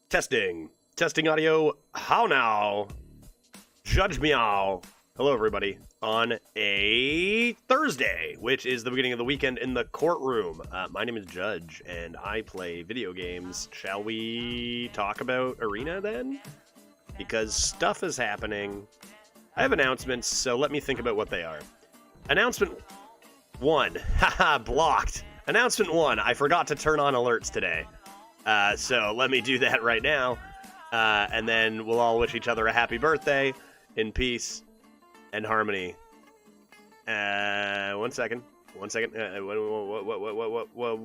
Testing. Testing audio. How now? Judge meow. Hello, everybody. On a Thursday, which is the beginning of the weekend in the courtroom. My name is Judge, and I play video games. Shall we talk about Arena, then? Because stuff is happening. I have announcements, so let me think about what they are. Announcement 1. Haha, blocked. Announcement 1. I forgot to turn on alerts today. So let me do that right now. And then we'll all wish each other a happy birthday in peace and harmony. 1 second. 1 second.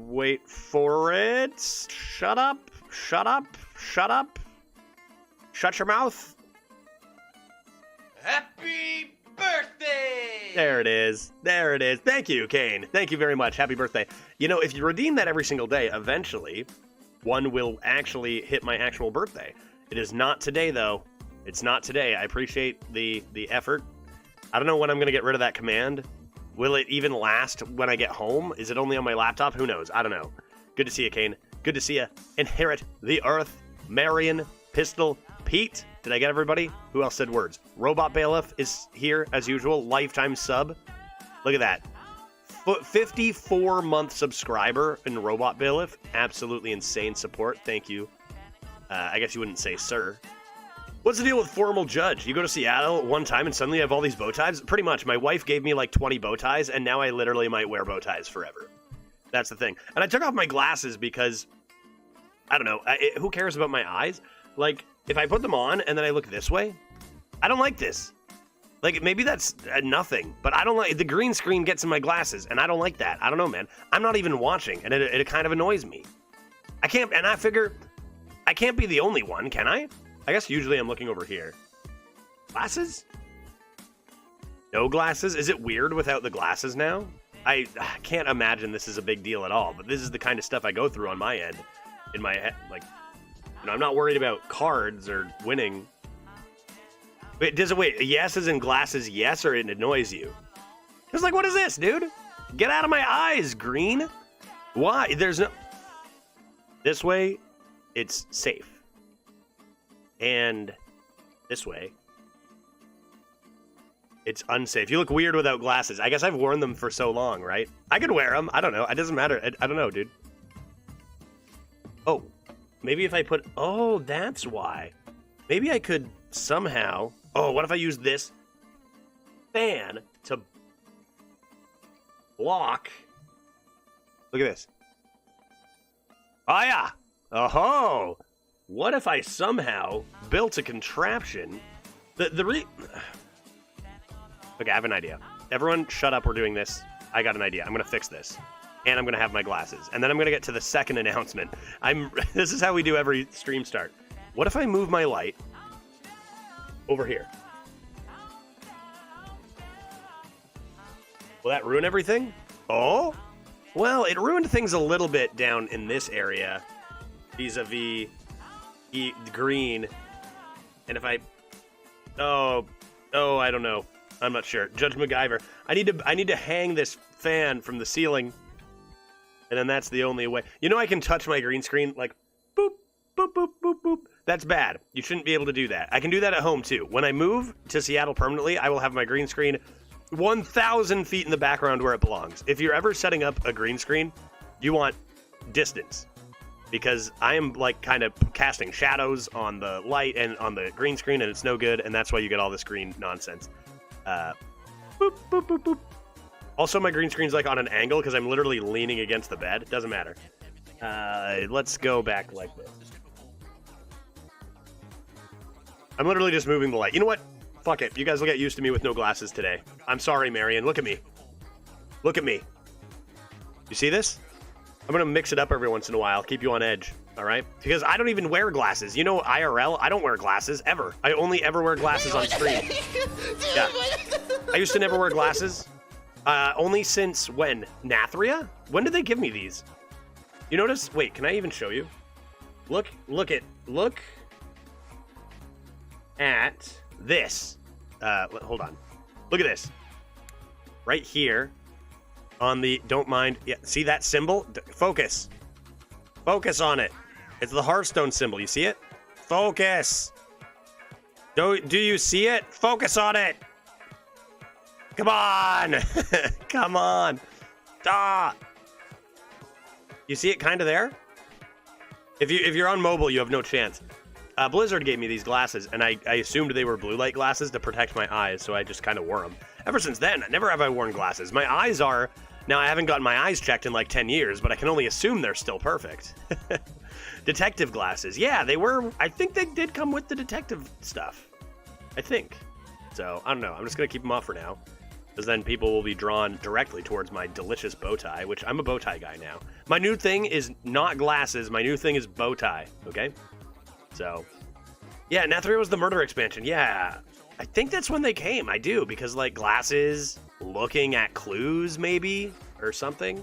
Wait for it. Shut up. Shut up. Shut up. Shut your mouth. Happy birthday! There it is. There it is. Thank you, Kane. Thank you very much. Happy birthday. You know, if you redeem that every single day, eventually one will actually hit my actual birthday. It is not today, though. It's not today. I appreciate the effort. I don't know when I'm going to get rid of that command. Will it even last when I get home? Is it only on my laptop? Who knows? I don't know. Good to see you, Kane. Good to see you. Inherit the Earth. Marion. Pistol. Pete. Did I get everybody? Who else said words? Robot Bailiff is here, as usual. Lifetime sub. Look at that. 54-month subscriber in Robot Bailiff. Absolutely insane support. Thank you. I guess you wouldn't say sir. What's the deal with formal Judge? You go to Seattle one time and suddenly you have all these bow ties? Pretty much. My wife gave me like 20 bow ties, and now I literally might wear bow ties forever. That's the thing. And I took off my glasses because, I don't know, who cares about my eyes? Like, if I put them on and then I look this way, I don't like this. Like, maybe that's nothing, but I don't like, the green screen gets in my glasses, and I don't like that. I don't know, man. I'm not even watching, and it kind of annoys me. I can't, and I figure, I can't be the only one, can I? I guess usually I'm looking over here. Glasses? No glasses? Is it weird without the glasses now? I can't imagine this is a big deal at all, but this is the kind of stuff I go through on my end. In my head, like, you know, I'm not worried about cards or winning. Wait, yes as in glasses, yes, or it annoys you? It's like, what is this, dude? Get out of my eyes, green. Why? There's no... This way, it's safe. And this way, it's unsafe. You look weird without glasses. I guess I've worn them for so long, right? I could wear them. I don't know. It doesn't matter. I don't know, dude. Oh, maybe if I put... Oh, that's why. Maybe I could somehow... Oh, what if I use this fan to block... Look at this. Oh, yeah. Oh-ho. What if I somehow built a contraption... Okay, I have an idea. Everyone, shut up. We're doing this. I got an idea. I'm going to fix this. And I'm going to have my glasses. And then I'm going to get to the second announcement. This is how we do every stream start. What if I move my light over here? Will that ruin everything? Oh? Well, it ruined things a little bit down in this area. Vis-a-vis green. And if I... Oh, I don't know. I'm not sure. Judge MacGyver. I need to hang this fan from the ceiling. And then that's the only way. You know, I can touch my green screen like boop, boop, boop, boop, boop. That's bad. You shouldn't be able to do that. I can do that at home too. When I move to Seattle permanently, I will have my green screen 1,000 feet in the background where it belongs. If you're ever setting up a green screen, you want distance. Because I am like kind of casting shadows on the light and on the green screen, and it's no good, and that's why you get all this green nonsense. Boop, boop, boop, boop. Also, my green screen's like on an angle because I'm literally leaning against the bed. Doesn't matter. Let's go back like this. I'm literally just moving the light. You know what? Fuck it. You guys will get used to me with no glasses today. I'm sorry, Marion. Look at me. Look at me. You see this? I'm going to mix it up every once in a while. Keep you on edge. All right? Because I don't even wear glasses. You know, IRL, I don't wear glasses ever. I only ever wear glasses on stream. Yeah. I used to never wear glasses. Only since when? Nathria? When did they give me these? You notice? Wait, can I even show you? Look at this. Hold on. Look at this. Right here on the, don't mind. Yeah, see that symbol? Focus. Focus on it. It's the Hearthstone symbol. You see it? Focus. Do you see it? Focus on it. Come on. Come on. Ah. You see it kind of there? If you're on mobile, you have no chance. Blizzard gave me these glasses, and I assumed they were blue light glasses to protect my eyes, so I just kind of wore them. Ever since then, never have I worn glasses. My eyes are... Now, I haven't gotten my eyes checked in like 10 years, but I can only assume they're still perfect. Detective glasses. Yeah, they were... I think they did come with the detective stuff. I think. So, I don't know. I'm just going to keep them off for now. Because then people will be drawn directly towards my delicious bow tie, which I'm a bow tie guy now. My new thing is not glasses. My new thing is bow tie, okay? So, yeah, Netheril was the murder expansion. Yeah, I think that's when they came. I do, because, like, glasses, looking at clues, maybe, or something.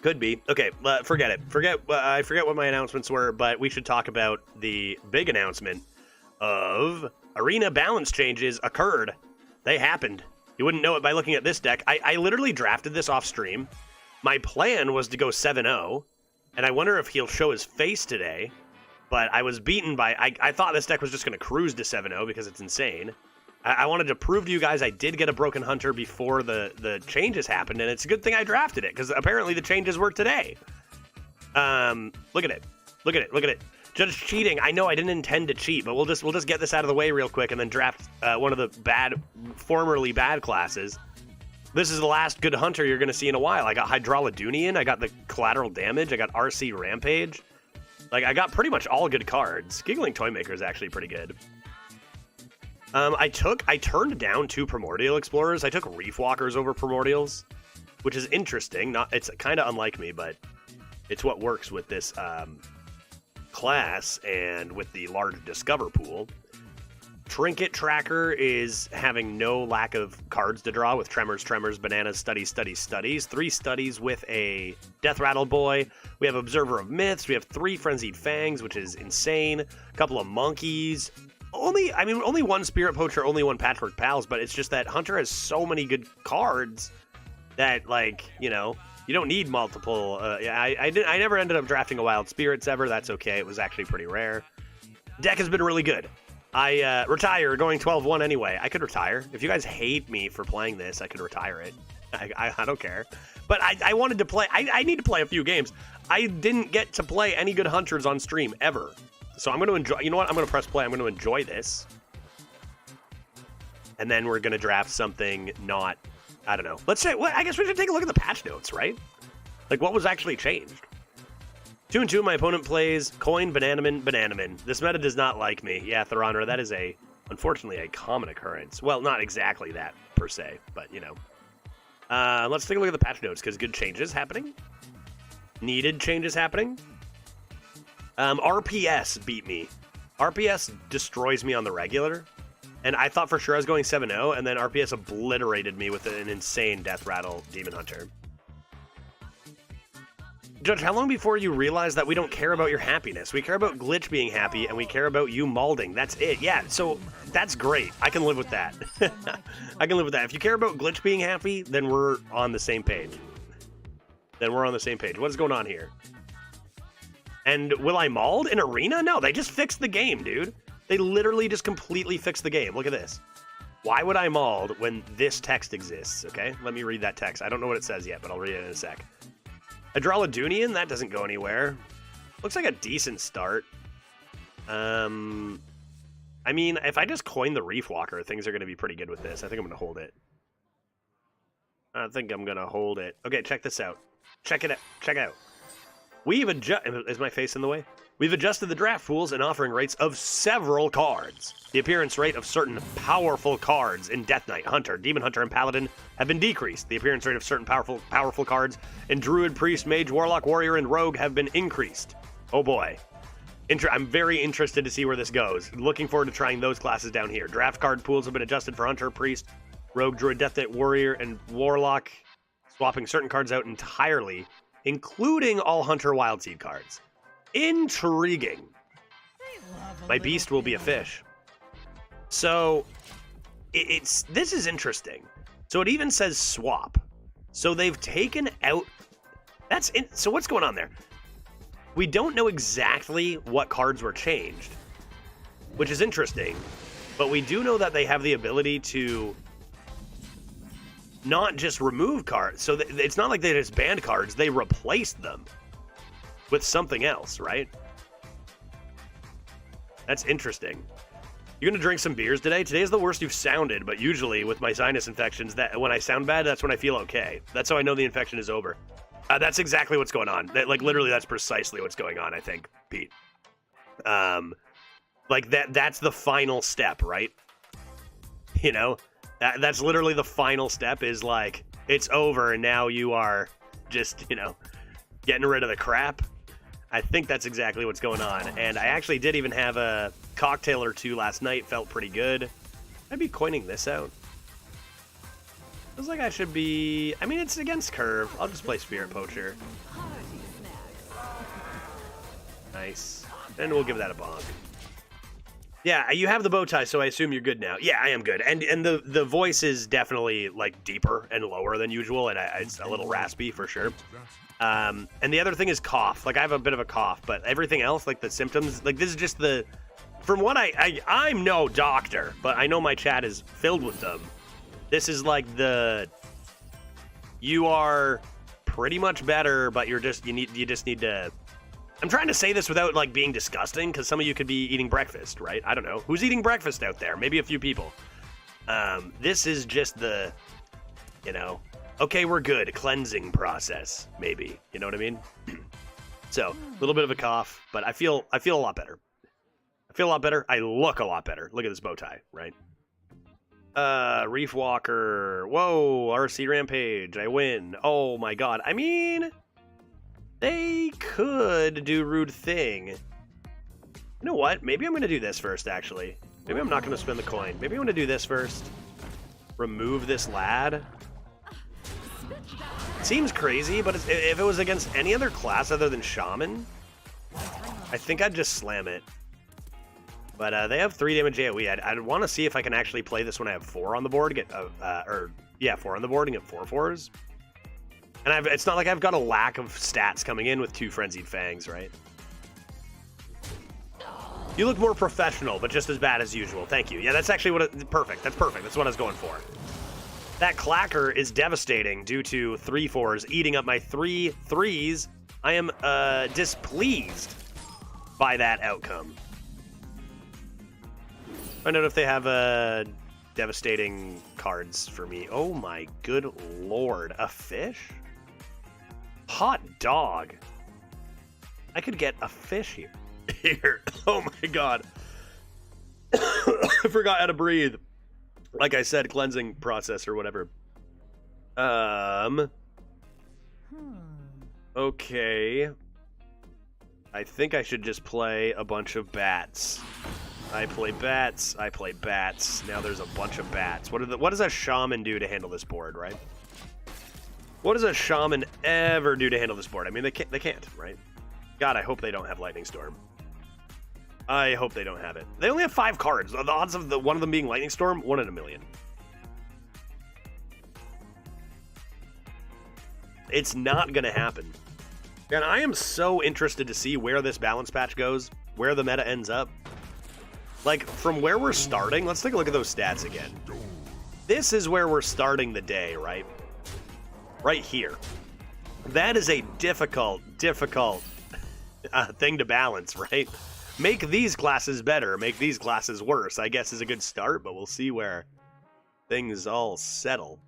Could be. Okay, forget it. I forget what my announcements were, but we should talk about the big announcement of arena balance changes occurred. They happened. You wouldn't know it by looking at this deck. I literally drafted this off stream. My plan was to go 7-0, and I wonder if he'll show his face today, but I was beaten by... I thought this deck was just going to cruise to 7-0 because it's insane. I wanted to prove to you guys I did get a Broken Hunter before the changes happened, and it's a good thing I drafted it, because apparently the changes were today. Look at it. Look at it. Look at it. Judge cheating. I know I didn't intend to cheat, but we'll just get this out of the way real quick and then draft one of the formerly bad classes. This is the last good hunter you're going to see in a while. I got Hydralodunian, I got the Collateral Damage, I got RC Rampage. Like, I got pretty much all good cards. Giggling Toymaker is actually pretty good. I turned down 2 Primordial Explorers. I took Reef Walkers over Primordials, which is interesting. It's kind of unlike me, but it's what works with this class and with the large Discover pool. Trinket Tracker is having no lack of cards to draw with Tremors, Bananas, Studies. 3 Studies with a Death Rattle Boy. We have Observer of Myths. We have 3 Frenzied Fangs, which is insane. A couple of Monkeys. Only 1 Spirit Poacher, only 1 Patchwork Pals, but it's just that Hunter has so many good cards that, like, you know, you don't need multiple. I never ended up drafting a Wild Spirits ever. That's okay. It was actually pretty rare. Deck has been really good. I retire going 12-1 anyway. I could retire. If you guys hate me for playing this, I could retire it. I don't care. But I wanted to play. I need to play a few games. I didn't get to play any good Hunters on stream ever. So I'm going to enjoy. You know what? I'm going to press play. I'm going to enjoy this. And then we're going to draft something not... I don't know. Let's say... Well, I guess we should take a look at the patch notes, right? Like, what was actually changed? 2-2, my opponent plays Coin, Bananaman. This meta does not like me. Yeah, Theronra, that is unfortunately, a common occurrence. Well, not exactly that, per se, but, you know. Let's take a look at the patch notes, because good changes happening. Needed changes happening. RPS beat me. RPS destroys me on the regular, and I thought for sure I was going 7-0, and then RPS obliterated me with an insane Death Rattle Demon Hunter. Judge, how long before you realize that we don't care about your happiness? We care about Glitch being happy, and we care about you malding. That's it. Yeah, so that's great. I can live with that. I can live with that. If you care about Glitch being happy, then we're on the same page. What is going on here? And will I mauled in Arena? No, they just fixed the game, dude. They literally just completely fixed the game. Look at this. Why would I mauled when this text exists, okay? Let me read that text. I don't know what it says yet, but I'll read it in a sec. Hydralodunian, that doesn't go anywhere. Looks like a decent start. I mean, if I just coin the Reef Walker, things are going to be pretty good with this. I think I'm going to hold it. Okay, check this out. Check it out. Check it out. We've adjusted... Is my face in the way? We've adjusted the draft pools and offering rates of several cards. The appearance rate of certain powerful cards in Death Knight, Hunter, Demon Hunter, and Paladin have been decreased. The appearance rate of certain powerful cards in Druid, Priest, Mage, Warlock, Warrior, and Rogue have been increased. Oh boy. I'm very interested to see where this goes. Looking forward to trying those classes down here. Draft card pools have been adjusted for Hunter, Priest, Rogue, Druid, Death Knight, Warrior, and Warlock, swapping certain cards out entirely, including all Hunter Wild Seed cards. Intriguing. My beast will be a fish. So, this is interesting. So it even says swap. So they've taken out... So what's going on there? we don't know exactly what cards were changed, which is interesting. But we do know that they have the ability to not just remove cards. So it's not like they just banned cards. They replaced them with something else, right? That's interesting. You're going to drink some beers today? Today is the worst you've sounded, but usually with my sinus infections, that when I sound bad, that's when I feel okay. That's how I know the infection is over. That's exactly what's going on. Literally, that's precisely what's going on, I think, Pete. That's the final step, right? You know? That's literally the final step is, like, it's over, and now you are just, you know, getting rid of the crap. I think that's exactly what's going on. And I actually did even have a cocktail or two last night. Felt pretty good. I'd be coining this out. Feels like I should be... I mean, it's against curve. I'll just play Spirit Poacher. Nice. And we'll give that a bonk. Yeah, you have the bow tie, so I assume you're good now. Yeah, I am good. And the voice is definitely, like, deeper and lower than usual, and it's a little raspy for sure. And the other thing is cough. Like, I have a bit of a cough, but everything else, like the symptoms, like this is just the... From what I'm no doctor, but I know my chat is filled with them. This is like the... You are pretty much better, but you just need to... I'm trying to say this without, like, being disgusting, because some of you could be eating breakfast, right? I don't know. Who's eating breakfast out there? Maybe a few people. This is just the, you know... Okay, we're good. Cleansing process, maybe. You know what I mean? So, a little bit of a cough, but I feel a lot better. I feel a lot better. I look a lot better. Look at this bow tie, right? Reef Walker. Whoa, RC Rampage. I win. Oh my god. I mean, they could do Rude Thing. You know what? Maybe I'm going to do this first, actually. Maybe I'm not going to spend the coin. Maybe I'm going to do this first. Remove this lad. Seems crazy, but if it was against any other class other than Shaman, I think I'd just slam it. But they have 3 damage AoE. I'd want to see if I can actually play this when I have 4 on the board. 4 on the board and get 4 4s. And it's not like I've got a lack of stats coming in with 2 Frenzied Fangs, right? You look more professional, but just as bad as usual. Thank you. Yeah, that's actually perfect. That's perfect. That's what I was going for. That clacker is devastating due to 3 4s eating up my 3 3s. I am displeased by that outcome. Find out if they have devastating cards for me. Oh my good lord. A fish? Hot dog. I could get a fish here. Here. Oh my god. I forgot how to breathe. Like I said, cleansing process or whatever. Okay. I think I should just play a bunch of bats. I play bats. I play bats. Now there's a bunch of bats. What does a shaman do to handle this board, right? What does a shaman ever do to handle this board? I mean, they can't, right? God, I hope they don't have Lightning Storm. I hope they don't have it. They only have 5 cards. The odds of one of them being Lightning Storm, 1 in a million. It's not going to happen. And I am so interested to see where this balance patch goes, where the meta ends up. Like, from where we're starting, let's take a look at those stats again. This is where we're starting the day, right? Right here. That is a difficult thing to balance, right? Make these classes better, make these classes worse, I guess is a good start, but we'll see where things all settle.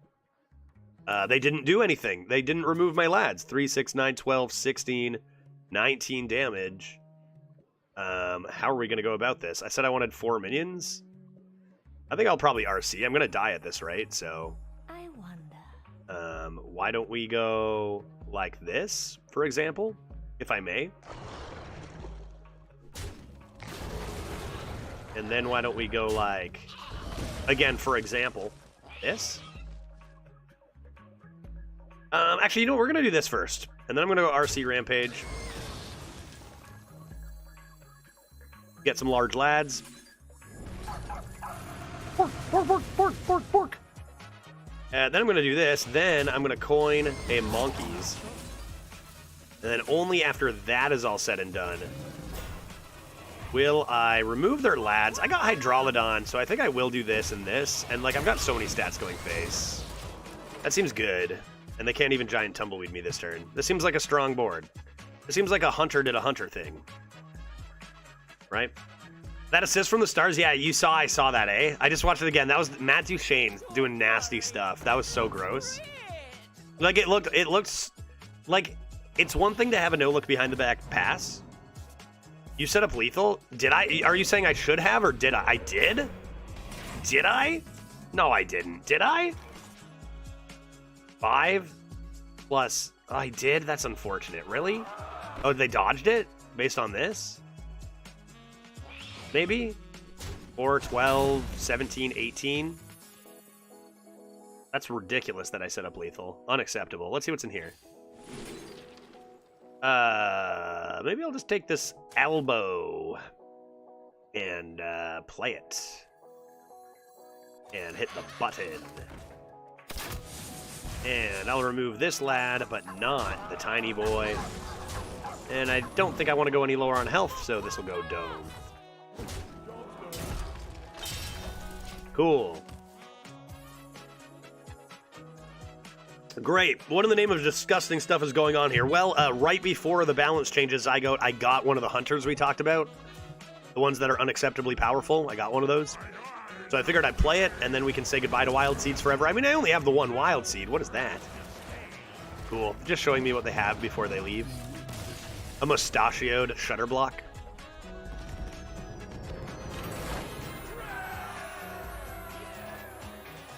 They didn't do anything. They didn't remove my lads. 3, 6, 9, 12, 16, 19 damage. How are we going to go about this? I said I wanted 4 minions. I think I'll probably RC. I'm going to die at this rate, so... I wonder. Why don't we go like this, for example, if I may? And then why don't we go like, again, for example, this? Actually, you know what? We're going to do this first. And then I'm going to go RC Rampage. Get some large lads. Pork, pork, pork, pork, pork, pork. Then I'm going to do this. Then I'm going to coin a Monkeys. And then only after that is all said and done will I remove their lads. I got Hydrolodon, so I think I will do this and this. And, like, I've got so many stats going face. That seems good. And they can't even Giant Tumbleweed me this turn. This seems like a strong board. It seems like a Hunter did a Hunter thing. Right? That assist from the stars, yeah, I saw that, eh? I just watched it again. That was Matt Duchesne doing nasty stuff. That was so gross. Like, it looks like it's one thing to have a no-look behind the back pass. You set up lethal? Did I? Are you saying I should have, or did I? I did? Did I? No, I didn't. Did I? 5 plus... I did? That's unfortunate. Really? Oh, they dodged it? Based on this? Maybe? 4, 12, 17, 18? That's ridiculous that I set up lethal. Unacceptable. Let's see what's in here. Maybe I'll just take this elbow and play it. And hit the button. And I'll remove this lad, but not the tiny boy. And I don't think I want to go any lower on health, so this will go dome. Cool. Great. What in the name of disgusting stuff is going on here? Well, right before the balance changes, I got one of the hunters we talked about. The ones that are unacceptably powerful. I got one of those. So I figured I'd play it, and then we can say goodbye to wild seeds forever. I mean, I only have the one wild seed. What is that? Cool. Just showing me what they have before they leave. A mustachioed shutter block.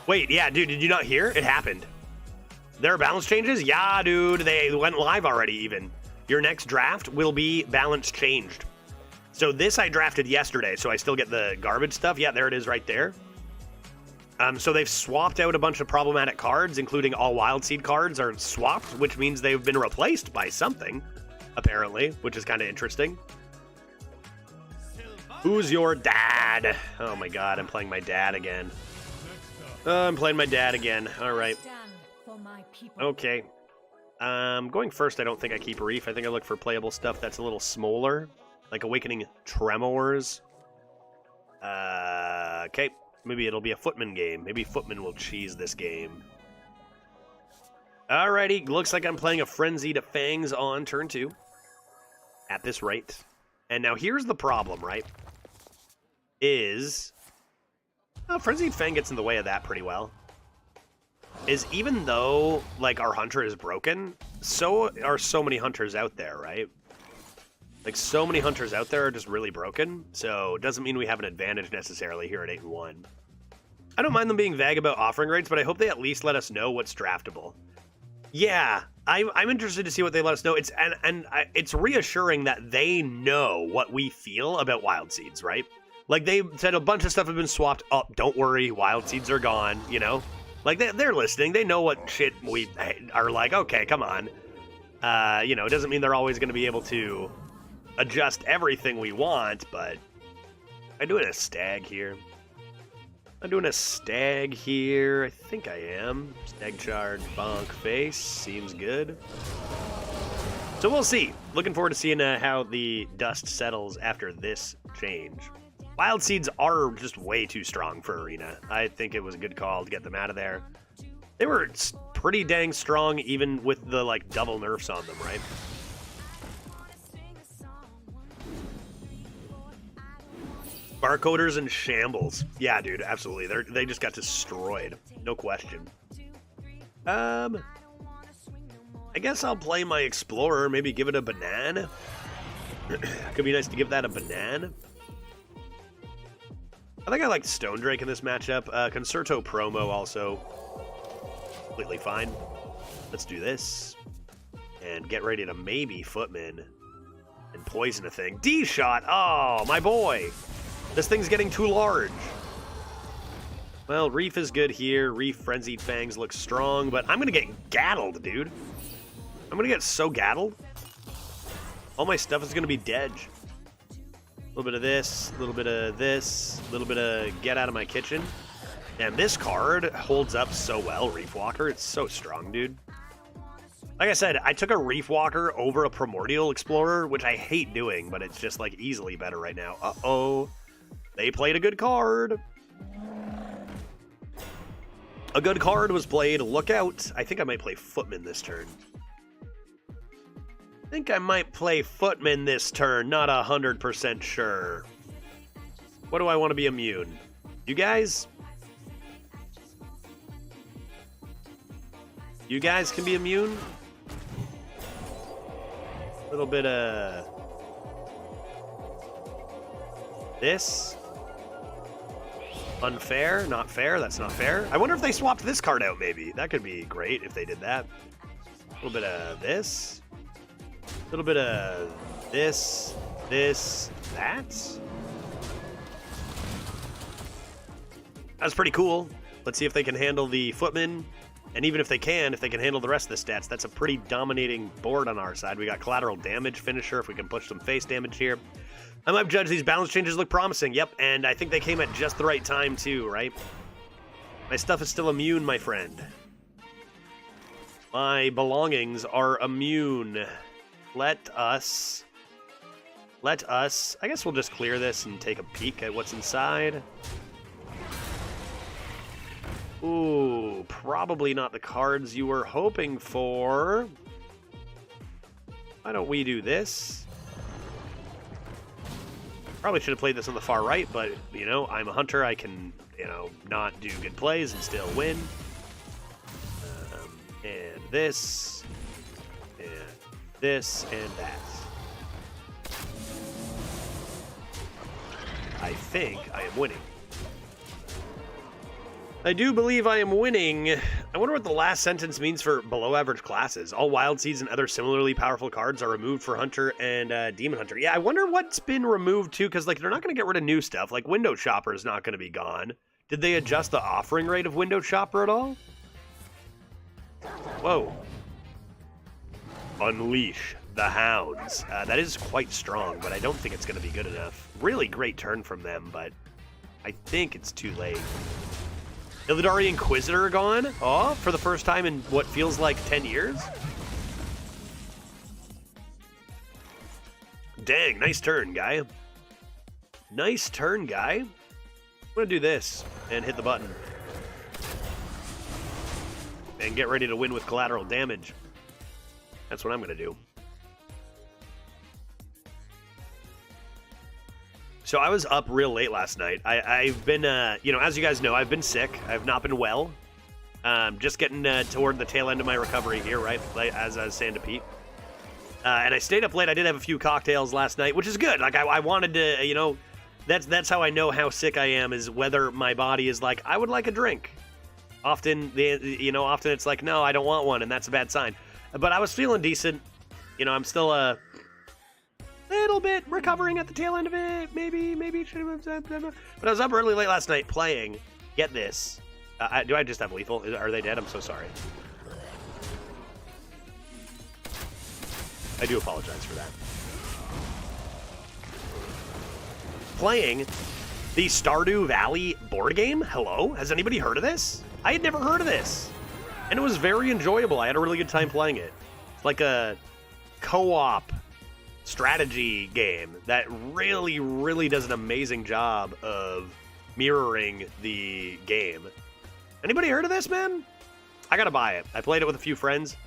Wait, yeah, dude, did you not hear? It happened. There are balance changes? Yeah, dude, they went live already even. Your next draft will be balance changed. So this I drafted yesterday, so I still get the garbage stuff. Yeah, there it is right there. So they've swapped out a bunch of problematic cards, including all Wild Seed cards are swapped, which means they've been replaced by something, apparently, which is kind of interesting. Who's your dad? Oh my god, I'm playing my dad again. I'm playing my dad again. All right. Okay. Going first, I don't think I keep Reef. I think I look for playable stuff that's a little smaller, like Awakening Tremors. Okay. Maybe it'll be a Footman game. Maybe Footman will cheese this game. Alrighty. Looks like I'm playing a Frenzied Fangs on turn 2. At this rate. And now here's the problem, right? Frenzied Fang gets in the way of that pretty well. Even though, like, our hunter is broken, so are so many hunters out there, right? Like, so many hunters out there are just really broken, so it doesn't mean we have an advantage necessarily here at 8-1. I don't mind them being vague about offering rates, but I hope they at least let us know what's draftable. Yeah, I'm interested to see what they let us know. It's reassuring that they know what we feel about Wild Seeds, right? Like, they said a bunch of stuff have been swapped up. Don't worry, Wild Seeds are gone, you know? Like, they're listening. They know what shit we are like, okay, come on. You know, it doesn't mean they're always going to be able to adjust everything we want, but I'm doing a stag here. I think I am. Stag charge, bonk face. Seems good. So we'll see. Looking forward to seeing how the dust settles after this change. Wild Seeds are just way too strong for Arena. I think it was a good call to get them out of there. They were pretty dang strong even with the, like, double nerfs on them, right? Barcoders and shambles. Yeah, dude, absolutely. They just got destroyed. No question. I guess I'll play my Explorer, maybe give it a banana. Could be nice to give that a banana. I think I like Stone Drake in this matchup. Concerto promo also completely fine. Let's do this. And get ready to maybe Footman and poison a thing. D-shot! Oh, my boy! This thing's getting too large. Well, Reef is good here. Reef Frenzied Fangs looks strong, but I'm gonna get gaddled, dude. I'm gonna get so gaddled. All my stuff is gonna be dead. A little bit of this, a little bit of this, a little bit of get out of my kitchen. And this card holds up so well, Reef Walker. It's so strong, dude. Like I said, I took a Reef Walker over a Primordial Explorer, which I hate doing, but it's just, like, easily better right now. Uh-oh. They played a good card. A good card was played. Look out. I think I might play Footman this turn. I think I might play Footman this turn. Not 100% sure. What do I want to be immune? You guys? You guys can be immune? A little bit of this. Unfair, not fair, that's not fair. I wonder if they swapped this card out, maybe. That could be great if they did that. A little bit of this. A little bit of this, that. That's pretty cool. Let's see if they can handle the Footman. And even if they can handle the rest of the stats, that's a pretty dominating board on our side. We got collateral damage finisher if we can push some face damage here. I might judge these balance changes look promising. Yep, and I think they came at just the right time too, right? My stuff is still immune, my friend. My belongings are immune. Let us... I guess we'll just clear this and take a peek at what's inside. Ooh, probably not the cards you were hoping for. Why don't we do this? Probably should have played this on the far right, but, you know, I'm a hunter. I can, you know, not do good plays and still win. And this, and this, and that. I think I am winning. I do believe I am winning. I wonder what the last sentence means for below average classes. All wild seeds and other similarly powerful cards are removed for Hunter and Demon Hunter. Yeah, I wonder what's been removed too, because like they're not going to get rid of new stuff. Like Window Shopper is not going to be gone. Did they adjust the offering rate of Window Shopper at all? Whoa. Unleash the Hounds. That is quite strong, but I don't think it's going to be good enough. Really great turn from them, but I think it's too late. Illidari Inquisitor gone? Oh, for the first time in what feels like 10 years? Dang, nice turn, guy. Nice turn, guy. I'm gonna do this and hit the button. And get ready to win with collateral damage. That's what I'm gonna do. So I was up real late last night. I've been, you know, as you guys know, I've been sick. I've not been well. Just getting toward the tail end of my recovery here, right? As I was saying to Pete. And I stayed up late. I did have a few cocktails last night, which is good. Like I wanted to, you know, that's how I know how sick I am, is whether my body is like, I would like a drink. Often it's like, no, I don't want one, and that's a bad sign. But I was feeling decent. You know, I'm still little bit recovering at the tail end of it. Maybe should have. But I was up really late last night playing. Get this. Do I just have lethal? Are they dead? I'm so sorry. I do apologize for that. Playing the Stardew Valley board game. Hello? Has anybody heard of this? I had never heard of this. And it was very enjoyable. I had a really good time playing it. It's like a co-op strategy game that really, really does an amazing job of mirroring the game. Anybody heard of this, man? I gotta buy it. I played it with a few friends.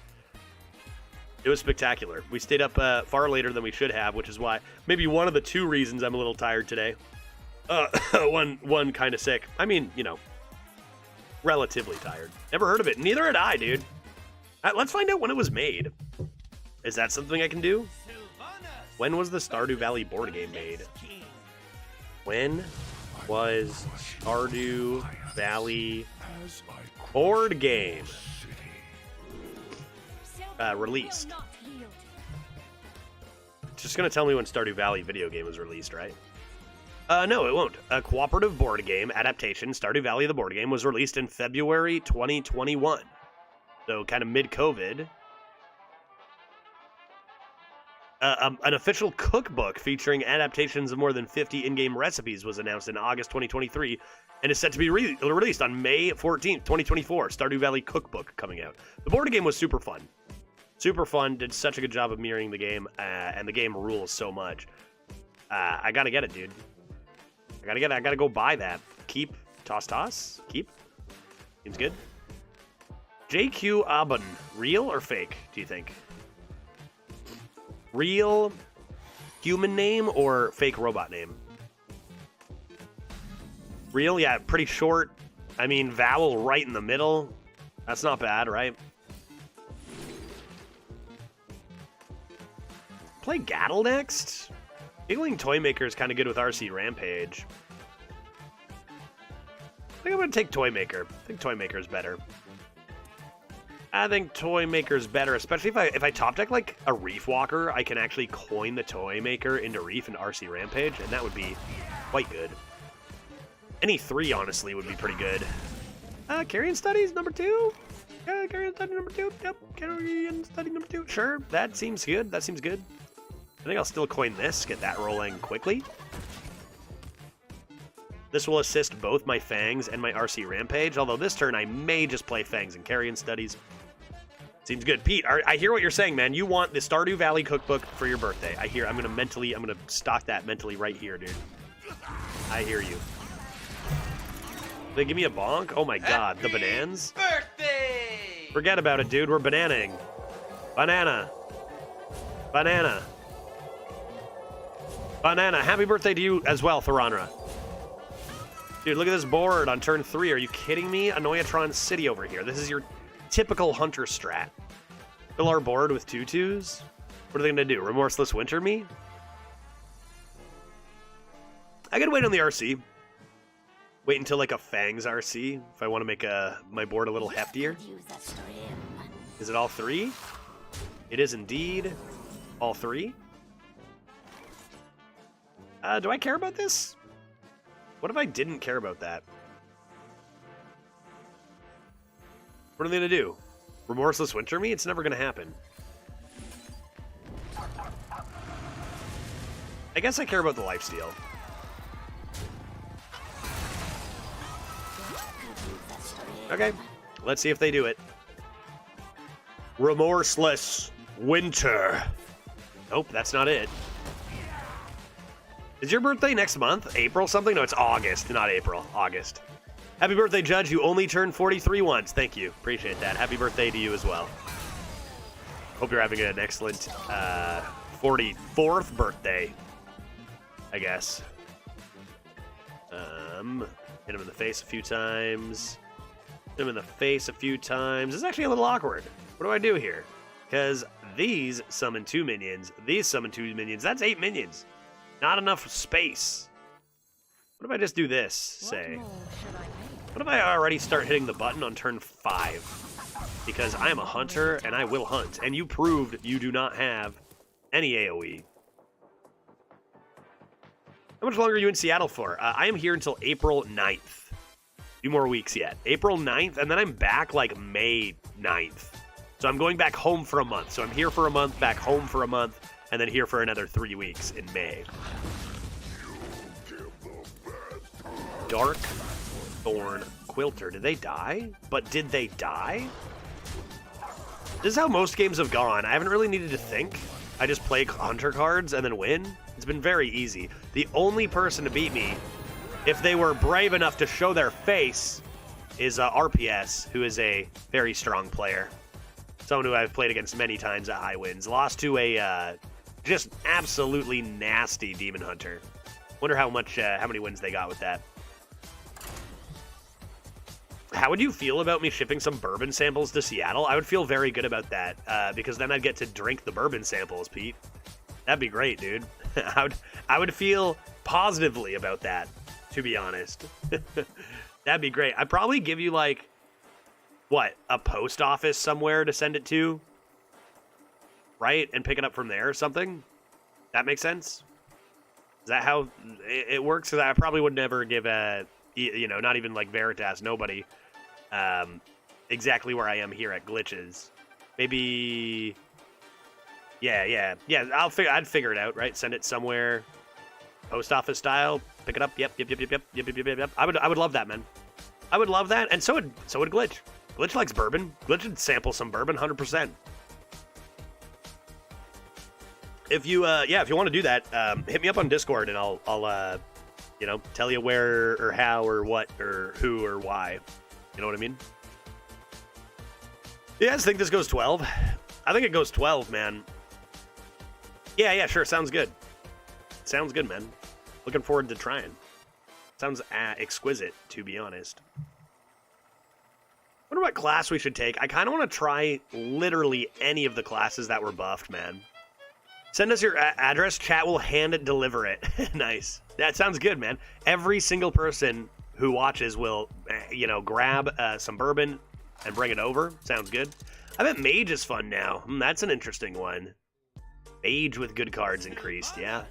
It was spectacular. We stayed up far later than we should have, which is why maybe one of the two reasons I'm a little tired today. One kind of sick. I mean, you know, relatively tired. Never heard of it. Neither had I, dude. Let's find out when it was made. Is that something I can do? When was the Stardew Valley board game made? When was Stardew Valley board game released? It's just going to tell me when Stardew Valley video game was released, right? No, it won't. A cooperative board game adaptation, Stardew Valley the board game, was released in February 2021. So kind of mid-COVID. An official cookbook featuring adaptations of more than 50 in-game recipes was announced in August 2023 and is set to be released on May 14th, 2024. Stardew Valley cookbook coming out. The board game was super fun. Super fun. Did such a good job of mirroring the game, and the game rules so much. I gotta get it, dude. I gotta get it. I gotta go buy that. Keep. Toss. Keep. Seems good. JQ Aben. Real or fake, do you think? Real human name or fake robot name? Real? Yeah, pretty short. I mean, vowel right in the middle. That's not bad, right? Play Gattle next? Giggling Toymaker is kind of good with RC Rampage. I think I'm going to take Toymaker. I think Toymaker's better. I think Toymaker's better, especially if I top deck like a Reef Walker, I can actually coin the Toymaker into Reef and RC Rampage, and that would be quite good. Any 3, honestly, would be pretty good. Carrion Studies, number 2? Carrion Study number 2? Yep, Carrion Study number 2. Sure, that seems good. That seems good. I think I'll still coin this, get that rolling quickly. This will assist both my Fangs and my RC Rampage, although this turn I may just play Fangs and Carrion Studies. Seems good. Pete, I hear what you're saying, man. You want the Stardew Valley cookbook for your birthday. I hear. I'm gonna stock that mentally right here, dude. I hear you. They give me a bonk? Oh my god, the bananas? Birthday! Forget about it, dude. We're bananing. Banana. Banana. Banana. Happy birthday to you as well, Thoranra. Dude, look at this board on turn 3. Are you kidding me? Anoyatron City over here. This is your typical hunter strat. Fill our board with 2/2s? What are they going to do? Remorseless Winter me? I could wait on the RC. Wait until like a Fangs RC if I want to make my board a little heftier. Is it all 3? It is indeed all 3. Do I care about this? What if I didn't care about that? What are they going to do? Remorseless Winter me? It's never going to happen. I guess I care about the lifesteal. Okay, let's see if they do it. Remorseless Winter. Nope, that's not it. Is your birthday next month? April something? No, it's August, not April. August. Happy birthday, Judge. You only turned 43 once. Thank you. Appreciate that. Happy birthday to you as well. Hope you're having an excellent 44th birthday, I guess. Hit him in the face a few times. Hit him in the face a few times. It's actually a little awkward. What do I do here? Because these summon 2 minions. These summon 2 minions. That's 8 minions. Not enough space. What if I just do this, say? What if I already start hitting the button on turn 5? Because I am a hunter, and I will hunt. And you proved you do not have any AoE. How much longer are you in Seattle for? I am here until April 9th. 2 more weeks yet. April 9th, and then I'm back like May 9th. So I'm going back home for a month. So I'm here for a month, back home for a month, and then here for another 3 weeks in May. Dark Thorn Quilter. Did they die? But did they die? This is how most games have gone. I haven't really needed to think. I just play hunter cards and then win. It's been very easy. The only person to beat me, if they were brave enough to show their face, is RPS, who is a very strong player. Someone who I've played against many times at high wins. Lost to a just absolutely nasty Demon Hunter. Wonder how many wins they got with that. How would you feel about me shipping some bourbon samples to Seattle? I would feel very good about that, because then I'd get to drink the bourbon samples, Pete. That'd be great, dude. I would feel positively about that, to be honest. That'd be great. I'd probably give you, like, what, a post office somewhere to send it to? Right? And pick it up from there or something? That makes sense? Is that how it works? Because I probably would never give not even like Veritas, nobody, exactly where I am here at Glitches. Maybe, yeah. I'd figure it out, right? Send it somewhere, post office style, pick it up. Yep. I would love that, man. I would love that, and so would Glitch. Glitch likes bourbon. Glitch would sample some bourbon, 100%. if you yeah, if you want to do that, hit me up on Discord and I'll you know, tell you where or how or what or who or why. You know what I mean? You guys think this goes 12? I think it goes 12, man. Yeah, sure. Sounds good. Sounds good, man. Looking forward to trying. Sounds exquisite, to be honest. Wonder what class we should take. I kind of want to try literally any of the classes that were buffed, man. Send us your address. Chat will deliver it. Nice. That sounds good, man. Every single person who watches will, you know, grab some bourbon and bring it over. Sounds good. I bet Mage is fun now. That's an interesting one. Mage with good cards increased, yeah.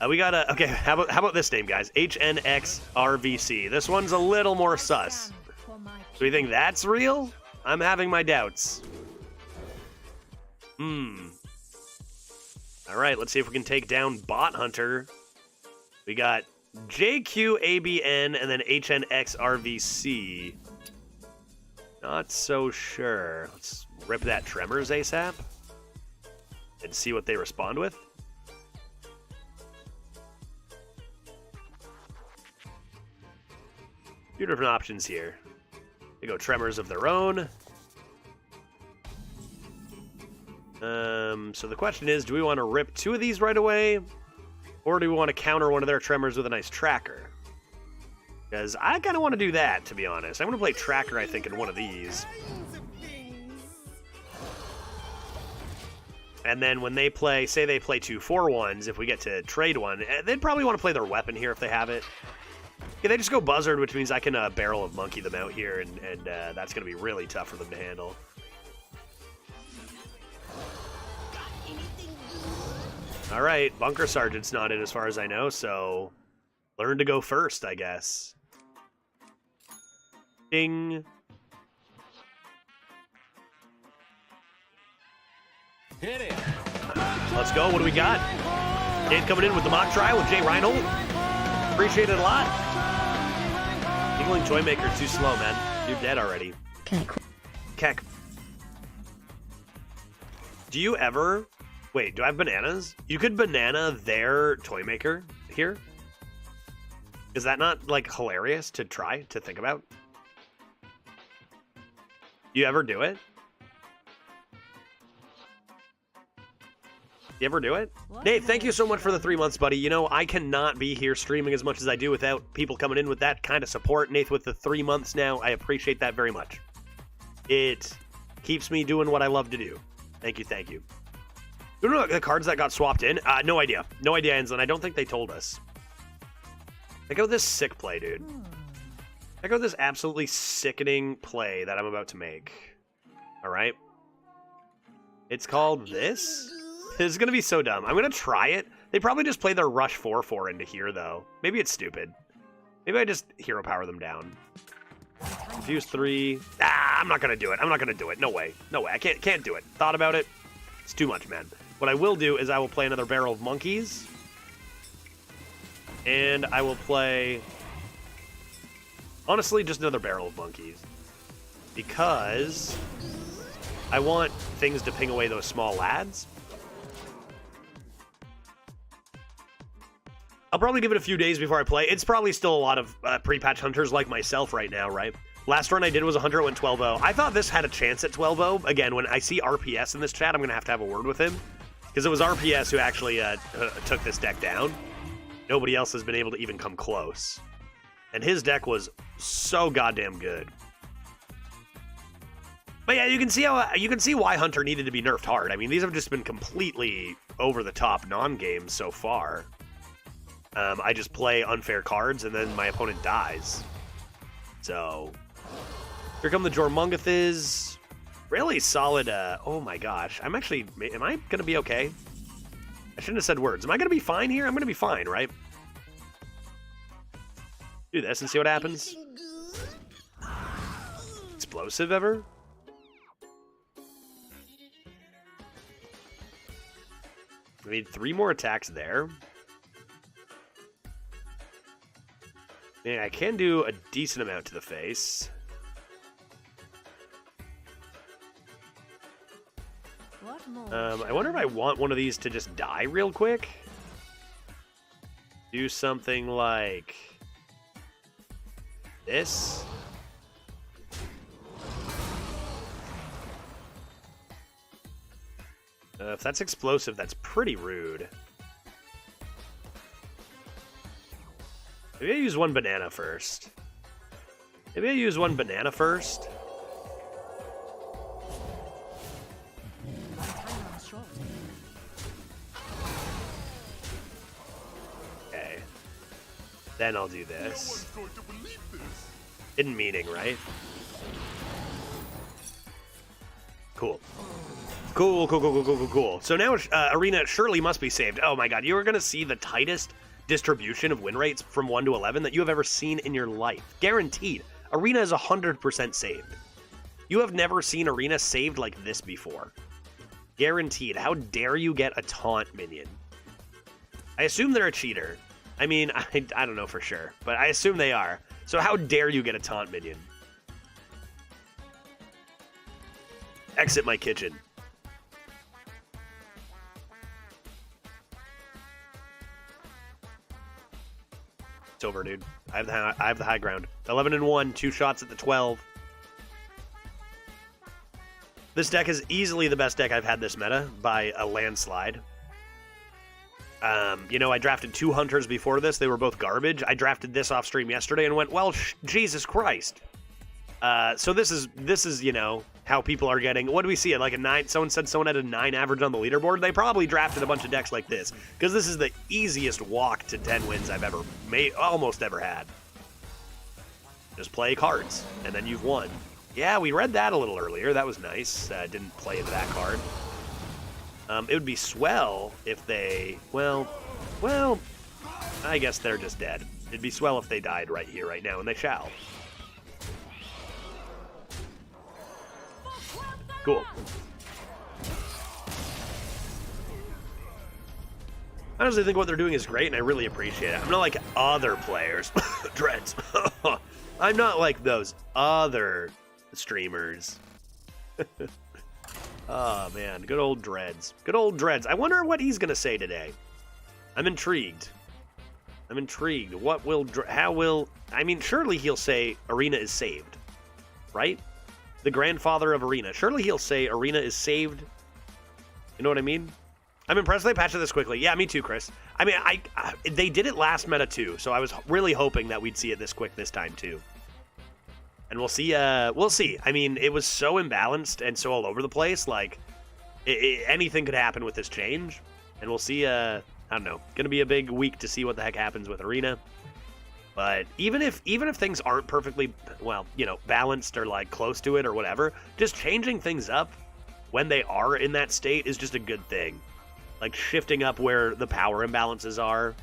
We got a... Okay, how about this name, guys? HNXRVC. This one's a little more sus. Do we think that's real? I'm having my doubts. Alright, let's see if we can take down Bot Hunter. We got JQABN and then HNXRVC. Not so sure. Let's rip that Tremors ASAP and see what they respond with. Few different options here. They go Tremors of their own. So the question is, do we want to rip 2 of these right away? Or do we want to counter one of their Tremors with a nice Tracker? Because I kind of want to do that, to be honest. I'm going to play Tracker, I think, in one of these. And then when they play, say they play 2 4-1s, if we get to trade one, they'd probably want to play their weapon here if they have it. Yeah, they just go Buzzard, which means I can Barrel of Monkey them out here, and that's going to be really tough for them to handle. All right, Bunker Sergeant's not in as far as I know, so learn to go first, I guess. Ding. Hit it. Let's go. What do we got? Dave coming in with the mock trial with Jay Reinhold. Appreciate it a lot. Giggling Toy Maker's too slow, man. You're dead already. Keck. Do you ever... Wait, do I have bananas? You could banana their Toy Maker here? Is that not, like, hilarious to try, to think about? You ever do it? You ever do it? Dave, thank you so much for the 3 months, buddy. You know, I cannot be here streaming as much as I do without people coming in with that kind of support. Nath, with the 3 months now, I appreciate that very much. It keeps me doing what I love to do. Thank you, thank you. You know the cards that got swapped in? No idea. No idea, Enslin. I don't think they told us. Check out this sick play, dude. Check out this absolutely sickening play that I'm about to make. Alright? It's called this? This is going to be so dumb. I'm going to try it. They probably just play their Rush 4/4 into here, though. Maybe it's stupid. Maybe I just hero power them down. Fuse 3. I'm not going to do it. I'm not going to do it. No way. No way. I can't do it. Thought about it. It's too much, man. What I will do is I will play another Barrel of Monkeys. And I will play... Honestly, just another Barrel of Monkeys. Because I want things to ping away those small lads. I'll probably give it a few days before I play. It's probably still a lot of pre-patch hunters like myself right now, right? Last run I did was a hunter went 12-0. I thought this had a chance at 12-0. Again, when I see RPS in this chat, I'm going to have a word with him. Because it was RPS who actually took this deck down. Nobody else has been able to even come close. And his deck was so goddamn good. But yeah, you can see why Hunter needed to be nerfed hard. I mean, these have just been completely over-the-top non-games so far. I just play unfair cards, and then my opponent dies. So, here come the Jormungaths. Really solid, oh my gosh. Am I going to be okay? I shouldn't have said words. Am I going to be fine here? I'm going to be fine, right? Do this and see what happens. Explosive ever? I need 3 more attacks there. Yeah, I can do a decent amount to the face. What I wonder if I want one of these to just die real quick. Do something like this. If that's explosive, that's pretty rude. Maybe I use one banana first. Maybe I use one banana first. Okay. Then I'll do this. Hidden meaning, right? Cool. Cool. So now Arena surely must be saved. Oh my god, you are going to see the tightest distribution of win rates from 1 to 11 that you have ever seen in your life. Guaranteed. Arena is 100% saved. You have never seen Arena saved like this before. Guaranteed. How dare you get a taunt minion? I assume they're a cheater. I mean, I don't know for sure, but I assume they are. So how dare you get a taunt minion? Exit my kitchen. It's over, dude. I have the high ground. 11-1, 2 shots at the 12. This deck is easily the best deck I've had this meta by a landslide. You know, I drafted 2 hunters before this. They were both garbage. I drafted this off stream yesterday and went, well, Jesus Christ. So this is, you know, how people are getting. What do we see at like a 9? Someone said someone had a 9 average on the leaderboard. They probably drafted a bunch of decks like this because this is the easiest walk to 10 wins I've ever made, almost ever had. Just play cards and then you've won. Yeah, we read that a little earlier. That was nice. Didn't play into that card. It would be swell if they, well, I guess they're just dead. It'd be swell if they died right here, right now, and they shall. Cool. I honestly think what they're doing is great, and I really appreciate it. I'm not like other players. Dreads. I'm not like those other streamers. Oh, man. Good old Dreads. Good old Dreads. I wonder what he's going to say today. I'm intrigued. What will... How will... I mean, surely he'll say Arena is saved. Right? The grandfather of Arena. Surely he'll say Arena is saved. You know what I mean? I'm impressed they patched this quickly. Yeah, me too, Chris. I mean, they did it last meta too, so I was really hoping that we'd see it this quick this time too. And we'll see. We'll see. I mean, it was so imbalanced and so all over the place. Like, anything could happen with this change. And we'll see. I don't know. Gonna be a big week to see what the heck happens with Arena. But even if things aren't perfectly, well, you know, balanced or like close to it or whatever, just changing things up when they are in that state is just a good thing. Like shifting up where the power imbalances are.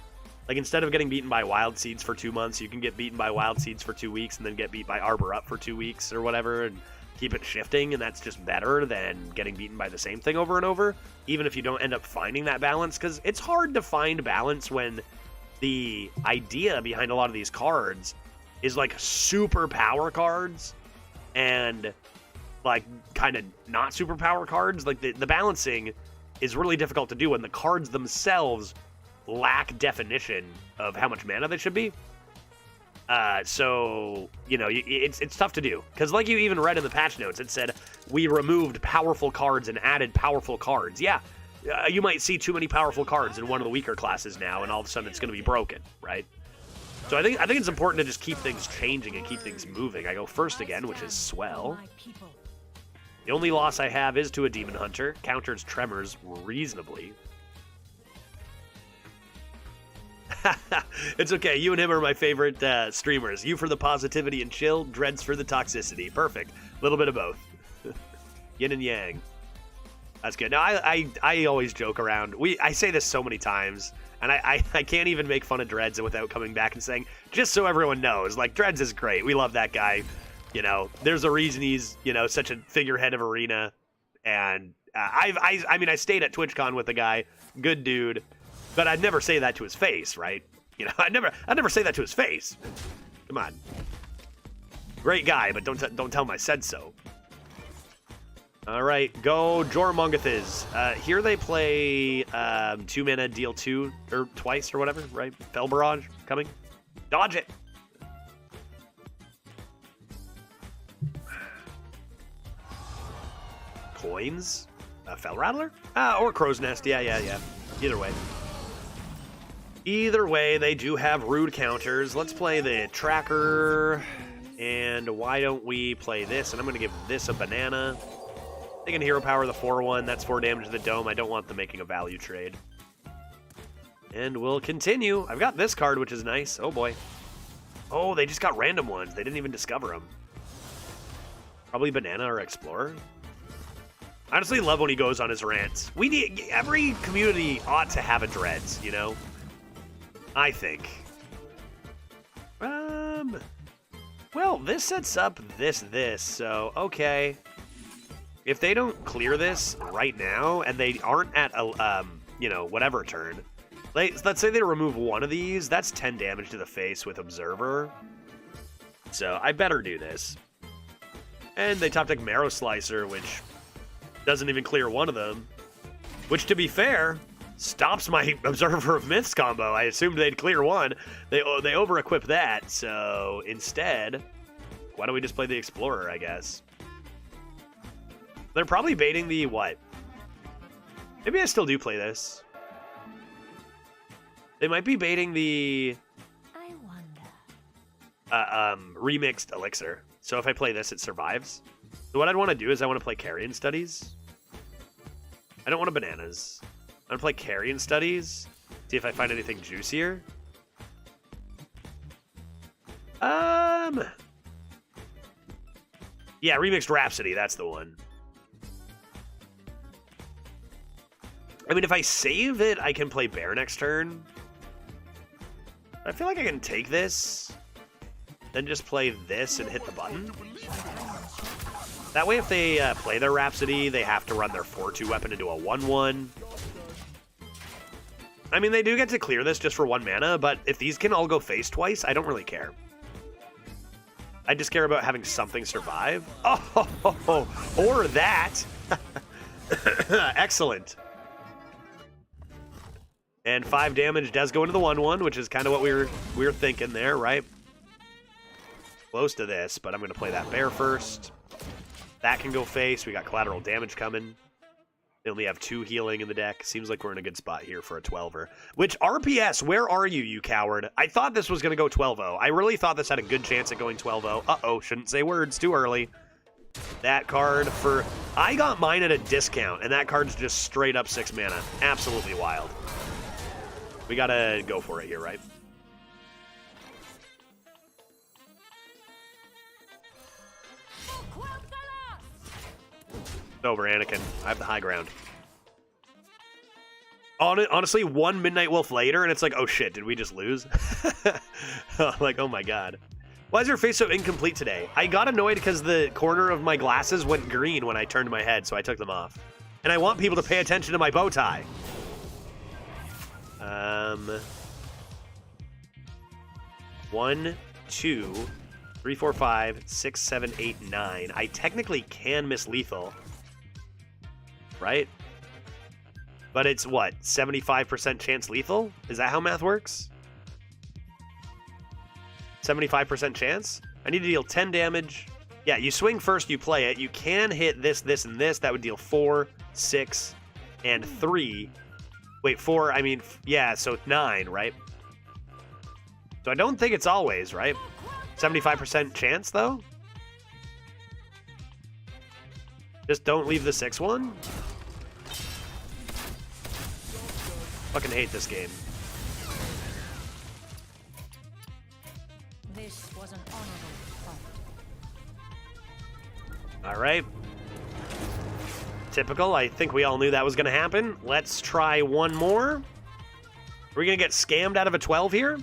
Like instead of getting beaten by Wild Seeds for 2 months, you can get beaten by Wild Seeds for 2 weeks and then get beat by Arbor Up for 2 weeks or whatever and keep it shifting, and that's just better than getting beaten by the same thing over and over, even if you don't end up finding that balance, because it's hard to find balance when the idea behind a lot of these cards is like super power cards and like kind of not super power cards. Like the balancing is really difficult to do when the cards themselves lack definition of how much mana they should be. So, you know, it's tough to do. Because like you even read in the patch notes, it said, we removed powerful cards and added powerful cards. Yeah, you might see too many powerful cards in one of the weaker classes now, and all of a sudden it's going to be broken, right? So I think it's important to just keep things changing and keep things moving. I go first again, which is swell. The only loss I have is to a Demon Hunter. Counters Tremors reasonably. It's okay. You and him are my favorite streamers. You for the positivity and chill, Dreads for the toxicity. Perfect. A little bit of both. Yin and yang. That's good. Now, I always joke around. I say this so many times, and I can't even make fun of Dreads without coming back and saying, just so everyone knows, like, Dreads is great. We love that guy. You know, there's a reason he's, you know, such a figurehead of Arena. And I mean, I stayed at TwitchCon with the guy. Good dude. But I'd never say that to his face, right? You know, I'd never say that to his face. Come on. Great guy, but don't tell him I said so. All right, go Jormungathas. Here they play 2 mana, deal 2 or twice or whatever, right? Fell Barrage coming. Dodge it. Coins? Fell Rattler? Or Crow's Nest. Yeah. Either way. Either way, they do have rude counters. Let's play the Tracker. And why don't we play this? And I'm going to give this a banana. They can hero power the 4-1. That's 4 damage to the dome. I don't want them making a value trade. And we'll continue. I've got this card, which is nice. Oh, boy. Oh, they just got random ones. They didn't even discover them. Probably Banana or Explorer. I honestly love when he goes on his rants. We need... Every community ought to have a Dreads, you know? I think. Well, this sets up this, so, okay. If they don't clear this right now, and they aren't at a, you know, whatever turn, let's say they remove one of these, that's 10 damage to the face with Observer. So I better do this. And they top deck Marrow Slicer, which doesn't even clear one of them. Which, to be fair, stops my Observer of Myths combo. I assumed they'd clear one. They over-equip that, so instead, why don't we just play the Explorer, I guess? They're probably baiting the what? Maybe I still do play this. They might be baiting the I wonder. Remixed Elixir. So if I play this, it survives. So what I'd want to do is I want to play Carrion Studies. I don't want to Bananas. I'm going to play Carrion Studies. See if I find anything juicier. Yeah, Remixed Rhapsody. That's the one. I mean, if I save it, I can play Bear next turn. I feel like I can take this, then just play this and hit the button. That way, if they play their Rhapsody, they have to run their 4-2 weapon into a 1-1. I mean, they do get to clear this just for 1 mana, but if these can all go face twice, I don't really care. I just care about having something survive. Oh, or that. Excellent. And 5 damage does go into the 1-1, which is kind of what we were thinking there, right? Close to this, but I'm going to play that bear first. That can go face. We got collateral damage coming. They only have 2 healing in the deck. Seems like we're in a good spot here for a 12er. Which, RPS, where are you, you coward? I thought this was going to go 12-0. I really thought this had a good chance at going 12-0. Uh-oh, shouldn't say words too early. That card for... I got mine at a discount, and that card's just straight up 6 mana. Absolutely wild. We gotta go for it here, right? It's over, Anakin. I have the high ground. Honestly, 1 Midnight Wolf later, and it's like, oh shit, did we just lose? Like, oh my god. Why is your face so incomplete today? I got annoyed because the corner of my glasses went green when I turned my head, so I took them off. And I want people to pay attention to my bow tie. 1, 2, 3, 4, 5, 6, 7, 8, 9. I technically can miss lethal. Right? But it's what? 75% chance lethal? Is that how math works? 75% chance? I need to deal 10 damage. Yeah, you swing first, you play it. You can hit this, this, and this. That would deal 4, 6, and 3. Wait, 4, I mean, yeah, so 9, right? So I don't think it's always, right? 75% chance, though? Just don't leave the 6-1? Fucking hate this game. This was an honorable fight. All right. Typical. I think we all knew that was going to happen. Let's try one more. Are we going to get scammed out of a 12 here?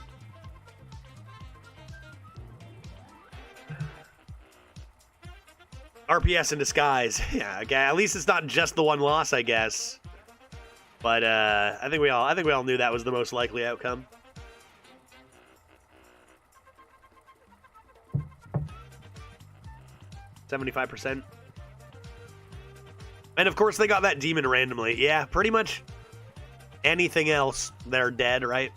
RPS in disguise. Yeah, okay. At least it's not just the one loss, I guess. But I think we all knew that was the most likely outcome. %. And of course, they got that demon randomly. Yeah, pretty much anything else, they're dead, right?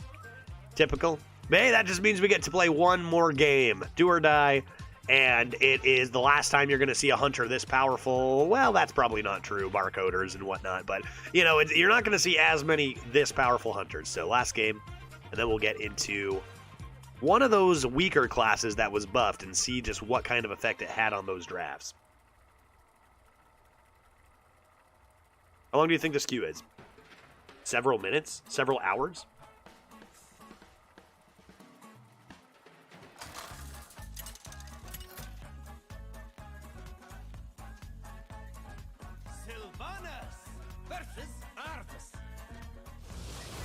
Typical. But hey, that just means we get to play one more game. Do or die. And it is the last time you're going to see a hunter this powerful. Well, that's probably not true, barcoders and whatnot. But, you know, you're not going to see as many this powerful hunters. So last game, and then we'll get into one of those weaker classes that was buffed and see just what kind of effect it had on those drafts. How long do you think this queue is? Several minutes? Several hours?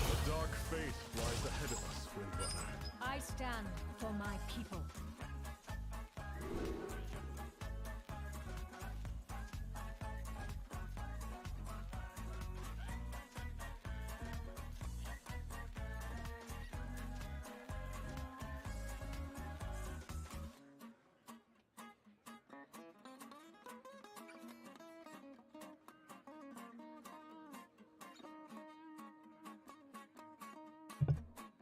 A dark fate lies ahead of us, Windrunner. I stand for my people.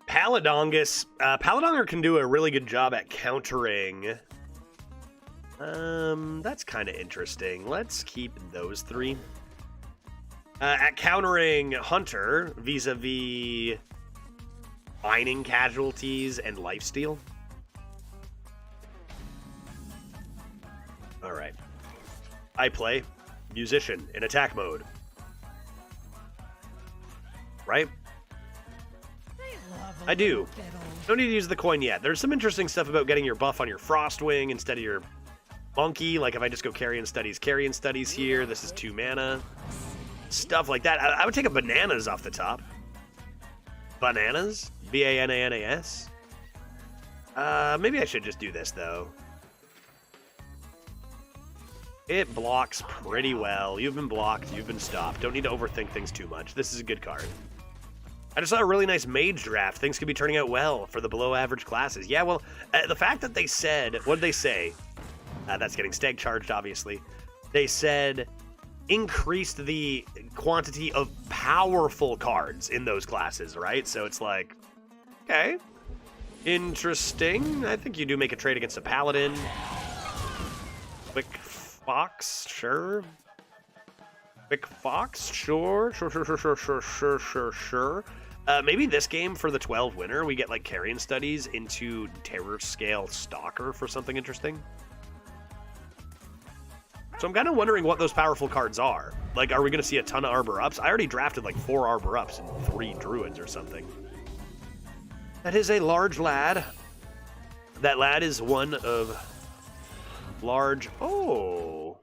Paladongus. Paladonger can do a really good job at countering. That's kind of interesting. Let's keep those three. At countering Hunter vis-a-vis mining casualties and lifesteal. All right. I play Musician in attack mode. Right? I do. No need to use the coin yet. There's some interesting stuff about getting your buff on your Frostwing instead of your Monkey. Like if I just go Carrion Studies here. This is 2 mana. Stuff like that. I would take a Bananas off the top. Bananas? B-A-N-A-N-A-S? Maybe I should just do this, though. It blocks pretty well. You've been blocked. You've been stopped. Don't need to overthink things too much. This is a good card. I just saw a really nice mage draft. Things could be turning out well for the below average classes. Yeah, well, the fact that they said, what did they say? That's getting stag charged, obviously. They said increased the quantity of powerful cards in those classes, right? So it's like, okay, interesting. I think you do make a trade against a paladin. Quick Fox, sure. Quick Fox, sure. Maybe this game for the 12 winner, we get like Carrion Studies into Terror Scale Stalker for something interesting. So I'm kind of wondering what those powerful cards are. Like, are we going to see a ton of Arbor Ups? I already drafted like 4 Arbor Ups and 3 Druids or something. That is a large lad. That lad is one of large... Oh.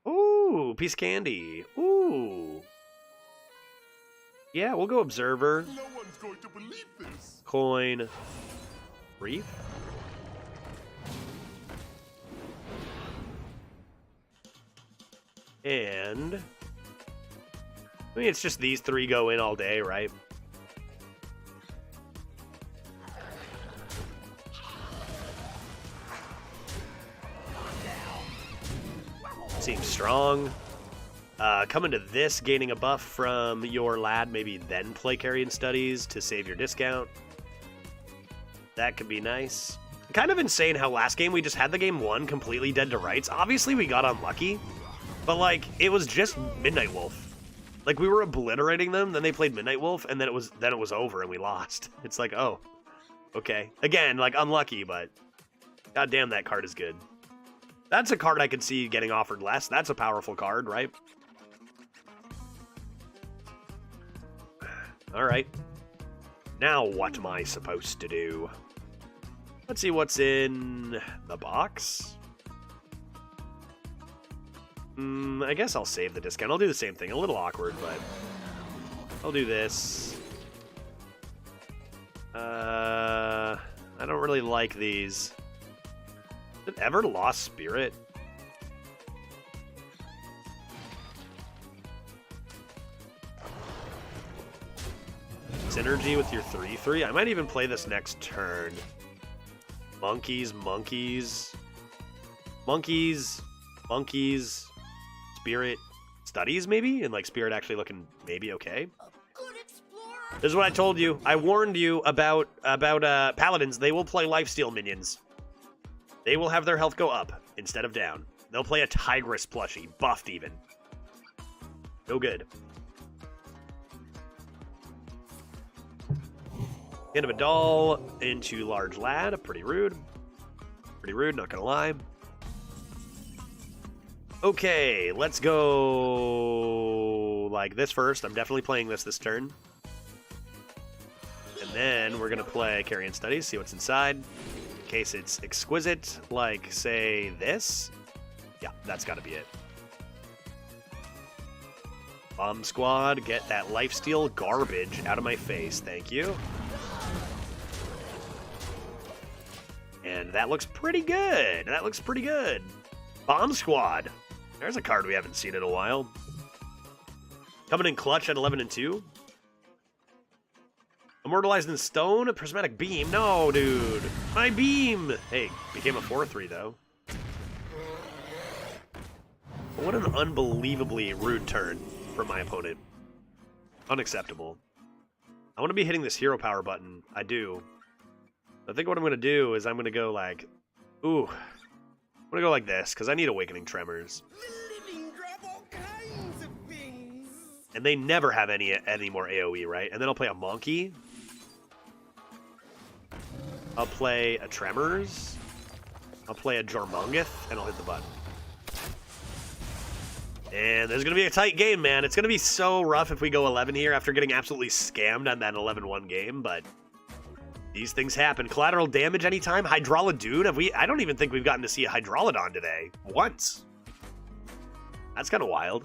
Ooh, piece of candy. Ooh. Yeah, we'll go Observer. No one's going to believe this. Coin. Reef. And... I mean, it's just these 3 go in all day, right? Seems strong. Coming to this, gaining a buff from your lad, maybe then play Carrion Studies to save your discount. That could be nice. Kind of insane how last game we just had the game 1 completely dead to rights. Obviously we got unlucky, but like it was just Midnight Wolf. Like we were obliterating them, then they played Midnight Wolf, and then it was over and we lost. It's like, oh, okay. Again, like unlucky, but goddamn, that card is good. That's a card I could see getting offered less. That's a powerful card, right? All right. Now what am I supposed to do? Let's see what's in the box. I guess I'll save the discount. I'll do the same thing. A little awkward, but I'll do this. I don't really like these. Did it ever Lost Spirit? Synergy with your 3/3? I might even play this next turn. Monkeys. Monkeys, Spirit, Studies maybe? And like Spirit actually looking maybe okay. This is what I told you. I warned you about Paladins. They will play lifesteal minions. They will have their health go up instead of down. They'll play a Tigress plushie, buffed even. No good. End of a doll into large lad. Pretty rude. Pretty rude, not gonna lie. Okay, let's go like this first. I'm definitely playing this turn. And then we're gonna play Carrion Studies, see what's inside. In case it's exquisite, like say this. Yeah, that's gotta be it. Bomb Squad, get that lifesteal garbage out of my face, thank you. And that looks pretty good. That looks pretty good. Bomb Squad. There's a card we haven't seen in a while. Coming in clutch at 11 and 2. Immortalized in Stone, a Prismatic Beam. No, dude. My beam. Hey, became a 4-3 though. What an unbelievably rude turn from my opponent. Unacceptable. I want to be hitting this hero power button. I do. I think what I'm going to do is I'm going to go like... Ooh. I'm going to go like this, because I need Awakening Tremors. And they never have any more AoE, right? And then I'll play a Monkey. I'll play a Tremors. I'll play a Jormungeth, and I'll hit the button. And there's going to be a tight game, man. It's going to be so rough if we go 11 here after getting absolutely scammed on that 11-1 game, but these things happen. Collateral damage anytime? Hydralodon? I don't even think we've gotten to see a Hydralodon today. Once. That's kind of wild.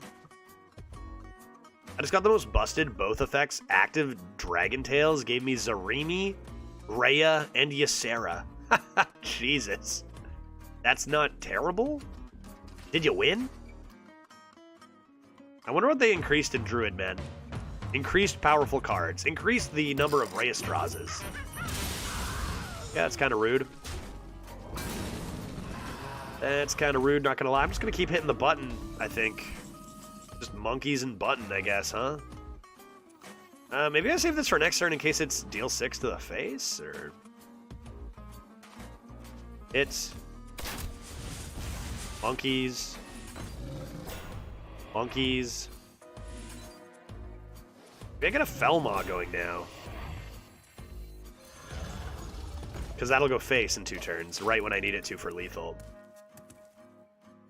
I just got the most busted both effects. Active Dragon Tails gave me Zarimi, Rhea, and Ysera. Jesus. That's not terrible? Did you win? I wonder what they increased in Druid, man. Increased powerful cards. Increased the number of Rheastrazes. Yeah, that's kind of rude. That's kind of rude, not gonna lie. I'm just gonna keep hitting the button, I think. Just monkeys and button, I guess, huh? Maybe I save this for next turn in case it's deal 6 to the face, or... It's... Monkeys... Monkeys. Maybe I get a Felmaw going now. Because that'll go face in 2 turns, right when I need it to for lethal.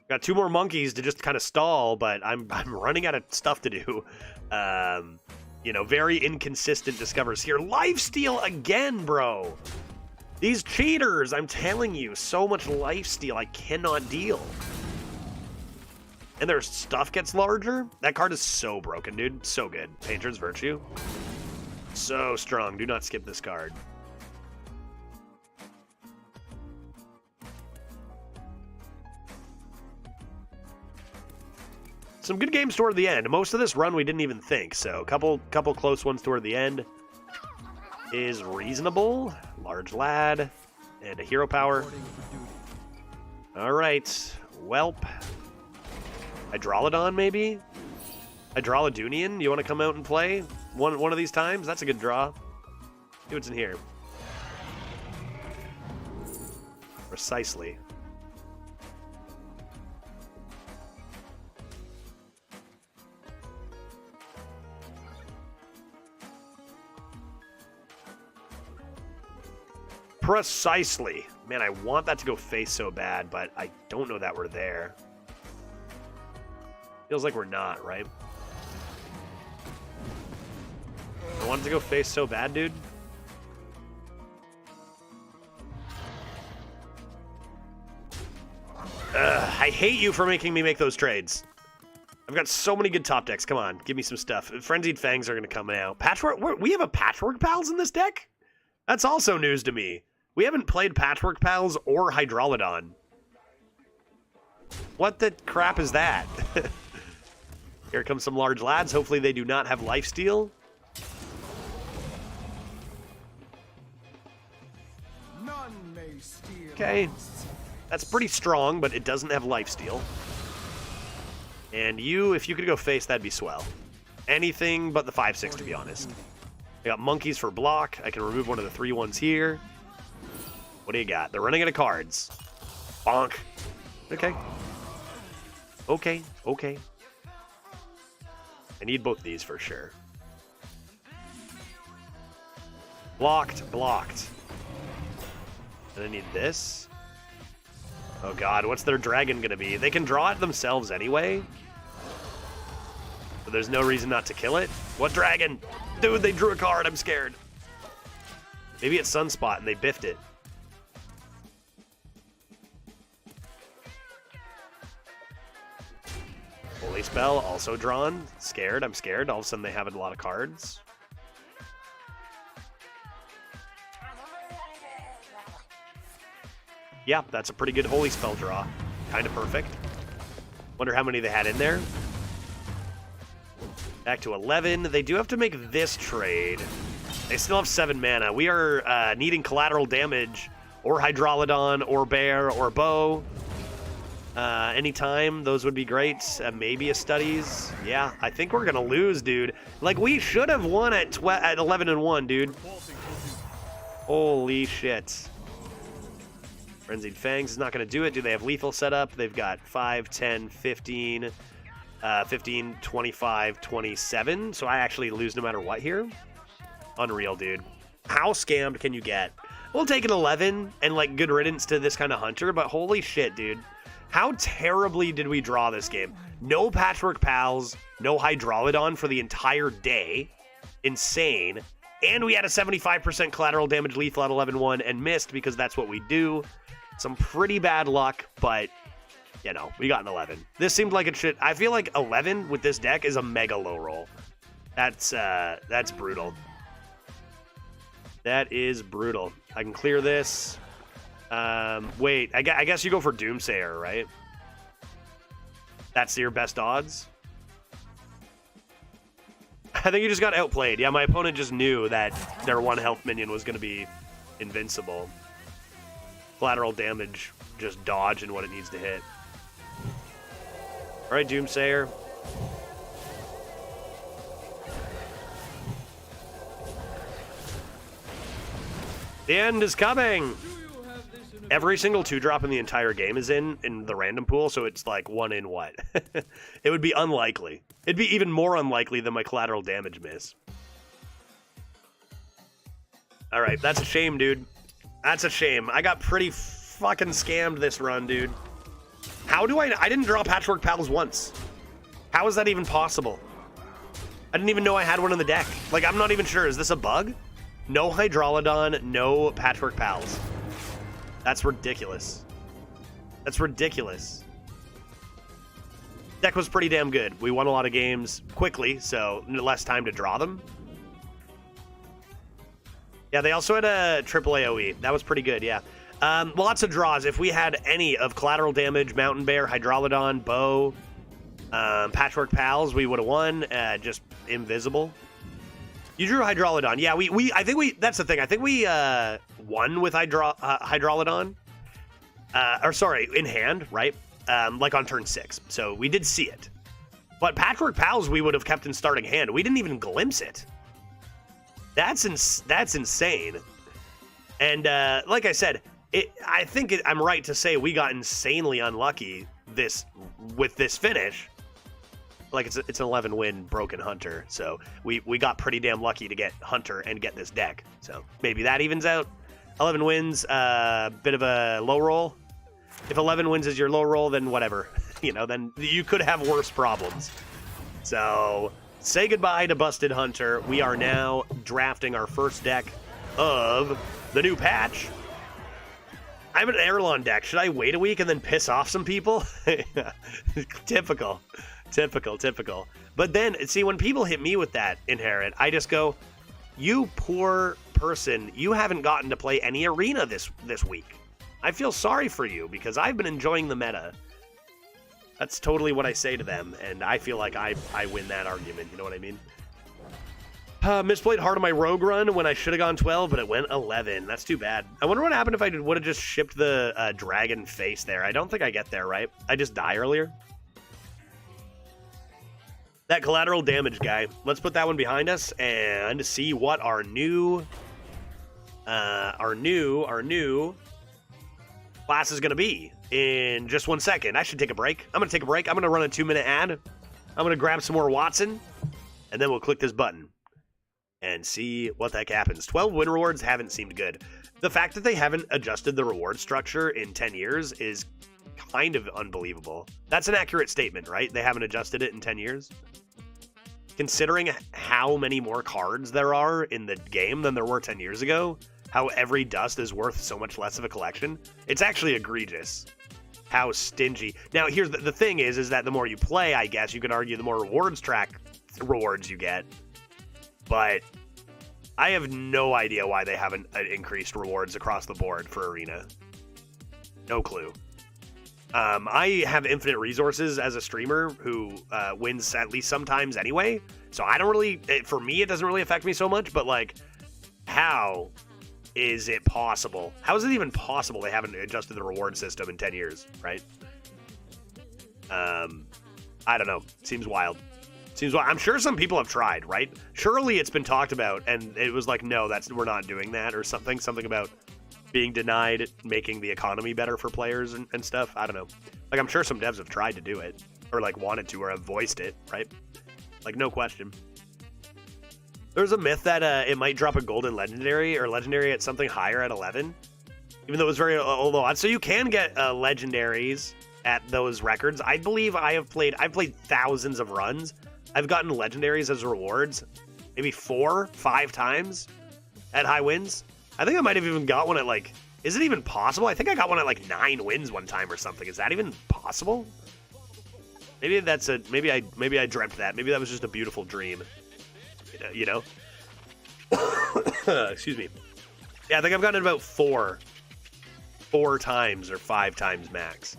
Got 2 more monkeys to just kind of stall, but I'm running out of stuff to do. You know, very inconsistent discovers here. Lifesteal again, bro! These cheaters, I'm telling you, so much lifesteal I cannot deal. And their stuff gets larger? That card is so broken, dude. So good. Painter's Virtue. So strong. Do not skip this card. Some good games toward the end. Most of this run we didn't even think, so a couple close ones toward the end is reasonable. Large lad and a hero power. All right. Welp. Hydralodon, maybe? Hydralodonian? You want to come out and play one of these times? That's a good draw. See what's in here. Precisely. Precisely. Man, I want that to go face so bad, but I don't know that we're there. Feels like we're not, right? I want it to go face so bad, dude. I hate you for making me make those trades. I've got so many good top decks. Come on, give me some stuff. Frenzied Fangs are going to come out. Patchwork? We have a Patchwork Pals in this deck? That's also news to me. We haven't played Patchwork Pals or Hydralodon. What the crap is that? Here comes some large lads. Hopefully they do not have lifesteal. None may steal. Okay. That's pretty strong, but it doesn't have lifesteal. And you, if you could go face, that'd be swell. Anything but the 5/6, to be honest. I got monkeys for block. I can remove one of the 3/1s here. What do you got? They're running out of cards. Bonk. Okay. Okay, okay. I need both these for sure. Blocked, blocked. And I need this. Oh god, what's their dragon gonna be? They can draw it themselves anyway. But there's no reason not to kill it. What dragon? Dude, they drew a card. I'm scared. Maybe it's Sunspot and they biffed it. Holy Spell, also drawn. Scared, I'm scared. All of a sudden they have a lot of cards. Yeah, that's a pretty good Holy Spell draw. Kind of perfect. Wonder how many they had in there. Back to 11. They do have to make this trade. They still have 7 mana. We are needing collateral damage, or Hydrolodon, or Bear, or Bow. Anytime, those would be great. Maybe a Studies. Yeah, I think we're gonna lose, dude. Like, we should have won at 11-1, dude. Holy shit. Frenzied Fangs is not gonna do it. Do they have lethal set up? They've got 5, 10, 15, 15, 25, 27. So I actually lose no matter what here. Unreal, dude. How scammed can you get? We'll take an 11 and, like, good riddance to this kind of hunter, but holy shit, dude. How terribly did we draw this game? No Patchwork Pals, no Hydrolodon for the entire day. Insane. And we had a 75% collateral damage lethal at 11-1 and missed because that's what we do. Some pretty bad luck, but, you know, we got an 11. This seemed like it should... I feel like 11 with this deck is a mega low roll. That's brutal. That is brutal. I can clear this. Wait, I guess you go for Doomsayer, right? That's your best odds? I think you just got outplayed. Yeah, my opponent just knew that their 1 health minion was going to be invincible. Collateral damage, just dodging what it needs to hit. Alright, Doomsayer. The end is coming! Every single 2-drop in the entire game is in the random pool, so it's like 1 in what? It would be unlikely. It'd be even more unlikely than my collateral damage miss. Alright, that's a shame, dude. That's a shame. I got pretty fucking scammed this run, dude. How do I didn't draw Patchwork Pals once. How is that even possible? I didn't even know I had one in the deck. Like, I'm not even sure. Is this a bug? No Hydrolodon, no Patchwork Pals. That's ridiculous. That's ridiculous. Deck was pretty damn good. We won a lot of games quickly, so less time to draw them. Yeah, they also had a triple AoE. That was pretty good, yeah. Lots of draws. If we had any of Collateral Damage, Mountain Bear, Hydrolodon, Bow, Patchwork Pals, we would have won. Just invisible. You drew Hydrolodon. Yeah, I think we, that's the thing. I think we won with Hydrolodon. Or sorry, in hand, right? Like on turn 6. So we did see it. But Patchwork Pals we would have kept in starting hand. We didn't even glimpse it. That's insane. And like I said, I think I'm right to say we got insanely unlucky with this finish. Like, it's an 11-win Broken Hunter, so we got pretty damn lucky to get Hunter and get this deck. So maybe that evens out. 11 wins, bit of a low roll. If 11 wins is your low roll, then whatever. You know, then you could have worse problems. So say goodbye to Busted Hunter. We are now drafting our first deck of the new patch. I have an Airlon deck. Should I wait a week and then piss off some people? Typical. Typical. But then, see, when people hit me with that inherit, I just go, you poor person, you haven't gotten to play any arena this week. I feel sorry for you because I've been enjoying the meta. That's totally what I say to them, and I feel like I win that argument, you know what I mean? Misplayed hard on my rogue run when I should have gone 12, but it went 11. That's too bad. I wonder what happened if I would have just shipped the dragon face there. I don't think I get there, right? I just die earlier. That collateral damage guy. Let's put that one behind us and see what our new class is going to be in just 1 second. I should take a break. I'm going to take a break. I'm going to run a 2-minute ad. I'm going to grab some more Watson, and then we'll click this button and see what the heck happens. 12 win rewards haven't seemed good. The fact that they haven't adjusted the reward structure in 10 years is kind of unbelievable. That's an accurate statement, right? They haven't adjusted it in 10 years? Considering how many more cards there are in the game than there were 10 years ago, how every dust is worth so much less of a collection, it's actually egregious how stingy. Now, here's the thing is that the more you play, I guess, you could argue the more rewards you get. But I have no idea why they haven't increased rewards across the board for Arena. No clue. I have infinite resources as a streamer who wins at least sometimes anyway, so I don't really, for me, it doesn't really affect me so much, but like, how is it possible? How is it even possible they haven't adjusted the reward system in 10 years, right? I don't know. Seems wild. I'm sure some people have tried, right? Surely it's been talked about, and it was like, no, we're not doing that, or something about being denied making the economy better for players and stuff. I don't know. Like, I'm sure some devs have tried to do it, or like wanted to, or have voiced it, right? Like, no question. There's a myth that it might drop a golden legendary or legendary at something higher at 11, even though it was very low. So you can get legendaries at those records. I believe I've played thousands of runs. I've gotten legendaries as rewards maybe 4-5 times at high wins. I think I might have even got one at like, is it even possible? I think I got one at like 9 wins one time or something. Is that even possible? Maybe maybe I dreamt that. Maybe that was just a beautiful dream. You know? Excuse me. Yeah, I think I've gotten it about 4 times or 5 times max.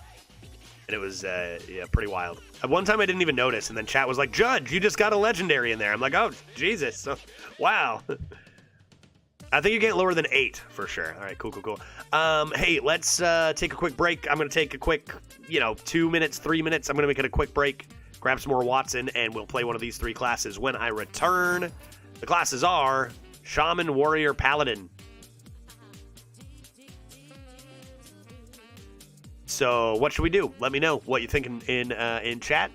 And it was, yeah, pretty wild. At one time I didn't even notice, and then chat was like, Judge, you just got a legendary in there. I'm like, oh, Jesus. So, wow. I think you get lower than 8 for sure. All right, cool. Hey, let's take a quick break. I'm going to take a quick, 2 minutes, 3 minutes. I'm going to make it a quick break, grab some more Watson, and we'll play one of these 3 classes when I return. The classes are Shaman, Warrior, Paladin. So what should we do? Let me know what you think in chat.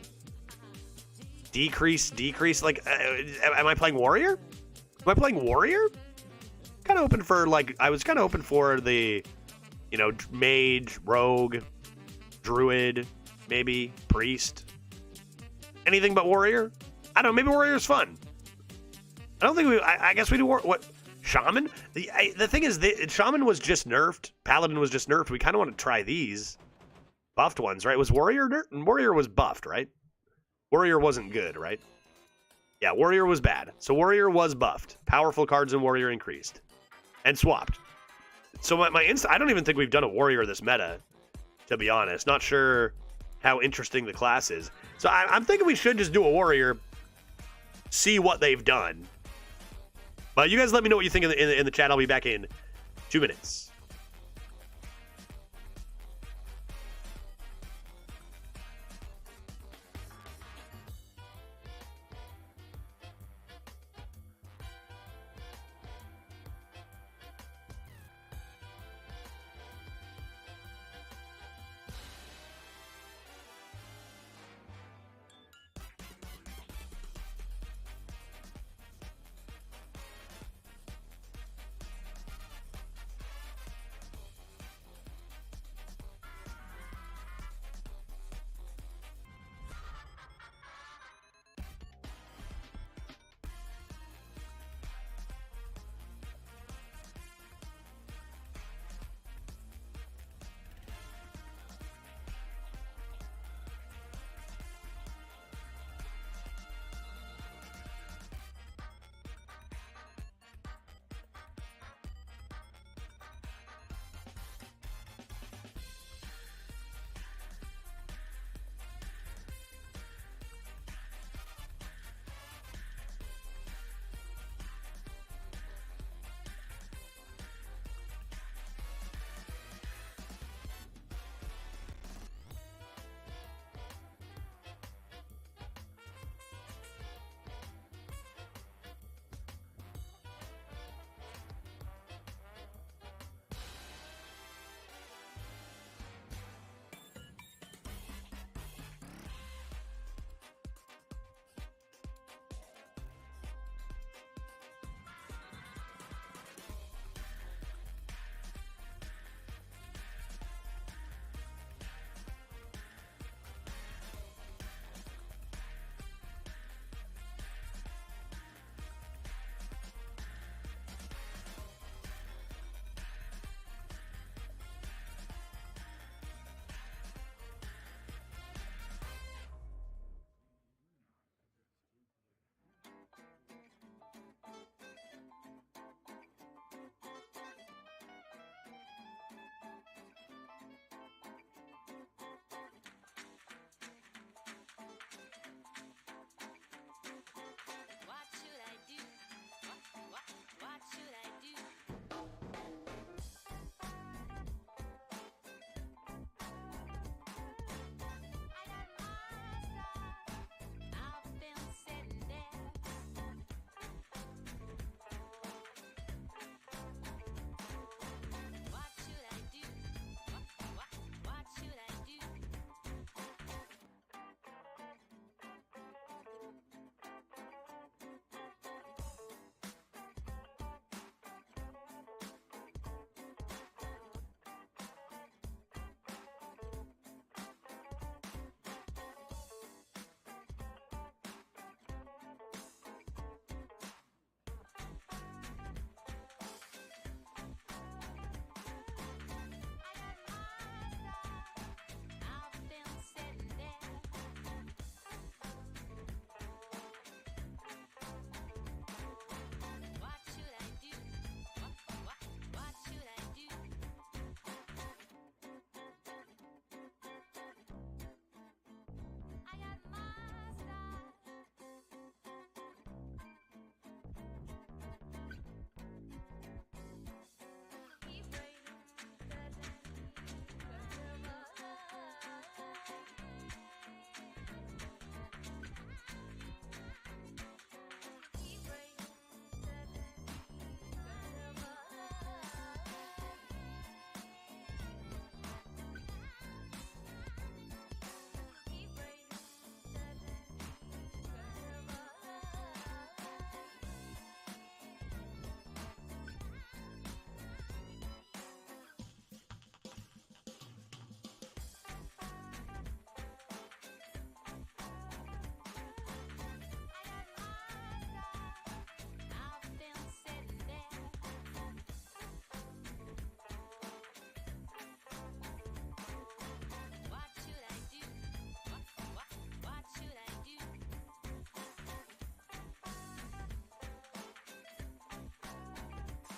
Decrease. Like, am I playing Warrior? Am I playing Warrior? Kind of open for, like, I was kind of open for the, Mage, Rogue, Druid, maybe, Priest. Anything but Warrior? I don't know, maybe Warrior's fun. I don't think I guess we do what? Shaman? The thing is, Shaman was just nerfed. Paladin was just nerfed. We kind of want to try these buffed ones, right? Was Warrior nerfed? Warrior was buffed, right? Warrior wasn't good, right? Yeah, Warrior was bad. So Warrior was buffed. Powerful cards in Warrior increased. And swapped. So I don't even think we've done a Warrior this meta, to be honest. Not sure how interesting the class is. So I'm thinking we should just do a Warrior, see what they've done. But you guys let me know what you think in the chat. I'll be back in 2 minutes.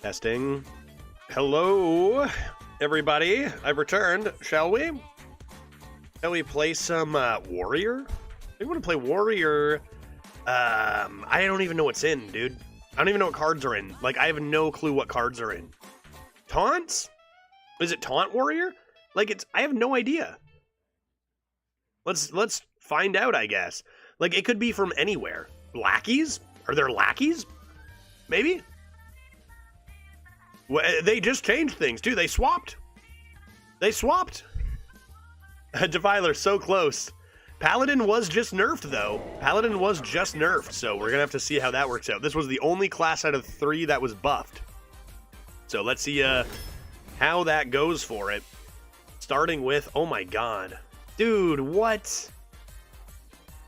Testing. Hello, everybody. I've returned. Shall we? Shall we play some Warrior? We want to play Warrior. I don't even know what's in, dude. I don't even know what cards are in. Like, I have no clue what cards are in. Taunts? Is it Taunt Warrior? Like, I have no idea. Let's find out, I guess. Like, it could be from anywhere. Lackeys? Are there lackeys? Maybe? Well, they just changed things, too. They swapped. They swapped. Defiler, so close. Paladin was just nerfed, though. Paladin was just nerfed, so we're going to have to see how that works out. This was the only class out of 3 that was buffed. So let's see how that goes for it. Starting with, oh my god. Dude, what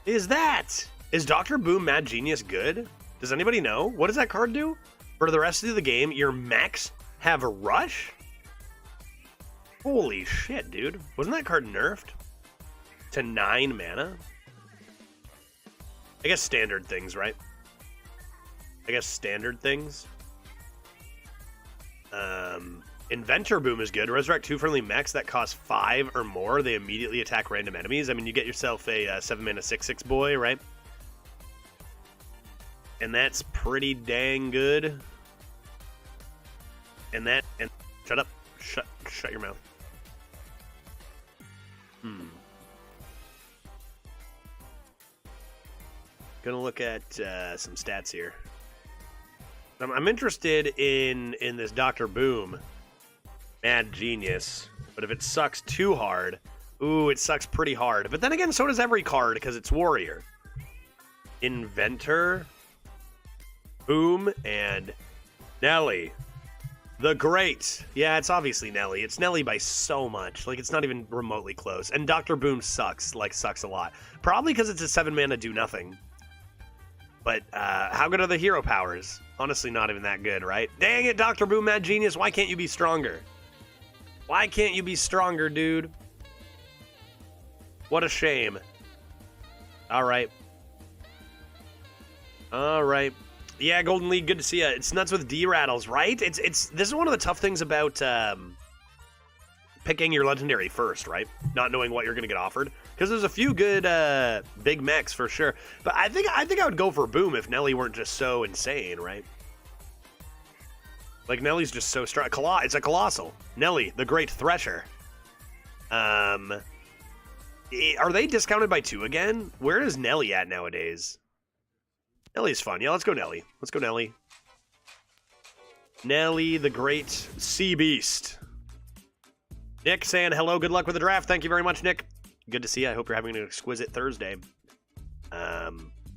is that? Is Dr. Boom Mad Genius good? Does anybody know? What does that card do? For the rest of the game, your mechs have a rush? Holy shit, dude. Wasn't that card nerfed? To 9 mana? I guess standard things, right? I guess standard things. Inventor Boom is good. Resurrect 2 friendly mechs that cost 5 or more. They immediately attack random enemies. I mean, you get yourself a 7 mana 6/6 boy, right? And that's pretty dang good. And shut up. Shut your mouth. Gonna look at some stats here. I'm interested in this Dr. Boom Mad Genius, but if it sucks too hard, ooh, it sucks pretty hard. But then again, so does every card because it's Warrior. Inventor, Boom, and Nelly. The Great. Yeah, it's obviously Nelly. It's Nelly by so much. Like, it's not even remotely close. And Dr. Boom sucks. Like, sucks a lot. Probably because it's a 7 mana do nothing. But how good are the hero powers? Honestly, not even that good, right? Dang it, Dr. Boom Mad Genius. Why can't you be stronger? Why can't you be stronger, dude? What a shame. All right. All right. Yeah, Golden League, good to see you. It's nuts with D-Rattles, right? This is one of the tough things about picking your legendary first, right? Not knowing what you're going to get offered. Because there's a few good big mechs for sure. But I think I would go for Boom if Nelly weren't just so insane, right? Like, Nelly's just so strong. It's a Colossal. Nelly, the Great Thresher. Are they discounted by 2 again? Where is Nelly at nowadays? Nelly's fun. Yeah, let's go Nelly. Let's go Nelly. Nelly, the Great Sea Beast. Nick saying hello, good luck with the draft. Thank you very much, Nick. Good to see you. I hope you're having an exquisite Thursday.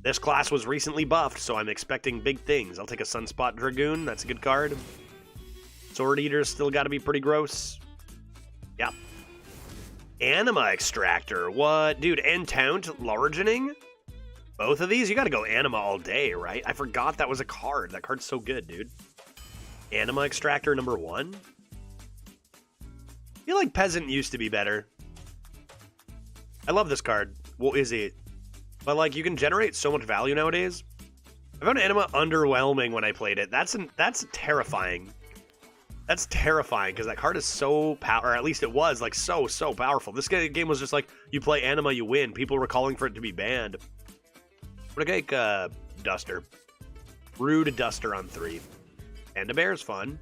This class was recently buffed, so I'm expecting big things. I'll take a Sunspot Dragoon. That's a good card. Sword Eater's still got to be pretty gross. Yeah. Anima Extractor. What? Dude, and Taunt Largening? Both of these? You got to go Anima all day, right? I forgot that was a card. That card's so good, dude. Anima Extractor number 1? I feel like Peasant used to be better. I love this card. What is it? But, like, you can generate so much value nowadays. I found Anima underwhelming when I played it. That's terrifying. That's terrifying, because that card is so or at least it was, like, so powerful. This game was just like, you play Anima, you win. People were calling for it to be banned. I'm gonna take Duster. Rude Duster on 3. Panda Bear's fun.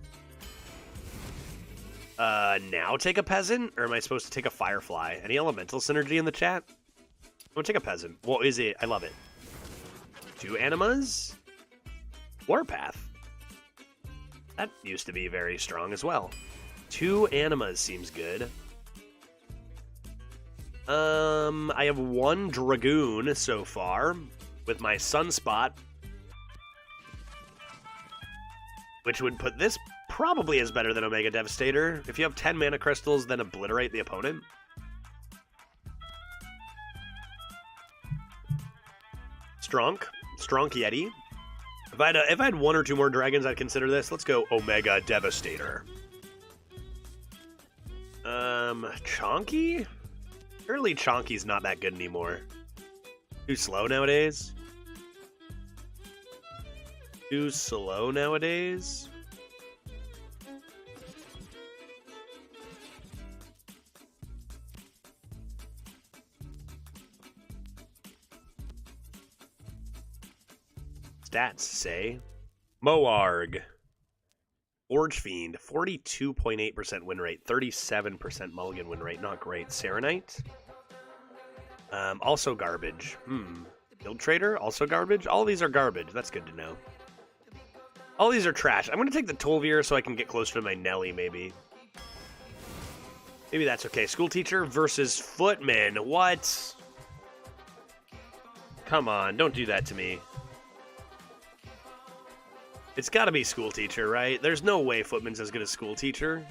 Now take a Peasant? Or am I supposed to take a Firefly? Any elemental synergy in the chat? I'm gonna take a Peasant. What is it? I love it. 2 Animas? Warpath. That used to be very strong as well. 2 Animas seems good. I have 1 Dragoon so far with my Sunspot, which would put this probably as better than Omega Devastator. If you have 10 mana crystals, then obliterate the opponent. Strong Yeti. If I had 1 or 2 more dragons, I'd consider this. Let's go Omega Devastator. Chonky? Surely Chonky's not that good anymore. Too slow nowadays? Stats say Moarg. Forge Fiend, 42.8% win rate, 37% mulligan win rate. Not great. Serenite. Also garbage. Guild Trader, also garbage. All these are garbage. That's good to know. All these are trash. I'm going to take the Tolvier so I can get closer to my Nelly, maybe. Maybe that's okay. School Teacher versus Footman. What? Come on, don't do that to me. It's got to be School Teacher, right? There's no way Footman's as good as School Teacher.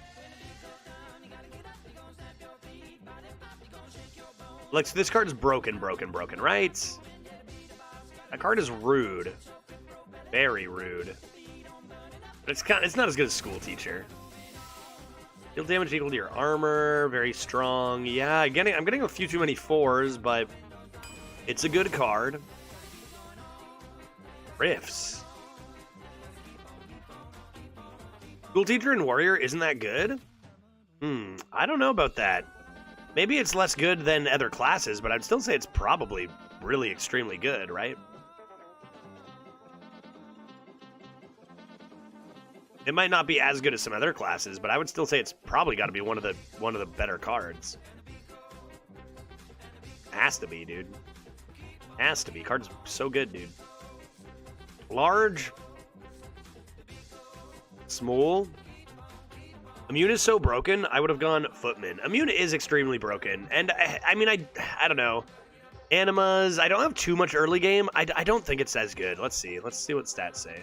Like, so this card is broken, right? That card is rude. Very rude. But it's not as good as School Teacher. Deal damage equal to your armor. Very strong. Yeah, I'm getting a few too many 4s, but it's a good card. Rifts. School Teacher and Warrior isn't that good? I don't know about that. Maybe it's less good than other classes, but I'd still say it's probably really extremely good, right? It might not be as good as some other classes, but I would still say it's probably got to be one of the better cards. Has to be, dude. Has to be. Card's so good, dude. Large. Small. Immune is so broken, I would have gone Footman. Immune is extremely broken, and I mean, I don't know. Animas, I don't have too much early game. I don't think it's as good. Let's see what stats say.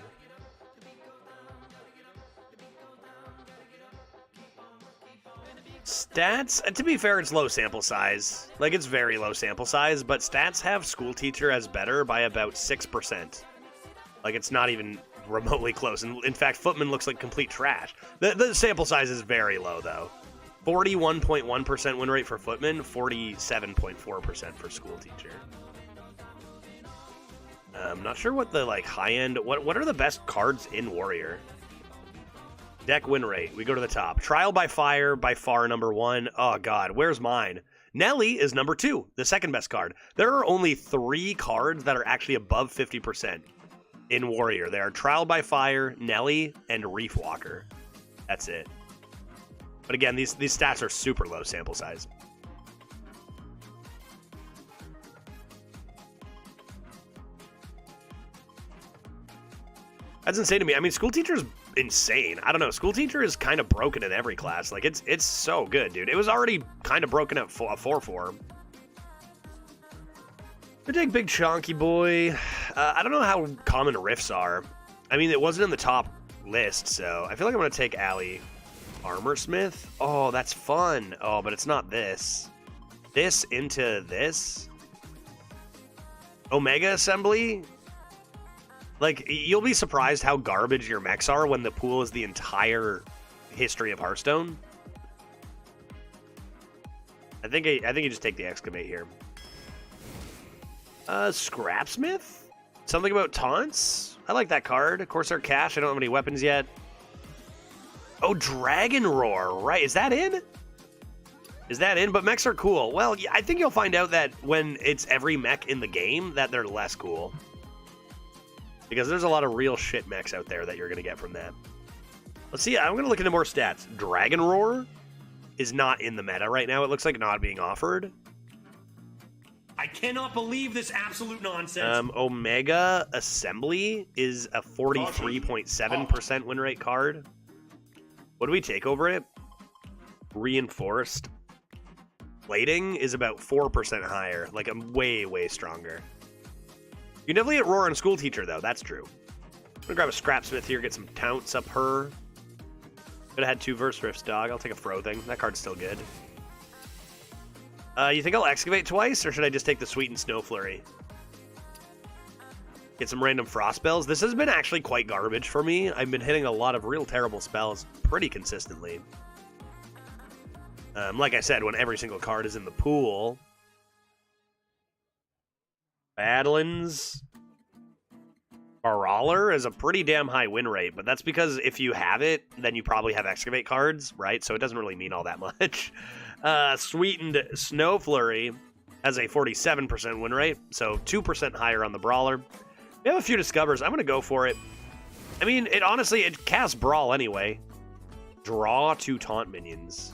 Stats, to be fair, it's low sample size. Like, it's very low sample size, but stats have School Teacher as better by about 6%. Like, it's not even remotely close. And in fact, Footman looks like complete trash. The sample size is very low, though. 41.1% win rate for Footman, 47.4% for School Teacher. I'm not sure what the, like, high-end... What are the best cards in Warrior? Deck win rate. We go to the top. Trial by Fire, by far number 1. Oh, God. Where's mine? Nelly is number 2, the second best card. There are only 3 cards that are actually above 50% in Warrior. They are Trial by Fire, Nelly, and Reef Walker. That's it. But again, these stats are super low sample size. That's insane to me. I mean, School Teacher's insane. I don't know. School Teacher is kind of broken in every class. Like, it's so good, dude. It was already kind of broken at 4-4. We take Big Chonky Boy. I don't know how common Rifts are. I mean, it wasn't in the top list, so I feel like I'm going to take Allie. Armorsmith? Oh, that's fun. Oh, but it's not this. This into this? Omega Assembly? Like, you'll be surprised how garbage your mechs are when the pool is the entire history of Hearthstone. I think you just take the Excavate here. Scrapsmith? Something about taunts? I like that card. Corsair Cash. I don't have any weapons yet. Oh, Dragon Roar. Right. Is that in? Is that in? But mechs are cool. Well, I think you'll find out that when it's every mech in the game, that they're less cool. Because there's a lot of real shit mechs out there that you're going to get from that. Let's see. I'm going to look into more stats. Dragon Roar is not in the meta right now. It looks like not being offered. I cannot believe this absolute nonsense. Omega Assembly is a 43.7% win rate card. What do we take over it? Reinforced. Plating is about 4% higher. Like, I'm way, way stronger. You can definitely get Roar and School Teacher, though. That's true. I'm gonna grab a Scrapsmith here, get some Taunts up her. Could have had 2 Verse Rifts, dog. I'll take a Frothing. That card's still good. You think I'll Excavate twice, or should I just take the Sweetened Snow Flurry? Get some random Frost spells. This has been actually quite garbage for me. I've been hitting a lot of real terrible spells pretty consistently. Like I said, when every single card is in the pool. Badlands. Brawler is a pretty damn high win rate, but that's because if you have it, then you probably have Excavate cards, right? So it doesn't really mean all that much. Sweetened Snow Flurry has a 47% win rate, so 2% higher on the Brawler. We have a few Discovers. I'm going to go for it. I mean, it casts Brawl anyway. Draw 2 Taunt minions.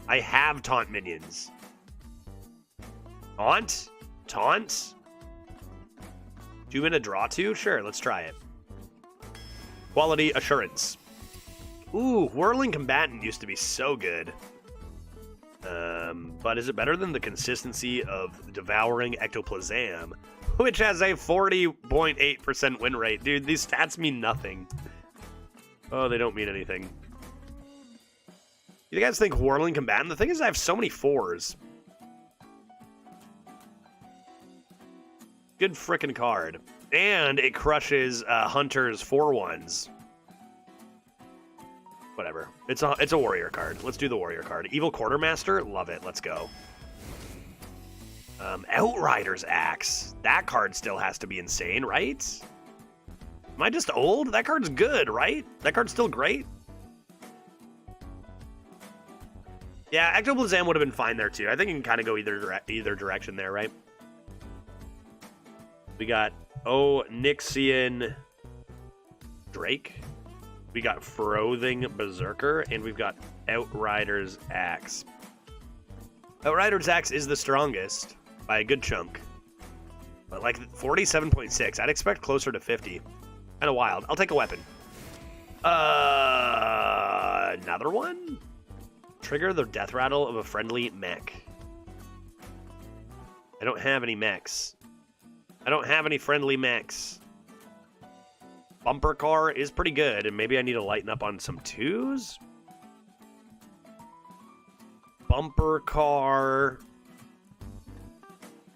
I have Taunt minions. Taunt? Taunt? 2-mana draw 2? Sure, let's try it. Quality Assurance. Ooh, Whirling Combatant used to be so good. But is it better than the consistency of Devouring Ectoplasm, which has a 40.8% win rate? Dude, these stats mean nothing. Oh, they don't mean anything. You guys think Whirling Combatant? The thing is, I have so many 4s. Good frickin' card. And it crushes Hunter's 4/1s. Whatever. It's a warrior card. Let's do the warrior card. Evil Quartermaster? Love it. Let's go. Outrider's Axe. That card still has to be insane, right? Am I just old? That card's good, right? That card's still great? Yeah, Ectoplasm would have been fine there, too. I think you can kind of go either direction there, right? We got Onyxian Drake. We got Frothing Berserker, and we've got Outrider's Axe. Outrider's Axe is the strongest by a good chunk. But like 47.6. I'd expect closer to 50. Kind of wild. I'll take a weapon. Another one? Trigger the death rattle of a friendly mech. I don't have any mechs. I don't have any friendly mechs. Bumper car is pretty good, and maybe I need to lighten up on some 2s. Bumper car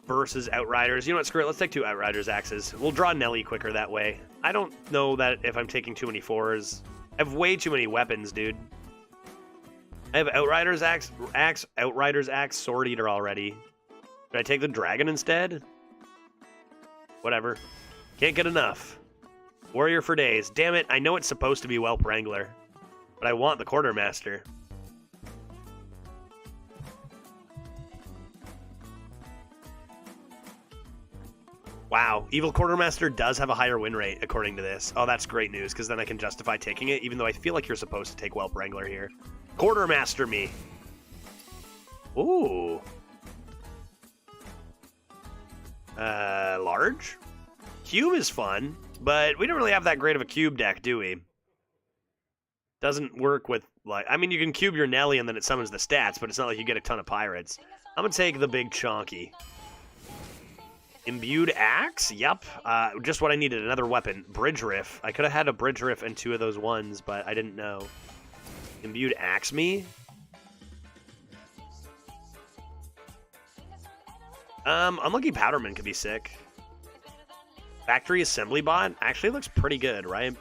versus Outriders. You know what, screw it. Let's take 2 Outriders axes. We'll draw Nelly quicker that way. I don't know that if I'm taking too many 4s. I have way too many weapons, dude. I have Outriders axe, Outriders axe, Sword Eater already. Should I take the dragon instead? Whatever. Can't get enough. Warrior for days. Damn it, I know it's supposed to be Whelp Wrangler, but I want the Quartermaster. Wow, Evil Quartermaster does have a higher win rate, according to this. Oh, that's great news, because then I can justify taking it, even though I feel like you're supposed to take Whelp Wrangler here. Quartermaster me. Ooh. Large? Cube is fun, but we don't really have that great of a cube deck, do we? Doesn't work with, like, I mean, you can cube your Nelly and then it summons the stats, but it's not like you get a ton of pirates. I'm gonna take the big chonky. Imbued Axe? Yep. Just what I needed, another weapon. Bridge Riff. I could have had a Bridge Riff and 2 of those ones, but I didn't know. Imbued Axe me? Unlucky Powderman could be sick. Factory Assembly Bot actually looks pretty good, right?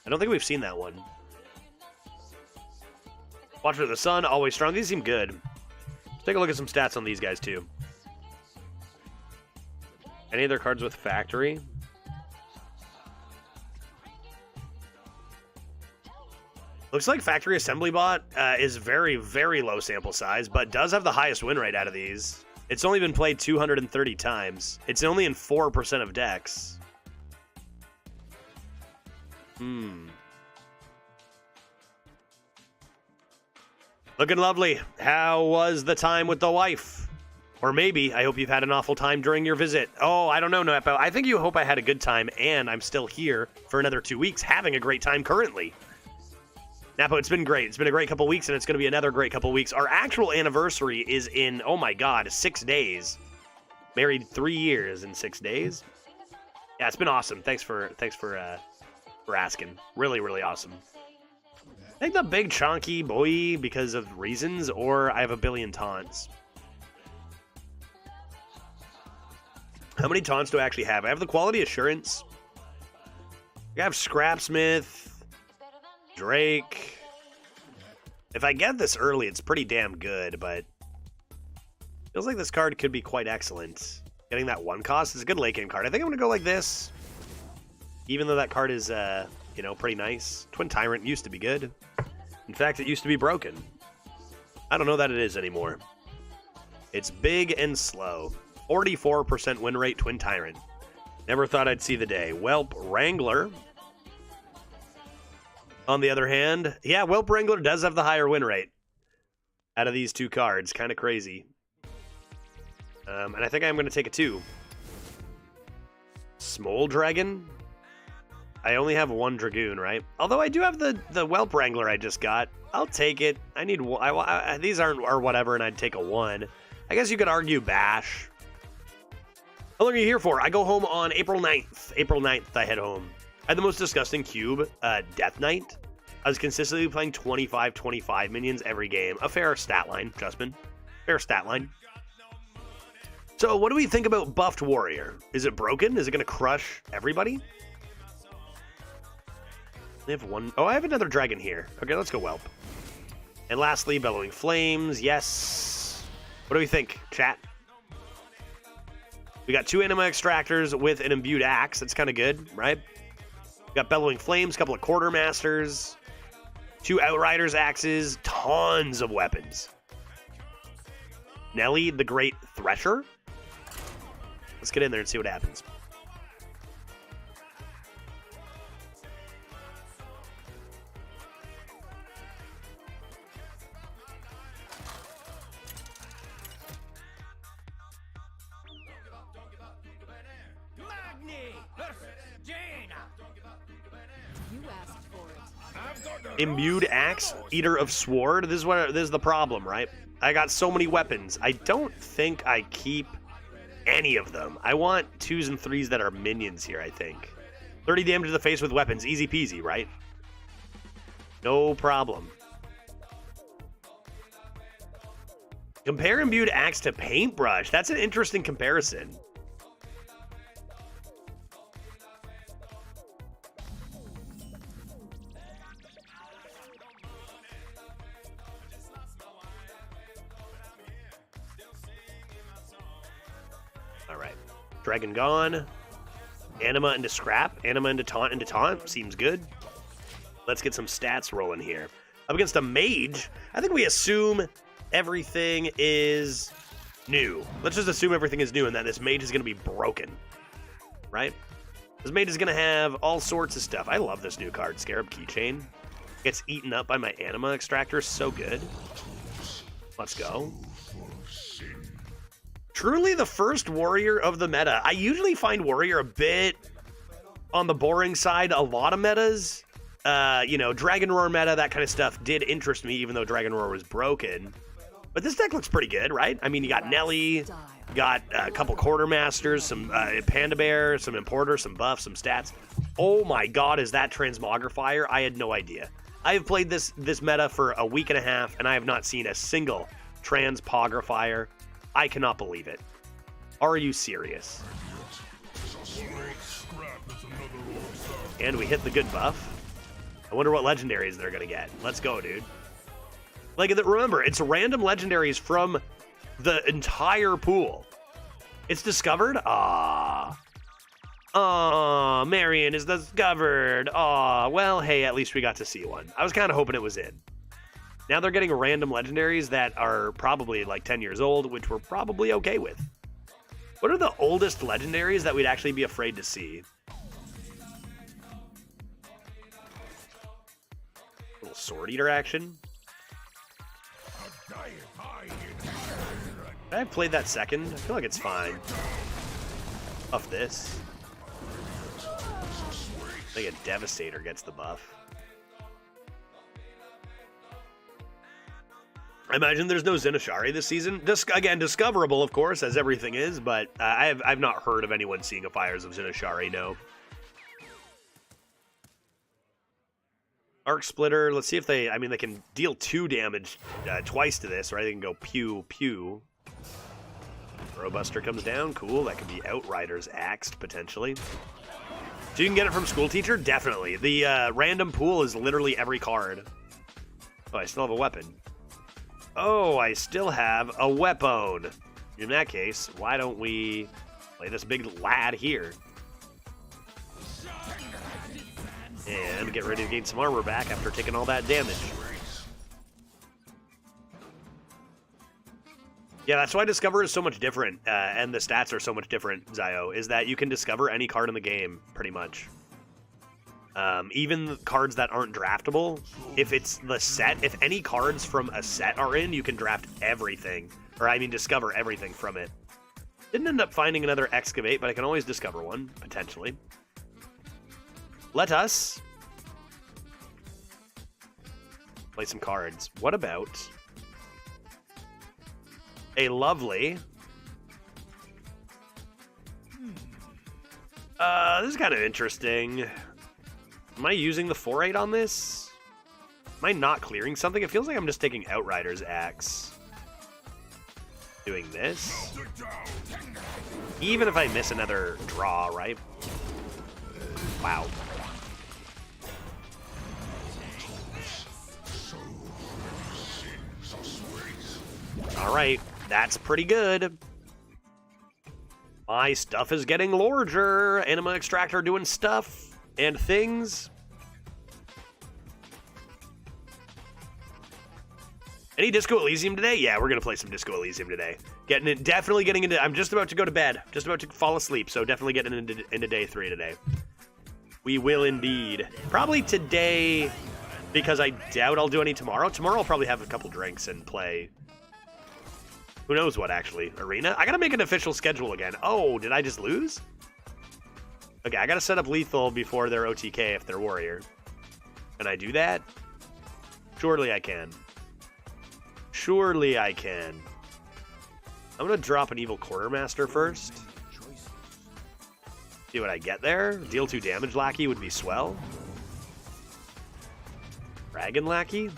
I don't think we've seen that one. Watcher of the Sun, always strong. These seem good. Let's take a look at some stats on these guys, too. Any other cards with Factory? Looks like Factory Assembly Bot is very, very low sample size, but does have the highest win rate out of these. It's only been played 230 times. It's only in 4% of decks. Looking lovely. How was the time with the wife? Or maybe, I hope you've had an awful time during your visit. Oh, I don't know, Noepo. I think you hope I had a good time, and I'm still here for another 2 weeks having a great time currently. Napo, it's been great. It's been a great couple weeks, and it's going to be another great couple weeks. Our actual anniversary is in, oh my god, 6 days. Married 3 years in 6 days. Yeah, it's been awesome. Thanks for asking. Really, really awesome. I think the big chonky boy because of reasons, or I have a billion taunts. How many taunts do I actually have? I have the Quality Assurance. I have Scrapsmith. Drake. If I get this early, it's pretty damn good, but feels like this card could be quite excellent. Getting that 1 cost is a good late game card. I think I'm going to go like this. Even though that card is, you know, pretty nice. Twin Tyrant used to be good. In fact, it used to be broken. I don't know that it is anymore. It's big and slow. 44% win rate Twin Tyrant. Never thought I'd see the day. Whelp Wrangler. On the other hand, yeah, Whelp Wrangler does have the higher win rate out of these two cards. Kind of crazy. And I think I'm going to take a 2. Smole Dragon. I only have 1 Dragoon, right? Although I do have the Whelp Wrangler I just got. I'll take it. I need these are whatever, and I'd take a 1. I guess you could argue Bash. How long are you here for? I go home on April 9th. April 9th, I head home. I had the most disgusting cube, Death Knight. I was consistently playing 25 minions every game. A fair stat line, Justman. Fair stat line. So what do we think about Buffed Warrior? Is it broken? Is it going to crush everybody? They have 1. Oh, I have another dragon here. Okay, let's go Whelp. And lastly, Bellowing Flames. Yes. What do we think, chat? We got 2 Anima Extractors with an Imbued Axe. That's kind of good, right? We got Bellowing Flames, a couple of Quartermasters, 2 Outriders Axes, tons of weapons. Nelly, the Great Thresher. Let's get in there and see what happens. You asked for it. Imbued Axe, Eater of Sword. This is the problem, right? I got so many weapons. I don't think I keep any of them. I want 2s and 3s that are minions here, I think. 30 damage to the face with weapons. Easy peasy, right? No problem. Compare Imbued Axe to Paintbrush. That's an interesting comparison. Dragon gone. Anima into Scrap. Anima into Taunt into Taunt. Seems good. Let's get some stats rolling here. Up against a Mage, I think we assume everything is new. Let's just assume everything is new and that this Mage is going to be broken. Right? This Mage is going to have all sorts of stuff. I love this new card, Scarab Keychain. Gets eaten up by my Anima Extractor. So good. Let's go. Truly the first warrior of the meta. I usually find warrior a bit on the boring side. A lot of metas, you know, Dragon Roar meta, that kind of stuff did interest me, even though Dragon Roar was broken. But this deck looks pretty good, right? I mean, you got Nelly, you got a couple Quartermasters, some Panda Bear, some Importer, some buffs, some stats. Oh my god, is that Transmogrifier? I had no idea. I have played this meta for a week and a half, and I have not seen a single Transpogrifier. I cannot believe it. Are you serious? And we hit the good buff. I wonder what legendaries they're going to get. Let's go, dude. Like, remember, it's random legendaries from the entire pool. It's discovered? Marion is discovered. Well, hey, at least we got to see one. I was kind of hoping it was in. Now they're getting random legendaries that are probably like 10 years old, which we're probably okay with. What are the oldest legendaries that we'd actually be afraid to see? Little Sword Eater action. I've played that second. I feel like it's fine. Buff this. I think a Devastator gets the buff. I imagine there's no Zinashari this season. Again, discoverable, of course, as everything is, but I've not heard of anyone seeing a Fires of Zinashari, no. Arc Splitter, let's see if they, I mean, they can deal 2 damage twice to this, right? They can go pew, pew. Robuster comes down, cool. That could be Outriders axed, potentially. So you can get it from School Teacher? Definitely. The random pool is literally every card. Oh, I still have a weapon. Oh, I still have a weapon. In that case, why don't we play this big lad here? And get ready to gain some armor back after taking all that damage. Yeah, that's why Discover is so much different, and the stats are so much different, Zio, is that you can discover any card in the game, pretty much. Even the cards that aren't draftable, if it's the set, if any cards from a set are in, you can draft everything. Or, I mean, discover everything from it. Didn't end up finding another Excavate, but I can always discover one, potentially. Let us play some cards. What about a this is kind of interesting. Am I using the 4-8 on this? Am I not clearing something? It feels like I'm just taking Outrider's Axe. Doing this. Even if I miss another draw, right? Wow. Alright, that's pretty good. My stuff is getting larger. Anima Extractor doing stuff and things. Any Disco Elysium today? Yeah, we're going to play some Disco Elysium today. Definitely getting into... I'm just about to go to bed. Just about to fall asleep, so definitely getting into day 3 today. We will indeed. Probably today, because I doubt I'll do any tomorrow. Tomorrow I'll probably have a couple drinks and play... Who knows what, actually? Arena? I gotta make an official schedule again. Oh, did I just lose? Okay, I gotta set up Lethal before their OTK if they're Warrior. Can I do that? Surely I can. Surely I can. I'm gonna drop an Evil Quartermaster first. See what I get there. Deal 2 damage Lackey would be swell. Dragon Lackey?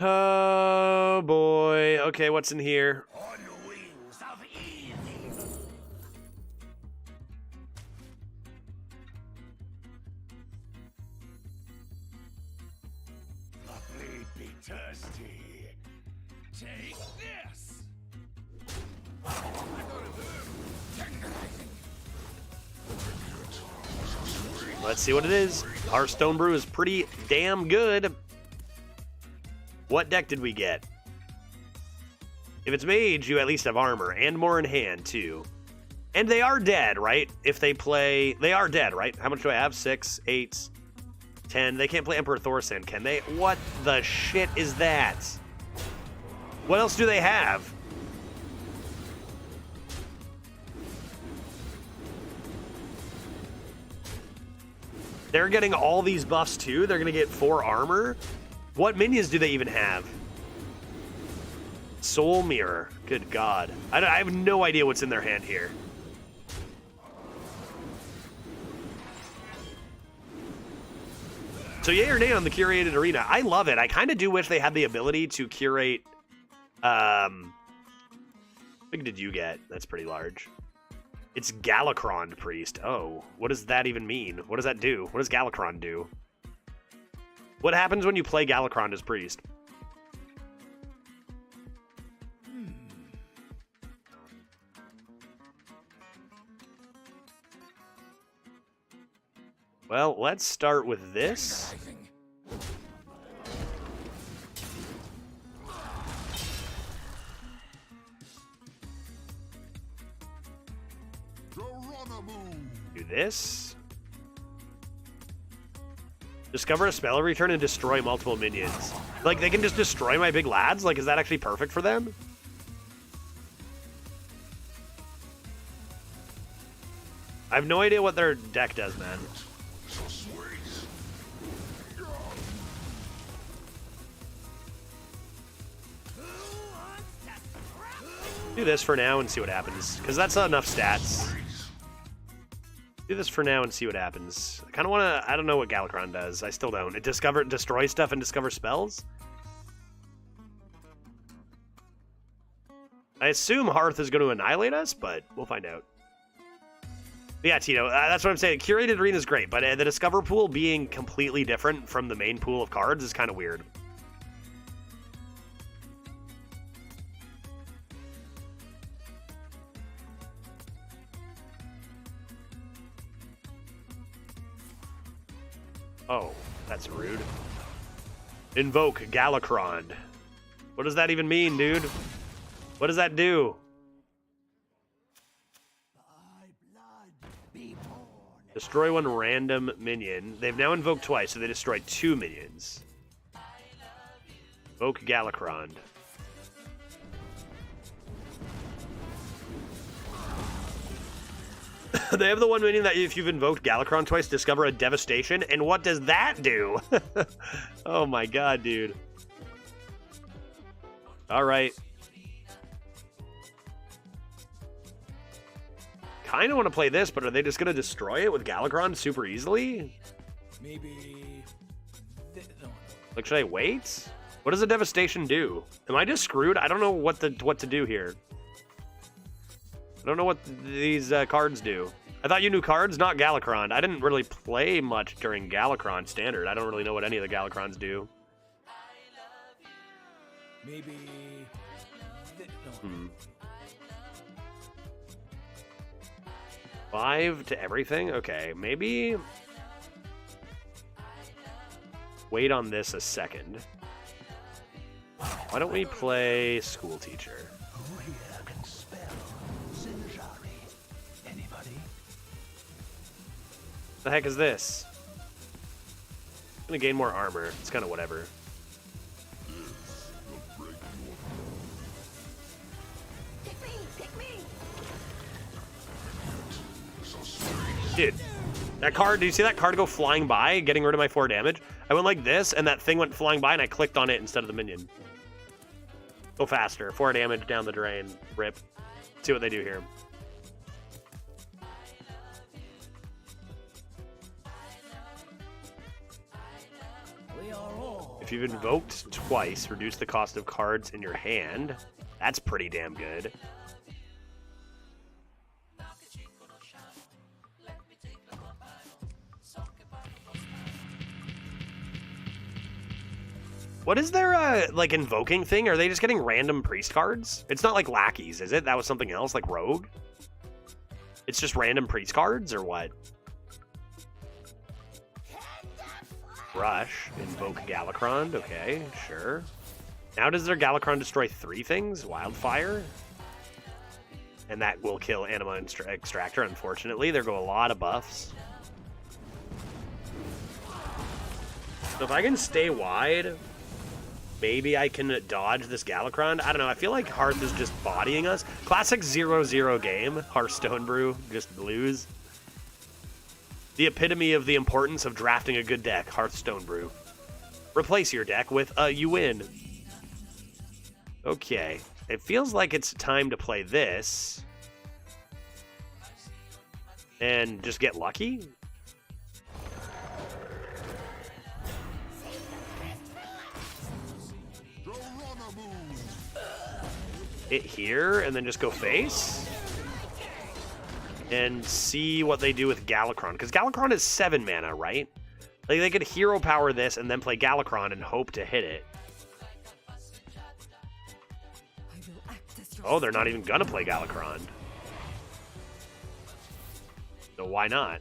Oh boy. Okay, what's in here? On the wings of easy. Lovely be thirsty. Take this. Let's see what it is. Hearthstone Brew is pretty damn good. What deck did we get? If it's Mage, you at least have armor, and more in hand, too. And they are dead, right? If they play... They are dead, right? How much do I have? 6, 8, 10. They can't play Emperor Thorsan, can they? What the shit is that? What else do they have? They're getting all these buffs, too? They're going to get 4 armor? What minions do they even have? Soul Mirror. Good God. I have no idea what's in their hand here. So yay or nay on the curated arena. I love it. I kind of do wish they had the ability to curate... How big did you get? That's pretty large. It's Galakron Priest. Oh, what does that even mean? What does that do? What does Galakron do? What happens when you play Galakron as Priest? Well, let's start with this. Do this. Discover a spell every turn and destroy multiple minions. Like, they can just destroy my big lads? Like, is that actually perfect for them? I have no idea what their deck does, man. Do this for now and see what happens, because that's not enough stats. Do this for now and see what happens. I kind of want to... I don't know what Galakron does. I still don't. It destroys stuff and discovers spells? I assume Hearth is going to annihilate us, but we'll find out. But yeah, Tito, that's what I'm saying. Curated Arena is great, but the Discover pool being completely different from the main pool of cards is kind of weird. Oh, That's rude. Invoke Galakron. What does that even mean, dude? What does that do? Destroy one random minion. They've now invoked twice, so they destroyed 2 minions. Invoke Galakron. They have the one minion that if you've invoked Galakron twice, discover a devastation. And what does that do? Oh my god, dude. Alright. Kind of want to play this, but are they just going to destroy it with Galakron super easily? Maybe... Like, should I wait? What does a devastation do? Am I just screwed? I don't know what to do here. I don't know what these cards do. I thought you knew cards, not Galakron. I didn't really play much during Galakron Standard. I don't really know what any of the Galakrons do. Maybe... 5 to everything? Okay, maybe... Wait on this a second. Why don't we play School Teacher? The heck is this? I'm gonna gain more armor. It's kind of whatever. Dude, that card, do you see that card go flying by, getting rid of my 4 damage? I went like this, and that thing went flying by, and I clicked on it instead of the minion. Go faster. 4 damage down the drain. Rip. See what they do here. If you've invoked twice, reduce the cost of cards in your hand. That's pretty damn good. What is their, like, invoking thing? Are they just getting random priest cards? It's not like lackeys, is it? That was something else, like rogue? It's just random priest cards, or what? Rush. Invoke Galakron. Okay, sure. Now does their Galakron destroy 3 things? Wildfire? And that will kill Anima Extractor, unfortunately. There go a lot of buffs. So if I can stay wide, maybe I can dodge this Galakron. I don't know. I feel like Hearth is just bodying us. Classic 0-0 game. Hearthstone brew. Just lose. The epitome of the importance of drafting a good deck. Hearthstone brew. Replace your deck with you win. Okay. It feels like it's time to play this. And just get lucky. Hit here, and then just go face. And see what they do with Galakron. Because Galakron is 7 mana, right? Like, they could hero power this and then play Galakron and hope to hit it. Oh, they're not even gonna play Galakron. So why not?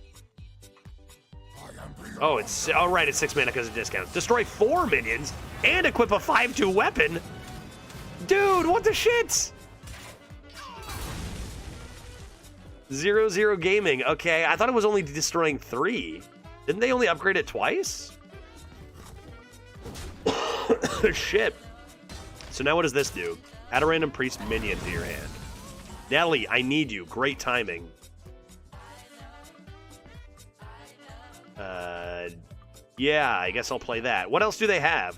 Oh, it's... Oh, right, it's 6 mana because of discounts. Destroy 4 minions and equip a 5/2 weapon? Dude, what the shit? 0-0 gaming. Okay, I thought it was only destroying 3. Didn't they only upgrade it twice? Shit. So now what does this do? Add a random priest minion to your hand. Natalie, I need you. Great timing. Yeah, I guess I'll play that. What else do they have?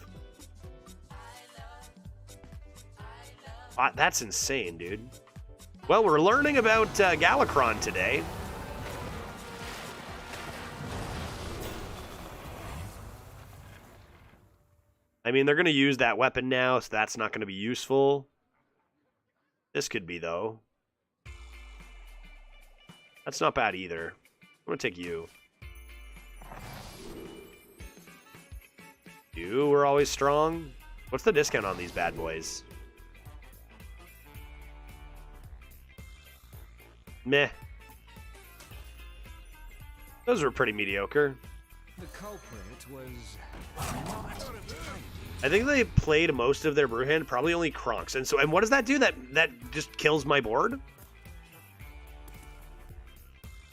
That's insane, dude. Well, we're learning about Galakron today. I mean, they're going to use that weapon now, so that's not going to be useful. This could be, though. That's not bad either. I'm going to take you. You were always strong. What's the discount on these bad boys? Meh. Those were pretty mediocre. the culprit was not tiny. I think they played most of their brew hand, probably only Kronks. And what does that do? That just kills my board?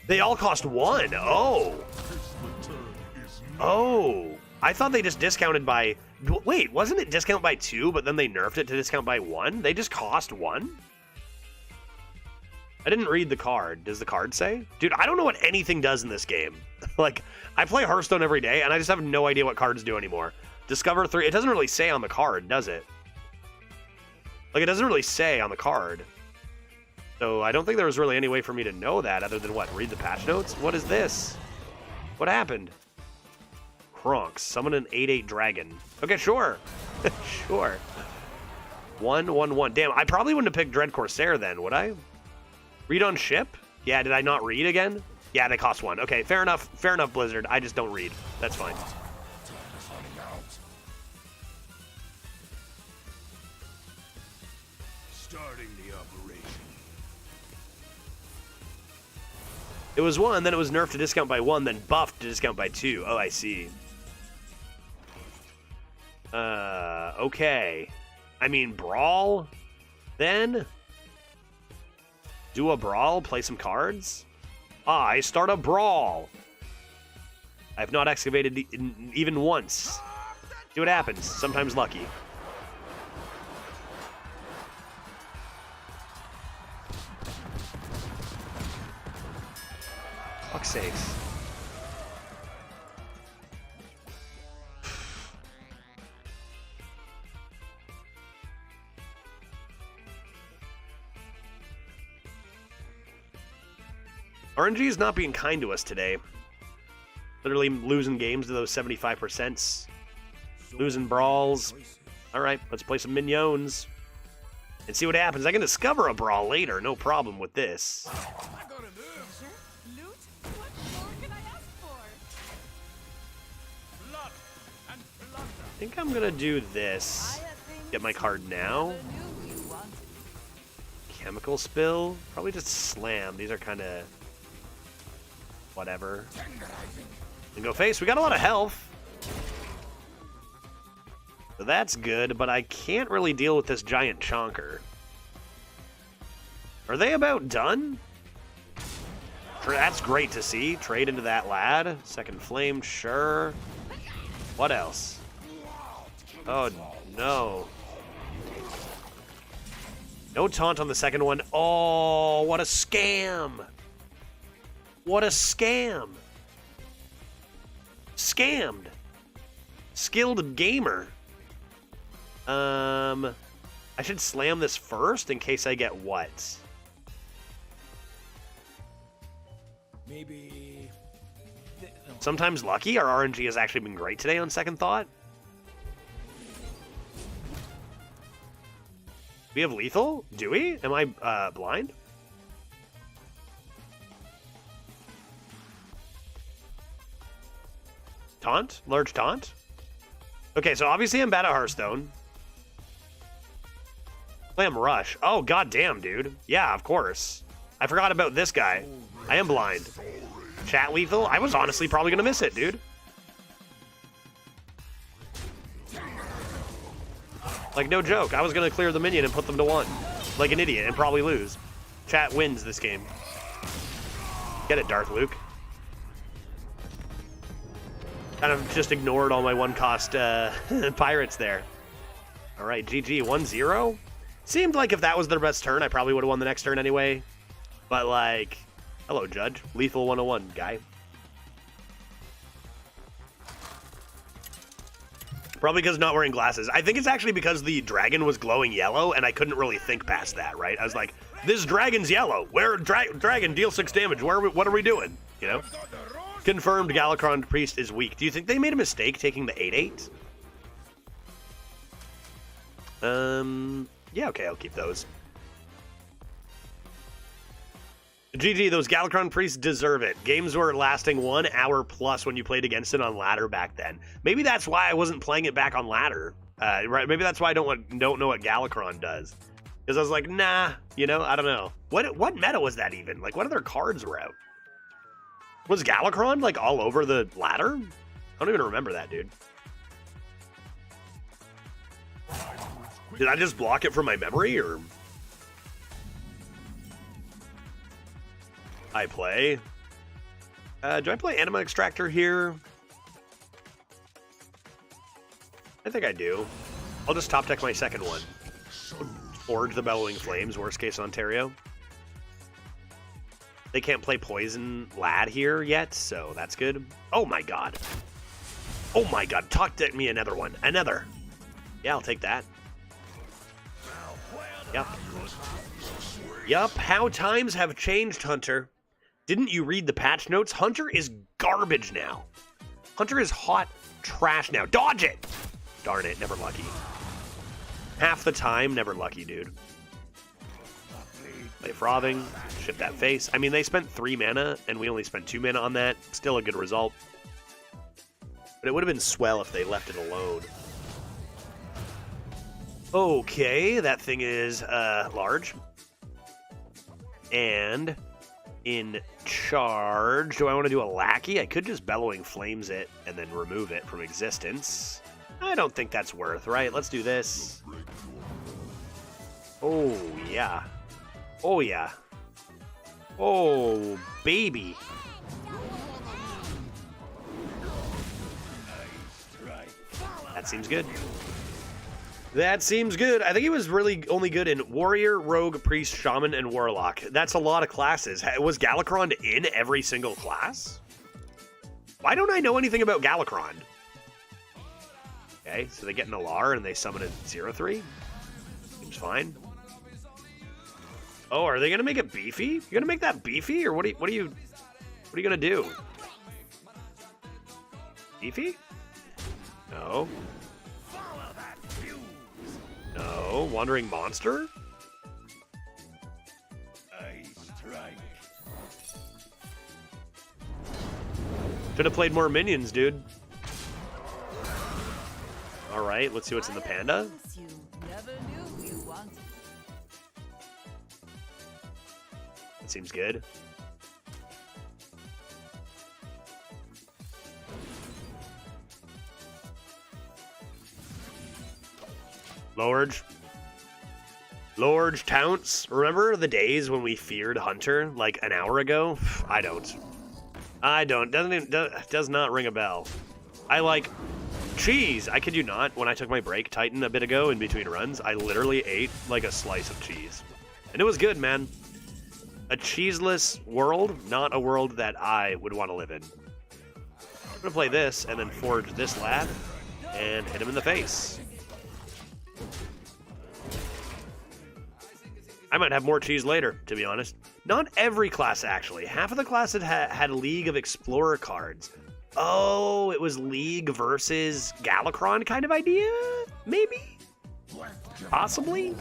They all cost 1. Oh. Oh. I thought they just discounted by... Wait, wasn't it discount by 2, but then they nerfed it to discount by 1? They just cost 1? I didn't read the card. Does the card say? Dude, I don't know what anything does in this game. Like, I play Hearthstone every day, and I just have no idea what cards do anymore. Discover 3. It doesn't really say on the card, does it? Like, it doesn't really say on the card. So I don't think there was really any way for me to know that other than what? Read the patch notes? What is this? What happened? Kronks. Summon an 8/8 dragon. Okay, sure. Sure. 1/1/1. Damn, I probably wouldn't have picked Dread Corsair then, would I? Read on ship? Yeah, did I not read again? Yeah, they cost 1. Okay, fair enough. Fair enough, Blizzard. I just don't read. That's fine. Starting the operation. It was 1, then it was nerfed to discount by 1, then buffed to discount by 2. Oh, I see. Okay. I mean, Brawl? Then? Do a Brawl? Play some cards? I start a Brawl! I have not excavated even once. See what happens. Sometimes lucky. Fuck's sakes. RNG is not being kind to us today. Literally losing games to those 75%. Losing brawls. Alright, let's play some minions. And see what happens. I can discover a brawl later, no problem with this. Loot? What more can I ask for? I think I'm gonna do this. Get my card now. Chemical spill. Probably just slam. These are kind of... whatever. And go face. We got a lot of health. So that's good, but I can't really deal with this giant chonker. Are they about done? That's great to see. Trade into that lad. Second flame, sure. What else? Oh, no. No taunt on the second one. Oh, what a scam. What a scam. Scammed. Skilled gamer. I should slam this first in case I get what? Maybe... Sometimes lucky. Our RNG has actually been great today on second thought. We have lethal? Do we? Am I blind? Taunt? Large taunt? Okay, so obviously I'm bad at Hearthstone. Slam Rush. Oh, goddamn, dude. Yeah, of course. I forgot about this guy. I am blind. Chat lethal? I was honestly probably going to miss it, dude. Like, no joke. I was going to clear the minion and put them to 1. Like an idiot and probably lose. Chat wins this game. Get it, Darth Luke. Kind of just ignored all my one-cost pirates there. All right, GG, 1-0. Seemed like if that was their best turn, I probably would have won the next turn anyway. But, like, hello, Judge. Lethal 101, guy. Probably because not wearing glasses. I think it's actually because the dragon was glowing yellow, and I couldn't really think past that, right? I was like, this dragon's yellow. Where dragon, deal 6 damage. What are we doing? You know? Confirmed Galakron Priest is weak. Do you think they made a mistake taking the 8/8? Yeah, okay, I'll keep those. GG, those Galakron Priests deserve it. Games were lasting 1 hour plus when you played against it on ladder back then. Maybe that's why I wasn't playing it back on ladder. Right? Maybe that's why I don't know what Galakron does. Because I was like, nah, you know, I don't know. What meta was that even? Like, what other cards were out? Was Galakron, like, all over the ladder? I don't even remember that, dude. Did I just block it from my memory, or... I play? Do I play Anima Extractor here? I think I do. I'll just top deck my second one. Forge the Bellowing Flames, worst case Ontario. They can't play Poison Lad here yet, so that's good. Oh my god. Oh my god, top deck me another one. Another. Yeah, I'll take that. Yep. Yup, how times have changed, Hunter. Didn't you read the patch notes? Hunter is garbage now. Hunter is hot trash now. Dodge it! Darn it, never lucky. Half the time, never lucky, dude. Play Frothing, ship that face. I mean, they spent 3 mana, and we only spent 2 mana on that. Still a good result. But it would have been swell if they left it alone. Okay, that thing is large. And in charge, do I want to do a Lackey? I could just Bellowing Flames it and then remove it from existence. I don't think that's worth, right? Let's do this. Oh, yeah. Oh, yeah. Oh, baby. That seems good. That seems good. I think he was really only good in Warrior, Rogue, Priest, Shaman, and Warlock. That's a lot of classes. Was Galakron in every single class? Why don't I know anything about Galakron? Okay, so they get an Alar and they summon a 0/3. Seems fine. Oh, are they gonna make it beefy? You gonna make that beefy, or what are you gonna do? Beefy? No. No, Wandering Monster? Should have played more minions, dude. Alright, let's see what's in the panda. That seems good. Lorge. Lorge Tounce. Remember the days when we feared Hunter like an hour ago? I don't. Does not ring a bell. I like cheese. I kid you not. When I took my break Titan a bit ago in between runs, I literally ate like a slice of cheese. And it was good, man. A cheeseless world, not a world that I would want to live in. I'm gonna play this and then forge this lad and hit him in the face. I might have more cheese later, to be honest. Not every class, actually. Half of the class had League of Explorer cards. Oh, it was League versus Galakron kind of idea? Maybe? Possibly?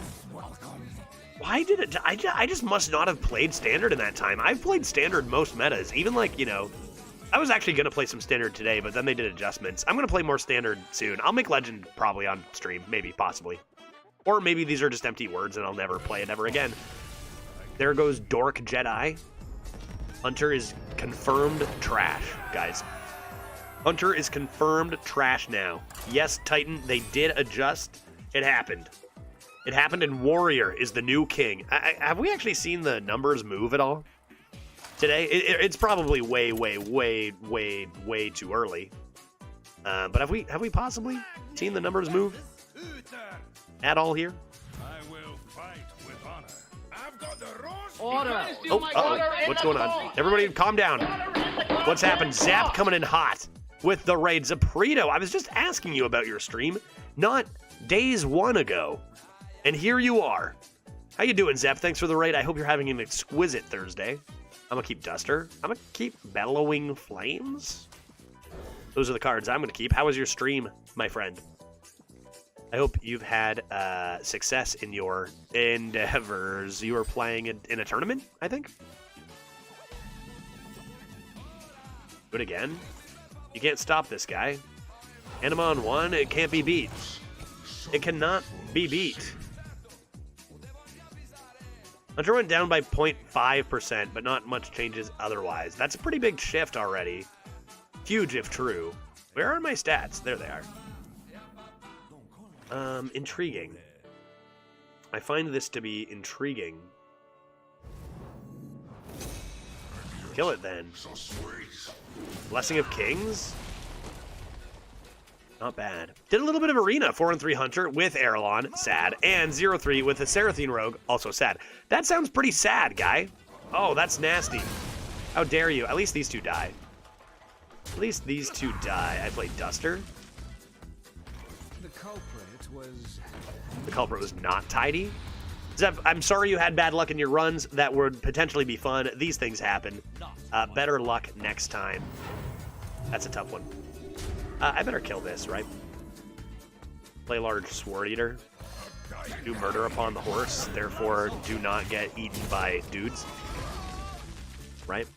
Why did it... I just must not have played Standard in that time. I've played Standard most metas. Even like, you know... I was actually going to play some Standard today, but then they did adjustments. I'm going to play more Standard soon. I'll make Legend probably on stream. Maybe, possibly. Or maybe these are just empty words and I'll never play it ever again. There goes Dork Jedi. Hunter is confirmed trash, guys. Hunter is confirmed trash now. Yes, Titan, they did adjust. It happened. It happened, and Warrior is the new king. Have we actually seen the numbers move at all today? It's probably way too early. But have we possibly seen the numbers move at all here? I will fight with honor. I've got the Order. What's going on? Everybody calm down. What's happened? Zap coming in hot with the raid. Zaprito, I was just asking you about your stream not days 1 ago. And here you are. How you doing, Zap? Thanks for the raid. I hope you're having an exquisite Thursday. I'm going to keep Duster. I'm going to keep Bellowing Flames. Those are the cards I'm going to keep. How was your stream, my friend? I hope you've had success in your endeavors. You were playing in a tournament, I think? Do it again? You can't stop this guy. Anima on 1, it can't be beat. It cannot be beat. Hunter went down by 0.5%, but not much changes otherwise. That's a pretty big shift already. Huge if true. Where are my stats? There they are. Intriguing. I find this to be intriguing. Kill it then. Blessing of Kings? Not bad. Did a little bit of Arena, 4-3 Hunter with Erelon, sad, and 0-3 with the Seraphine Rogue, also sad. That sounds pretty sad, guy. Oh, that's nasty. How dare you? At least these two die. At least these two die. I played Duster. The culprit was... The culprit was not tidy. Zeph, I'm sorry you had bad luck in your runs. That would potentially be fun. These things happen. Better luck next time. That's a tough one. I better kill this, right? Play large Sword Eater. Do murder upon the horse. Therefore, do not get eaten by dudes. Right?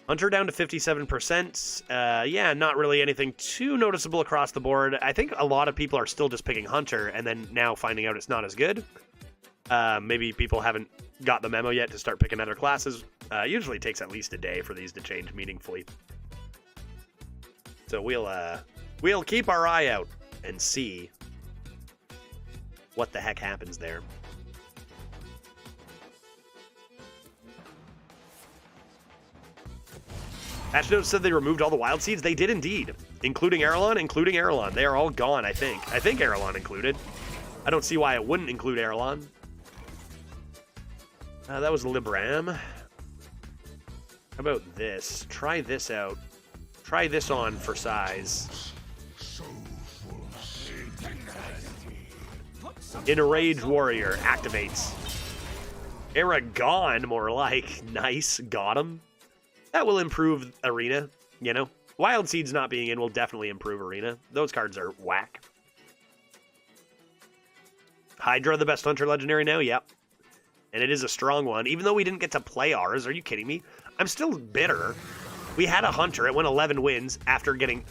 Hunter down to 57%. Yeah, not really anything too noticeable across the board. I think a lot of people are still just picking Hunter and then now finding out it's not as good. Maybe people haven't got the memo yet to start picking other classes. Usually takes at least a day for these to change meaningfully. So we'll keep our eye out and see what the heck happens there. Patch Notes said they removed all the wild seeds. They did indeed, including Erelon. They are all gone, I think. I think Erelon included. I don't see why it wouldn't include Erelon. That was Libram. How about this? Try this out. Try this on for size. Enraged Warrior activates. Aragon, more like. Nice, got him. That will improve Arena, you know. Wild Seeds not being in will definitely improve Arena. Those cards are whack. Hydra, the best Hunter Legendary now? Yep. And it is a strong one. Even though we didn't get to play ours, are you kidding me? I'm still bitter. We had a Hunter. It went 11 wins after getting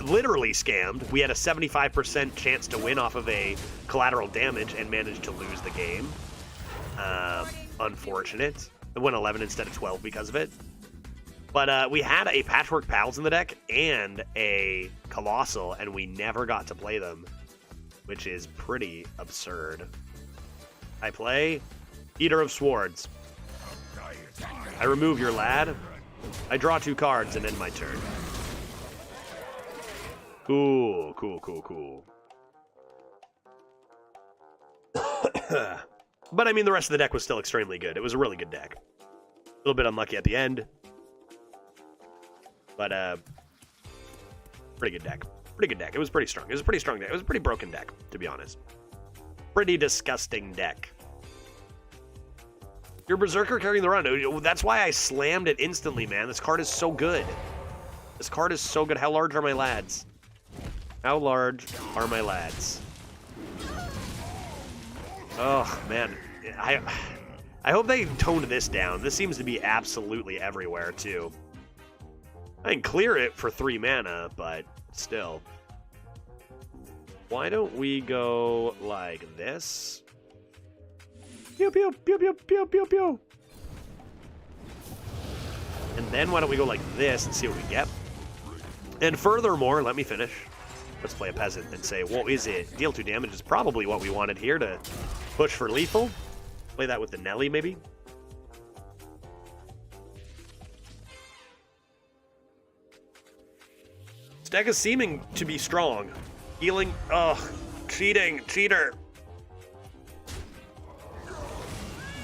literally scammed. We had a 75% chance to win off of a collateral damage and managed to lose the game. Unfortunate. It went 11 instead of 12 because of it. But we had a Patchwork Pals in the deck and a Colossal, and we never got to play them, which is pretty absurd. I play Eater of Swords. I remove your lad. I draw 2 cards and end my turn. Cool, cool, cool, cool. But I mean, the rest of the deck was still extremely good. It was a really good deck. A little bit unlucky at the end. But, pretty good deck. Pretty good deck. It was pretty strong. It was a pretty strong deck. It was a pretty broken deck, to be honest. Pretty disgusting deck. Your Berserker carrying the run. That's why I slammed it instantly, man. This card is so good. This card is so good. How large are my lads? How large are my lads? Oh, man. I hope they toned this down. This seems to be absolutely everywhere, too. I can clear it for 3 mana, but still. Why don't we go like this? Pew, pew, pew, pew, pew, pew, pew. And then why don't we go like this and see what we get? And furthermore, let me finish. Let's play a peasant and say, what is it? Deal 2 damage is probably what we wanted here to push for lethal. Play that with the Nelly, maybe. This deck is seeming to be strong. Healing. Ugh. Cheating. Cheater.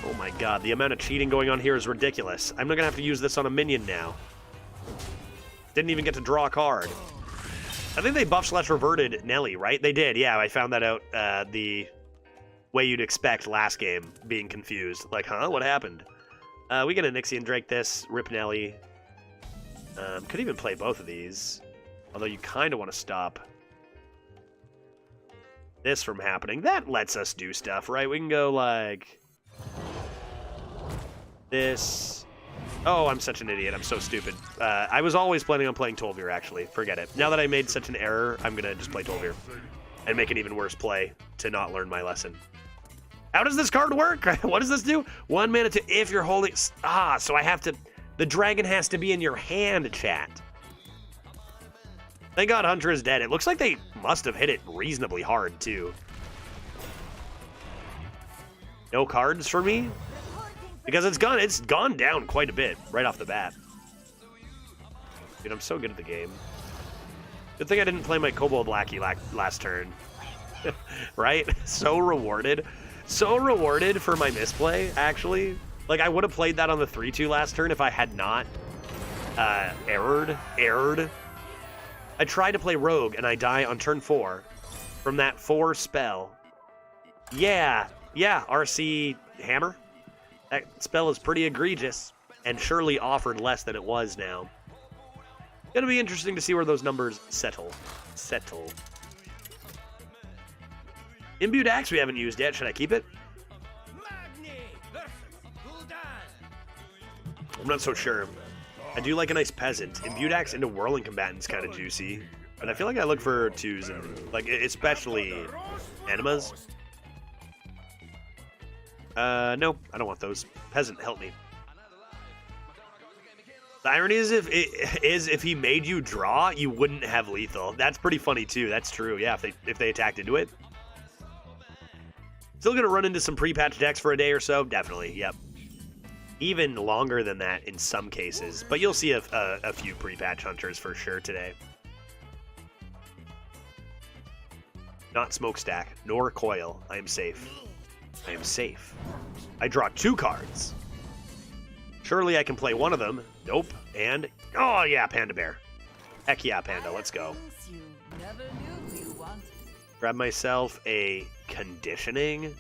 Oh my god, the amount of cheating going on here is ridiculous. I'm not going to have to use this on a minion now. Didn't even get to draw a card. I think they buff/reverted Nelly, right? They did, yeah. I found that out the way you'd expect last game, being confused. Like, huh? What happened? We get a Nixian Drake this, rip Nelly. Could even play both of these. Although you kind of want to stop this from happening. That lets us do stuff, right? We can go like this. Oh, I'm such an idiot. I'm so stupid. I was always planning on playing Tolvir, actually. Forget it. Now that I made such an error, I'm going to just play Tolvir and make an even worse play to not learn my lesson. How does this card work? What does this do? 1 mana to if you're holding... Ah, so I have to... The dragon has to be in your hand, chat. Thank God Hunter is dead. It looks like they must have hit it reasonably hard, too. No cards for me? Because it's gone down quite a bit right off the bat. Dude, I'm so good at the game. Good thing I didn't play my Kobold Lackey last turn. Right? So rewarded. So rewarded for my misplay, actually. Like, I would have played that on the 3-2 last turn if I had not erred. I try to play Rogue, and I die on turn 4 from that 4 spell. Yeah, RC Hammer. That spell is pretty egregious, and surely offered less than it was now. Gonna be interesting to see where those numbers settle. Imbued Axe we haven't used yet. Should I keep it? I'm not so sure. I do like a nice Peasant. Imbued Axe into Whirling Combatant's kind of juicy. But I feel like I look for 2s, and like, especially Enemas. No, I don't want those. Peasant, help me. The irony is if he made you draw, you wouldn't have lethal. That's pretty funny too. That's true. Yeah, if they attacked into it. Still gonna run into some pre-patch decks for a day or so. Definitely. Yep. Even longer than that in some cases, but you'll see a few pre-patch hunters for sure today. Not Smokestack, nor Coil. I am safe. I am safe. I draw 2 cards. Surely I can play one of them. Nope. And, oh yeah, Panda Bear. Heck yeah, Panda, let's go. You never knew you wanted. Grab myself a Conditioning.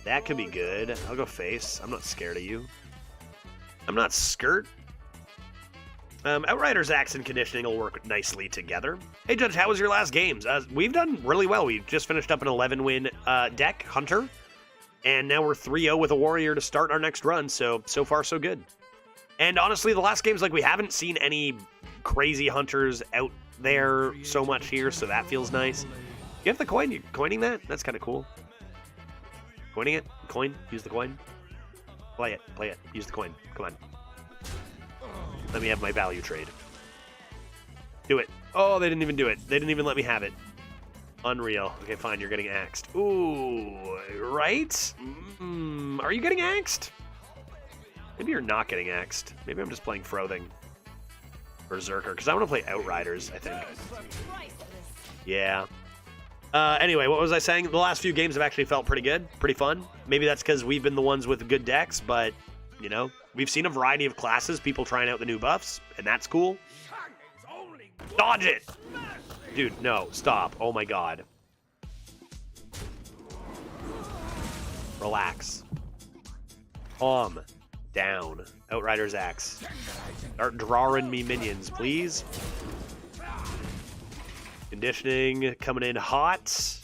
That could be good. I'll go face. I'm not scared of you. I'm not skirt. Outrider's Axe and Conditioning will work nicely together. Hey, Judge, how was your last games? We've done really well. We just finished up an 11-win deck, Hunter. And now we're 3-0 with a Warrior to start our next run. So far, so good. And honestly, the last games, like, we haven't seen any crazy Hunters out there so much here, so that feels nice. You have the coin? You coining that? That's kind of cool. Coining it? Coin? Use the coin? Play it. Use the coin. Come on. Let me have my value trade. Do it. Oh, they didn't even do it. They didn't even let me have it. Unreal. Okay, fine. You're getting axed. Ooh, right? Are you getting axed? Maybe you're not getting axed. Maybe I'm just playing Frothing. Berserker. Because I want to play Outriders, I think. Yeah. Anyway, what was I saying? The last few games have actually felt pretty good. Pretty fun. Maybe that's because we've been the ones with good decks, but, you know, we've seen a variety of classes, people trying out the new buffs, and that's cool. Dodge it! Dude, no, stop. Oh my god. Relax. Calm down. Outrider's Axe. Start drawing me minions, please. Conditioning coming in hot.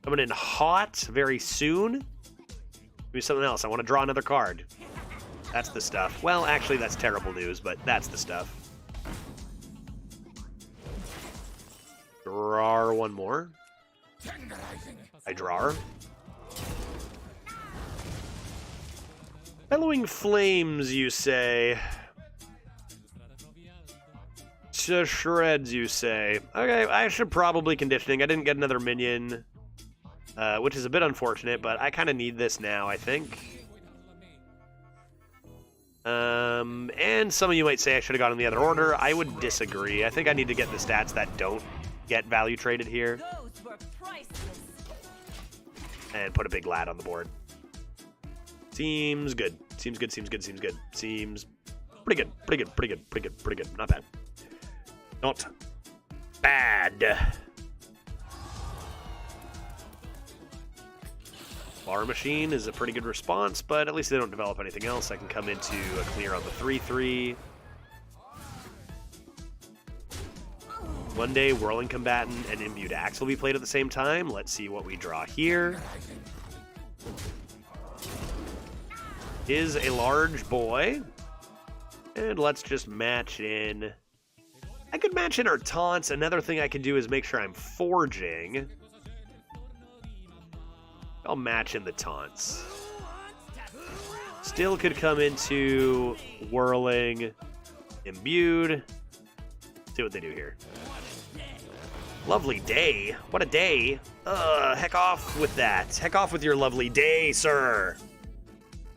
Coming in hot very soon. Give me something else. I want to draw another card. That's the stuff. Well, actually, that's terrible news, but that's the stuff. Draw one more. I draw. Bellowing flames, you say. To shreds, you say. Okay, I should probably Conditioning. I didn't get another minion, which is a bit unfortunate, but I kind of need this now, I think. And some of you might say I should have gone in the other order. I would disagree. I think I need to get the stats that don't get value traded here. Those were priceless. And put a big lad on the board. Seems good. Seems good, seems good, seems good. Seems pretty good, pretty good, pretty good, pretty good, pretty good. Not bad. Not bad. Bar Machine is a pretty good response, but at least they don't develop anything else. I can come into a clear on the 3-3. One day, Whirling Combatant and Imbued Axe will be played at the same time. Let's see what we draw here. Is a large boy. And let's just match in. I could match in our taunts. Another thing I can do is make sure I'm forging. I'll match in the taunts. Still could come into Whirling, Imbued. see what they do here. Lovely day. What a day. Heck off with that. Heck off with your lovely day, sir.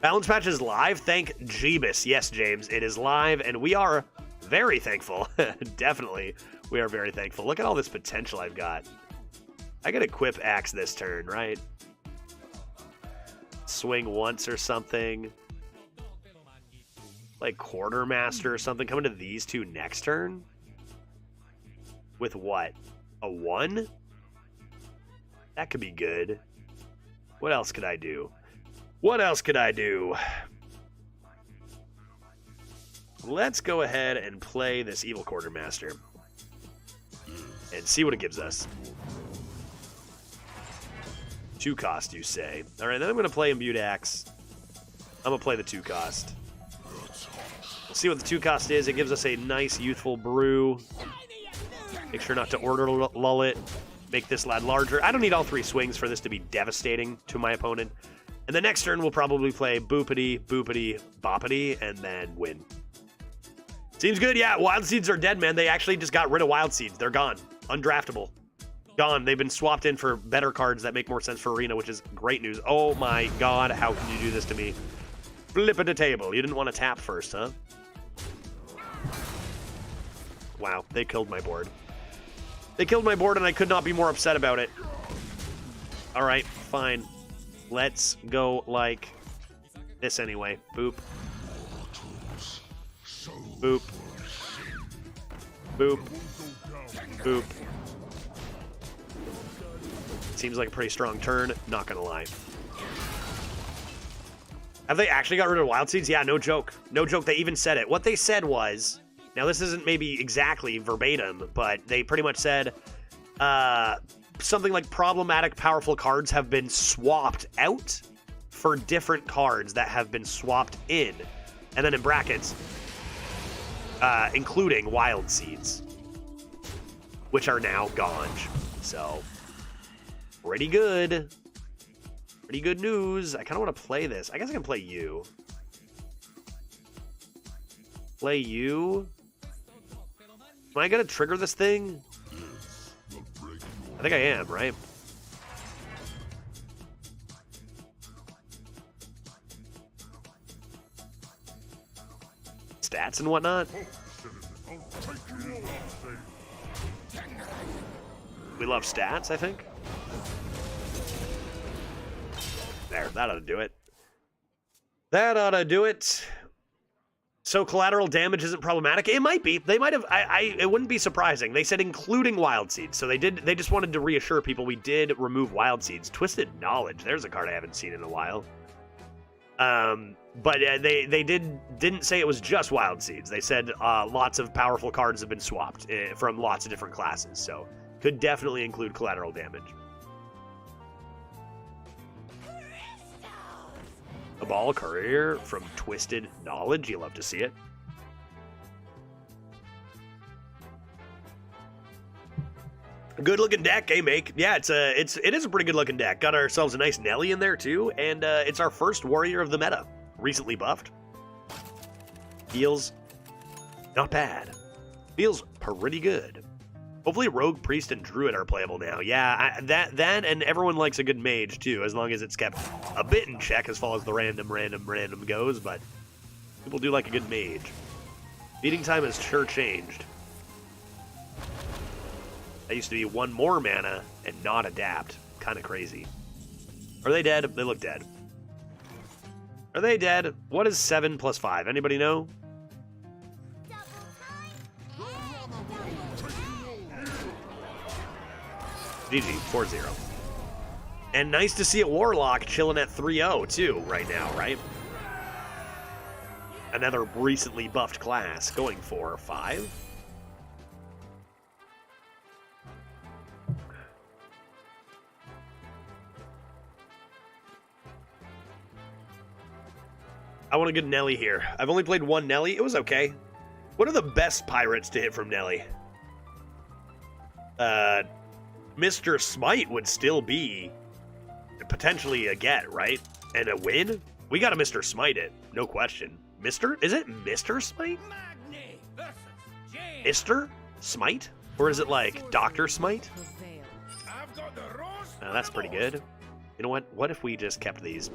Balance Patch is live. Thank Jeebus. Yes, James, it is live, and we are very thankful. Definitely, we are very thankful. Look at all this potential I've got. I could equip Axe this turn, right? Swing once or something. Like Quartermaster or something. Coming to these two next turn? With what? A 1? That could be good. What else could I do? What else could I do? Let's go ahead and play this Evil Quartermaster. And see what it gives us. 2 cost, you say. Alright, then I'm going to play Imbued Axe. I'm going to play the 2 cost. We'll see what the 2 cost is. It gives us a nice youthful brew. Make sure not to order lull it. Make this lad larger. I don't need all 3 swings for this to be devastating to my opponent. And the next turn we'll probably play boopity, boopity, boppity, and then win. Seems good, yeah. Wild Seeds are dead, man. They actually just got rid of Wild Seeds. They're gone. Undraftable. Gone. They've been swapped in for better cards that make more sense for Arena, which is great news. Oh my god, how can you do this to me? Flip at the table. You didn't want to tap first, huh? Wow, they killed my board. They killed my board and I could not be more upset about it. Alright, fine. Let's go like this anyway. Boop. Boop. Boop. Boop. Seems like a pretty strong turn, not gonna lie. Have they actually got rid of Wild Seeds? Yeah, no joke. No joke, they even said it. What they said was, now this isn't maybe exactly verbatim, but they pretty much said, something like problematic powerful cards have been swapped out for different cards that have been swapped in. And then in brackets, including Wild Seeds, which are now gone. So, pretty good. Pretty good news. I kind of want to play this. I guess I can play you. Play you? Am I going to trigger this thing? I think I am, right? Stats and whatnot? We love stats, I think. There, that ought to do it. That ought to do it. So collateral damage isn't problematic? It might be. They might have. It wouldn't be surprising. They said including Wild Seeds, so they did. They just wanted to reassure people we did remove Wild Seeds. Twisted Knowledge. There's a card I haven't seen in a while. But they didn't say it was just Wild Seeds. They said lots of powerful cards have been swapped from lots of different classes, so could definitely include collateral damage. A ball courier from Twisted Knowledge. You love to see it. Good looking deck, eh, Make? Yeah, it is a pretty good looking deck. Got ourselves a nice Nelly in there too, and it's our first warrior of the meta. Recently buffed. Feels not bad. Feels pretty good. Hopefully Rogue, Priest, and Druid are playable now. Yeah, that and everyone likes a good mage too, as long as it's kept a bit in check as far as the random goes, but people do like a good mage. Beating time has sure changed. That used to be 1 more mana and not adapt. Kind of crazy. Are they dead? They look dead. Are they dead? What is 7 plus 5? Anybody know? GG, 4-0. And nice to see a Warlock chilling at 3-0 too right now, right? Another recently buffed class going for 5. I want a good Nelly here. I've only played 1 Nelly. It was okay. What are the best pirates to hit from Nelly? Mr. Smite would still be potentially a get, right? And a win? We got to Mr. Smite it. No question. Mr.? Is it Mr. Smite? Mister? Smite? Or is it like Dr. Smite? Prevail. That's pretty good. You know what? What if we just kept these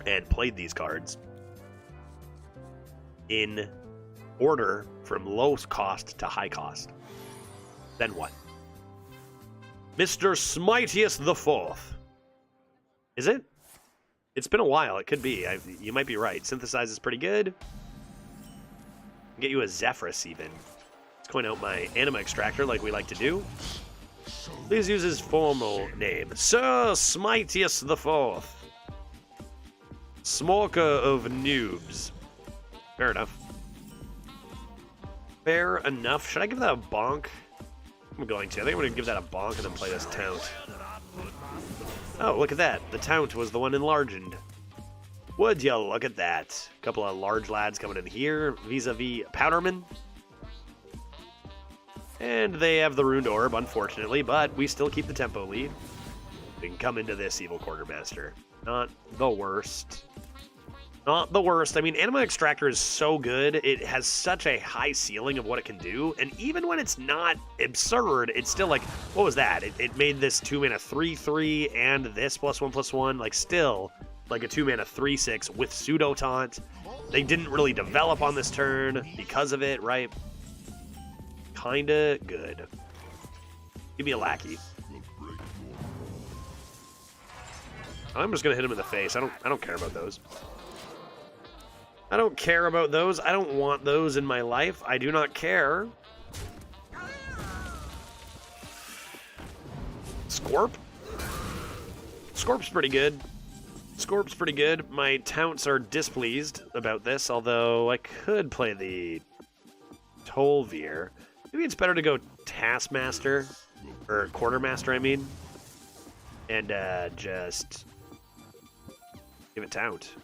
and played these cards in order from low cost to high cost? Then what? Mr. Smitius the Fourth. Is it? It's been a while. It could be. You might be right. Synthesize is pretty good. Get you a Zephyrus even. Let's coin out my anima extractor like we like to do. Please use his formal name. Sir Smitius the Fourth. Smoker of noobs. Fair enough. Fair enough. Should I give that a bonk? I'm going to. I think I'm going to give that a bonk and then play this Taunt. Oh, look at that. The Taunt was the one enlarged. Would you look at that? A couple of large lads coming in here vis-a-vis Powderman. And they have the Ruined Orb, unfortunately, but we still keep the tempo lead. We can come into this Evil Quartermaster. Not the worst. Not the worst. I mean, Anima Extractor is so good. It has such a high ceiling of what it can do. And even when it's not absurd, it's still like, what was that? It made this 2-mana 3/3 and this +1/+1. Like, still, like a 2-mana 3/6 with Pseudo Taunt. They didn't really develop on this turn because of it, right? Kinda good. Give me a Lackey. I'm just gonna hit him in the face. I don't care about those. I don't care about those. I don't want those in my life. I do not care. Scorp? Scorp's pretty good. Scorp's pretty good. My Taunts are displeased about this, although I could play the Tolveer. Maybe it's better to go Taskmaster, or Quartermaster, I mean, and just give it Taunt.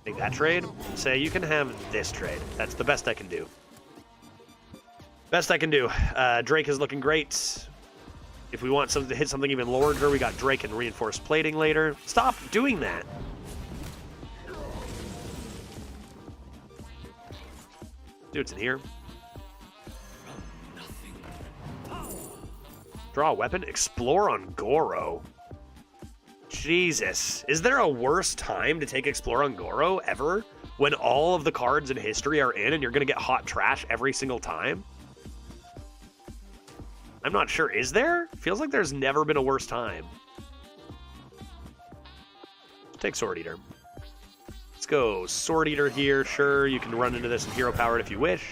Take that trade. Say, you can have this trade. That's the best I can do. Best I can do. Drake is looking great. If we want something to hit something even larger, we got Drake and Reinforced Plating later. Stop doing that. Dude's in here. Draw a weapon? Explore on Goro. Jesus. Is there a worse time to take Explore on Goro ever? When all of the cards in history are in and you're going to get hot trash every single time? I'm not sure. Is there? Feels like there's never been a worse time. Take Sword Eater. Let's go Sword Eater here. Sure, you can run into this and Hero Power it if you wish.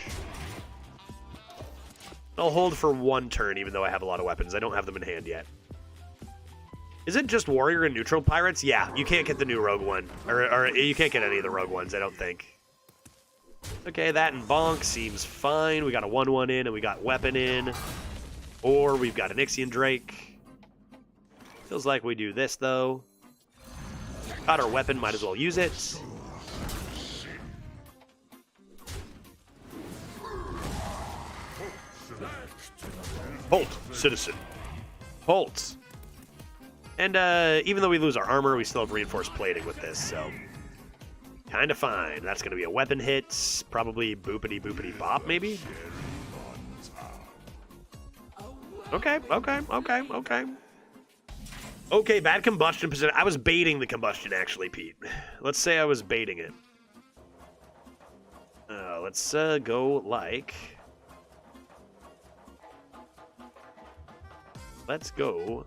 I'll hold for one turn, even though I have a lot of weapons. I don't have them in hand yet. Is it just Warrior and Neutral Pirates? Yeah, you can't get the new Rogue one. Or you can't get any of the Rogue ones, I don't think. Okay, that and Bonk seems fine. We got a 1/1 in, and we got Weapon in. Or we've got an Ixion Drake. Feels like we do this, though. Got our weapon, might as well use it. Halt, citizen. Halt. And even though we lose our armor, we still have Reinforced Plating with this, so kind of fine. That's going to be a weapon hit. Probably boopity boopity bop, maybe? Okay. Okay, bad combustion position. I was baiting the combustion, actually, Pete. Let's say I was baiting it. Let's go like... Let's go...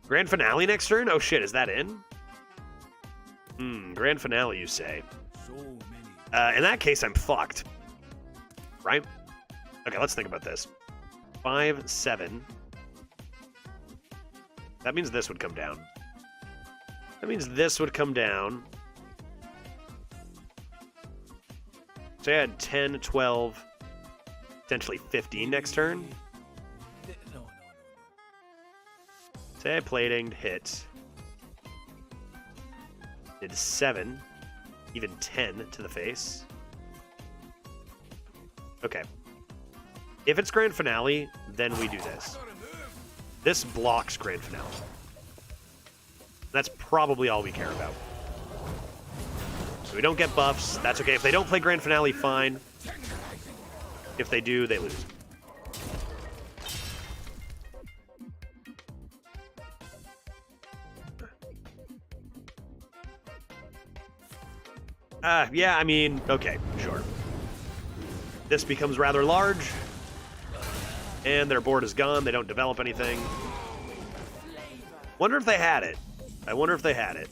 Grand Finale next turn? Oh shit, is that in? Grand Finale, you say. In that case, I'm fucked. Right? Okay, let's think about this. 5, 7. That means this would come down. That means this would come down. So I had 10, 12, potentially 15 next turn. Say I plating, hit. Did 7, even 10 to the face. Okay. If it's Grand Finale, then we do this. This blocks Grand Finale. That's probably all we care about. So we don't get buffs. That's okay. If they don't play Grand Finale, fine. If they do, they lose. Yeah, I mean, okay, sure. This becomes rather large. And their board is gone. They don't develop anything. Wonder if they had it. I wonder if they had it.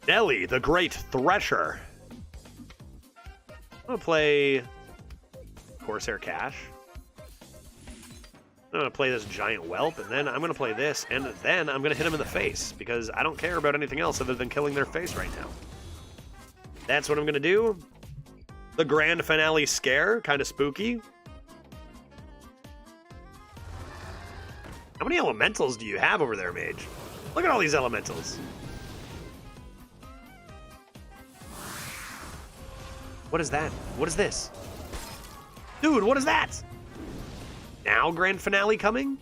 Nelly, the Great Thresher. I'm going to play Corsair Cash. I'm going to play this Giant Whelp, and then I'm going to play this, and then I'm going to hit him in the face, because I don't care about anything else other than killing their face right now. That's what I'm going to do. The Grand Finale Scare, kind of spooky. How many elementals do you have over there, Mage? Look at all these elementals. What is that? What is this? Dude, what is that? Now Grand Finale coming?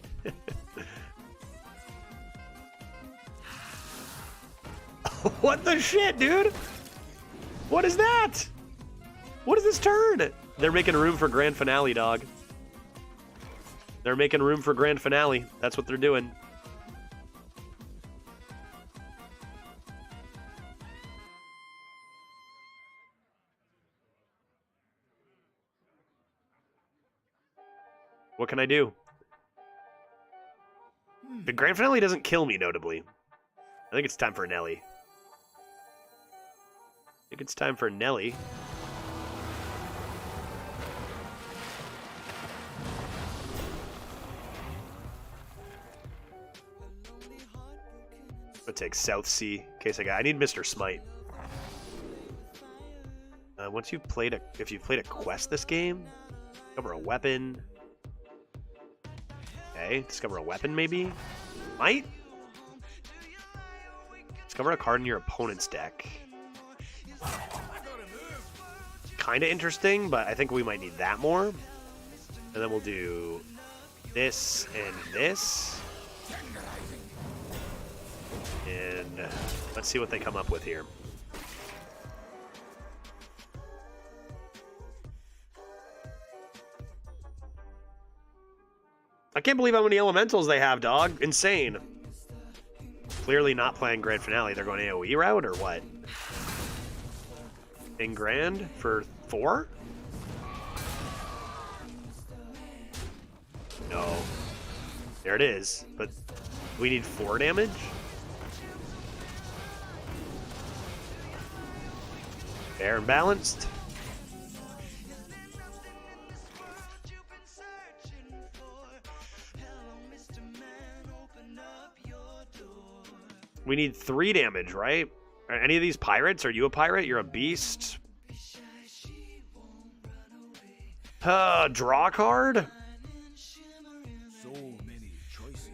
What the shit, dude? What is that? What is this turn? They're making room for Grand Finale, dog. They're making room for Grand Finale. That's what they're doing. What can I do? The Grand Finale doesn't kill me, notably. I think it's time for Nelly. I think it's time for Nelly. I'm gonna take South Sea in case I need Mr. Smite. Once you've played if you've played a quest this game, discover a weapon. Okay, discover a weapon maybe? Might? Discover a card in your opponent's deck. Kinda interesting, but I think we might need that more. And then we'll do this and this. And let's see what they come up with here. I can't believe how many elementals they have, dog. Insane. Clearly not playing Grand Finale. They're going AoE route or what? In Grand for 4? No. There it is. But we need 4 damage? Fair and balanced. We need 3 damage, right? Are any of these pirates? Are you a pirate? You're a beast. Draw card? So many choices.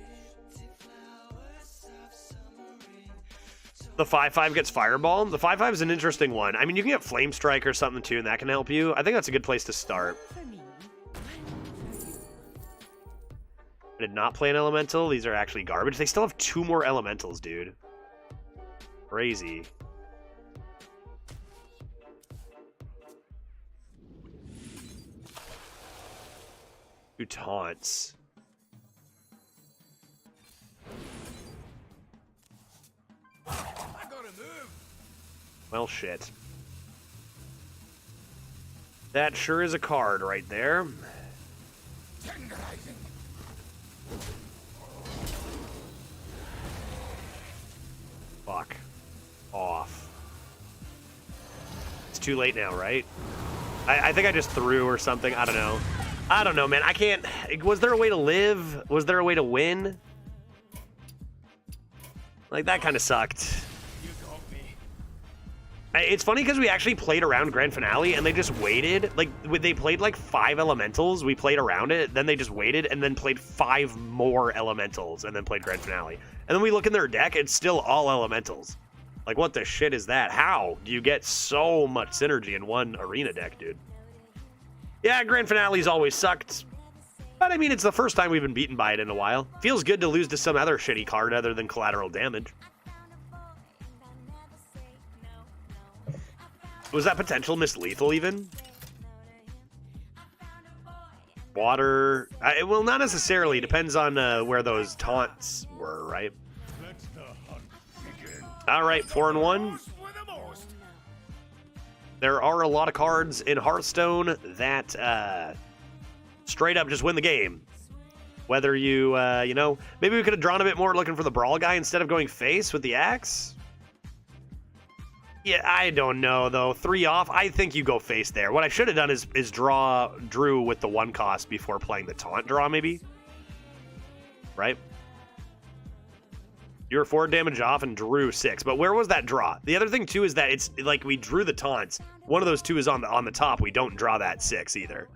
The 5/5 gets Fireball. The 5/5 is an interesting one. I mean, you can get Flame Strike or something too, and that can help you. I think that's a good place to start. I did not play an elemental. These are actually garbage. They still have 2 more elementals, dude. Crazy. Two taunts. Well, shit. That sure is a card right there. Fuck off. It's too late now, right? I think I just threw or something. I don't know. I don't know, man. I can't... Was there a way to live? Was there a way to win? Like, that kind of sucked. It's funny because we actually played around Grand Finale and they just waited. Like, they played like 5 elementals. We played around it. Then they just waited and then played 5 more elementals and then played Grand Finale. And then we look in their deck, it's still all elementals. Like, what the shit is that? How do you get so much synergy in one arena deck, dude? Yeah, Grand Finale's always sucked. But I mean, it's the first time we've been beaten by it in a while. Feels good to lose to some other shitty card other than collateral damage. Was that potential Miss Lethal even? Water. Well, not necessarily. Depends on where those taunts were, right? All right, 4-1. There are a lot of cards in Hearthstone that straight up just win the game. Whether you, you know, maybe we could have drawn a bit more looking for the Brawl guy instead of going face with the axe. Yeah, I don't know, though. 3 off, I think you go face there. What I should have done is draw Drew with the 1 cost before playing the taunt draw, maybe. Right? You're 4 damage off and drew 6. But where was that draw? The other thing, too, is that it's like we drew the taunts. One of those 2 is on the top. We don't draw that 6 either.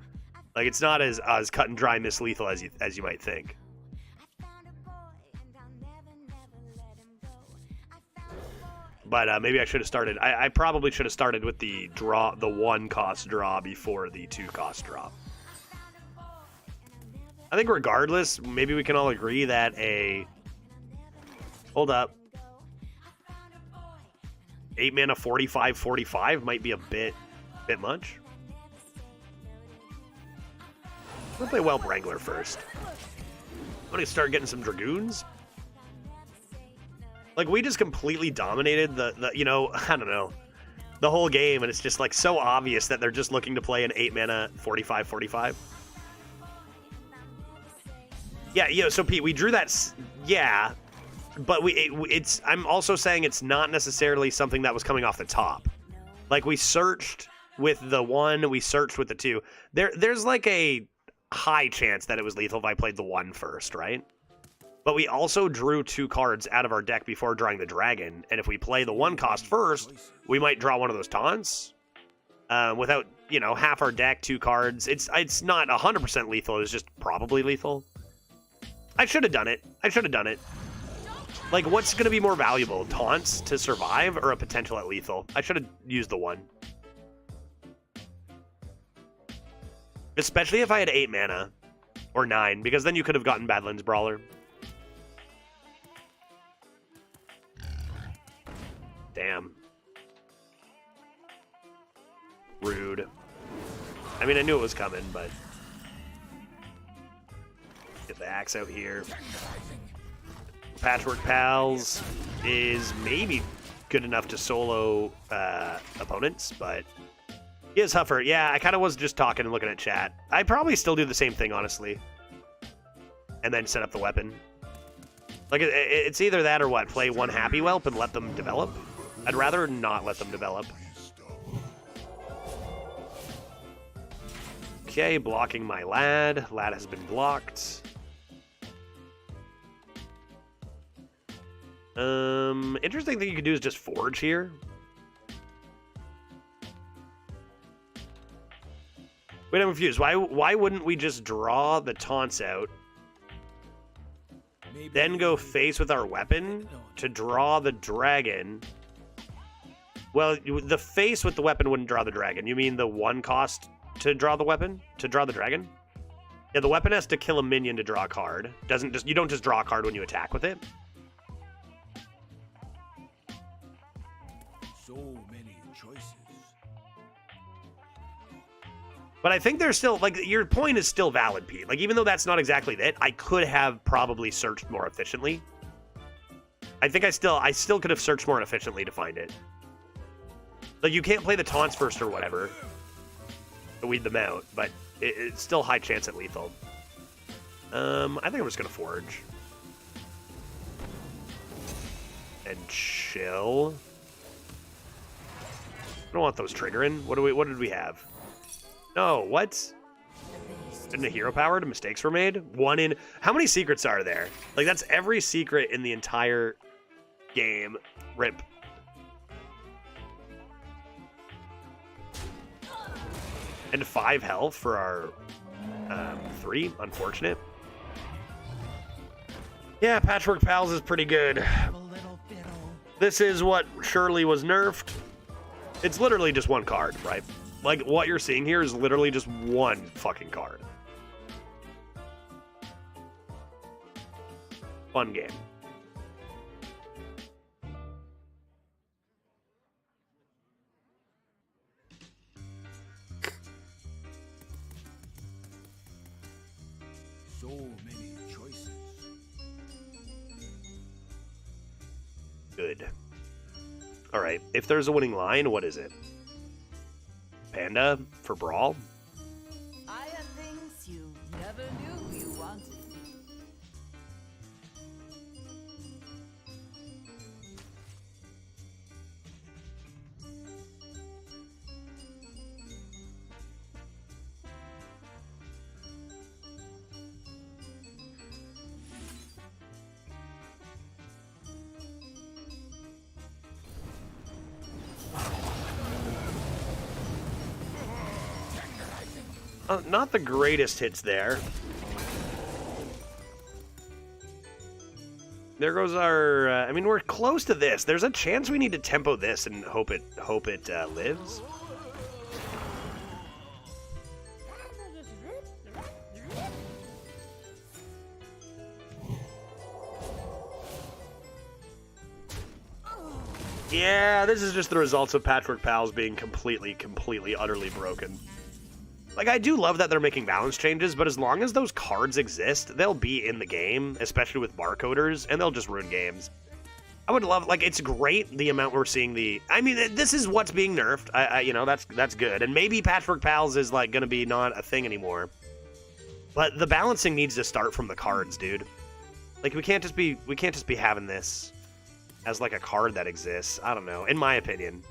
Like, it's not as cut and dry mislethal as you might think. But maybe I should have started. I probably should have started with the 1 cost draw before the 2 cost draw. I think regardless, maybe we can all agree that hold up. 8 mana 45/45 might be a bit much. I'm gonna play Whelp Wrangler first. I'm gonna start getting some Dragoons. Like, we just completely dominated the you know, I don't know, the whole game, and it's just, like, so obvious that they're just looking to play an 8 mana 45/45. Yeah, so Pete, we drew that, yeah, but I'm also saying it's not necessarily something that was coming off the top. Like, we searched with the 1, we searched with the 2. There's, like, a high chance that it was lethal if I played the 1 first, right? But we also drew 2 cards out of our deck before drawing the dragon, and if we play the 1 cost first, we might draw one of those taunts. Without, you know, half our deck, 2 cards. It's not 100% lethal, it's just probably lethal. I should have done it. Like, what's going to be more valuable? Taunts to survive or a potential at lethal? I should have used the 1. Especially if I had 8 mana. Or 9, because then you could have gotten Badlands Brawler. Damn. Rude. I mean, I knew it was coming, but... Get the axe out here. Patchwork Pals is maybe good enough to solo opponents, but... He is Huffer. Yeah, I kind of was just talking and looking at chat. I'd probably still do the same thing, honestly. And then set up the weapon. Like, it's either that or what? Play 1 Happy Whelp and let them develop? I'd rather not let them develop. Okay, blocking my lad. Lad has been blocked. Interesting thing you could do is just forge here. Wait, I'm confused. Why wouldn't we just draw the taunts out, then go face with our weapon to draw the dragon? Well, the face with the weapon wouldn't draw the dragon. You mean the 1 cost to draw the weapon? To draw the dragon? Yeah, the weapon has to kill a minion to draw a card. You don't just draw a card when you attack with it. So many choices. But I think there's still, like, your point is still valid, Pete. Like, even though that's not exactly it, I could have probably searched more efficiently. I think I still could have searched more efficiently to find it. Like, you can't play the taunts first or whatever to weed them out, but it's still high chance at lethal. I think I'm just gonna forge. And chill. I don't want those triggering. What did we have? No, what? Didn't a hero powered? Mistakes were made? 1 in... How many secrets are there? Like, that's every secret in the entire game. Rip. And 5 health for our 3. Unfortunate. Yeah, Patchwork Pals is pretty good. This is what surely was nerfed. It's literally just 1 card, right? Like, what you're seeing here is literally just 1 fucking card. Fun game. so many choices. Good. All right. If there's a winning line, what is it? Panda for Brawl? I have things you never knew you wanted. Not the greatest hits there. There goes our... I mean, we're close to this. There's a chance we need to tempo this and hope it lives. Yeah, this is just the results of Patchwork Pals being completely, utterly broken. Like, I do love that they're making balance changes, but as long as those cards exist, they'll be in the game, especially with barcoders, and they'll just ruin games. I would love, like, it's great the amount we're seeing the... I mean, this is what's being nerfed. You know, that's good. And maybe Patchwork Pals is, like, gonna be not a thing anymore. But the balancing needs to start from the cards, dude. Like, we can't just be having this as, like, a card that exists. I don't know, in my opinion.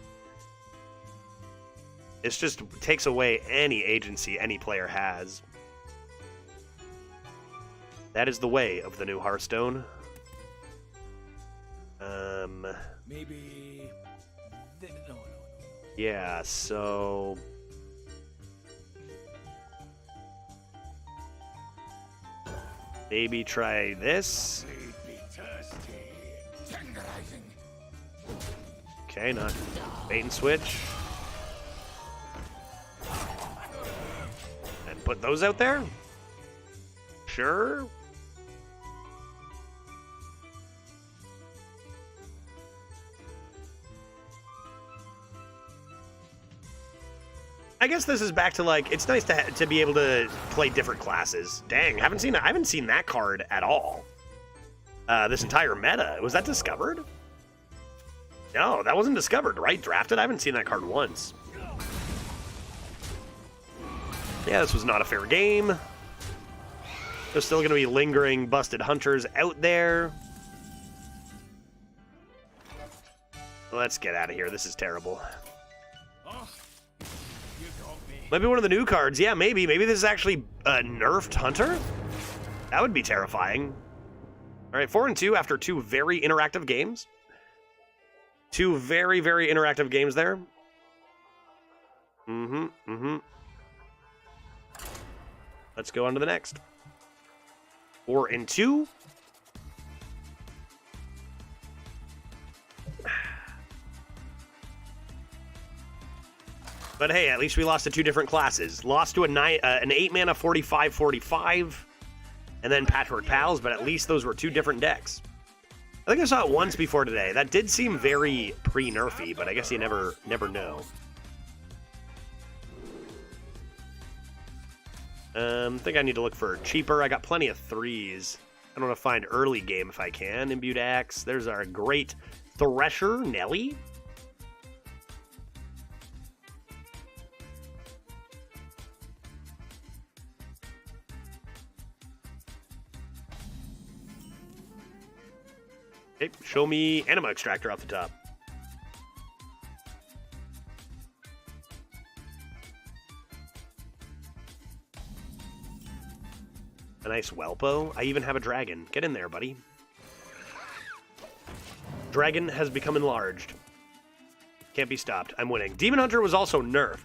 It just takes away any agency any player has. That is the way of the new Hearthstone. Maybe... No. Yeah, so... Maybe try this. Okay, not bait and switch. And put those out there? Sure. I guess this is back to, like, it's nice to be able to play different classes. Dang, I haven't seen that card at all. This entire meta. Was that discovered? No, that wasn't discovered, right? Drafted? I haven't seen that card once. Yeah, this was not a fair game. There's still going to be lingering busted hunters out there. Let's get out of here. This is terrible. Maybe one of the new cards. Yeah, maybe. Maybe this is actually a nerfed hunter? That would be terrifying. All right, 4-2 after two very interactive games. Two very, very interactive games there. Let's go on to the next. 4-2. But hey, at least we lost to two different classes. Lost to an 8-mana 45/45, and then Patchwork Pals, but at least those were two different decks. I think I saw it once before today. That did seem very pre-nerfy, but I guess you never know. I think I need to look for cheaper. I got plenty of 3s. I don't want to find early game if I can. Imbued Axe. There's our great Thresher, Nelly. Okay, show me Anima Extractor off the top. A nice Welpo. I even have a dragon. Get in there, buddy. Dragon has become enlarged. Can't be stopped. I'm winning. Demon Hunter was also nerfed.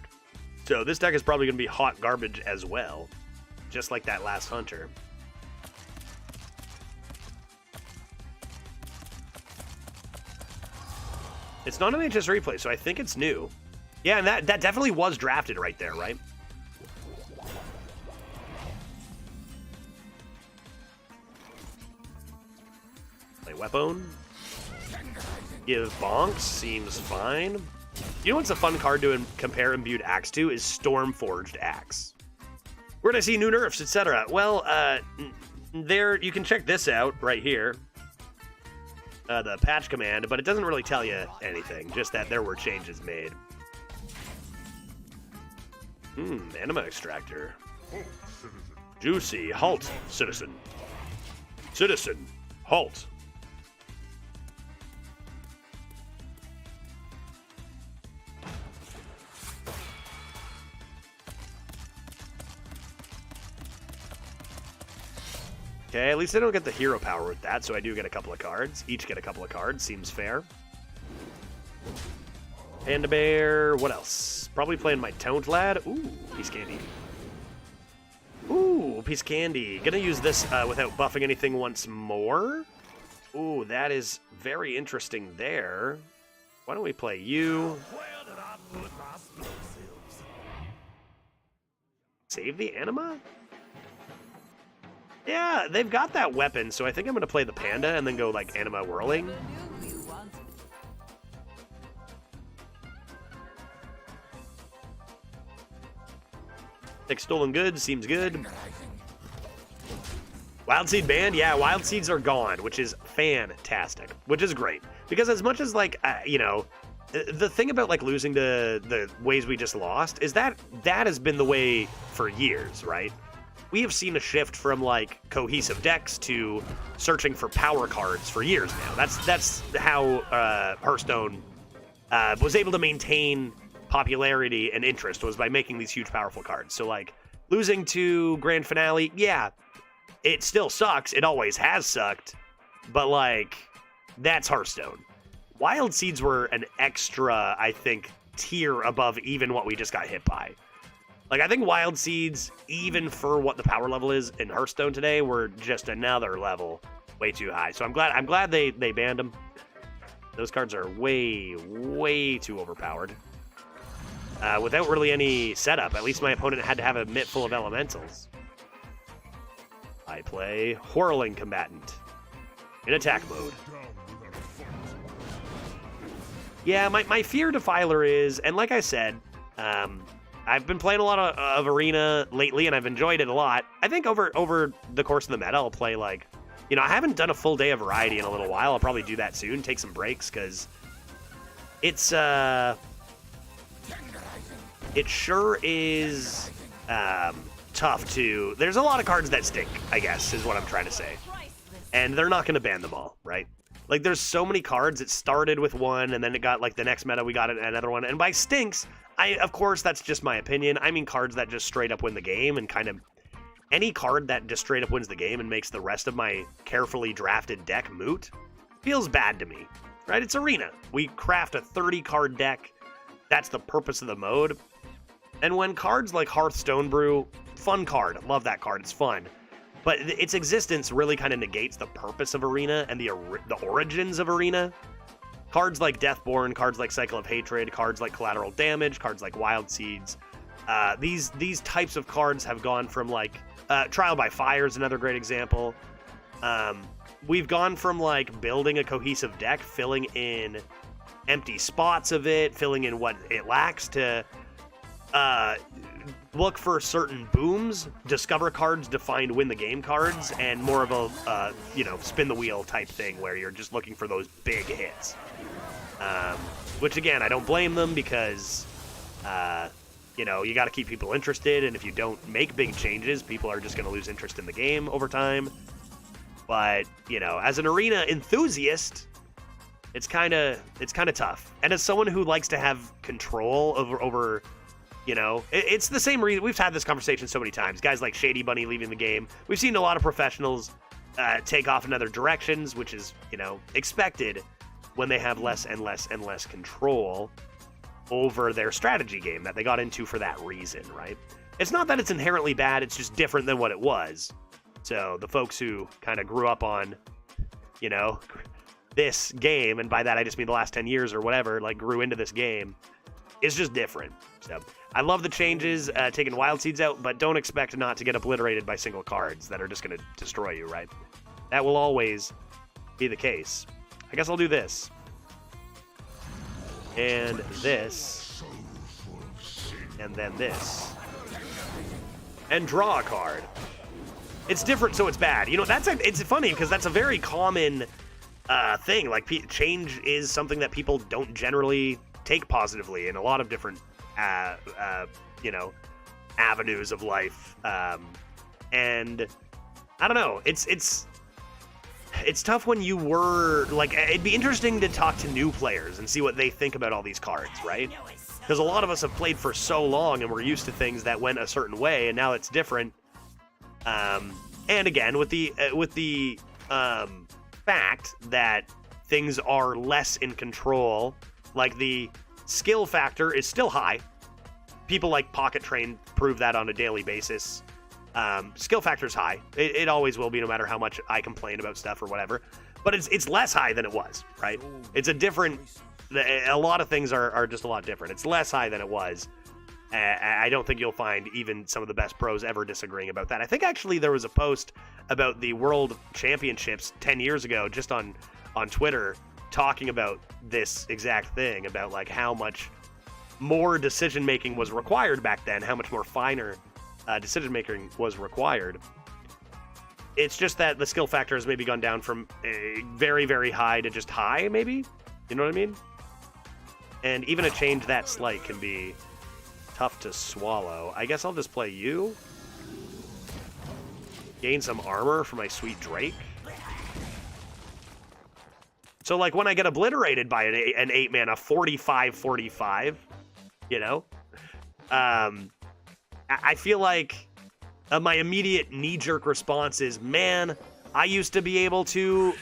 So this deck is probably going to be hot garbage as well. Just like that last Hunter. It's not an HS replay, so I think it's new. Yeah, and that definitely was drafted right there, right? Play Weapon. Give Bonks. Seems fine. You know what's a fun card to compare Imbued Axe to? Is Stormforged Axe. Where did I see new nerfs, etc.? Well, there you can check this out right here. The patch command, but it doesn't really tell you anything, just that there were changes made. Anima extractor. Juicy. Halt, citizen. Citizen, halt. Okay, at least I don't get the hero power with that, so I do get a couple of cards. Each get a couple of cards, seems fair. Panda Bear, what else? Probably playing my Taunt Lad. Ooh, piece of candy. Ooh, piece of candy. Gonna use this without buffing anything once more. Ooh, that is very interesting there. Why don't we play you? Save the Anima? Yeah, they've got that weapon, so I think I'm going to play the Panda and then go, like, Anima Whirling. Take Stolen Goods, seems good. Wild Seed banned? Yeah, Wild Seeds are gone, which is fantastic, which is great. Because as much as, like, you know, the thing about, like, losing to the ways we just lost is that that has been the way for years, right? We have seen a shift from, like, cohesive decks to searching for power cards for years now. That's how Hearthstone was able to maintain popularity and interest, was by making these huge, powerful cards. So, like, losing to Grand Finale, yeah, it still sucks. It always has sucked. But, like, that's Hearthstone. Wild Seeds were an extra, I think, tier above even what we just got hit by. Like, I think Wild Seeds, even for what the power level is in Hearthstone today, were just another level way too high. So I'm glad they banned them. Those cards are way, way too overpowered. Without really any setup, at least my opponent had to have a mitt full of elementals. I play Whirling Combatant in attack mode. Yeah, my fear Defiler is, and like I said, I've been playing a lot of Arena lately, and I've enjoyed it a lot. I think over the course of the meta, I'll play, like, you know, I haven't done a full day of Variety in a little while. I'll probably do that soon, take some breaks, because it's, it sure is tough to... There's a lot of cards that stink, I guess, is what I'm trying to say. And they're not going to ban them all, right? Like, there's so many cards. It started with one, and then it got, like, the next meta, we got another one. And by stinks... of course, that's just my opinion. I mean cards that just straight up win the game, and kind of any card that just straight up wins the game and makes the rest of my carefully drafted deck moot feels bad to me, right? It's Arena. We craft a 30-card deck. That's the purpose of the mode. And when cards like Hearthstone Brew, fun card. Love that card. It's fun. But its existence really kind of negates the purpose of Arena and the origins of Arena. Cards like Deathborn, cards like Cycle of Hatred, cards like Collateral Damage, cards like Wild Seeds. These types of cards have gone from, like, Trial by Fire is another great example. We've gone from, like, building a cohesive deck, filling in empty spots of it, filling in what it lacks, to look for certain booms, discover cards to find win the game cards, and more of a, you know, spin the wheel type thing where you're just looking for those big hits. Which, again, I don't blame them, because, you know, you got to keep people interested, and if you don't make big changes, people are just going to lose interest in the game over time. But, you know, as an Arena enthusiast, it's kind of tough. And as someone who likes to have control over you know, it's the same reason. We've had this conversation so many times. Guys like Shady Bunny leaving the game. We've seen a lot of professionals take off in other directions, which is, you know, expected when they have less and less and less control over their strategy game that they got into for that reason, right? It's not that it's inherently bad, it's just different than what it was. So the folks who kind of grew up on, you know, this game, and by that I just mean the last 10 years or whatever, like, grew into this game, it's just different. So I love the changes, taking Wild Seeds out, but don't expect not to get obliterated by single cards that are just going to destroy you, right? That will always be the case. I guess I'll do this. And this. And then this. and draw a card. It's different, so it's bad. You know, it's funny because that's a very common thing. Like, change is something that people don't generally take positively in a lot of different, you know, avenues of life. And I don't know. It's tough when you were like. It'd be interesting to talk to new players and see what they think about all these cards, right? Because a lot of us have played for so long and we're used to things that went a certain way, and now it's different. And again, with the fact that things are less in control, like the skill factor is still high. People like Pocket Train prove that on a daily basis. Skill factor is high. It always will be, no matter how much I complain about stuff or whatever. But it's less high than it was, right? It's a different. A lot of things are just a lot different. It's less high than it was. I don't think you'll find even some of the best pros ever disagreeing about that. I think actually there was a post about the World Championships 10 years ago just on Twitter talking about this exact thing, about like how much more decision making was required back then, how much more finer decision making was required. It's just that the skill factor has maybe gone down from very, very high to just high, maybe? You know what I mean? And even a change that slight can be tough to swallow. I guess I'll just play you. Gain some armor for my sweet Drake. So, like, when I get obliterated by an 8-mana 45-45, you know? I feel like my immediate knee-jerk response is, man, I used to be able to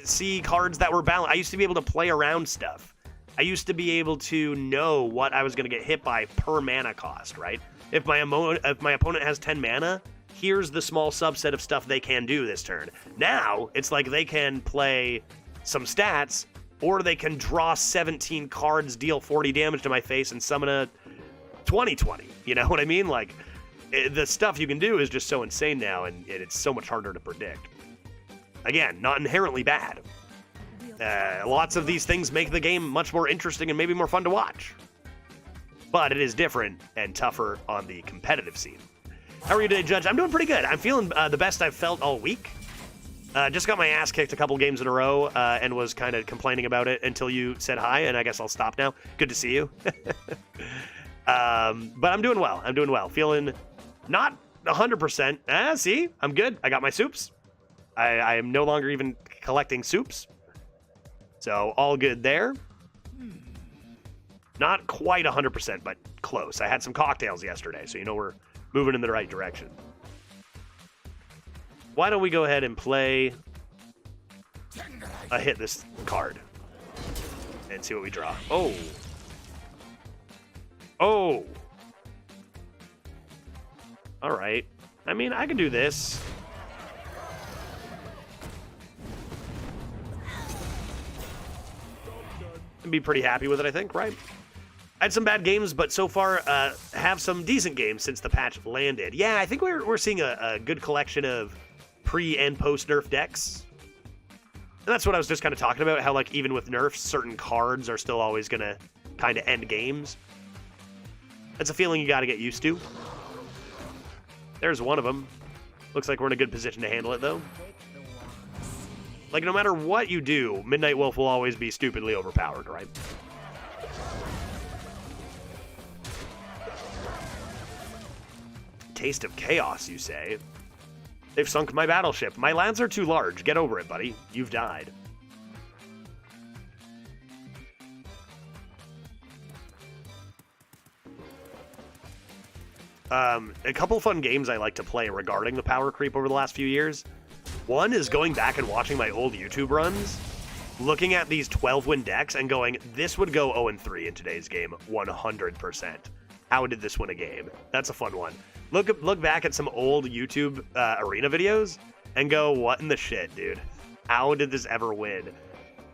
see cards that were balanced. I used to be able to play around stuff. I used to be able to know what I was going to get hit by per mana cost, right? If my opponent has 10 mana, here's the small subset of stuff they can do this turn. Now, it's like they can play some stats, or they can draw 17 cards, deal 40 damage to my face, and summon a 20/20. You know what I mean? Like, the stuff you can do is just so insane now, and it's so much harder to predict. Again, not inherently bad. Lots of these things make the game much more interesting and maybe more fun to watch. But it is different and tougher on the competitive scene. How are you today, Judge? I'm doing pretty good. I'm feeling the best I've felt all week. Just got my ass kicked a couple games in a row and was kind of complaining about it until you said hi, and I guess I'll stop now. Good to see you. But I'm doing well. I'm doing well. Feeling not 100%. See? I'm good. I got my soups. I am no longer even collecting soups. So, all good there. Not quite 100%, but close. I had some cocktails yesterday, so you know we're moving in the right direction. Why don't we go ahead and play a hit this card and see what we draw. Oh. Oh. All right. I mean, I can do this. Be pretty happy with it, I think, right? I had some bad games, but so far have some decent games since the patch landed. Yeah, I think we're seeing a good collection of pre- and post-nerf decks. And that's what I was just kind of talking about, how, like, even with nerfs, certain cards are still always going to kind of end games. That's a feeling you got to get used to. There's one of them. Looks like we're in a good position to handle it, though. Like, no matter what you do, Midnight Wolf will always be stupidly overpowered, right? Taste of Chaos, you say? They've sunk my battleship. My lands are too large. Get over it, buddy. You've died. A couple fun games I like to play regarding the power creep over the last few years. One is going back and watching my old YouTube runs, looking at these 12-win decks and going, this would go 0-3 in today's game, 100%. How did this win a game? That's a fun one. Look back at some old YouTube arena videos and go, what in the shit, dude? How did this ever win?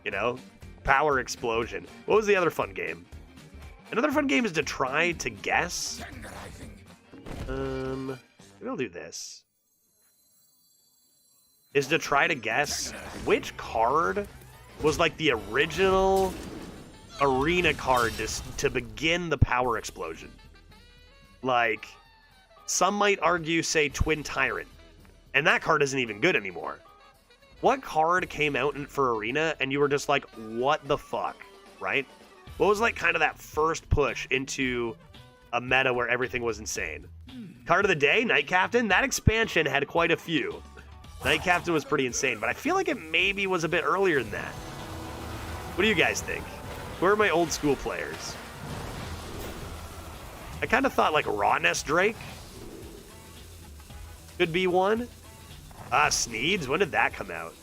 You know? Power explosion. What was the other fun game? Another fun game is to try to guess. Maybe I'll do this. Is to try to guess which card was like the original arena card to begin the power explosion. Like, Some might argue, say, Twin Tyrant. And that card isn't even good anymore. What card came out for Arena and you were just like, what the fuck, right? What was like kind of that first push into a meta where everything was insane? Card of the day, Night Captain. That expansion had quite a few. Night Captain was pretty insane, but I feel like it maybe was a bit earlier than that. What do you guys think? Who are my old school players? I kind of thought like Rawness Drake could be one. Sneeds, when did that come out?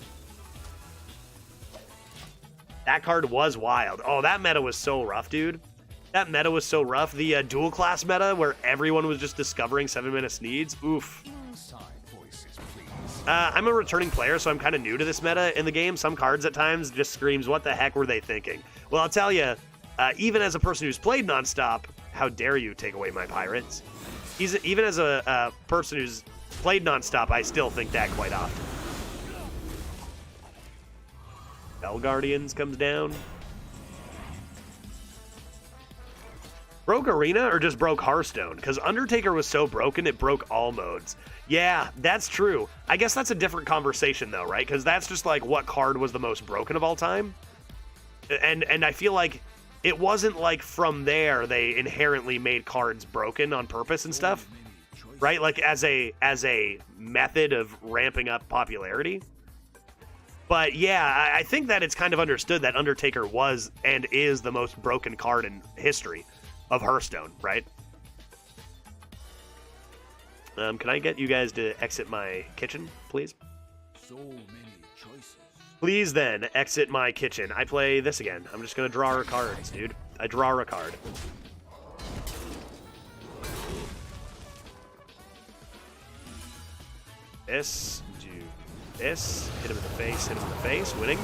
That card was wild. Oh, that meta was so rough, dude. That meta was so rough. The dual class meta where everyone was just discovering 7-mana Sneeds. Oof. I'm a returning player, so I'm kind of new to this meta in the game. Some cards at times just screams, what the heck were they thinking? Well, I'll tell you, even as a person who's played nonstop, how dare you take away my pirates? Even as a person who's played nonstop, I still think that quite often. Bell Guardians comes down. Broke Arena or just broke Hearthstone? Because Undertaker was so broken, it broke all modes. Yeah, that's true. I guess that's a different conversation, though, right? Because that's just like what card was the most broken of all time. And I feel like it wasn't like from there they inherently made cards broken on purpose and stuff, right? Like as a method of ramping up popularity. But yeah, I think that it's kind of understood that Undertaker was and is the most broken card in history of Hearthstone, right? Can I get you guys to exit my kitchen, please? So many choices. Please then, exit my kitchen. I play this again. I'm just gonna draw her cards, dude. I draw a card. This, do this, hit him in the face, winning.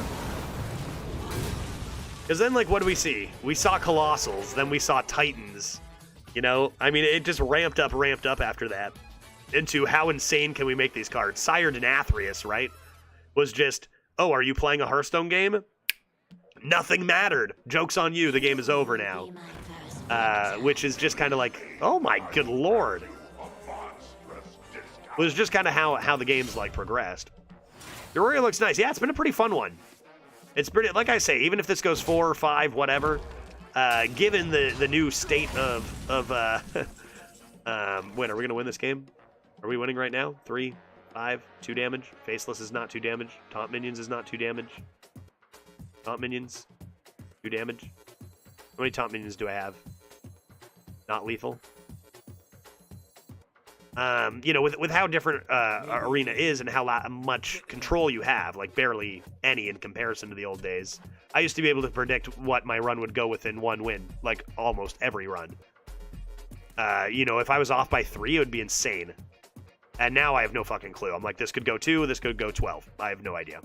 Because then, like, what do we see? We saw Colossals, then we saw Titans. You know, I mean, it just ramped up after that. Into how insane can we make these cards? Sire Denathrius, right? Was just, oh, are you playing a Hearthstone game? Nothing mattered. Joke's on you, the game is over now. Which is just kind of like, oh my good lord. It was just kind of how the game's like progressed. Your warrior looks nice. Yeah, it's been a pretty fun one. It's pretty, like I say, even if this goes 4 or 5, whatever, given the new state of when are we gonna win this game? Are we winning right now? 3, 5, 2 damage. Faceless is not 2 damage. Taunt minions is not 2 damage. Taunt minions, 2 damage. How many taunt minions do I have? Not lethal. You know, with how different Arena is and how much control you have, like barely any in comparison to the old days. I used to be able to predict what my run would go within 1 win, like almost every run. You know, if I was off by 3, it would be insane. And now I have no fucking clue. I'm like, this could go 2, this could go 12. I have no idea.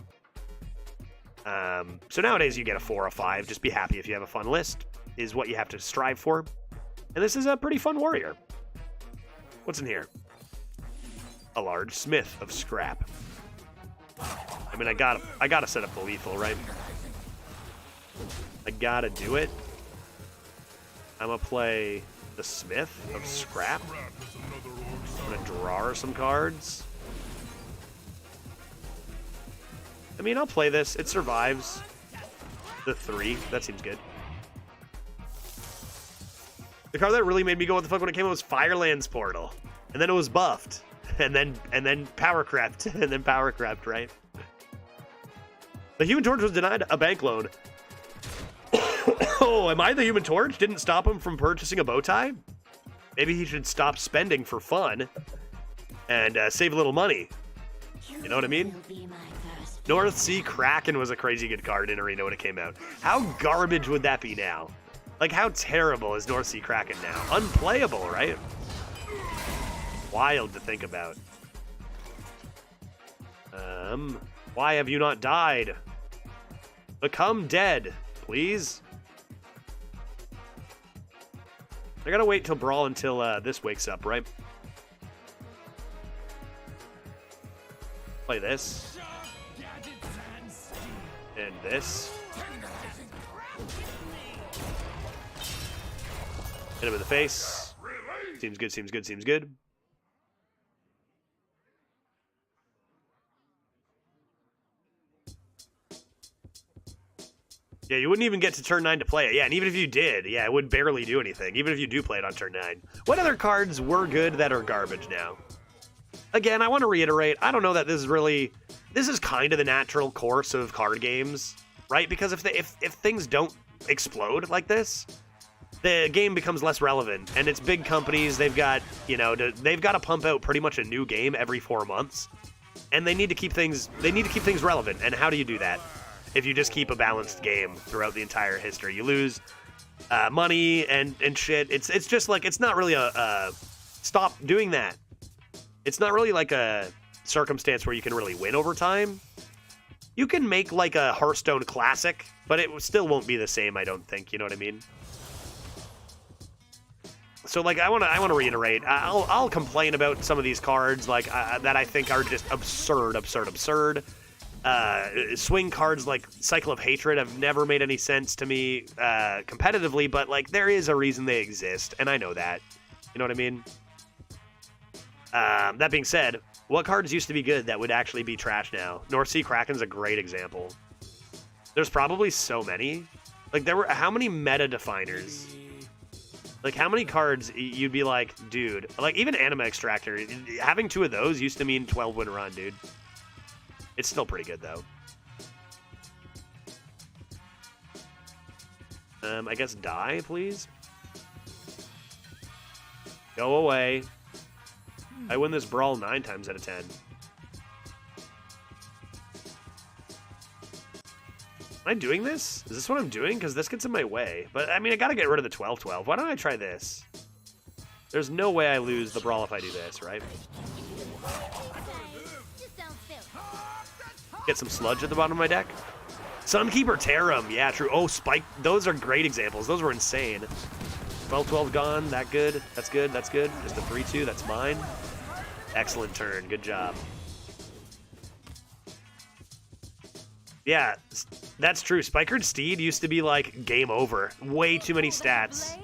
So nowadays you get a 4 or 5. Just be happy if you have a fun list, is what you have to strive for. And this is a pretty fun warrior. What's in here? A large smith of scrap. I mean, I gotta set up the lethal, right? I gotta do it. I'm gonna play the smith of scrap. I'm gonna draw some cards. I mean, I'll play this. It survives the 3. That seems good. The card that really made me go what the fuck when it came out was Firelands Portal. And then it was buffed. And then power crept. And then power crept, right? The Human Torch was denied a bank loan. Oh, am I the Human Torch? Didn't stop him from purchasing a bow tie? Maybe he should stop spending for fun and save a little money. You know what I mean? North Sea Kraken was a crazy good card in Arena when it came out. How garbage would that be now? Like, how terrible is North Sea Kraken now? Unplayable, right? Wild to think about. Why have you not died? Become dead, please. I gotta wait till Brawl until this wakes up, right? Play this. And this. Hit him in the face. Seems good, seems good, seems good. Yeah, you wouldn't even get to turn 9 to play it. Yeah, and even if you did, yeah, it would barely do anything, even if you do play it on turn 9. What other cards were good that are garbage now? Again, I want to reiterate, I don't know that this is really... This is kind of the natural course of card games, right? Because if things don't explode like this, the game becomes less relevant. And it's big companies, they've got, you know, they've got to pump out pretty much a new game every 4 months. And they need to keep things relevant. And how do you do that? If you just keep a balanced game throughout the entire history, you lose money and shit. It's just like, it's not really a stop doing that. It's not really like a circumstance where you can really win over time. You can make like a Hearthstone classic, but it still won't be the same, I don't think. You know what I mean? So like, I want to reiterate. I'll complain about some of these cards like that I think are just absurd. Swing cards like Cycle of Hatred have never made any sense to me competitively, but like there is a reason they exist, and I know that. You know what I mean? That being said, what cards used to be good that would actually be trash now? North Sea Kraken's a great example. There's probably so many. Like there were how many meta definers? Like how many cards you'd be like, dude, like even Anima Extractor, having 2 of those used to mean 12-win run, dude. It's still pretty good, though. I guess die, please. Go away. I win this brawl 9 times out of 10. Am I doing this? Is this what I'm doing? Because this gets in my way. But, I mean, I gotta get rid of the 12-12. Why don't I try this? There's no way I lose the brawl if I do this, right? Get some sludge at the bottom of my deck. Sunkeeper Tarum, yeah, true. Oh, Spike, those are great examples. Those were insane. 12-12 gone, that good. That's good, that's good. Just a 3-2, that's mine. Excellent turn, good job. Yeah, that's true. Spikered Steed used to be like game over. Way too many stats.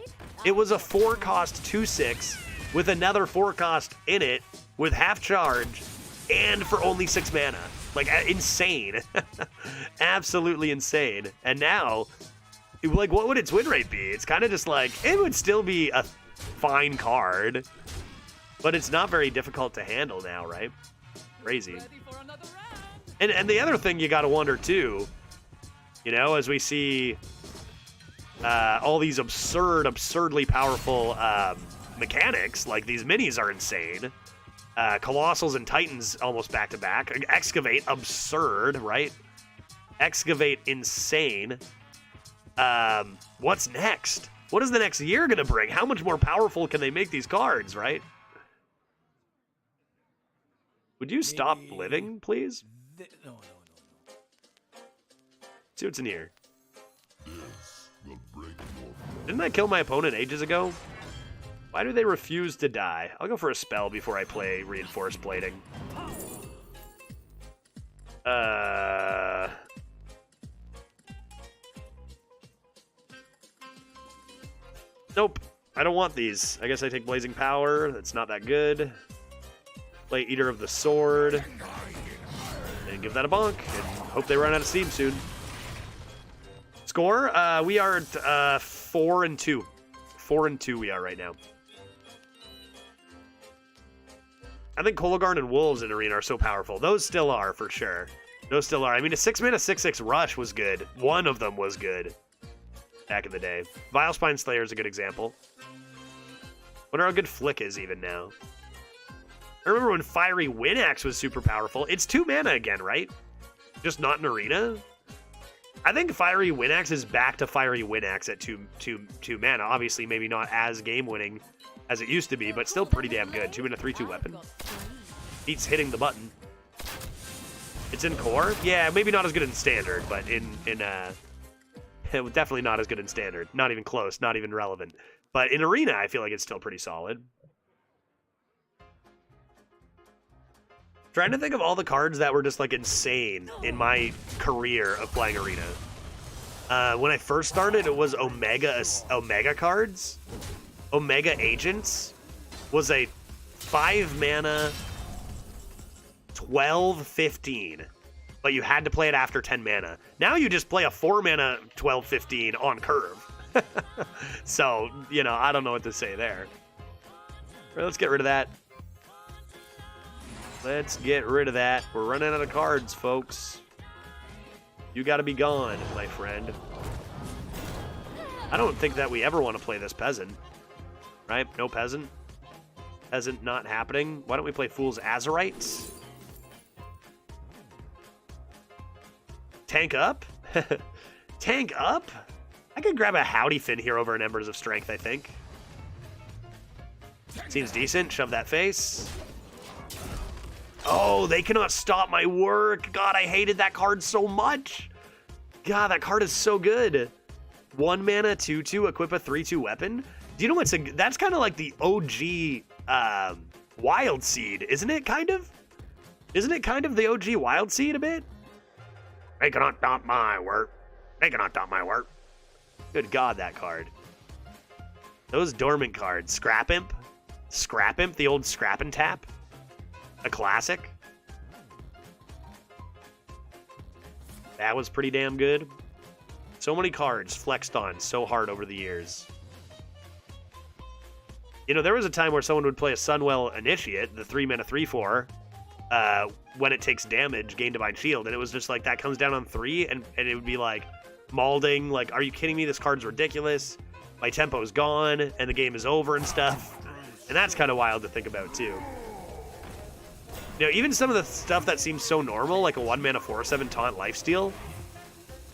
It was a 4-cost 2/6 with another 4-cost in it with half charge and for only 6 mana. Like, insane. Absolutely insane. And now, like, what would its win rate be? It's kind of just like, it would still be a fine card, but it's not very difficult to handle now, right? Crazy. And the other thing you got to wonder, too, you know, as we see all these absurdly powerful mechanics, like these minis are insane. Colossals and Titans almost back-to-back. Excavate, absurd, right? Excavate, insane. What's next? What is the next year going to bring? How much more powerful can they make these cards, right? Would you stop living, please? No. See what's in here. Didn't I kill my opponent ages ago? Why do they refuse to die? I'll go for a spell before I play Reinforced Plating. Nope. I don't want these. I guess I take Blazing Power. That's not that good. Play Eater of the Sword. And give that a bonk. And hope they run out of steam soon. Score? We are at 4-2. 4-2 we are right now. I think Kologarn and Wolves in Arena are so powerful. Those still are, for sure. Those still are. I mean, a 6-mana 6/6 Rush was good. One of them was good back in the day. Vilespine Slayer is a good example. Wonder how good Flick is even now. I remember when Fiery Winaxe was super powerful. It's 2 mana again, right? Just not in Arena? I think Fiery Winaxe is back to Fiery Winaxe at 2 mana. Obviously, maybe not as game-winning as it used to be, but still pretty damn good. 2 mana 3/2 weapon. Beats hitting the button. It's in core? Yeah, maybe not as good in standard, but definitely not as good in standard. Not even close, not even relevant. But in Arena, I feel like it's still pretty solid. Trying to think of all the cards that were just like insane in my career of playing Arena. When I first started, it was Omega cards. Omega Agents was a 5 mana 12/15 but you had to play it after 10 mana. Now you just play a 4 mana 12/15 on curve. So, you know, I don't know what to say there. All right, let's get rid of that. Let's get rid of that. We're running out of cards, folks. You gotta be gone, my friend. I don't think that we ever want to play this peasant. Right? No peasant? Peasant not happening. Why don't we play Fool's Azerites? Tank up? Tank up? I could grab a Howdy Fin here over an Embers of Strength, I think. Seems decent. Shove that face. Oh, they cannot stop my work. God, I hated that card so much. God, that card is so good. 1 mana, 2/2, equip a 3/2 weapon. Do you know what's that's kind of like the OG Wild Seed, isn't it? Kind of? Isn't it kind of the OG Wild Seed a bit? They cannot stop my work. They cannot stop my work. Good God, that card. Those dormant cards. Scrap Imp. Scrap Imp, the old Scrap and Tap. A classic. That was pretty damn good. So many cards flexed on so hard over the years. You know, there was a time where someone would play a Sunwell Initiate, the 3 mana 3/4, when it takes damage, gain Divine Shield, and it was just like, that comes down on 3, and it would be like, Malding, like, are you kidding me? This card's ridiculous. My tempo's gone, and the game is over and stuff. And that's kind of wild to think about, too. You know, even some of the stuff that seems so normal, like a 1 mana 4/7 Taunt Lifesteal,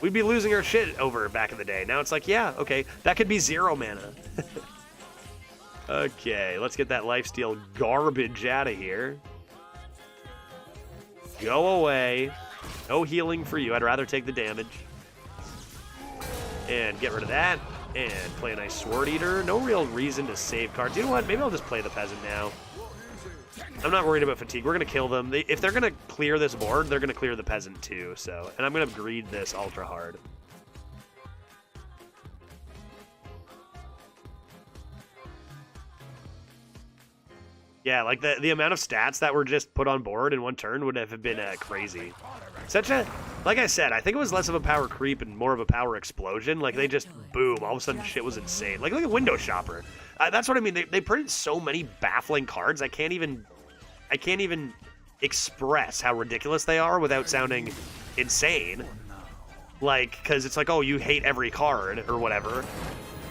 we'd be losing our shit over back in the day. Now it's like, yeah, okay, that could be 0 mana. Okay, let's get that lifesteal garbage out of here. Go away. No healing for you. I'd rather take the damage. And get rid of that. And play a nice Sword Eater. No real reason to save cards. You know what? Maybe I'll just play the Peasant now. I'm not worried about fatigue. We're going to kill them. If they're going to clear this board, they're going to clear the Peasant too. So, and I'm going to greed this ultra hard. Yeah, like the amount of stats that were just put on board in one turn would have been crazy. Such a, like I said, I think it was less of a power creep and more of a power explosion. Like, they just, boom, all of a sudden shit was insane. Like a Window Shopper. That's what I mean. They printed so many baffling cards, I can't even express how ridiculous they are without sounding insane. Like, because it's like, oh, you hate every card or whatever.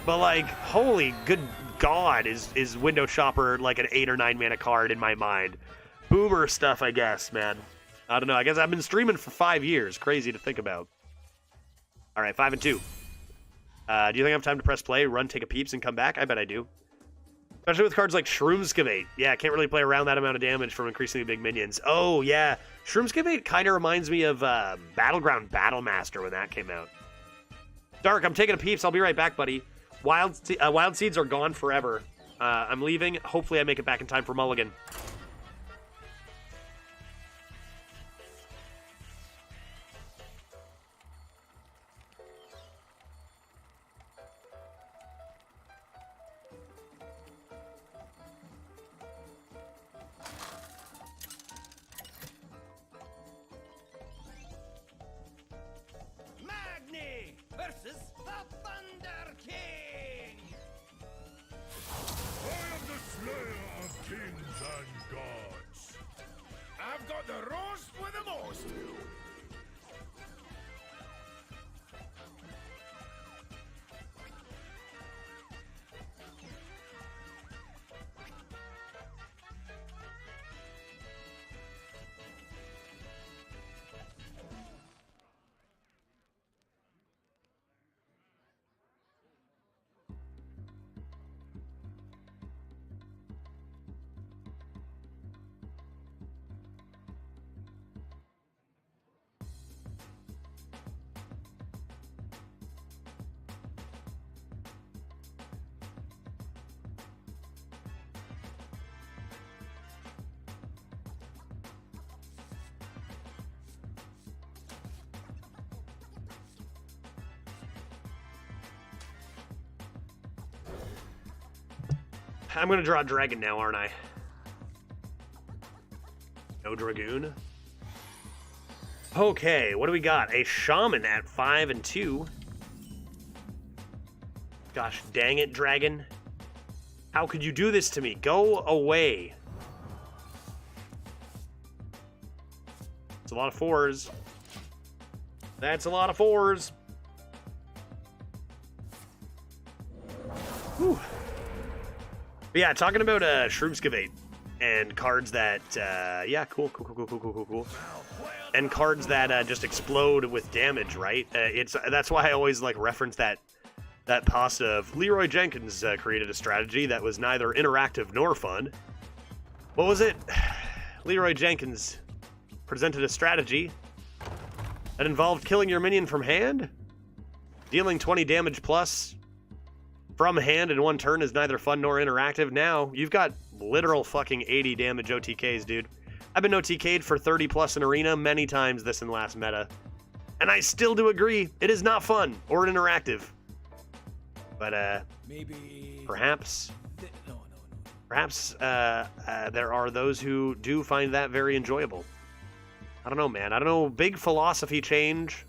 But, like, holy good God, is Window Shopper like an 8 or 9 mana card in my mind. Boomer stuff, I guess, man. I don't know. I guess I've been streaming for 5 years. Crazy to think about. All right, 5 and 2. Do you think I have time to press play, run, take a peeps, and come back? I bet I do. Especially with cards like Shroomskavate. Yeah, I can't really play around that amount of damage from increasingly big minions. Oh, yeah. Shroomskavate kind of reminds me of Battleground Battlemaster when that came out. Dark, I'm taking a peeps. I'll be right back, buddy. Wild Seeds are gone forever. I'm leaving. Hopefully I make it back in time for Mulligan. Magni versus the Thunder King. I am the slayer of kings and gods. I've got the roast with the most. I'm going to draw a dragon now, aren't I? No Dragoon. Okay, what do we got? A shaman at 5 and 2. Gosh dang it, dragon. How could you do this to me? Go away. It's a lot of 4s. That's a lot of 4s. Whew. But yeah, talking about Shroomskavate and cards that, yeah, cool. And cards that just explode with damage, right? That's why I always like reference that pasta of Leroy Jenkins created a strategy that was neither interactive nor fun. What was it? Leroy Jenkins presented a strategy that involved killing your minion from hand, dealing 20 damage plus from hand in one turn is neither fun nor interactive. Now, you've got literal fucking 80 damage OTKs, dude. I've been OTK'd for 30 plus in Arena many times this in last meta. And I still do agree, it is not fun or interactive. But, Maybe. perhaps No. Perhaps there are those who do find that very enjoyable. I don't know, man. I don't know. Big philosophy change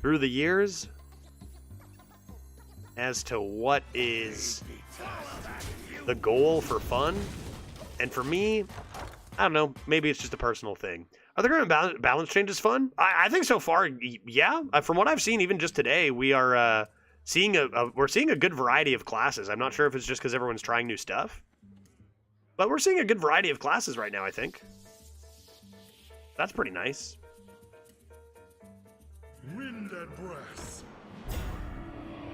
through the years as to what is the goal for fun. And for me, I don't know. Maybe it's just a personal thing. Are the current balance changes fun? I think so far, yeah. From what I've seen, even just today, we are we're seeing a good variety of classes. I'm not sure if it's just because everyone's trying new stuff, but we're seeing a good variety of classes right now, I think. That's pretty nice. Wind and brass.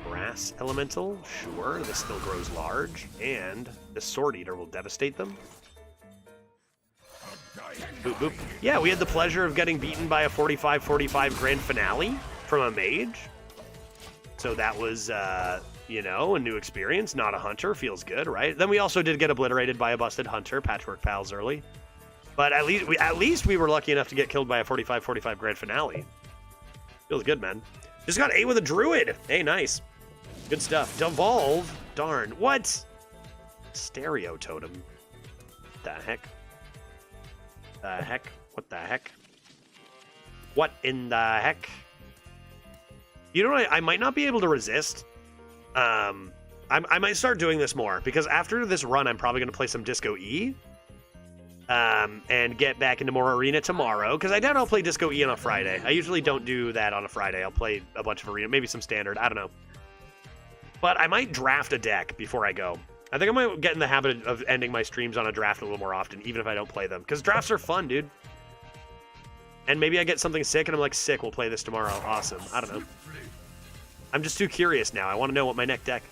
Brass elemental, sure. This still grows large, and the Sword Eater will devastate them. Boop, boop. Yeah, we had the pleasure of getting beaten by a 45-45 grand finale from a mage. So that was, you know, a new experience. Not a hunter. Feels good, right? Then we also did get obliterated by a busted hunter. Patchwork Pals early. But at least we were lucky enough to get killed by a 45-45 grand finale. Feels good, man. Just got 8 with a druid. Hey, nice. Good stuff. Devolve. Darn. What? Stereo totem. What the heck? What the heck? What in the heck? You know what? I might not be able to resist. I might start doing this more, because after this run, I'm probably going to play some Disco E. And get back into more Arena tomorrow, because I doubt I'll play Disco E on a Friday. I usually don't do that on a Friday. I'll play a bunch of Arena, maybe some Standard, I don't know. But I might draft a deck before I go. I think I might get in the habit of ending my streams on a draft a little more often, even if I don't play them. Because drafts are fun, dude. And maybe I get something sick, and I'm like, sick, we'll play this tomorrow. Awesome. I don't know. I'm just too curious now. I want to know what my next deck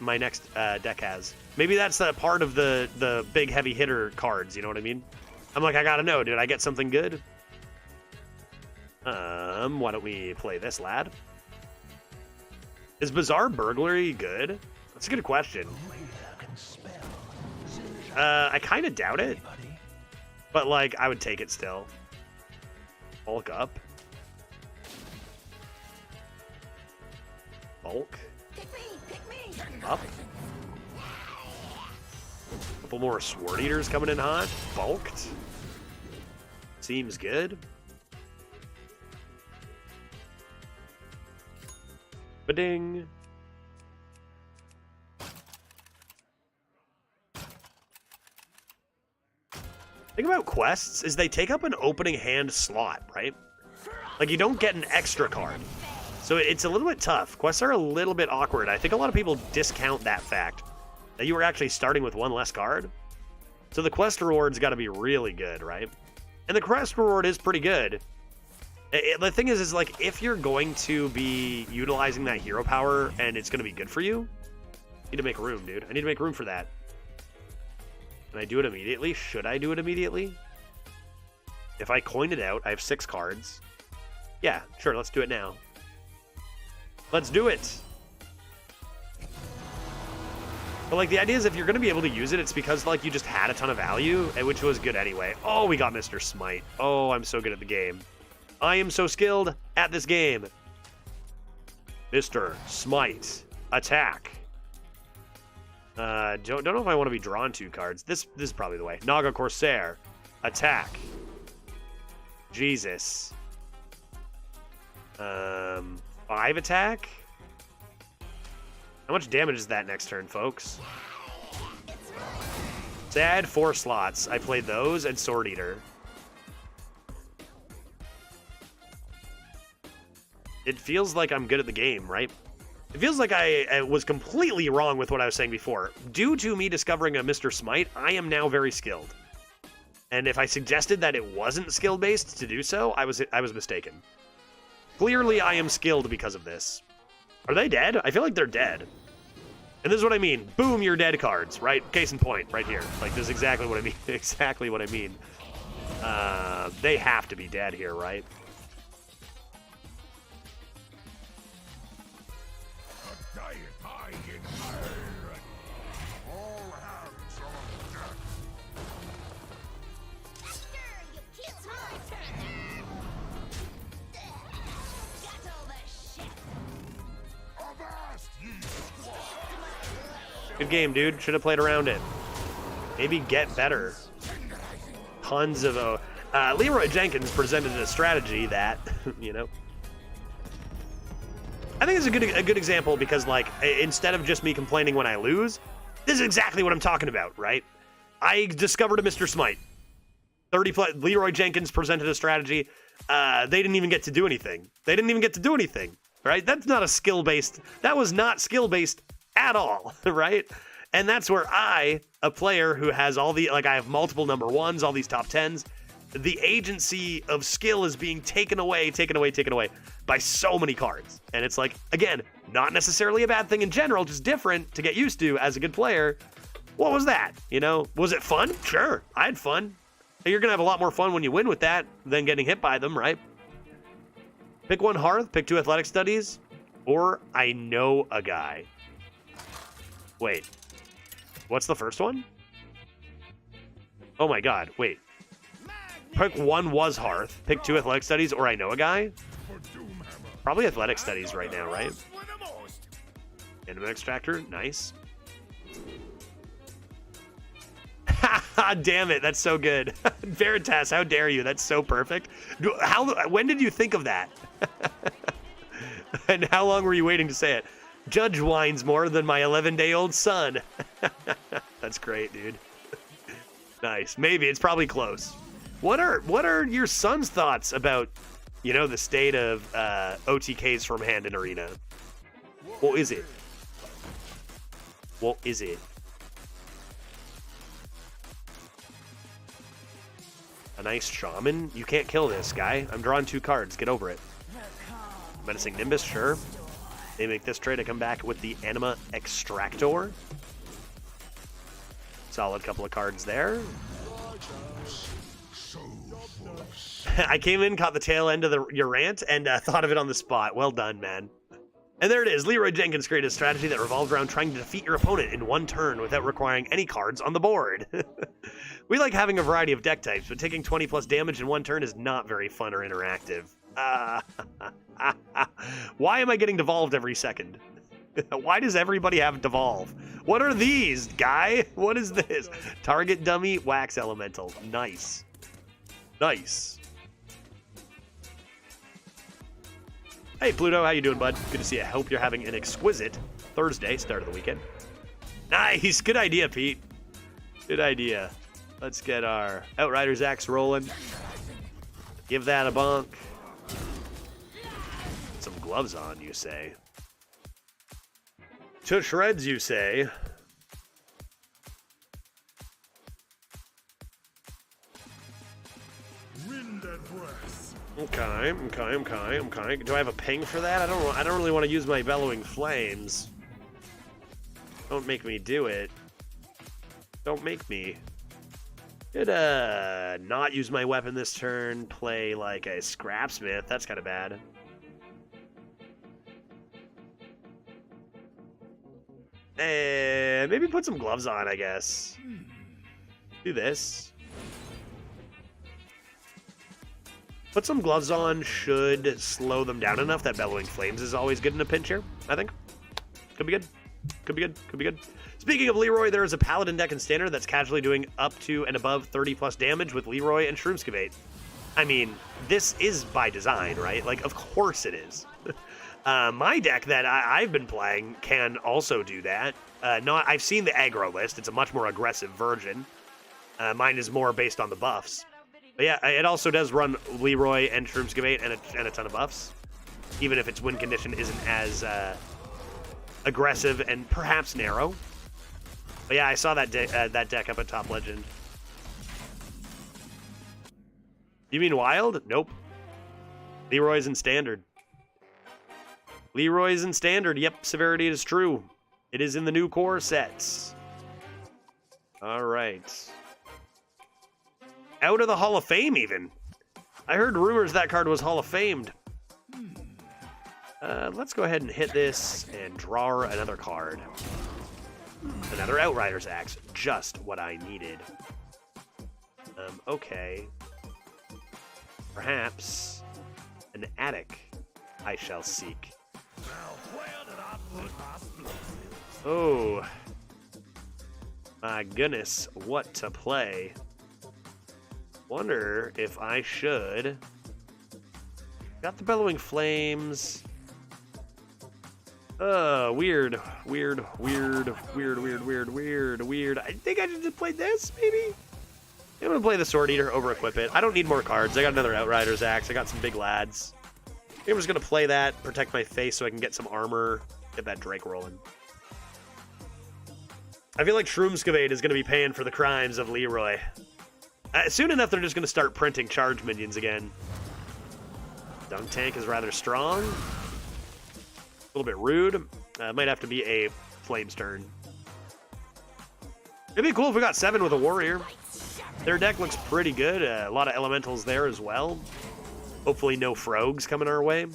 has. Maybe that's a part of the big heavy hitter cards, you know what I mean? I'm like, I gotta know, did I get something good? Why don't we play this, lad? Is Bizarre Burglary good? That's a good question. I kind of doubt it. But, like, I would take it still. Bulk up. Bulk. Up. Couple more Sword Eaters coming in hot. Bulked. Seems good. Ba-ding. Thing about quests is they take up an opening hand slot, right? Like, you don't get an extra card. So it's a little bit tough. Quests are a little bit awkward. I think a lot of people discount that fact, that you were actually starting with one less card. So the quest reward's got to be really good, right? And the quest reward is pretty good. The thing is like, if you're going to be utilizing that hero power and it's going to be good for you, I need to make room, dude. I need to make room for that. Can I do it immediately? Should I do it immediately? If I coin it out, I have 6 cards. Yeah, sure, let's do it now. Let's do it! But, like, the idea is if you're going to be able to use it, it's because, like, you just had a ton of value, which was good anyway. Oh, we got Mr. Smite. Oh, I'm so good at the game. I am so skilled at this game. Mr. Smite. Attack. Don't know if I want to be drawn 2 cards. This is probably the way. Naga Corsair. Attack. Jesus. 5 attack. How much damage is that next turn, folks? Say I had 4 slots. I played those and Sword Eater. It feels like I'm good at the game, right? It feels like I was completely wrong with what I was saying before. Due to me discovering a Mr. Smite, I am now very skilled. And if I suggested that it wasn't skill-based to do so, I was mistaken. Clearly, I am skilled because of this. Are they dead? I feel like they're dead. And this is what I mean. Boom, you're dead cards, right? Case in point, right here. Like, this is exactly what I mean. Exactly what I mean. They have to be dead here, right? Good game, dude. Should have played around it. Maybe get better. Tons of... Leroy Jenkins presented a strategy that, you know... I think it's a good example because, like, instead of just me complaining when I lose, this is exactly what I'm talking about, right? I discovered a Mr. Smite. 30 plus... Leroy Jenkins presented a strategy. They didn't even get to do anything. Right? That's not a skill-based... That was not skill-based at all, right? And that's where I, a player who has all the, like, I have multiple number ones, all these top 10s, the agency of skill is being taken away by so many cards. And it's like, again, not necessarily a bad thing in general, just different to get used to as a good player. What was that? You know, was it fun? Sure, I had fun. You're gonna have a lot more fun when you win with that than getting hit by them, right? Pick 1 Hearth, pick 2 Athletic Studies, or I know a guy. Wait, what's the first one? Oh my god, wait. Pick 1 was Hearth, pick 2 Athletic Studies, or I know a guy? Probably Athletic Studies right now, right? Anima Extractor, nice. Ha! Damn it, that's so good. Veritas, how dare you? That's so perfect. When did you think of that? And how long were you waiting to say it? Judge whines more than my 11-day-old son. That's great, dude. Nice. Maybe it's probably close. What are your son's thoughts about, you know, the state of OTKs from Hand and Arena? What is it? What is it? A nice shaman? You can't kill this guy. I'm drawing 2 cards. Get over it. Menacing Nimbus, sure. They make this trade to come back with the Anima Extractor. Solid couple of cards there. I came in, caught the tail end of your rant, and thought of it on the spot. Well done, man. And there it is. Leroy Jenkins created a strategy that revolved around trying to defeat your opponent in 1 turn without requiring any cards on the board. We like having a variety of deck types, but taking 20 plus damage in 1 turn is not very fun or interactive. Why am I getting devolved every second? Why does everybody have devolve? What are these, guy? What is this? Target dummy, wax elemental. Nice. Nice. Hey, Pluto, how you doing, bud? Good to see you. I hope you're having an exquisite Thursday, start of the weekend. Nice. Good idea, Pete. Good idea. Let's get our Outriders axe rolling. Give that a bonk. Some gloves on, you say. To shreds, you say. Wind and breath. Okay. Do I have a ping for that? I don't really want to use my bellowing flames. Don't make me do it. Don't make me. Could not use my weapon this turn, play like a scrapsmith. That's kind of bad. Maybe put some gloves on, I guess. Do this. Put some gloves on should slow them down enough that Bellowing Flames is always good in a pinch here, I think. Could be good. Could be good. Could be good. Speaking of Leroy, there is a Paladin deck in Standard that's casually doing up to and above 30 plus damage with Leroy and Shroomskavate. I mean, this is by design, right? Like, of course it is. My deck that I've been playing can also do that. I've seen the aggro list. It's a much more aggressive version. Mine is more based on the buffs. But yeah, it also does run Leroy and Shroomskavate and a ton of buffs. Even if its win condition isn't as aggressive and perhaps narrow. But yeah, I saw that deck up at Top Legend. You mean Wild? Nope. Leroy's in Standard. Leroy's in Standard. Yep, Severity is true. It is in the new core sets. All right. Out of the Hall of Fame, even. I heard rumors that card was Hall of Famed. Let's go ahead and hit this and draw another card. Another Outrider's Axe. Just what I needed. Okay. Perhaps an attic I shall seek. Oh. My goodness, what to play. Wonder if I should. Got the Bellowing Flames. Weird. I think I should just play this, maybe? I'm gonna play the Sword Eater, over equip it. I don't need more cards. I got another Outrider's Axe. I got some big lads. I'm just gonna play that, protect my face so I can get some armor, get that Drake rolling. I feel like Shroomskavate is gonna be paying for the crimes of Leroy. Soon enough, they're just gonna start printing charge minions again. Dunk Tank is rather strong. A little bit rude. Might have to be a Flames turn. It'd be cool if we got 7 with a Warrior. Their deck looks pretty good. A lot of Elementals there as well. Hopefully no Frogs coming our way.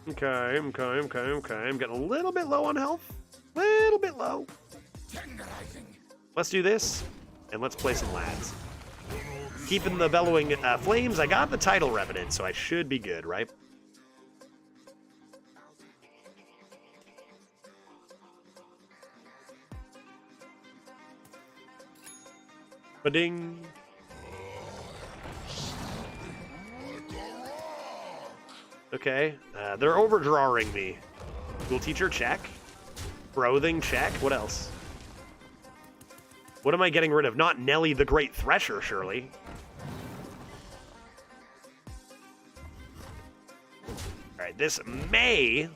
Okay. I'm getting a little bit low on health. Little bit low. Let's do this, and let's play some lads. Keeping the Bellowing Flames. I got the Tidal Revenant, so I should be good, right? Ba-ding. Okay, they're overdrawing me. School teacher, check. Brothing, check. What else? What am I getting rid of? Not Nelly the Great Thresher, surely. Alright, this may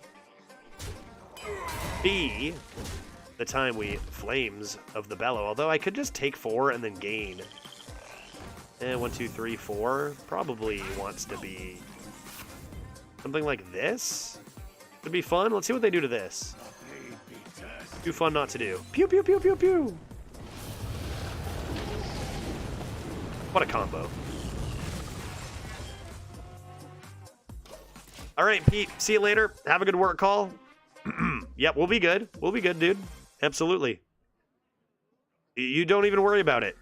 be the time we Flames of the Bellow. Although I could just take 4 and then gain. 1, 2, 3, 4. Probably wants to be something like this. Could be fun. Let's see what they do to this. Too fun not to do. Pew, pew, pew, pew, pew. What a combo. All right, Pete. See you later. Have a good work call. Yep, we'll be good. We'll be good, dude. Absolutely. You don't even worry about it.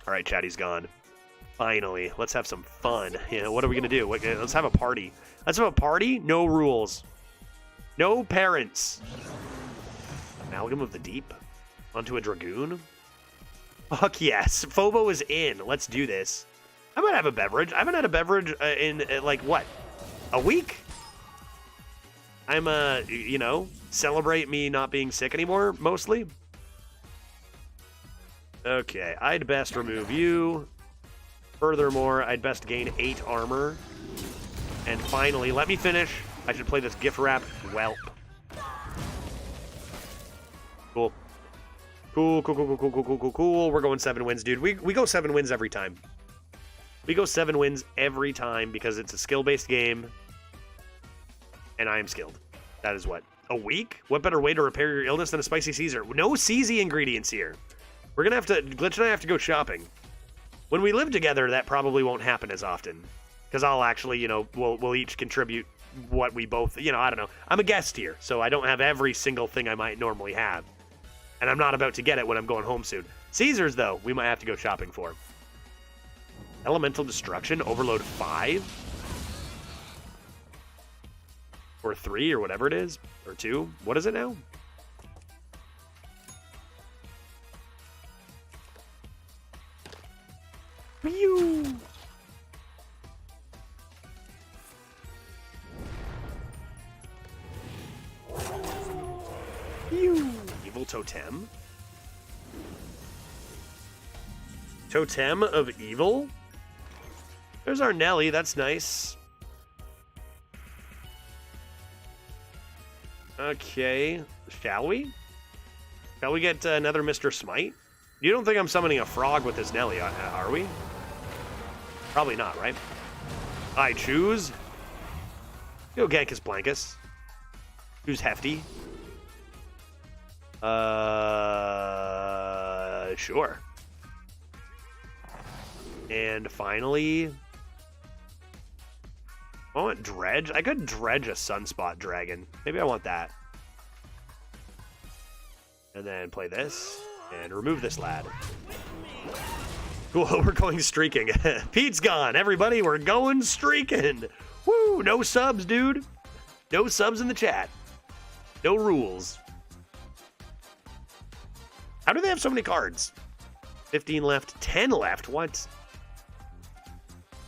All right, Chatty's gone. Finally. Let's have some fun. Yeah, what are we going to do? Let's have a party. Let's have a party. No rules. No parents. Amalgam of the Deep. Onto a Dragoon. Fuck yes. Phobo is in. Let's do this. I might have a beverage. I haven't had a beverage in, like, what? A week? I'm, you know, celebrate me not being sick anymore, mostly. Okay, I'd best remove you. Furthermore, I'd best gain 8 armor. And finally, let me finish. I should play this gift wrap whelp. Cool. Cool. We're going 7 wins, dude. We go 7 wins every time. We go 7 wins every time because it's a skill-based game. And I am skilled. That is what? A week? What better way to repair your illness than a spicy Caesar? No CZ ingredients here. We're gonna have to... Glitch and I have to go shopping. When we live together, that probably won't happen as often. Because I'll actually, you know, we'll each contribute what we both... You know, I don't know. I'm a guest here, so I don't have every single thing I might normally have. And I'm not about to get it when I'm going home soon. Caesars, though, we might have to go shopping for. Elemental Destruction, Overload 5? Or 3, or whatever it is. Or 2. What is it now? Pew! Pew! Evil totem? Totem of evil? There's our Nelly, that's nice. Okay, shall we? Shall we get another Mr. Smite? You don't think I'm summoning a frog with this Nelly, are we? Probably not, right? I choose. Go Gankus Blankus. Choose Hefty. Sure. And finally, I want Dredge. I could Dredge a Sunspot Dragon. Maybe I want that. And then play this and remove this lad. Cool, we're going streaking. Pete's gone, everybody. We're going streaking. Woo, no subs, dude. No subs in the chat. No rules. How do they have so many cards? 15 left, 10 left. What?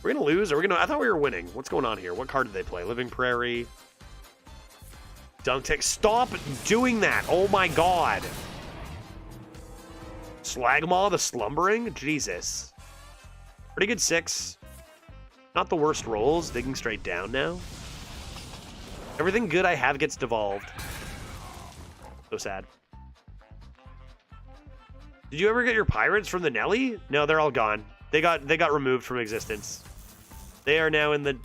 We're gonna lose? Are we gonna? I thought we were winning. What's going on here? What card did they play? Living Prairie. Dunk Tech. Stop doing that. Oh my god. Slagmaw the Slumbering? Jesus. Pretty good 6. Not the worst rolls. Digging straight down now. Everything good I have gets devolved. So sad. Did you ever get your pirates from the Nelly? No, they're all gone. They got removed from existence. They are now in the,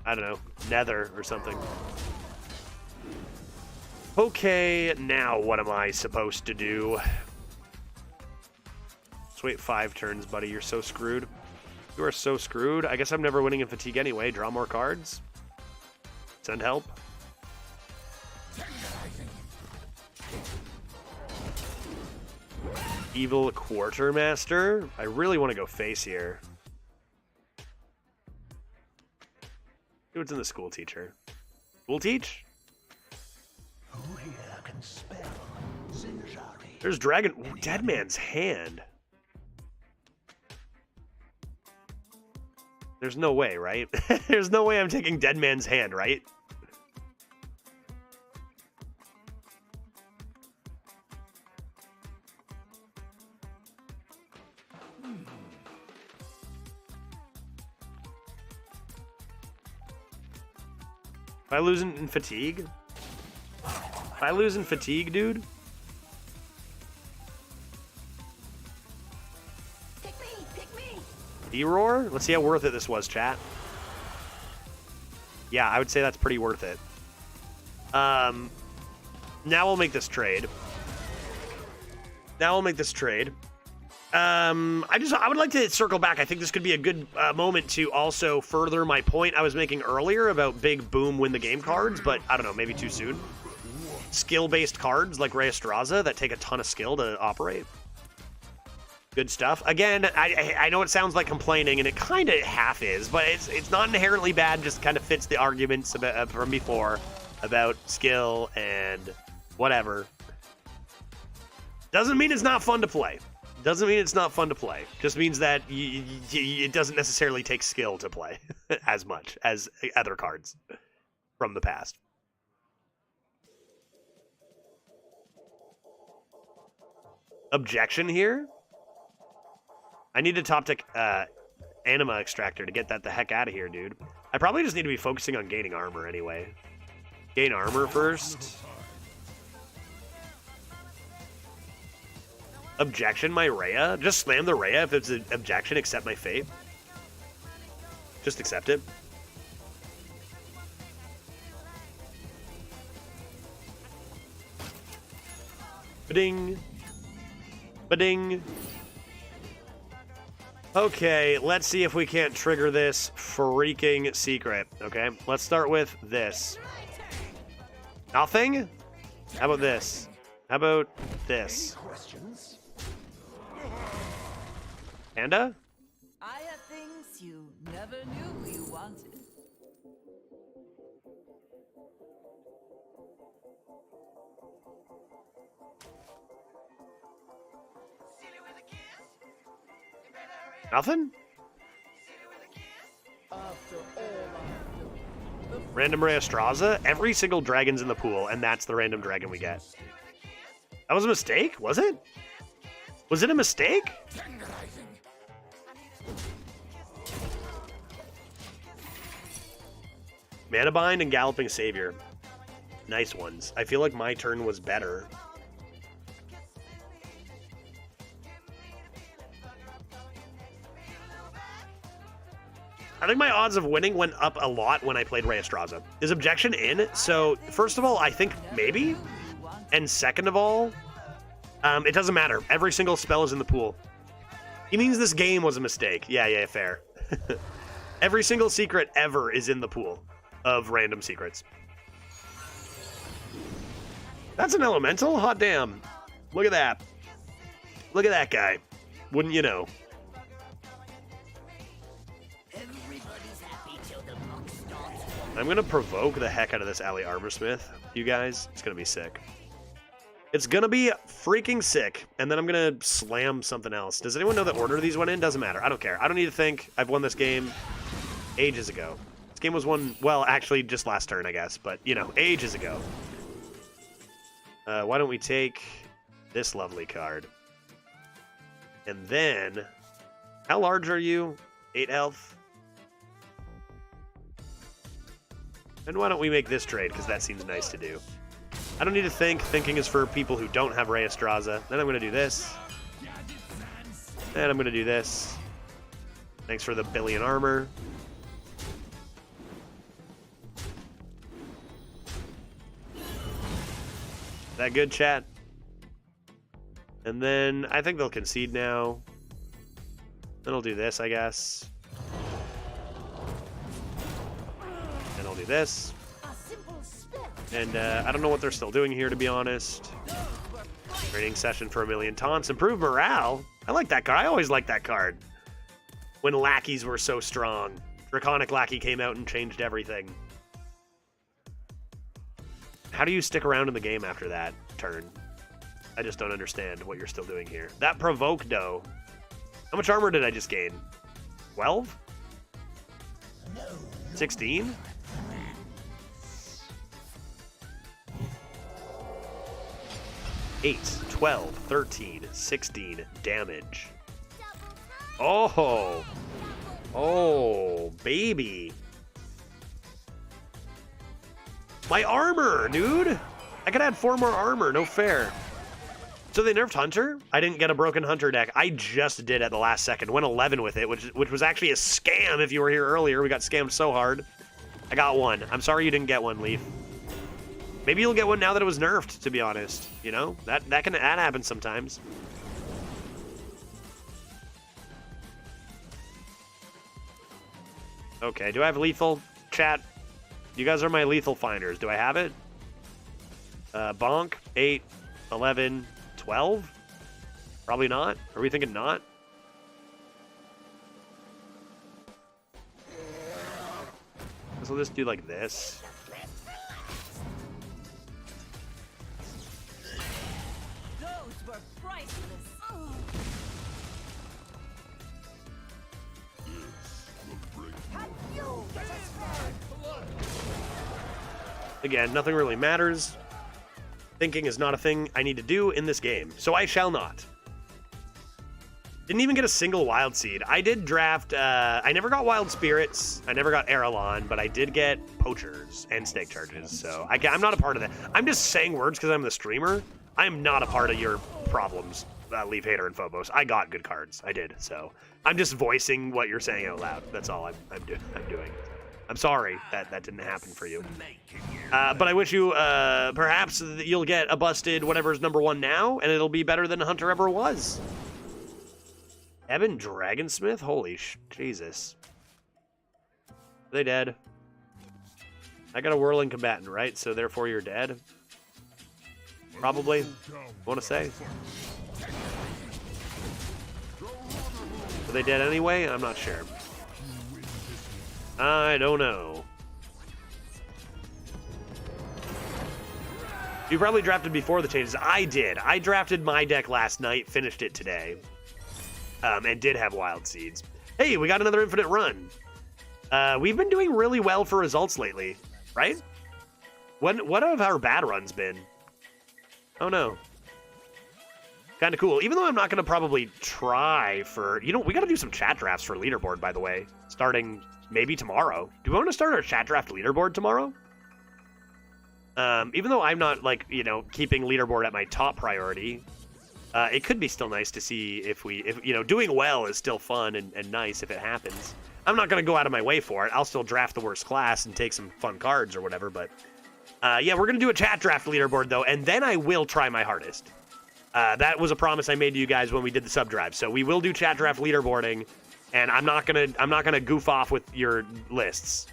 I don't know, nether or something. Okay, now what am I supposed to do? Let's wait 5 turns, buddy. You're so screwed. You are so screwed. I guess I'm never winning in Fatigue anyway. Draw more cards. Send help. Evil Quartermaster. I really want to go face here. See what's in the school teacher. School teach? Who here can spell Zinjari? There's Dragon. Ooh, Dead Man's Hand. There's no way, right? There's no way I'm taking Dead Man's Hand, right? If I lose in Fatigue? If I lose in Fatigue, dude? Pick me! D-Roar? Let's see how worth it this was, chat. Yeah, I would say that's pretty worth it. Now we'll make this trade. I would like to circle back. I think this could be a good moment to also further my point I was making earlier about big boom win the game cards, but I don't know, maybe too soon. Skill-based cards like Reyestraza that take a ton of skill to operate. Good stuff. Again, I know it sounds like complaining, and it kind of half is, but it's not inherently bad. Just kind of fits the arguments from before about skill and whatever. Doesn't mean it's not fun to play. Doesn't mean it's not fun to play. Just means that it doesn't necessarily take skill to play as much as other cards from the past. Objection here? I need to top tick Anima Extractor to get that the heck out of here, dude. I probably just need to be focusing on gaining armor anyway. Gain armor first. Objection, my Rhea? Just slam the Rhea if it's an objection, accept my fate. Just accept it. Ba-ding. Ba-ding. Okay, let's see if we can't trigger this freaking secret, okay? Let's start with this. Nothing? How about this? How about this? Questions? Panda? I have things you never knew you wanted. Nothing? Random Rheostraza? Every single dragon's in the pool, and that's the random dragon we get. That was a mistake? Was it? Was it a mistake? Mana Bind and Galloping Savior. Nice ones. I feel like my turn was better. I think my odds of winning went up a lot when I played Rheostraza. Is Objection in? So, first of all, I think maybe. And second of all, it doesn't matter. Every single spell is in the pool. He means this game was a mistake. Yeah, fair. Every single secret ever is in the pool of random secrets. That's an elemental? Hot damn. Look at that. Look at that guy. Wouldn't you know? I'm going to provoke the heck out of this Alley Armorsmith, you guys. It's going to be sick. It's going to be freaking sick. And then I'm going to slam something else. Does anyone know the order these went in? Doesn't matter. I don't care. I don't need to think. I've won this game ages ago. This game was won, well, actually just last turn, I guess. But, you know, ages ago. Why don't we take this lovely card? And then, how large are you? 8 health? And why don't we make this trade, because that seems nice to do. I don't need to think. Thinking is for people who don't have Rheostraza. Then I'm going to do this. And I'm going to do this. Thanks for the billion armor. That good, chat? And then I think they'll concede now. Then I'll do this, I guess. And I'll do this. And I don't know what they're still doing here, to be honest. Training session for a million taunts. Improve morale. I like that card. I always liked that card. When lackeys were so strong. Draconic Lackey came out and changed everything. How do you stick around in the game after that turn? I just don't understand what you're still doing here. That provoke, though. How much armor did I just gain? 12? 16? Eight, 12, 13, 16 damage. Oh! Oh, baby. My armor, dude! I could add 4 more armor, no fair. So they nerfed Hunter? I didn't get a broken Hunter deck. I just did at the last second. Went 11 with it, which was actually a scam if you were here earlier. We got scammed so hard. I got one. I'm sorry you didn't get one, Leaf. Maybe you'll get one now that it was nerfed, to be honest. You know? That happens sometimes. Okay, do I have lethal? Chat, you guys are my lethal finders. Do I have it? Bonk, 8, 11, 12? Probably not. Are we thinking not? So let's do like this. Those were priceless. Again, nothing really matters. Thinking is not a thing I need to do in this game, so I shall not. Didn't even get a single Wild Seed. I did draft, I never got Wild Spirits, I never got Aralon, but I did get Poachers and Stake Charges, so I'm not a part of that. I'm just saying words because I'm the streamer. I am not a part of your problems, Leaf Hater and Phobos. I got good cards, I did, so I'm just voicing what you're saying out loud. That's all I'm doing. I'm sorry that didn't happen for you. But I wish you, perhaps you'll get a busted whatever's #1 now, and it'll be better than Hunter ever was. Evan Dragonsmith? Holy Jesus. Are they dead? I got a Whirling Combatant, right? So therefore you're dead? Probably. Want to say? Are they dead anyway? I'm not sure. I don't know. You probably drafted before the changes. I did. I drafted my deck last night, finished it today, and did have Wild Seeds. Hey, we got another Infinite Run. We've been doing really well for results lately, right? What have our bad runs been? Oh no. Kind of cool. Even though I'm not going to probably try for... You know, we got to do some chat drafts for leaderboard, by the way. Starting maybe tomorrow. Do we want to start our chat draft leaderboard tomorrow? Even though I'm not, like, you know, keeping leaderboard at my top priority, it could be still nice to see if you know, doing well is still fun and nice if it happens. I'm not going to go out of my way for it. I'll still draft the worst class and take some fun cards or whatever, but... yeah, we're going to do a chat draft leaderboard, though, and then I will try my hardest. That was a promise I made to you guys when we did the sub drive. So we will do chat draft leaderboarding, and I'm not gonna goof off with your lists.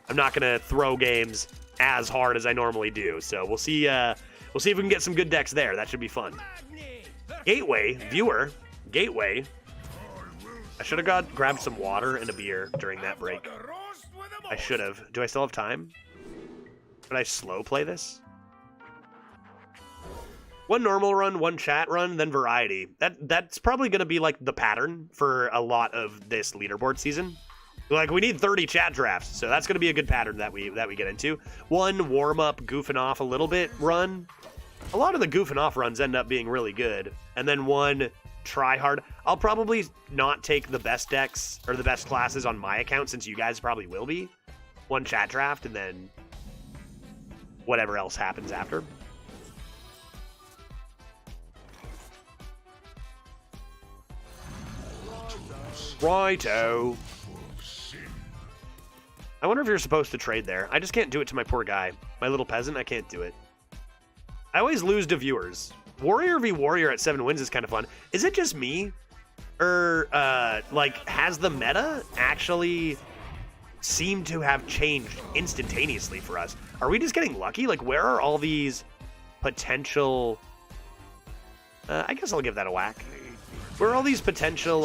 I'm not gonna throw games as hard as I normally do. So we'll see if we can get some good decks there. That should be fun. Gateway viewer, Gateway. I should have grabbed some water and a beer during that break. I should have. Do I still have time? Should I slow play this? One normal run, one chat run, then variety. That's probably going to be like the pattern for a lot of this leaderboard season. Like, we need 30 chat drafts, so that's going to be a good pattern that we get into. One warm up, goofing off a little bit run. A lot of the goofing off runs end up being really good, and then one try hard. I'll probably not take the best decks or the best classes on my account, since you guys probably will be. One chat draft, and then whatever else happens after. Righto. I wonder if you're supposed to trade there. I just can't do it to my poor guy. My little peasant, I can't do it. I always lose to viewers. Warrior v Warrior at 7 wins is kind of fun. Is it just me? Or, like, has the meta actually seemed to have changed instantaneously for us? Are we just getting lucky? Like, where are all these potential... I guess I'll give that a whack. Where are all these potential,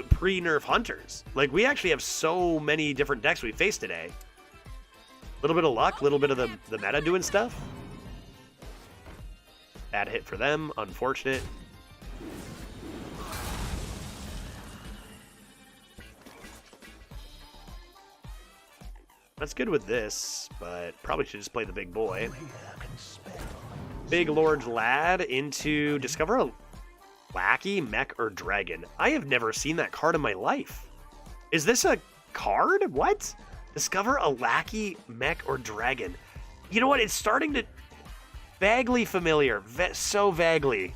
pre-nerf hunters? Like, we actually have so many different decks we faced today. A little bit of luck, a little bit of the meta doing stuff. Bad hit for them, unfortunate. That's good with this, but probably should just play the big boy. Big Lord Lad into Discover a Lackey, Mech, or Dragon. I have never seen that card in my life. Is this a card? What? Discover a Lackey, Mech, or Dragon. You know what? It's starting to... Vaguely familiar. So vaguely.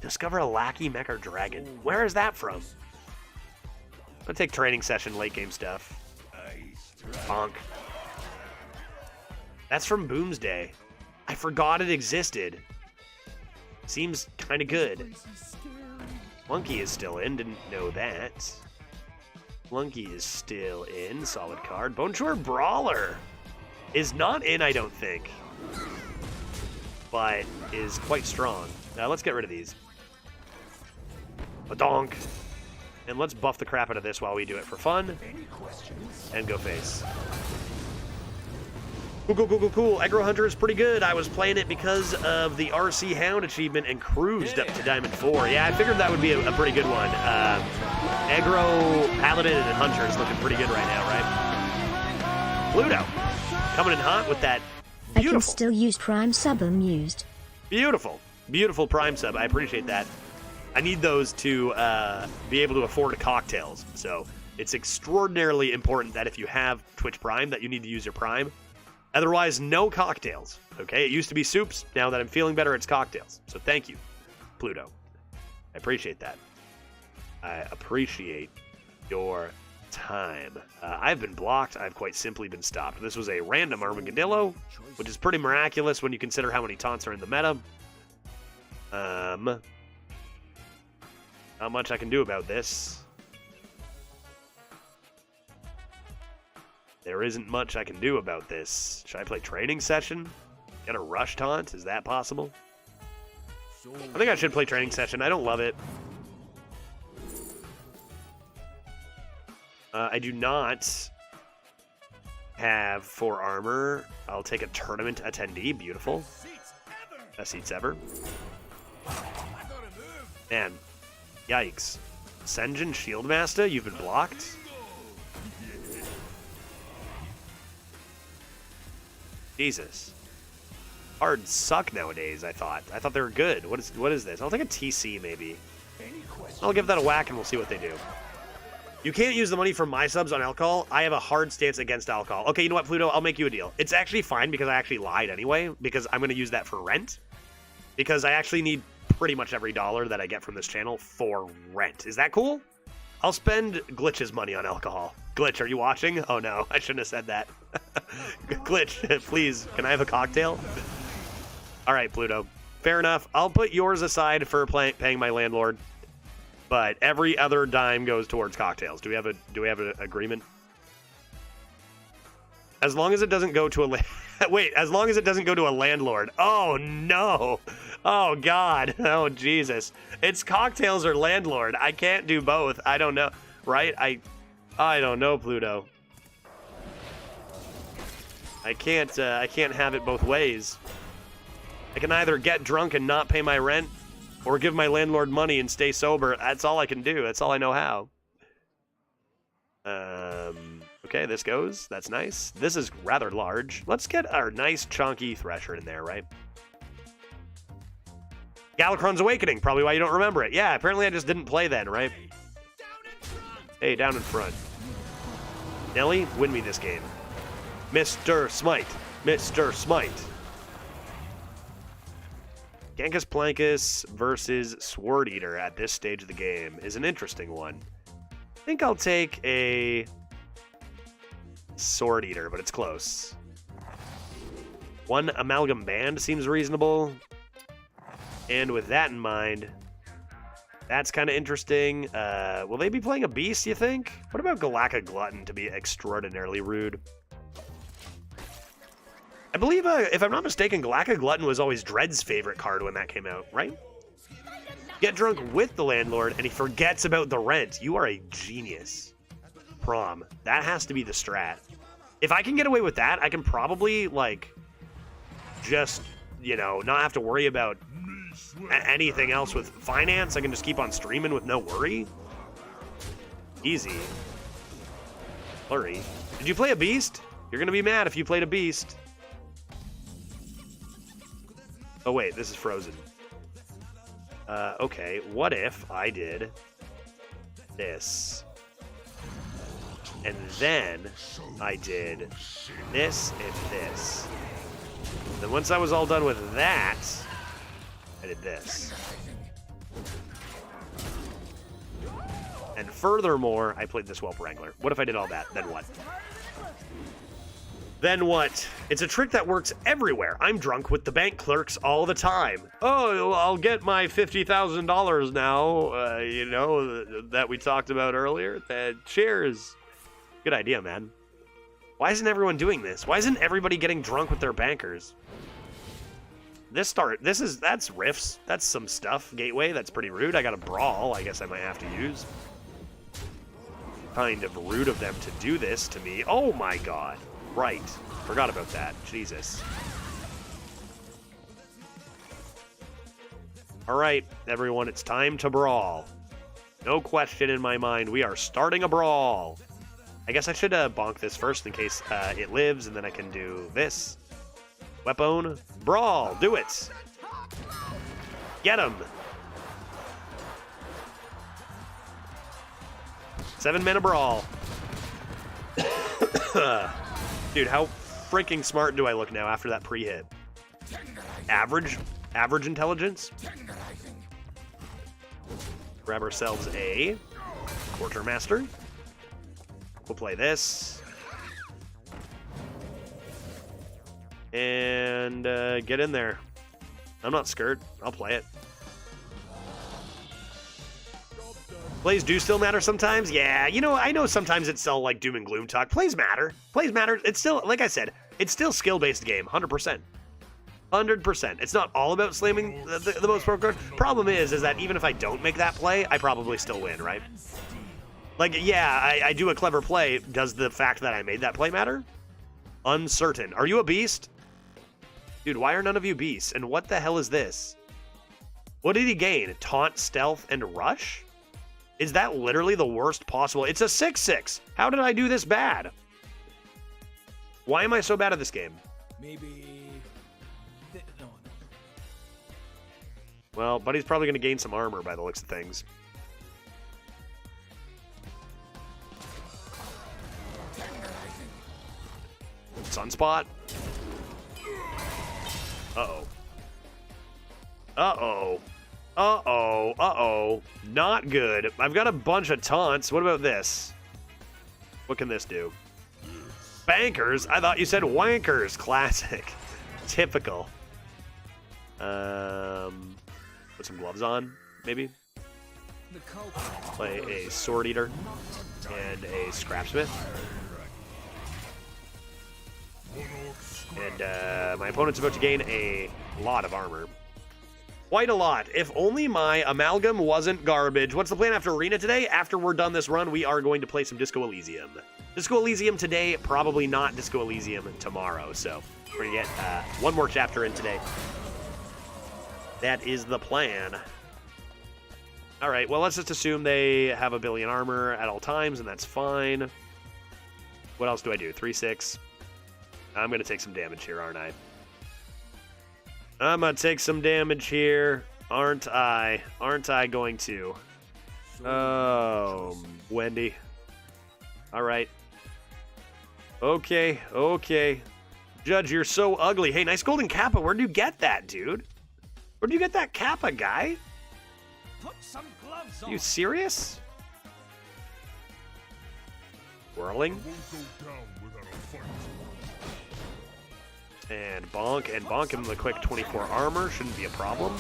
Discover a Lackey, Mech, or Dragon. Where is that from? I'm gonna take training session late game stuff. Bonk. That's from Boomsday. I forgot it existed. Seems kind of good. Flunky is still in. Didn't know that. Flunky is still in. Solid card. Bonjour Brawler is not in, I don't think. But is quite strong. Now let's get rid of these. A donk. And let's buff the crap out of this while we do it for fun. And go face. Cool. Aggro Hunter is pretty good. I was playing it because of the RC Hound achievement and cruised up to Diamond 4. Yeah, I figured that would be a pretty good one. Aggro, Paladin, and Hunter is looking pretty good right now, right? Pluto coming in hot with that beautiful... I can still use Prime Sub Amused. Beautiful Prime Sub. I appreciate that. I need those to be able to afford cocktails. So it's extraordinarily important that if you have Twitch Prime, that you need to use your Prime. Otherwise, no cocktails. Okay, it used to be soups. Now that I'm feeling better, it's cocktails. So thank you, Pluto. I appreciate that. I appreciate your time. I've been blocked. I've quite simply been stopped. This was a random Armadillo, which is pretty miraculous when you consider how many taunts are in the meta. Not much I can do about this. There isn't much I can do about this. Should I play training session? Get a rush taunt? Is that possible? I think I should play training session. I don't love it. I do not have 4 armor. I'll take a tournament attendee. Beautiful. Best seats ever. Man. Yikes. Senjin Shieldmaster, you've been blocked? Jesus. Cards suck nowadays, I thought. I thought they were good. What is this? I'll take a TC, maybe. I'll give that a whack, and we'll see what they do. You can't use the money from my subs on alcohol. I have a hard stance against alcohol. Okay, you know what, Pluto? I'll make you a deal. It's actually fine because I actually lied anyway, because I'm going to use that for rent. Because I actually need pretty much every dollar that I get from this channel for rent. Is that cool? I'll spend Glitch's money on alcohol. Glitch, are you watching? Oh no, I shouldn't have said that. Glitch, please, can I have a cocktail? All right, Pluto. Fair enough. I'll put yours aside for paying my landlord, but every other dime goes towards cocktails. Do we have an agreement? As long as it doesn't go to a wait, as long as it doesn't go to a landlord. Oh no. Oh God. Oh Jesus. It's cocktails or landlord. I can't do both. I don't know. Right? I don't know, Pluto. I can't have it both ways. I can either get drunk and not pay my rent, or give my landlord money and stay sober. That's all I can do. That's all I know how. Okay, this goes. That's nice. This is rather large. Let's get our nice chunky Thresher in there, right? Galakron's Awakening, probably why you don't remember it. Yeah, apparently I just didn't play then, right? Hey, down in front. Nelly, win me this game. Mr. Smite. Mr. Smite. Gankus Plankus versus Sword Eater at this stage of the game is an interesting one. I think I'll take a Sword Eater, but it's close. One Amalgam Band seems reasonable. And with that in mind, that's kind of interesting. Will they be playing a Beast, you think? What about Galactic Glutton to be extraordinarily rude? I believe, if I'm not mistaken, Galactic Glutton was always Dread's favorite card when that came out, right? Get drunk with the landlord, and he forgets about the rent. You are a genius. Prom. That has to be the strat. If I can get away with that, I can probably, like, just, you know, not have to worry about anything else with finance. I can just keep on streaming with no worry. Easy. Flurry. Did you play a Beast? You're going to be mad if you played a Beast. Oh, wait, this is frozen. Okay, what if I did this? And then I did this and this. Then once I was all done with that, I did this. And furthermore, I played the Swelp Wrangler. What if I did all that? Then what? Then what? It's a trick that works everywhere. I'm drunk with the bank clerks all the time. Oh, I'll get my $50,000 now, you know, that we talked about earlier. Cheers. Good idea, man. Why isn't everyone doing this? Why isn't everybody getting drunk with their bankers? That's riffs. That's some stuff. Gateway, that's pretty rude. I got a brawl, I guess I might have to use. Kind of rude of them to do this to me. Oh my God. Right. Forgot about that. Jesus. All right, everyone, it's time to brawl. No question in my mind. We are starting a brawl. I guess I should bonk this first in case it lives, and then I can do this. Weapon. Brawl. Do it. Get him. 7-mana brawl. Dude, how freaking smart do I look now after that pre-hit? Average intelligence. Grab ourselves a Quartermaster. We'll play this. And get in there. I'm not scared. I'll play it. Plays do still matter sometimes? Yeah, you know, I know sometimes it's all like doom and gloom talk. Plays matter. Plays matter. It's still, like I said, it's still skill-based game, 100%. 100%. It's not all about slamming the most pro card. Problem is that even if I don't make that play, I probably still win, right? Like, yeah, I do a clever play. Does the fact that I made that play matter? Uncertain. Are you a beast? Dude, why are none of you beasts? And what the hell is this? What did he gain? Taunt, stealth, and rush? Is that literally the worst possible? It's a 6/6. How did I do this bad? Why am I so bad at this game? Maybe. No. Well, Buddy's probably going to gain some armor by the looks of things. Sunspot. Uh-oh. Uh-oh. Uh-oh. Uh-oh. Not good. I've got a bunch of taunts. What about this? What can this do? Bankers? I thought you said wankers. Classic. Typical. Put some gloves on, maybe? Play a Sword Eater and a Scrapsmith. And my opponent's about to gain a lot of armor. Quite a lot. If only my amalgam wasn't garbage. What's the plan after Arena today? After we're done this run, we are going to play some Disco Elysium. Disco Elysium today, probably not Disco Elysium tomorrow. So we're going to get one more chapter in today. That is the plan. All right, well, let's just assume they have a billion armor at all times, and that's fine. What else do I do? 3-6. I'm going to take some damage here, aren't I? I'm going to take some damage here, aren't I? Aren't I going to? Oh, Wendy. All right. Okay, okay. Judge, you're so ugly. Hey, nice golden kappa. Where'd you get that, dude? Where'd you get that kappa, guy? Put some gloves on. You serious? Whirling. And bonk him the quick 24 armor. Shouldn't be a problem.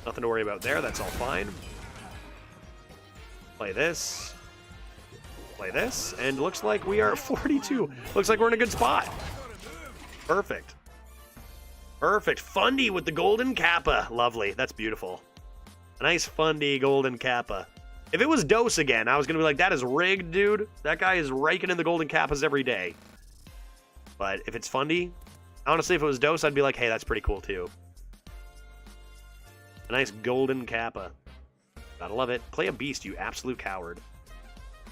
Nothing to worry about there. That's all fine. Play this. Play this. And looks like we are 42. Looks like we're in a good spot. Perfect. Perfect. Fundy with the golden kappa. Lovely. That's beautiful. A nice Fundy golden kappa. If it was Dose again, I was going to be like, that is rigged, dude. That guy is raking in the golden kappas every day. But if it's Fundy, honestly, if it was Dose, I'd be like, hey, that's pretty cool, too. A nice golden kappa. Gotta love it. Play a beast, you absolute coward.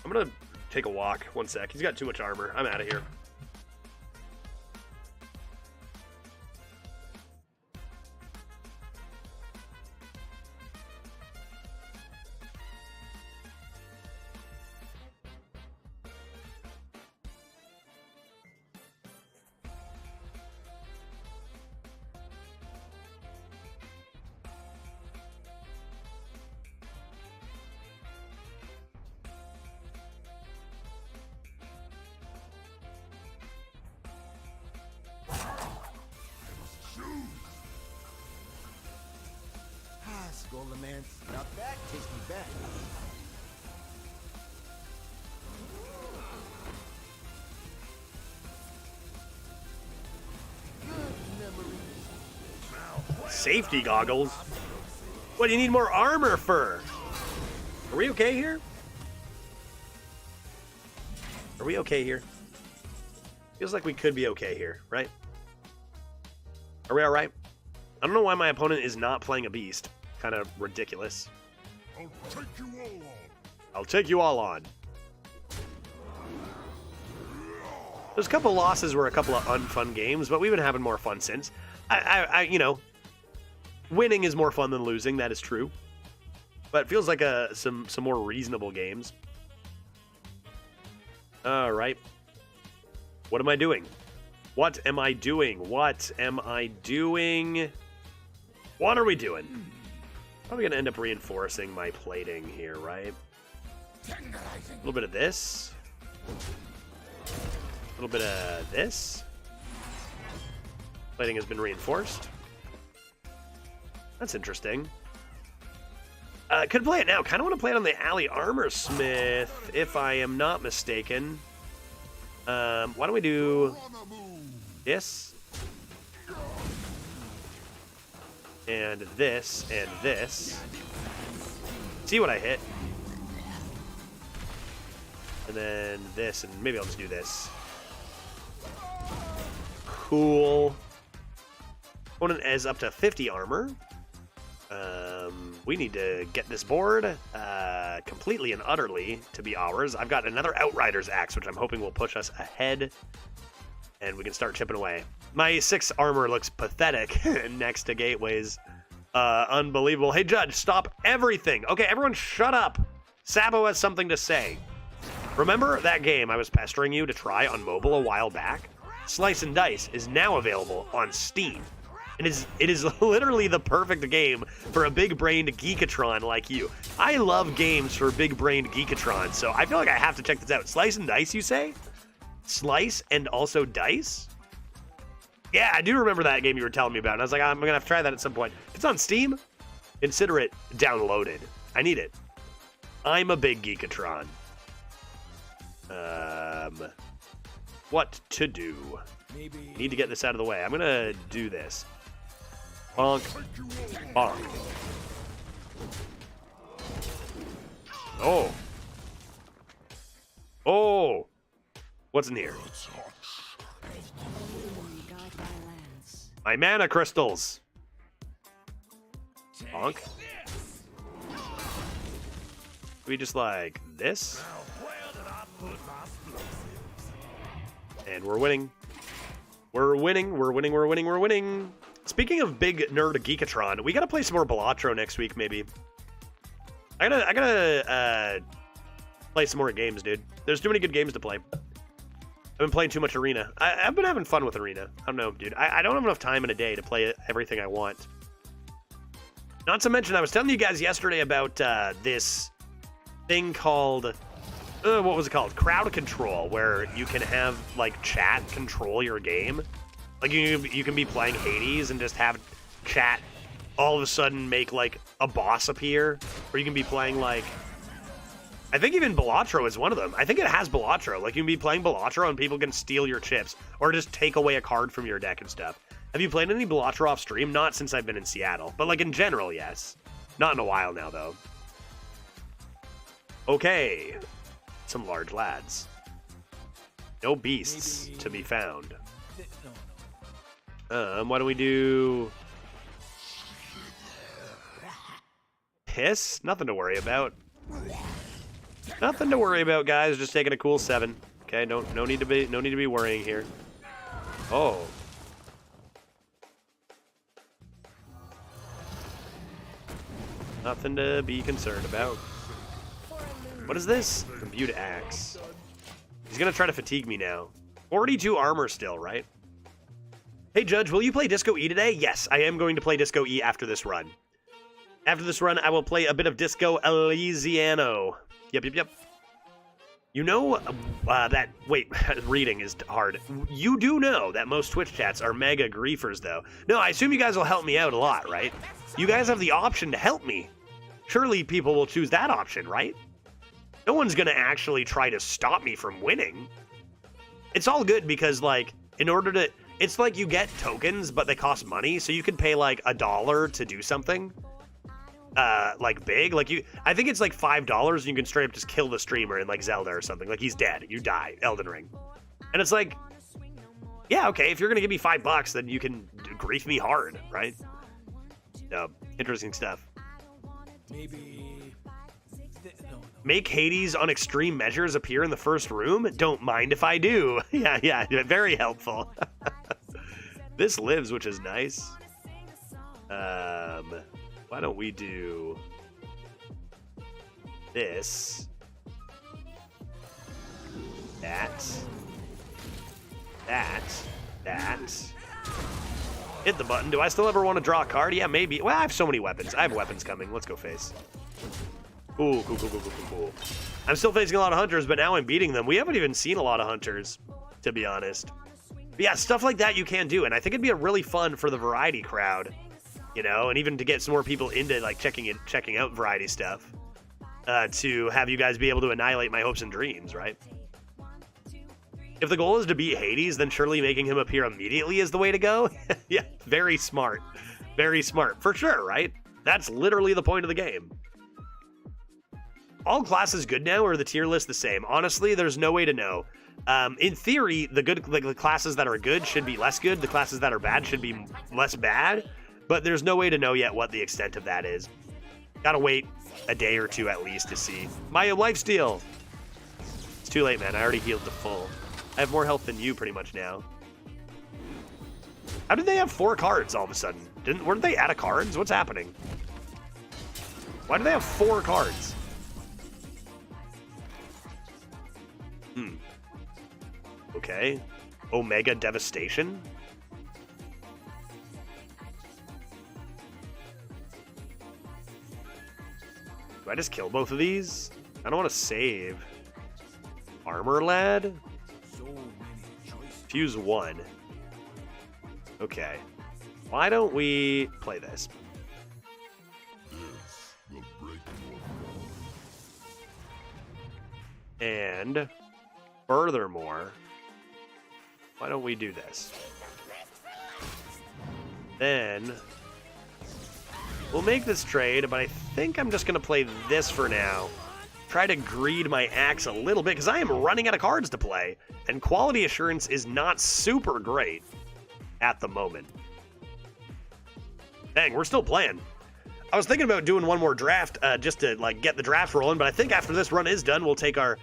I'm going to take a walk. 1 sec. He's got too much armor. I'm out of here. Golden man. Now that takes me back. Safety goggles? What do you need more armor for? Are we okay here? Are we okay here? Feels like we could be okay here, right? Are we alright? I don't know why my opponent is not playing a beast. Kind of ridiculous. I'll take you all on. I'll take you all on. There's a couple losses were a couple of unfun games, but we've been having more fun since. You know, winning is more fun than losing. That is true. But it feels like some more reasonable games. All right. What am I doing? What am I doing? What am I doing? What are we doing? Probably going to end up reinforcing my plating here, right? A little bit of this. A little bit of this. Plating has been reinforced. That's interesting. Could play it now. Kind of want to play it on the Alley Armor Smith, if I am not mistaken. Why don't we do this? And this, and this. See what I hit. And then this, and maybe I'll just do this. Cool. Opponent is up to 50 armor. We need to get this board completely and utterly to be ours. I've got another Outrider's Axe, which I'm hoping will push us ahead. And we can start chipping away. My 6 armor looks pathetic next to Gateway's. Unbelievable. Hey, Judge, stop everything. Okay, everyone shut up. Sabo has something to say. Remember that game I was pestering you to try on mobile a while back? Slice and Dice is now available on Steam. It is literally the perfect game for a big-brained geekatron like you. I love games for big-brained geekatrons, so I feel like I have to check this out. Slice and Dice, you say? Slice and also Dice? Yeah, I do remember that game you were telling me about, and I was like, I'm going to have to try that at some point. If it's on Steam, consider it downloaded. I need it. I'm a big geekatron. What to do? Need to get this out of the way. I'm going to do this. Bonk. Bonk. Oh. Oh. What's in here? My mana crystals. Bonk. We just like this. And we're winning. We're winning. We're winning. We're winning. We're winning. Speaking of big nerd geekatron, we gotta play some more Balatro next week, maybe. I gotta play some more games, dude. There's too many good games to play. I've been playing too much Arena. I've been having fun with Arena. I don't know, dude. I don't have enough time in a day to play everything I want. Not to mention, I was telling you guys yesterday about this thing called... what was it called? Crowd control, where you can have, like, chat control your game. Like, you can be playing Hades and just have chat all of a sudden make, like, a boss appear. Or you can be playing, like... I think even Balatro is one of them. I think it has Balatro. Like, you can be playing Balatro and people can steal your chips. Or just take away a card from your deck and stuff. Have you played any Balatro off stream? Not since I've been in Seattle. But, like, in general, yes. Not in a while now, though. Okay. Some large lads. No beasts to be found. Why don't we do... Piss? Nothing to worry about. Nothing to worry about, guys. Just taking a cool 7. Okay, no need to be worrying here. Oh. Nothing to be concerned about. What is this? Imbued axe. He's gonna try to fatigue me now. 42 armor still, right? Hey, Judge, will you play Disco E today? Yes, I am going to play Disco E after this run. After this run, I will play a bit of Disco Elysium. Yep. You know that... Wait, reading is hard. You do know that most Twitch chats are mega griefers, though. No, I assume you guys will help me out a lot, right? You guys have the option to help me. Surely people will choose that option, right? No one's gonna actually try to stop me from winning. It's all good because, like, in order to... It's like you get tokens, but they cost money, so you can pay, like, $1 to do something. Like, big. Like, I think it's, like, $5, and you can straight up just kill the streamer in, like, Zelda or something. Like, he's dead. You die. Elden Ring. And it's like... Yeah, okay, if you're gonna give me $5, then you can grief me hard, right? So, interesting stuff. Make Hades on extreme measures appear in the first room? Don't mind if I do. Yeah, very helpful. This lives, which is nice. Why don't we do this, that. Hit the button. Do I still ever want to draw a card? Yeah, maybe. Well, I have so many weapons. I have weapons coming. Let's go face. Cool. I'm still facing a lot of hunters, but now I'm beating them. We haven't even seen a lot of hunters, to be honest. But yeah, stuff like that you can do, and I think it'd be a really fun for the variety crowd, you know, and even to get some more people into, like, checking out variety stuff, to have you guys be able to annihilate my hopes and dreams, right? If the goal is to beat Hades, then surely making him appear immediately is the way to go. Yeah, very smart. Very smart. For sure, right? That's literally the point of the game. All classes good now, or the tier list the same? Honestly, there's no way to know. In theory, the classes that are good should be less good. The classes that are bad should be less bad. But there's no way to know yet what the extent of that is. Gotta wait a day or two at least to see. My lifesteal! It's too late, man. I already healed to full. I have more health than you pretty much now. How did they have 4 cards all of a sudden? Weren't they out of cards? What's happening? Why do they have 4 cards? Okay. Omega Devastation? Do I just kill both of these? I don't want to save. Armor Lad? Fuse 1. Okay. Why don't we play this? And furthermore, why don't we do this? Then we'll make this trade, but I think I'm just going to play this for now. Try to greed my axe a little bit, because I am running out of cards to play, and quality assurance is not super great at the moment. Dang, we're still playing. I was thinking about doing one more draft just to like get the draft rolling, but I think after this run is done, we'll take our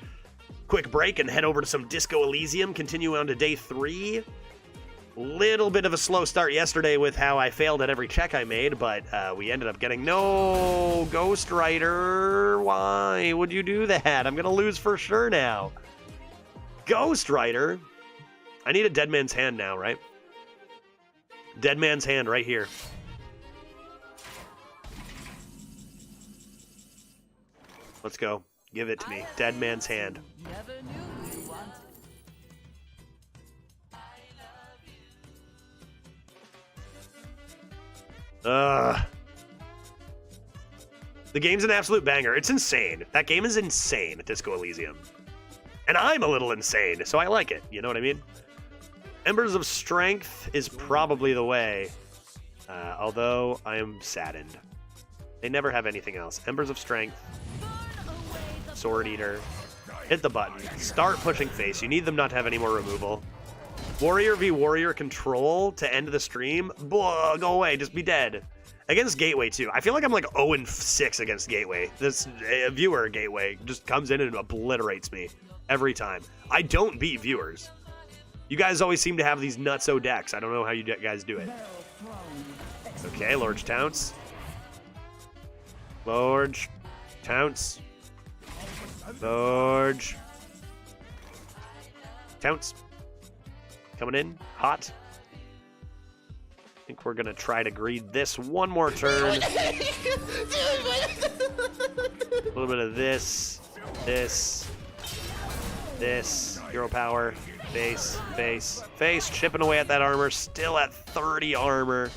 quick break and head over to some Disco Elysium, continue on to day 3. Little bit of a slow start yesterday with how I failed at every check I made, but we ended up getting no Ghost Rider. Why would you do that? I'm gonna lose for sure now. Ghost Rider. I need a Dead Man's Hand now, right? Dead Man's Hand right here. Let's go. Give it to me. Dead Man's Hand. Never knew you wanted. The game's an absolute banger. It's insane. That game is insane, Disco Elysium. And I'm a little insane, so I like it. You know what I mean? Embers of Strength is probably the way. Although I am saddened. They never have anything else. Embers of Strength. Sword Eater. Hit the button. Start pushing face. You need them not to have any more removal. Warrior v Warrior control to end the stream. Blah, go away. Just be dead. Against Gateway, too. I feel like I'm like 0-6 against Gateway. This viewer Gateway just comes in and obliterates me every time. I don't beat viewers. You guys always seem to have these nutso decks. I don't know how you guys do it. Okay, Lord's Tounce. Lord's Tounce. Lord's Tounce. Coming in. Hot. I think we're going to try to greed this one more turn. A little bit of this. This. Hero power. Face. Face. Face. Chipping away at that armor. Still at 30 armor.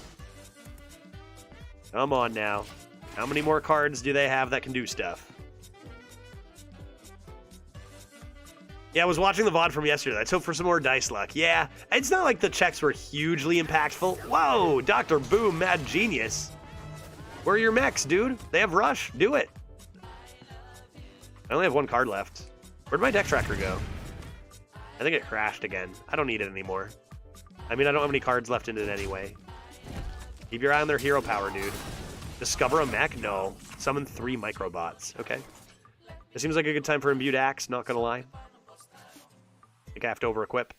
Come on now. How many more cards do they have that can do stuff? Yeah, I was watching the VOD from yesterday. Let's hope for some more dice luck. Yeah, it's not like the checks were hugely impactful. Whoa, Dr. Boom, mad genius. Where are your mechs, dude? They have rush. Do it. I only have 1 card left. Where'd my deck tracker go? I think it crashed again. I don't need it anymore. I mean, I don't have any cards left in it anyway. Keep your eye on their hero power, dude. Discover a mech? No. Summon 3 microbots. Okay. It seems like a good time for Imbued Axe, not gonna lie. I think I have to over-equip.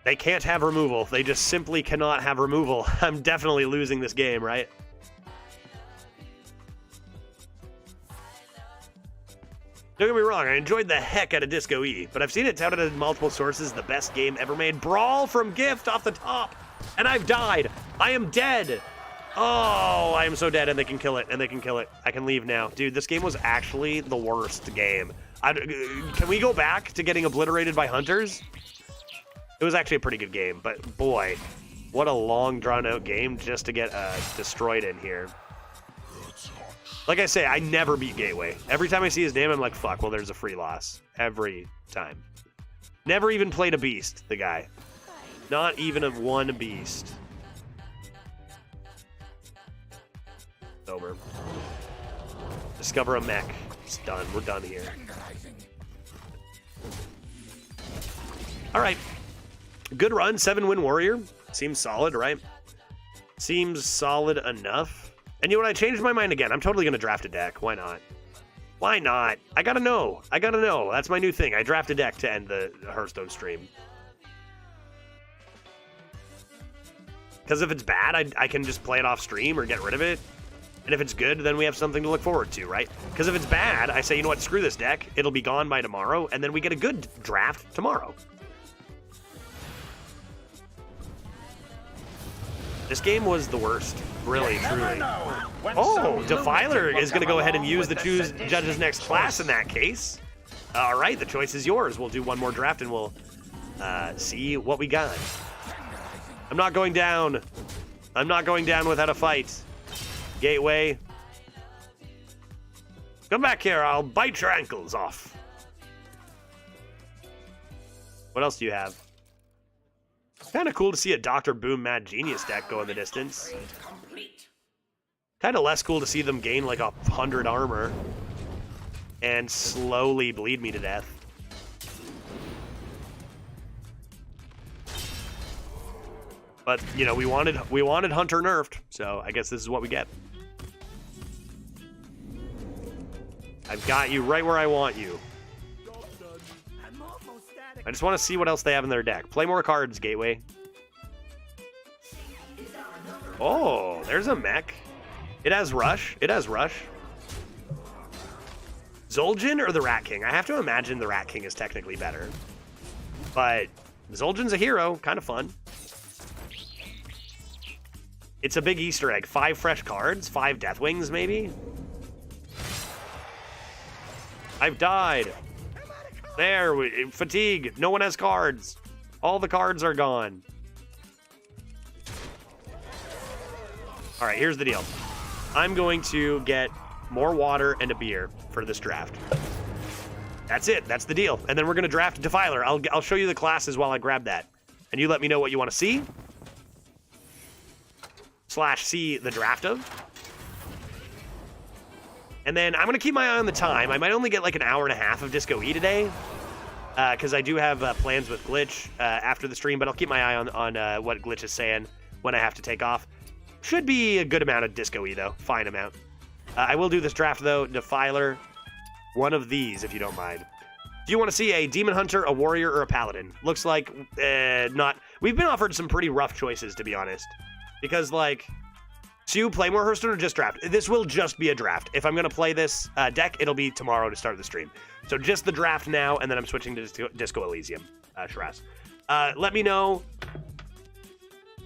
They can't have removal. They just simply cannot have removal. I'm definitely losing this game, right? Don't get me wrong, I enjoyed the heck out of Disco E, but I've seen it touted in multiple sources the best game ever made. Brawl from Gift off the top, and I've died. I am dead. Oh, I am so dead, and they can kill it, and they can kill it. I can leave now. Dude, this game was actually the worst game. Can we go back to getting obliterated by hunters? It was actually a pretty good game, but boy, what a long, drawn-out game just to get destroyed in here. Like I say, I never beat Gateway. Every time I see his name, I'm like, fuck, well, there's a free loss. Every time. Never even played a beast, the guy. Not even of one beast. Over. Discover a mech. It's done. We're done here. All right. Good run. 7-win warrior. Seems solid, right? seems solid enough. And you know what? I changed my mind again. I'm totally going to draft a deck. Why not? Why not? I gotta know. I gotta know. That's my new thing. I draft a deck to end the Hearthstone stream. Because if it's bad, I can just play it off stream or get rid of it. And if it's good, then we have something to look forward to, right? Because if it's bad, I say, you know what, screw this deck. It'll be gone by tomorrow, and then we get a good draft tomorrow. This game was the worst, really, truly. Oh, Defiler is going to go ahead and use the choose judge's next class in that case. All right, the choice is yours. We'll do one more draft, and we'll see what we got. I'm not going down. I'm not going down without a fight. Gateway. Come back here. I'll bite your ankles off. What else do you have? Kind of cool to see a Dr. Boom Mad Genius deck go in the distance. Kind of less cool to see them gain like 100 armor and slowly bleed me to death. But, you know, we wanted Hunter nerfed, so I guess this is what we get. I've got you right where I want you. I just want to see what else they have in their deck. Play more cards, Gateway. Oh, there's a mech. It has Rush. It has Rush. Zul'jin or the Rat King? I have to imagine the Rat King is technically better. But Zul'jin's a hero. Kind of fun. It's a big Easter egg. 5 fresh cards? 5 Deathwings, maybe? I've died. There, fatigue. No one has cards. All the cards are gone. All right, here's the deal. I'm going to get more water and a beer for this draft. That's it. That's the deal. And then we're going to draft Defiler. I'll show you the classes while I grab that. And you let me know what you want to see. / see the draft of. And then I'm going to keep my eye on the time. I might only get like an hour and a half of Disco E today. Because I do have plans with Glitch after the stream. But I'll keep my eye on what Glitch is saying when I have to take off. Should be a good amount of Disco E, though. Fine amount. I will do this draft, though. Defiler. One of these, if you don't mind. Do you want to see a Demon Hunter, a Warrior, or a Paladin? Looks like not. We've been offered some pretty rough choices, to be honest. Because, like, so you play more Hearthstone or just draft? This will just be a draft. If I'm going to play this deck, it'll be tomorrow to start the stream. So just the draft now, and then I'm switching to Disco Elysium. Shiraz. Let me know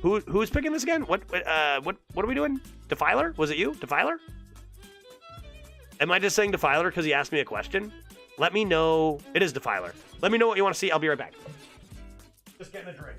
who's picking this again. What are we doing? Defiler? Was it you? Defiler? Am I just saying Defiler because he asked me a question? Let me know. It is Defiler. Let me know what you want to see. I'll be right back. Just getting a drink.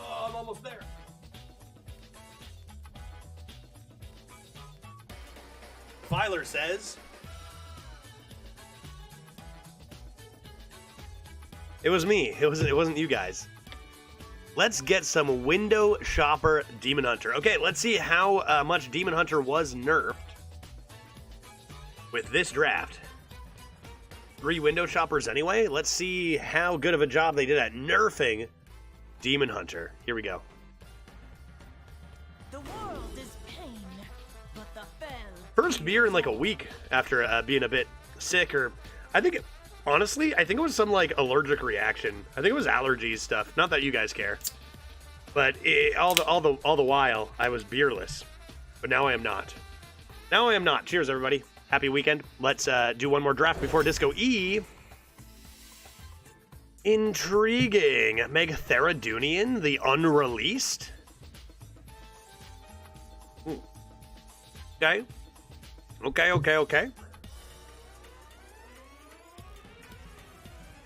Oh, I'm almost there. Filer says it was me. It wasn't you guys. Let's get some Window Shopper Demon Hunter. Okay, let's see how much Demon Hunter was nerfed with this draft. 3 Window Shoppers anyway. Let's see how good of a job they did at nerfing Demon Hunter. Here we go. The world is pain, but the fell. First beer in like a week after being a bit sick, or honestly, I think it was some like allergic reaction. I think it was allergies stuff. Not that you guys care, but all the while I was beerless. but now I am not. Now I am not. Cheers, everybody. Happy weekend. Let's do one more draft before Disco E. Intriguing. Megatheridunian, the unreleased. Okay. Okay.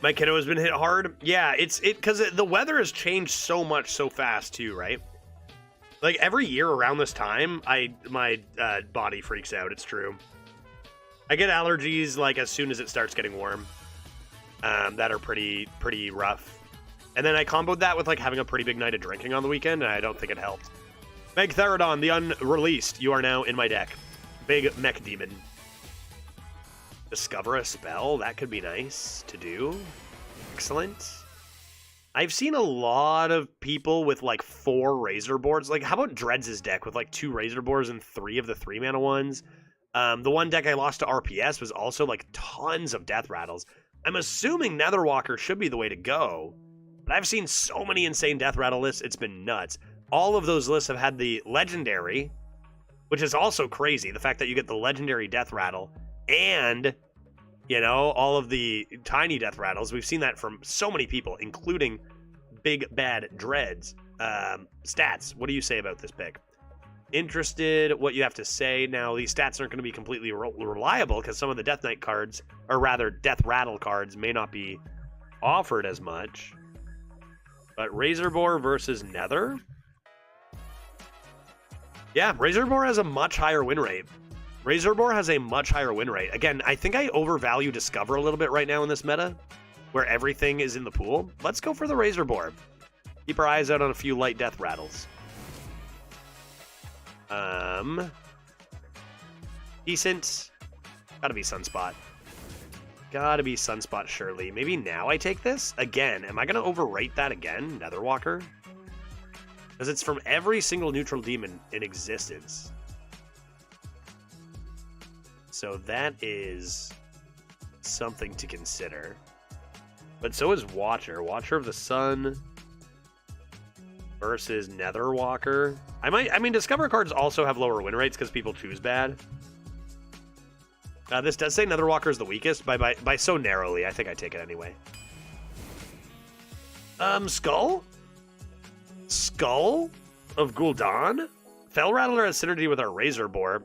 My kiddo has been hit hard. Yeah, because the weather has changed so much so fast too, right? Like every year around this time, my body freaks out. It's true. I get allergies like as soon as it starts getting warm. That are pretty rough. And then I comboed that with like having a pretty big night of drinking on the weekend, and I don't think it helped. Megatheridon, the unreleased. You are now in my deck. Big mech demon. Discover a spell. That could be nice to do. Excellent. I've seen a lot of people with like 4 razor boards. Like, how about Dreads' deck with like 2 razor boards and 3 of the 3-mana ones? The one deck I lost to RPS was also like tons of death rattles. I'm assuming Netherwalker should be the way to go, but I've seen so many insane death rattle lists. It's been nuts. All of those lists have had the legendary, which is also crazy. The fact that you get the legendary death rattle and, you know, all of the tiny death rattles. We've seen that from so many people, including Big Bad Dreads. Stats, what do you say about this pick? Interested what you have to say. Now, these stats aren't going to be completely reliable because some of the Death Knight cards, or rather Death Rattle cards, may not be offered as much. But Razorboar versus Nether? Yeah, Razorboar has a much higher win rate. Razorboar has a much higher win rate. Again, I think I overvalue Discover a little bit right now in this meta, where everything is in the pool. Let's go for the Razorboar. Keep our eyes out on a few light death rattles. Decent. Gotta be Sunspot. Gotta be Sunspot, surely. Maybe now I take this? Again, am I gonna overrate that again? Netherwalker? Because it's from every single neutral demon in existence. So that is something to consider. But so is Watcher. Watcher of the Sun versus Netherwalker. I mean, Discover cards also have lower win rates because people choose bad. This does say Netherwalker is the weakest by so narrowly. I think I take it anyway. Skull? Skull of Gul'dan? Fell Rattler has synergy with our Razorboar,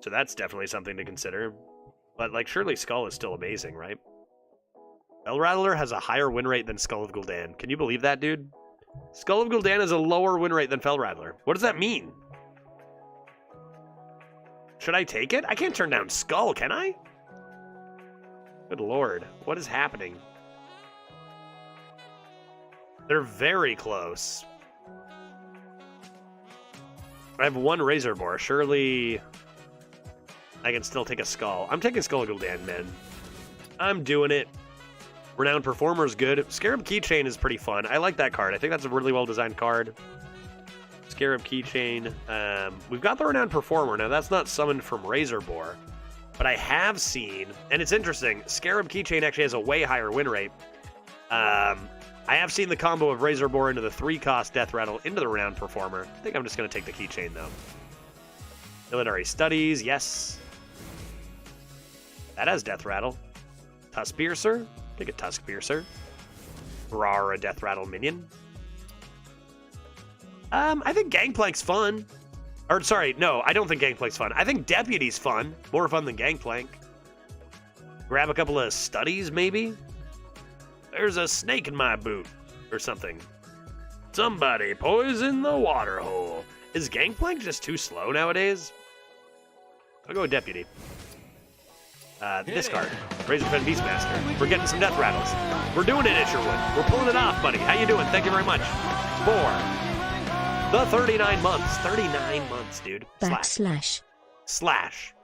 so that's definitely something to consider. But, like, surely Skull is still amazing, right? Fell Rattler has a higher win rate than Skull of Gul'dan. Can you believe that, dude? Skull of Gul'dan has a lower win rate than Fell Rattler. What does that mean? Should I take it? I can't turn down Skull, can I? Good lord. What is happening? They're very close. I have one Razorboar. Surely I can still take a Skull. I'm taking Skull of Gul'dan, man. I'm doing it. Renowned Performer is good. Scarab Keychain is pretty fun. I like that card. I think that's a really well-designed card. Scarab Keychain. We've got the Renowned Performer. Now, that's not summoned from Razorboar. But I have seen, and it's interesting, Scarab Keychain actually has a way higher win rate. I have seen the combo of Razorboar into the 3-cost Death Rattle into the Renowned Performer. I think I'm just going to take the Keychain, though. Military Studies, yes. That has Death Rattle. Tusk Piercer. Take a Tusk Piercer. Rara Death Rattle minion. I think Gangplank's fun. Or, sorry, no, I don't think Gangplank's fun. I think Deputy's fun. More fun than Gangplank. Grab a couple of studies, maybe? There's a snake in my boot. Or something. Somebody poison the water hole. Is Gangplank just too slow nowadays? I'll go with Deputy. Discard. Razorfen Beastmaster. We're getting some death rattles. We're doing it, Isherwood. We're pulling it off, buddy. How you doing? Thank you very much. For the 39 months. 39 months, dude. Slash.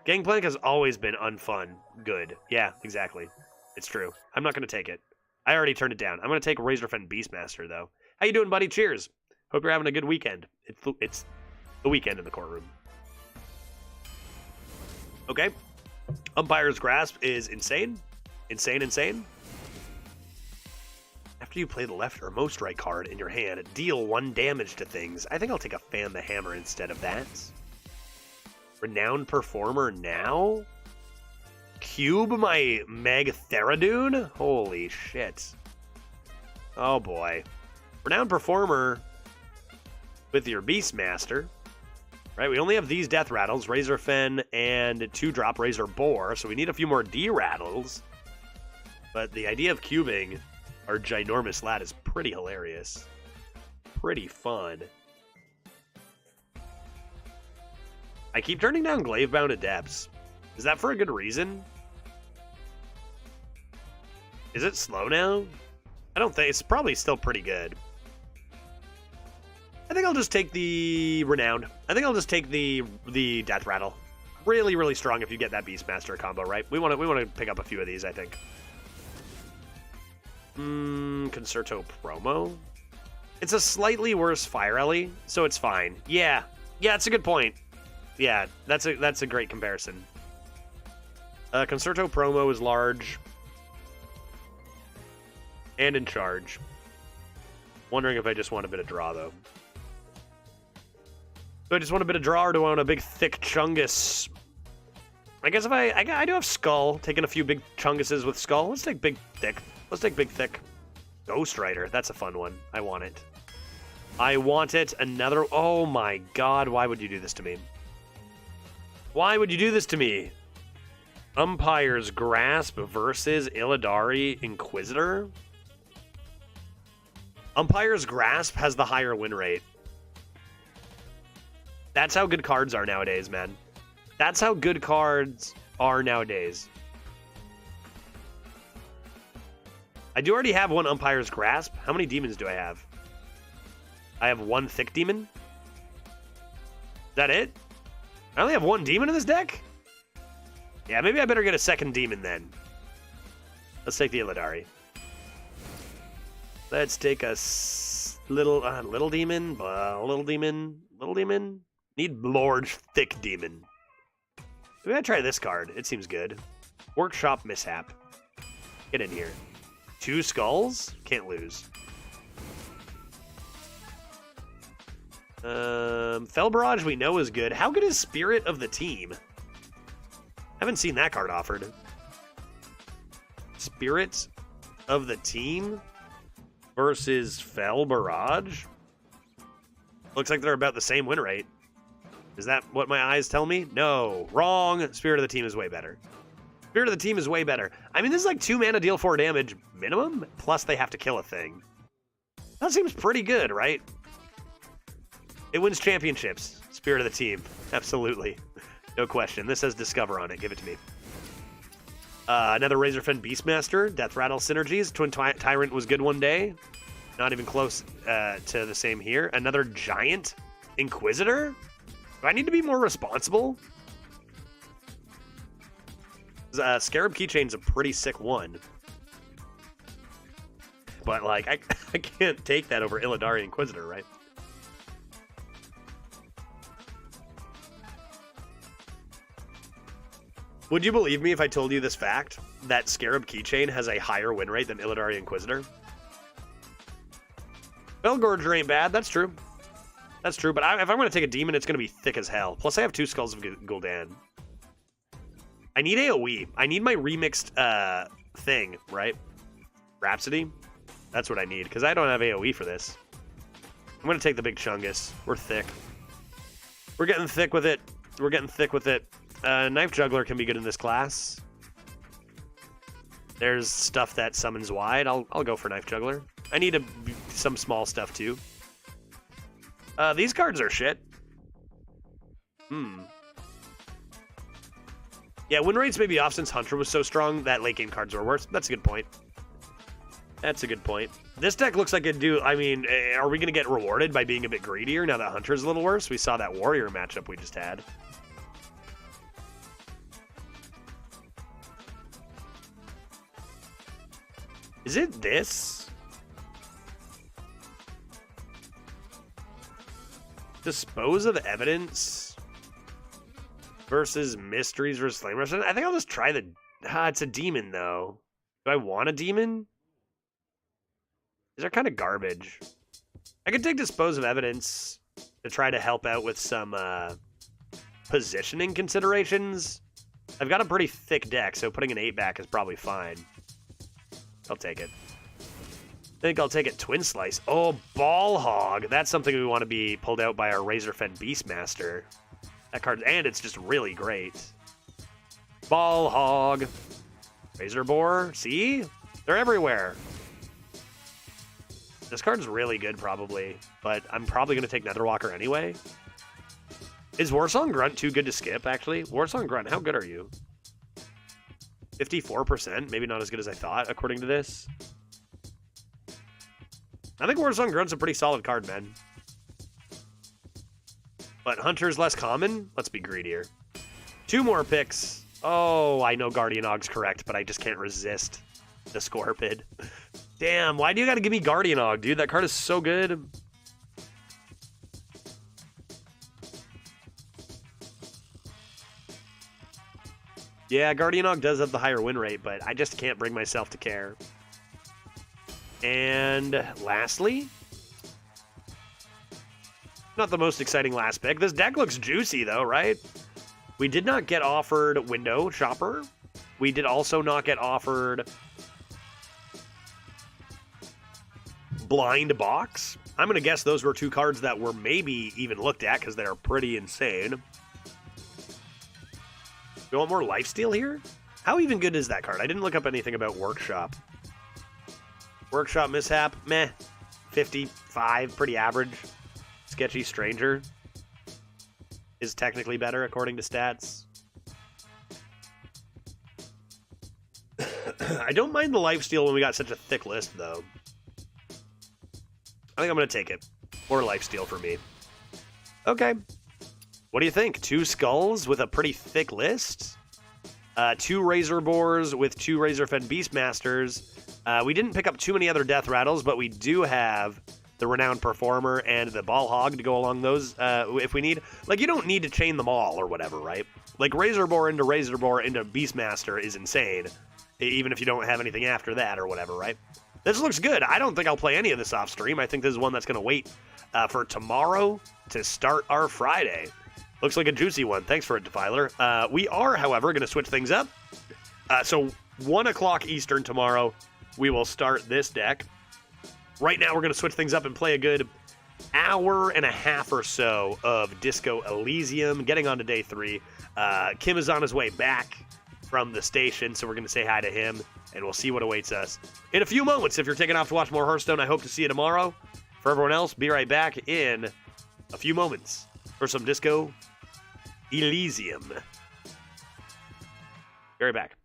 Gangplank has always been unfun. Good. Yeah, exactly. It's true. I'm not going to take it. I already turned it down. I'm going to take Razorfen Beastmaster, though. How you doing, buddy? Cheers. Hope you're having a good weekend. It's the weekend in the courtroom. Okay. Umpire's Grasp is insane. Insane. After you play the left or most right card in your hand, deal 1 damage to things. I think I'll take a Fan the Hammer instead of that. Renowned Performer now? Cube my Meg Theradoon? Holy shit. Oh boy. Renowned Performer with your Beastmaster. Right, we only have these Death Rattles, Razor Fen, and 2-drop Razor Boar, so we need a few more D-Rattles. But the idea of cubing our ginormous lad is pretty hilarious. Pretty fun. I keep turning down Glavebound Adepts. Is that for a good reason? Is it slow now? I don't think. It's probably still pretty good. I think I'll just take the Renowned. I think I'll just take the Death Rattle. Really, really strong if you get that Beastmaster combo, right? We want to pick up a few of these, I think. Concerto Promo. It's a slightly worse Fire Ellie, so it's fine. Yeah, it's a good point. Yeah, that's a great comparison. Concerto Promo is large and in charge. Wondering if I just want a bit of draw though. Do I just want a bit of draw, or do I want a big thick Chungus? I guess if I do have Skull, taking a few big Chunguses with Skull. Let's take big thick. Let's take big thick. Ghost Rider, that's a fun one. I want it. I want it. Another. Oh my god, why would you do this to me? Why would you do this to me? Umpire's Grasp versus Illidari Inquisitor? Umpire's Grasp has the higher win rate. That's how good cards are nowadays, man. That's how good cards are nowadays. I do already have one Umpire's Grasp. How many demons do I have? I have one Thick Demon. Is that it? I only have one demon in this deck? Yeah, maybe I better get a second demon then. Let's take the Illidari. Let's take a little demon, little demon. Need large, thick demon. Maybe I try this card. It seems good. Workshop Mishap. Get in here. 2 skulls? Can't lose. Fel Barrage we know is good. How good is Spirit of the Team? Haven't seen that card offered. Spirit of the Team versus Fel Barrage? Looks like they're about the same win rate. Is that what my eyes tell me? No. Wrong. Spirit of the Team is way better. Spirit of the Team is way better. I mean, this is like 2 mana, deal 4 damage minimum, plus they have to kill a thing. That seems pretty good, right? It wins championships. Spirit of the Team. Absolutely. No question. This says Discover on it. Give it to me. Another Razorfen Beastmaster. Death Rattle synergies. Twin Tyrant was good one day. Not even close to the same here. Another Giant Inquisitor? Do I need to be more responsible? Scarab Keychain's a pretty sick one. But, like, I can't take that over Illidari Inquisitor, right? Would you believe me if I told you this fact? That Scarab Keychain has a higher win rate than Illidari Inquisitor? Bellgorger ain't bad, that's true. That's true, but if I'm going to take a demon, it's going to be thick as hell. Plus, I have 2 Skulls of Gul'dan. I need AoE. I need my remixed thing, right? Rhapsody? That's what I need, because I don't have AoE for this. I'm going to take the big Chungus. We're thick. We're getting thick with it. We're getting thick with it. Knife Juggler can be good in this class. There's stuff that summons wide. I'll go for Knife Juggler. I need some small stuff, too. These cards are shit. Yeah, win rates may be off since Hunter was so strong that late game cards were worse. That's a good point. That's a good point. This deck looks like it do. I mean, are we going to get rewarded by being a bit greedier now that Hunter's a little worse? We saw that Warrior matchup we just had. Is it this? Dispose of Evidence versus Mysteries versus Flame Rush. I think I'll just try the... it's a demon, though. Do I want a demon? These are kind of garbage. I could take Dispose of Evidence to try to help out with some positioning considerations, I've got a pretty thick deck, so putting an 8 back is probably fine. I'll take it. I think I'll take it Twin Slice. Oh, Ball Hog. That's something we want to be pulled out by our Razor-Fed Beastmaster. That card, and it's just really great. Ball Hog. Razor Boar. See? They're everywhere. This card's really good, probably, but I'm probably going to take Netherwalker anyway. Is Warsong Grunt too good to skip, actually? Warsong Grunt, how good are you? 54%? Maybe not as good as I thought, according to this. I think Warsong Grunt's a pretty solid card, man. But Hunter's less common? Let's be greedier. 2 more picks. Oh, I know Guardian Og's correct, but I just can't resist the Scorpid. Damn, why do you gotta give me Guardian Og, dude? That card is so good. Yeah, Guardian Og does have the higher win rate, but I just can't bring myself to care. And lastly, not the most exciting last pick. This deck looks juicy, though, right? We did not get offered Window Shopper. We did also not get offered Blind Box. I'm going to guess those were 2 cards that were maybe even looked at because they're pretty insane. You want more Lifesteal here? How even good is that card? I didn't look up anything about Workshop. Workshop Mishap, meh. 55, pretty average. Sketchy Stranger is technically better according to stats. I don't mind the Lifesteal when we got such a thick list, though. I think I'm going to take it. More Lifesteal for me. Okay. What do you think? 2 Skulls with a pretty thick list? 2 Razor Boars with 2 Razor-Fed Beastmasters. We didn't pick up too many other Death Rattles, but we do have the Renowned Performer and the Ball Hog to go along those if we need. Like, you don't need to chain them all or whatever, right? Like, Razor Boar into Beastmaster is insane, even if you don't have anything after that or whatever, right? This looks good. I don't think I'll play any of this off stream. I think this is one that's going to wait for tomorrow to start our Friday. Looks like a juicy one. Thanks for it, Defiler. We are, however, going to switch things up. So 1 o'clock Eastern tomorrow, we will start this deck. Right now, we're going to switch things up and play a good hour and a half or so of Disco Elysium, getting on to day 3. Kim is on his way back from the station, so we're going to say hi to him, and we'll see what awaits us in a few moments. If you're taking off to watch more Hearthstone, I hope to see you tomorrow. For everyone else, be right back in a few moments for some Disco Elysium. Be right back.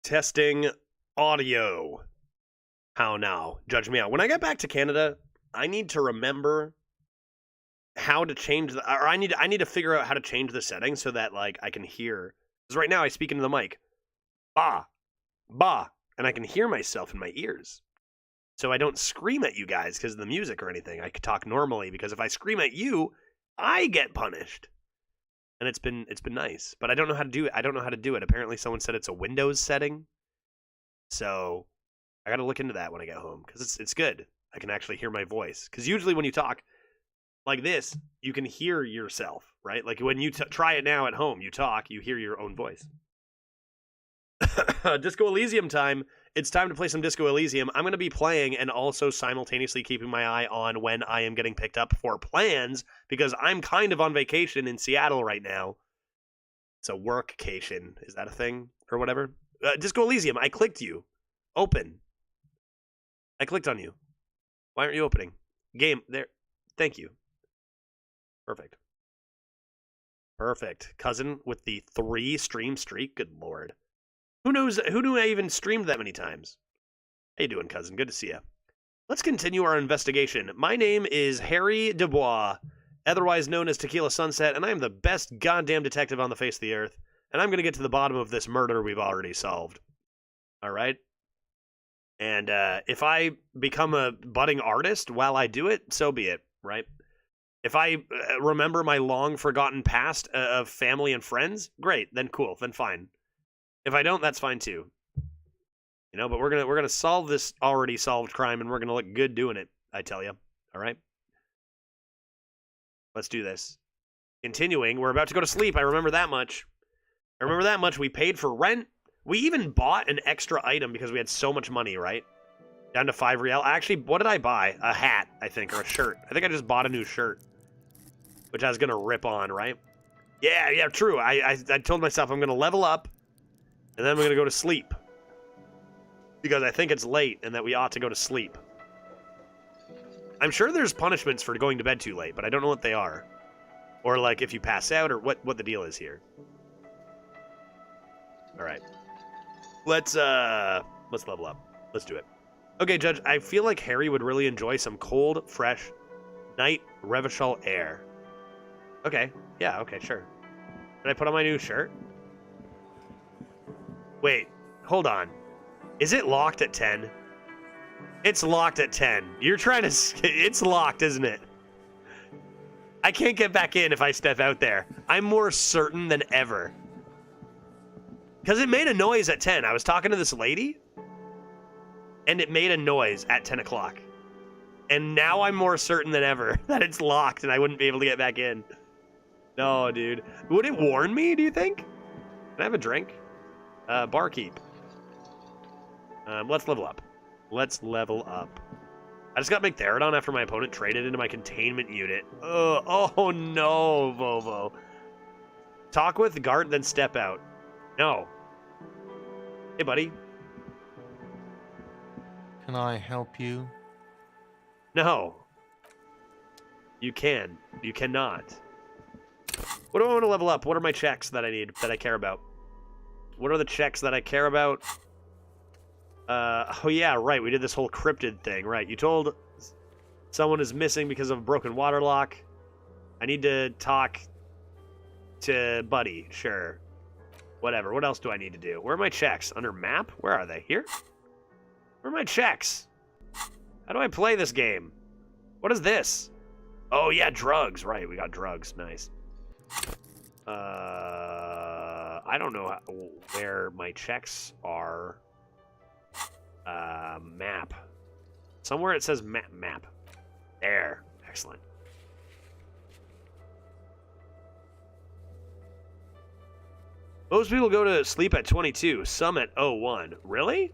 Testing audio. How now? Judge me out. When I get back to Canada, I need to remember how to change the, or I need to figure out how to change the settings so that like I can hear. Because right now I speak into the mic, ba, ba, and I can hear myself in my ears. So I don't scream at you guys because of the music or anything. I could talk normally because if I scream at you, I get punished. And it's been nice, but I don't know how to do it. I don't know how to do it. Apparently someone said it's a Windows setting. So I got to look into that when I get home because it's good. I can actually hear my voice. Because usually when you talk like this, you can hear yourself, right? Like when you try it now at home, you talk, you hear your own voice. Disco Elysium time. It's time to play some Disco Elysium. I'm going to be playing and also simultaneously keeping my eye on when I am getting picked up for plans because I'm kind of on vacation in Seattle right now. It's a workcation. Is that a thing or whatever? Disco Elysium, I clicked you. Open. I clicked on you. Why aren't you opening? Game, there. Thank you. Perfect. Perfect. Cousin with the 3 stream streak. Good lord. Who knows? Who knew I even streamed that many times? How you doing, cousin? Good to see you. Let's continue our investigation. My name is Harry Dubois, otherwise known as Tequila Sunset, and I am the best goddamn detective on the face of the earth, and I'm going to get to the bottom of this murder we've already solved. All right? And if I become a budding artist while I do it, so be it, right? If I remember my long-forgotten past of family and friends, great, then cool, then fine. If I don't, that's fine too. You know, but we're gonna solve this already solved crime, and we're gonna look good doing it. I tell you. All right. Let's do this. Continuing, we're about to go to sleep. I remember that much. We paid for rent. We even bought an extra item because we had so much money. Right, down to 5 real. Actually, what did I buy? A hat, I think, or a shirt. I think I just bought a new shirt, which I was gonna rip on. Right? Yeah, true. I told myself I'm gonna level up. And then we're going to go to sleep. Because I think it's late and that we ought to go to sleep. I'm sure there's punishments for going to bed too late, but I don't know what they are. Or like if you pass out or what the deal is here. Alright. Let's level up. Let's do it. Okay, Judge, I feel like Harry would really enjoy some cold, fresh, night Revachol air. Okay. Yeah, okay, sure. Did I put on my new shirt? Wait, hold on. Is it locked at 10? It's locked at 10. You're trying to... It's locked, isn't it? I can't get back in if I step out there. I'm more certain than ever. Because it made a noise at 10. I was talking to this lady, and it made a noise at 10 o'clock. And now I'm more certain than ever that it's locked and I wouldn't be able to get back in. No, dude. Would it warn me, do you think? Can I have a drink? Barkeep. Let's level up. Let's level up. I just got McTherodon after my opponent traded into my containment unit. Oh no, Vovo. Talk with Gart, then step out. No. Hey, buddy. Can I help you? No. You can. You cannot. What do I want to level up? What are my checks that I need, that I care about? What are the checks that I care about? Oh yeah, right. We did this whole cryptid thing, right? You told someone is missing because of a broken water lock. I need to talk to Buddy. Sure. Whatever. What else do I need to do? Where are my checks? Under map? Where are they? Here? Where are my checks? How do I play this game? What is this? Oh yeah, drugs. Right, we got drugs. Nice. I don't know where my checks are. Map. Somewhere it says map. There. Excellent. Most people go to sleep at 22, some at 01. Really?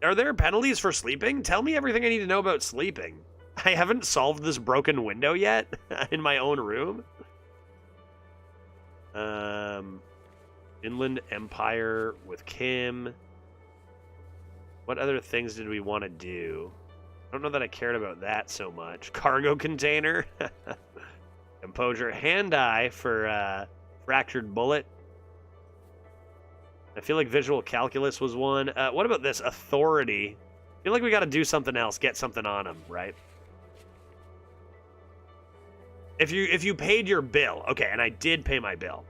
Are there penalties for sleeping? Tell me everything I need to know about sleeping. I haven't solved this broken window yet in my own room. Inland Empire with Kim. What other things did we want to do? I don't know that I cared about that so much. Cargo container. Composure. Hand-eye for fractured bullet. I feel like visual calculus was one. What about this? Authority. I feel like we got to do something else. Get something on him, right? If you paid your bill. Okay, and I did pay my bill.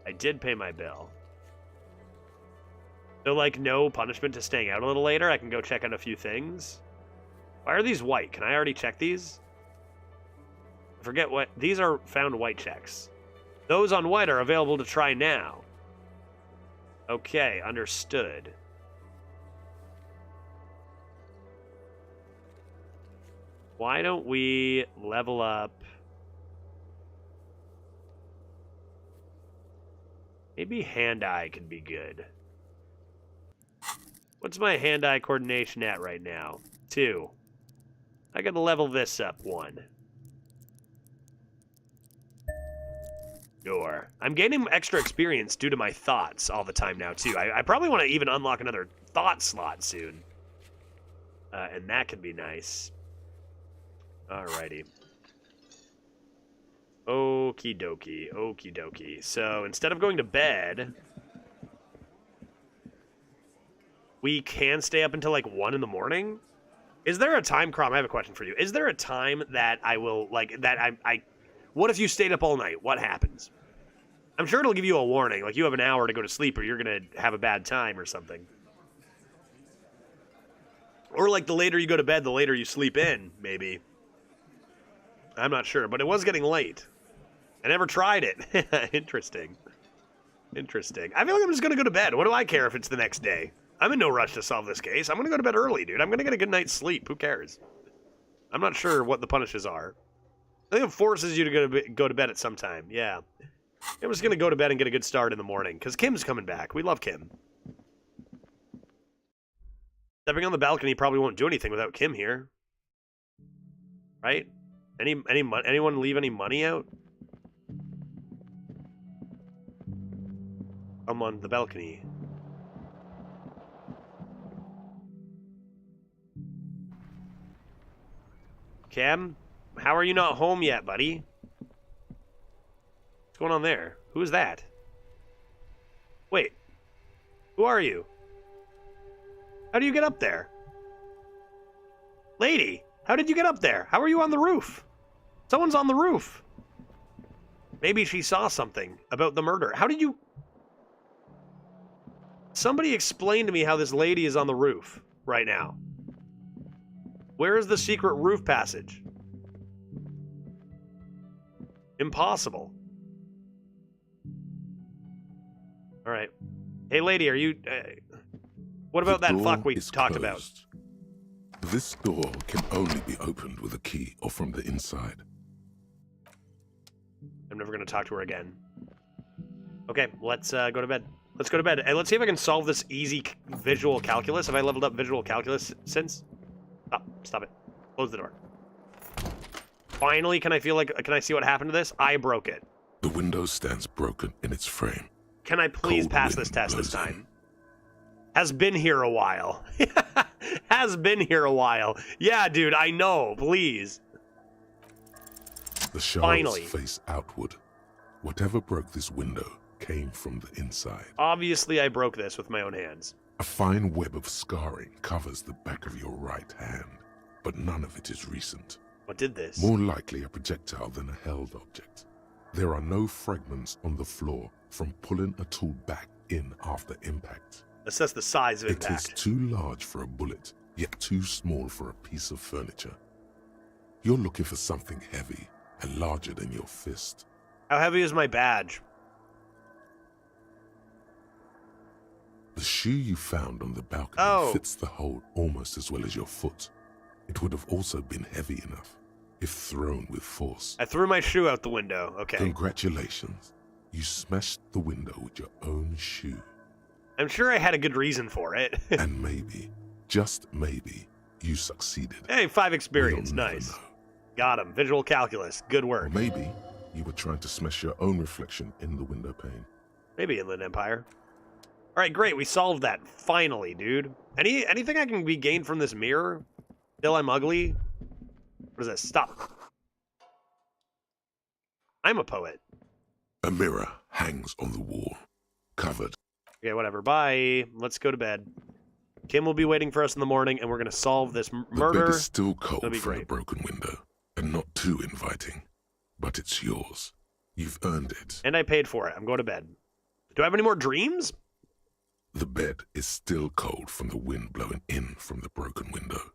I did pay my bill. So, like, no punishment to staying out a little later. I can go check out a few things. Why are these white? Can I already check these? I forget what... These are found white checks. Those on white are available to try now. Okay, understood. Why don't we level up... Maybe hand-eye could be good. What's my hand-eye coordination at right now? 2. I gotta level this up 1. Door. I'm gaining extra experience due to my thoughts all the time now, too. I probably want to even unlock another thought slot soon. And that could be nice. Alrighty. Okie dokie. Okie dokie. So, instead of going to bed... We can stay up until, like, 1 in the morning? Is there a time, Crom, I have a question for you. Is there a time that I will, like, that I... What if you stayed up all night? What happens? I'm sure it'll give you a warning. Like, you have an hour to go to sleep or you're going to have a bad time or something. Or, like, the later you go to bed, the later you sleep in, maybe. I'm not sure, but it was getting late. I never tried it. Interesting. Interesting. I feel like I'm just going to go to bed. What do I care if it's the next day? I'm in no rush to solve this case. I'm going to go to bed early, dude. I'm going to get a good night's sleep. Who cares? I'm not sure what the punishes are. I think it forces you to go to bed at some time. Yeah. I'm just going to go to bed and get a good start in the morning, because Kim's coming back. We love Kim. Stepping on the balcony probably won't do anything without Kim here. Right? Anyone leave any money out? I'm on the balcony. Cam, how are you not home yet, buddy? What's going on there? Who is that? Wait. Who are you? How do you get up there? Lady, how did you get up there? How are you on the roof? Someone's on the roof. Maybe she saw something about the murder. How did you... Somebody explain to me how this lady is on the roof right now. Where is the secret roof passage? Impossible. All right. Hey, lady, are you... what about that fuck we talked about? This door can only be opened with a key or from the inside. I'm never going to talk to her again. Okay, let's go to bed. Let's go to bed. And let's see if I can solve this easy visual calculus. Have I leveled up visual calculus since? Stop it. Close the door. Finally, can I see what happened to this? I broke it. The window stands broken in its frame. Can I please Cold pass wind this test this blows in. time? Has been here a while. Has been here a while. Yeah, dude, I know. Please. The shards Finally. face outward. Whatever broke this window came from the inside. Obviously, I broke this with my own hands. A fine web of scarring covers the back of your right hand, but none of it is recent. What did this? More likely a projectile than a held object. There are no fragments on the floor from pulling a tool back in after impact. Assess the size of It is impact. too large for a bullet, yet too small for a piece of furniture. You're looking for something heavy and larger than your fist. How heavy is my badge? The shoe you found on the balcony fits the hole almost as well as your foot. It would have also been heavy enough if thrown with force. I threw my shoe out the window. Okay. Congratulations. You smashed the window with your own shoe. I'm sure I had a good reason for it. And maybe, just maybe, you succeeded. Hey, 5 experience. We'll never Nice. know. Got him. Visual calculus. Good Or work. maybe you were trying to smash your own reflection in the window pane. Maybe Inland Empire. All right, great. We solved that. Finally, dude. Anything I can be gained from this mirror? Still I'm ugly? What is this? Stop. I'm a poet. A mirror hangs on the wall, covered. Okay, whatever. Bye. Let's go to bed. Kim will be waiting for us in the morning, and we're going to solve this The murder. bed is still That'll cold be from the great. broken window, and not too inviting. But it's yours. You've earned it. And I paid for it. I'm going to bed. Do I have any more dreams? The bed is still cold from the wind blowing in from the broken window.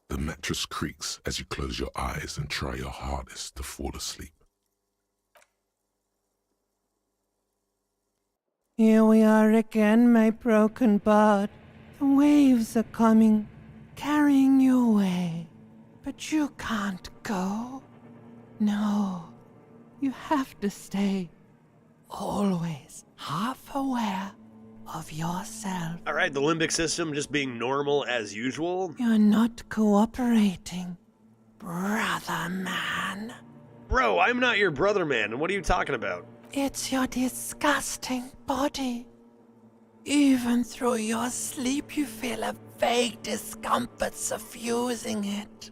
The mattress creaks as you close your eyes and try your hardest to fall asleep. Here we are again, my broken bud. The waves are coming, carrying you away. But you can't go. No, you have to stay. Always half aware of yourself. All right, the limbic system just being normal as usual. You're not cooperating, brother man. Bro, I'm not your brother, man. And what are you talking about? It's your disgusting body. Even through your sleep, you feel a vague discomfort suffusing it.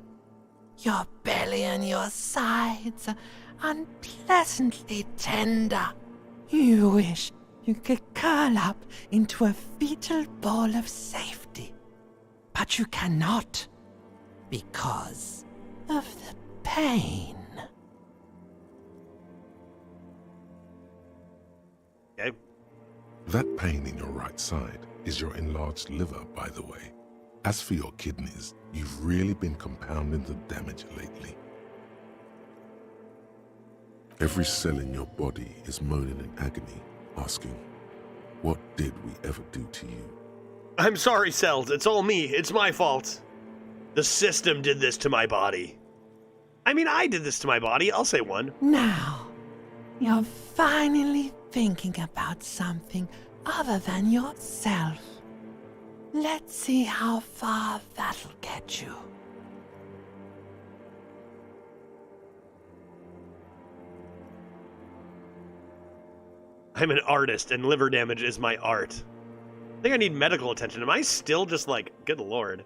Your belly and your sides are unpleasantly tender. You wish you could curl up into a fetal ball of safety. But you cannot, because of the pain. Okay. That pain in your right side is your enlarged liver, by the way. As for your kidneys, you've really been compounding the damage lately. Every cell in your body is moaning in agony, asking, what did we ever do to you? I'm sorry, Cells. It's all me. It's my fault. The system did this to my body. I mean, I did this to my body. I'll say one. Now, you're finally thinking about something other than yourself. Let's see how far that'll get you. I'm an artist, and liver damage is my art. I think I need medical attention. Am I still just like, good lord?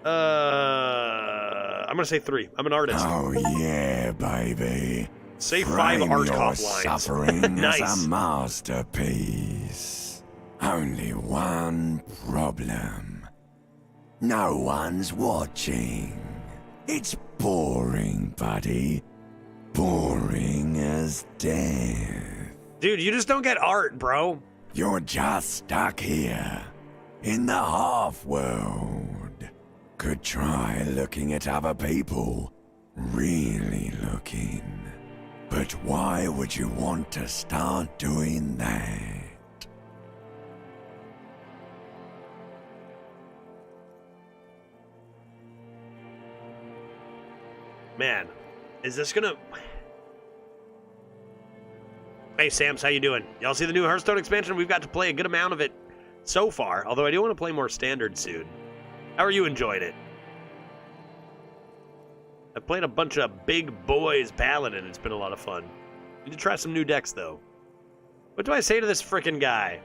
I'm gonna say 3. I'm an artist. Oh yeah, baby. Say 5 Frame art your cop lines. suffering Nice. as a masterpiece. Only one problem. No one's watching. It's boring, buddy. Boring as death. Dude, you just don't get art, bro. You're just stuck here, in the half-world. Could try looking at other people, really looking. But why would you want to start doing that? Man, is this gonna... Hey, Sams, how you doing? Y'all see the new Hearthstone expansion? We've got to play a good amount of it so far, although I do want to play more standard soon. How are you enjoying it? I've played a bunch of big boys Paladin. It's been a lot of fun. Need to try some new decks, though. What do I say to this frickin' guy?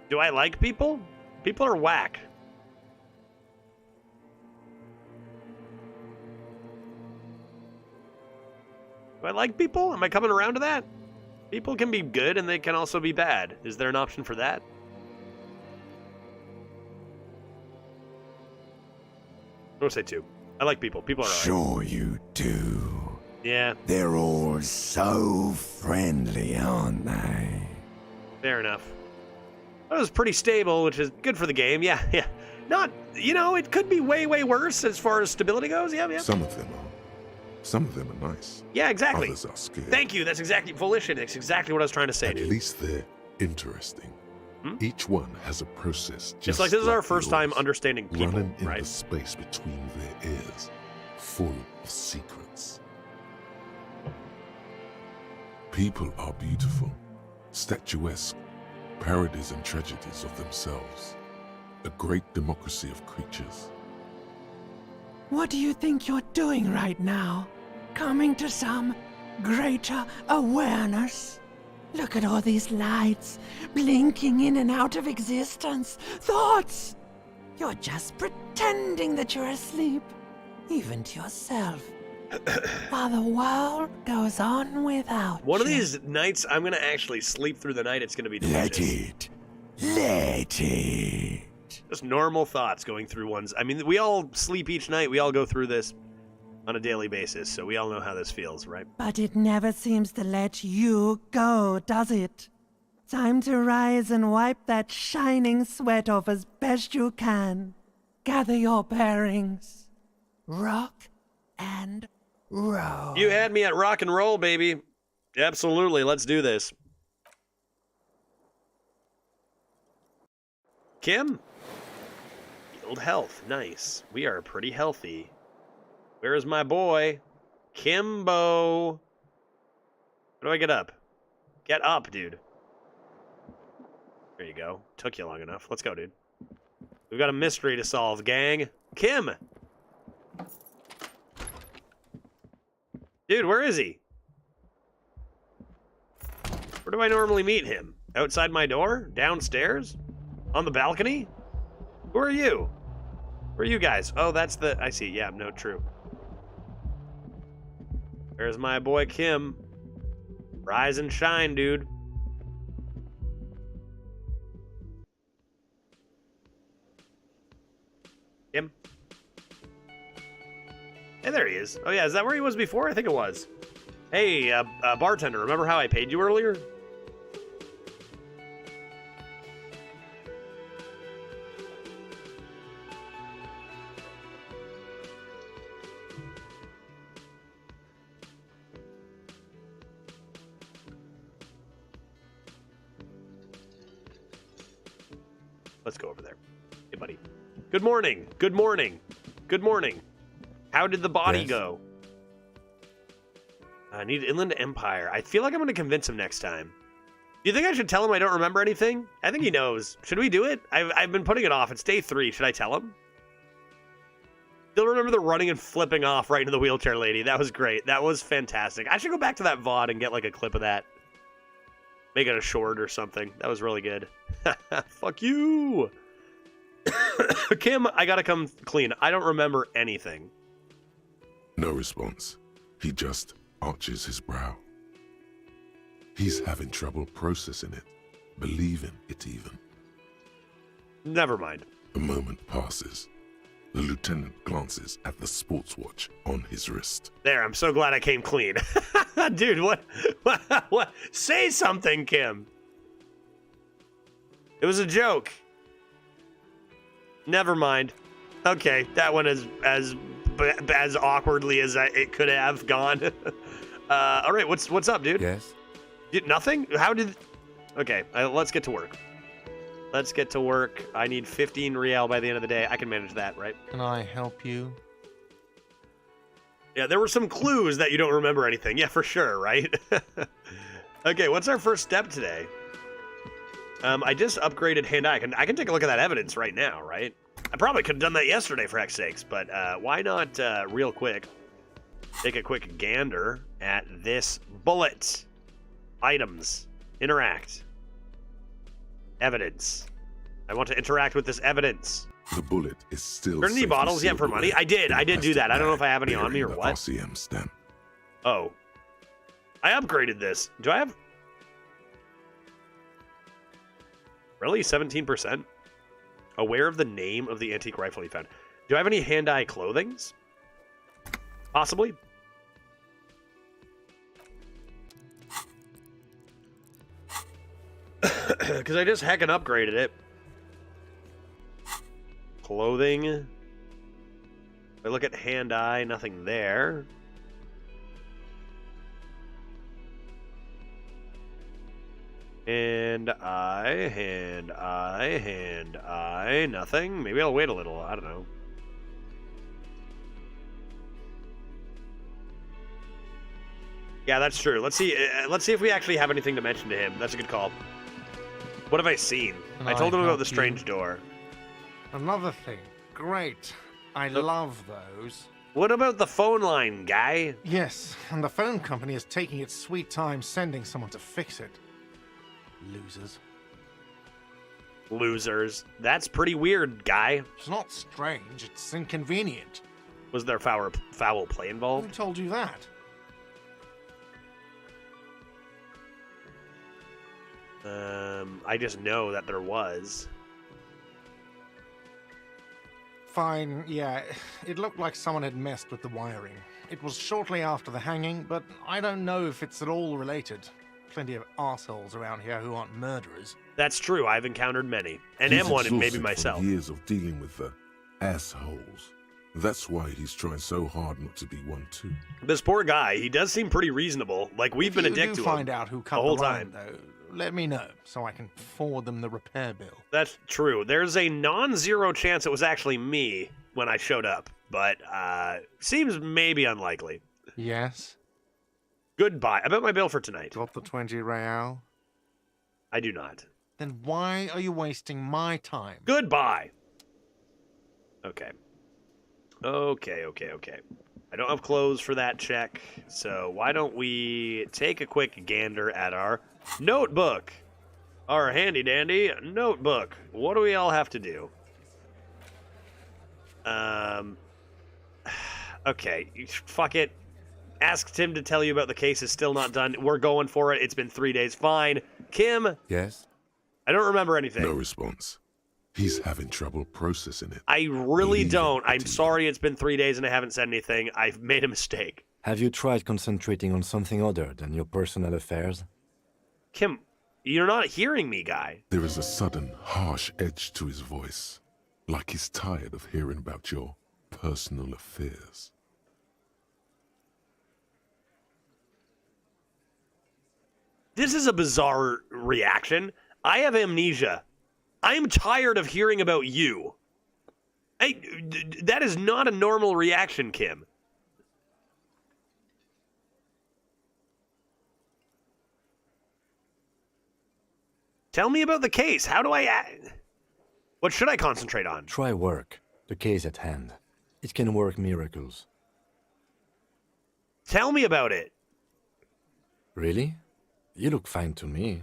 Do I like people? People are whack. Do I like people? Am I coming around to that? People can be good and they can also be bad. Is there an option for that? I'm gonna say 2. I like people. People are alright. Sure you do. Yeah. They're all so friendly, aren't they? Fair enough. That was pretty stable, which is good for the game. Yeah, yeah. Not, you know, it could be way, way worse as far as stability goes. Yeah, yeah. Some of them are. Some of them are nice. Yeah, exactly. Others are scared. Thank you. That's exactly volition. That's exactly what I was trying to say, At dude. least they're interesting. Each one has a process. It's like this is our first time yours, understanding people, running in right? the space between their ears, full of secrets. People are beautiful, statuesque, parodies and tragedies of themselves. A great democracy of creatures. What do you think you're doing right now? Coming to some greater awareness? Look at all these lights, blinking in and out of existence. Thoughts! You're just pretending that you're asleep, even to yourself. While the world goes on without One of you. these nights, I'm going to actually sleep through the night. It's going to be delicious. Let it. Just normal thoughts going through one's... I mean, we all sleep each night. We all go through this on a daily basis, so we all know how this feels, right? But it never seems to let you go, does it? Time to rise and wipe that shining sweat off as best you can. Gather your bearings. Rock and roll. You had me at rock and roll, baby. Absolutely. Let's do this. Kim? Healed health. Nice. We are pretty healthy. Where's my boy? Kimbo. How do I get up? Get up, dude. There you go. Took you long enough. Let's go, dude. We've got a mystery to solve, gang. Kim! Dude, where is he? Where do I normally meet him? Outside my door? Downstairs? On the balcony? Who are you? Where are you guys? Oh, that's the... I see. Yeah, no, true. There's my boy Kim. Rise and shine, dude. Kim? Hey, there he is. Oh, yeah, is that where he was before? I think it was. Hey, bartender, remember how I paid you earlier? Let's go over there. Hey, buddy. Good morning. Good morning. Good morning. How did the body go? I need Inland Empire. I feel like I'm going to convince him next time. Do you think I should tell him I don't remember anything? I think he knows. Should we do it? I've been putting it off. It's day 3. Should I tell him? Still remember the running and flipping off right into the wheelchair lady. That was great. That was fantastic. I should go back to that VOD and get like a clip of that. Make it a short or something. That was really good. Fuck you. Kim, I gotta come clean. I don't remember anything. No response. He just arches his brow. He's having trouble processing it, believing it even. Never mind. A moment passes. The lieutenant glances at the sports watch on his wrist. There, I'm so glad I came clean. Dude, what? Say something, Kim. It was a joke. Never mind. Okay, that one is as awkwardly as it could have gone. All right, what's up, dude? Yes? Nothing? How did... Okay, let's get to work. Let's get to work. I need 15 real by the end of the day. I can manage that, right? Can I help you? Yeah, there were some clues that you don't remember anything. Yeah, for sure, right? Okay, what's our first step today? I just upgraded hand-eye. I can take a look at that evidence right now, right? I probably could have done that yesterday, for heck's sakes, but why not real quick take a quick gander at this bullet. Items. Interact. Evidence. I want to interact with this evidence. The bullet is still. Burn any bottles yet for money? I did do that. I don't know if I have any on me or what. RCM stamp. Oh. I upgraded this. Do I have... Really? 17%? Aware of the name of the antique rifle you found. Do I have any hand-eye clothings? Possibly. Because I just heckin' upgraded it. Clothing. If I look at hand-eye, nothing there. Hand-eye, nothing. Maybe I'll wait a little, I don't know. Yeah, that's true. Let's see if we actually have anything to mention to him. That's a good call. What have I seen? I told him about the strange door. Another thing. Great. I love those. What about the phone line, guy? Yes, and the phone company is taking its sweet time sending someone to fix it. Losers. Losers. That's pretty weird, guy. It's not strange, it's inconvenient. Was there foul play Who involved? told you that? I just know that there was. Fine, yeah. It looked like someone had messed with the wiring. It was shortly after the hanging, but I don't know if it's at all related. Plenty of assholes around here who aren't murderers. That's true. I've encountered many. And He's am one, and maybe exhausted myself. from years of dealing with the assholes. That's why he's trying so hard not to be one too. This poor guy, he does seem pretty reasonable. Like, we've been a dick to him. If you do find out who cut the whole the line, time. though, let me know so I can forward them the repair bill. That's true. There's a non-zero chance it was actually me when I showed up, but seems maybe unlikely. Yes? Goodbye. About my bill for tonight. Got the 20 real? I do not. Then why are you wasting my time? Goodbye. Okay. Okay. I don't have clothes for that check, so why don't we take a quick gander at our notebook? Our handy-dandy notebook. What do we all have to do? Okay, fuck it. Ask Tim to tell you about the case is still not done. We're going for it. It's been 3 days. Fine. Kim? Yes? I don't remember anything. No response. He's having trouble processing it. I really Leave don't. it I'm to me. sorry it's been 3 days and I haven't said anything. I've made a mistake. Have you tried concentrating on something other than your personal affairs? Kim, you're not hearing me, guy. There is a sudden, harsh edge to his voice, like he's tired of hearing about your personal affairs. This is a bizarre reaction. I have amnesia. I'm tired of hearing about you. That is not a normal reaction, Kim. Tell me about the case. How do I... What should I concentrate on? Try work. The case at hand. It can work miracles. Tell me about it. Really? You look fine to me.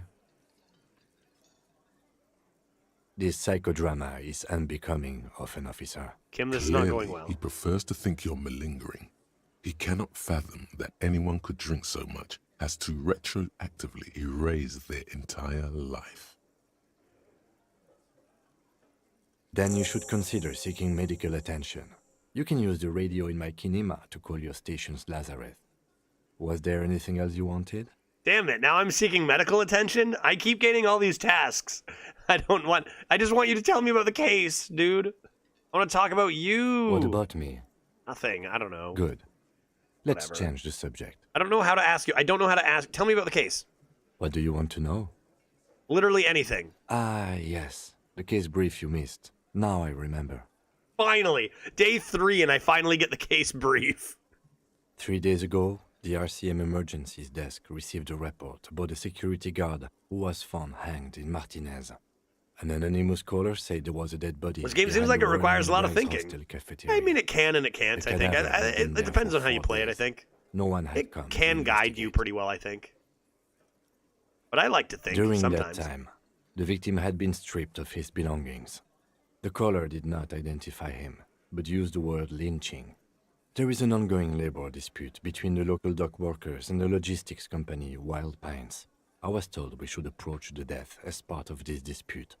This psychodrama is unbecoming of an officer. Kim, this is not going Clearly, well. He prefers to think you're malingering. He cannot fathom that anyone could drink so much as to retroactively erase their entire life. Then you should consider seeking medical attention. You can use the radio in my kinema to call your station's Lazareth. Was there anything else you wanted? Damn it, now I'm seeking medical attention? I keep getting all these tasks. I just want you to tell me about the case, dude. I want to talk about you. What about me? Nothing, I don't know. Good. Let's Whatever. change the subject. I don't know how to ask you. I don't know how to ask. Tell me about the case. What do you want to know? Literally anything. Ah, yes. The case brief you missed. Now I remember. Finally. Day 3 and I finally get the case brief. 3 days ago, the RCM Emergencies Desk received a report about a security guard who was found hanged in Martinez. An anonymous caller said there was a dead body. This game seems like it requires a lot of thinking. I mean, it can and it can't, I think. It depends on how you play it, I think. No one had It come. can guide you pretty well, I think. But I like to think During sometimes. that time, the victim had been stripped of his belongings. The caller did not identify him, but used the word lynching. There is an ongoing labor dispute between the local dock workers and the logistics company Wild Pines. I was told we should approach the death as part of this dispute.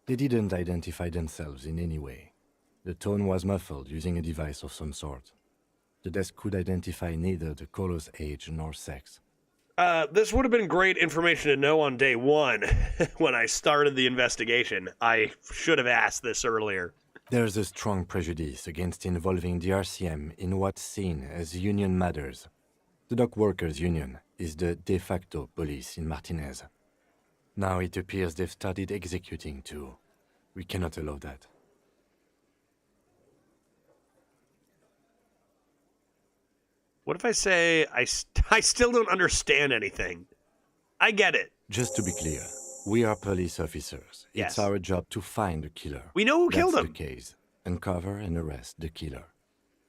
They didn't identify themselves in any way. The tone was muffled using a device of some sort. The desk could identify neither the caller's age nor sex. This would have been great information to know on day 1 when I started the investigation. I should have asked this earlier. There's a strong prejudice against involving the RCM in what's seen as union matters. The dock workers' union is the de facto police in Martinez. Now it appears they've started executing too. We cannot allow that. What if I say I still don't understand anything? I get it. Just to be clear, we are police officers. Yes. It's our job to find the killer. We know who killed him. That's the case. Uncover and arrest the killer.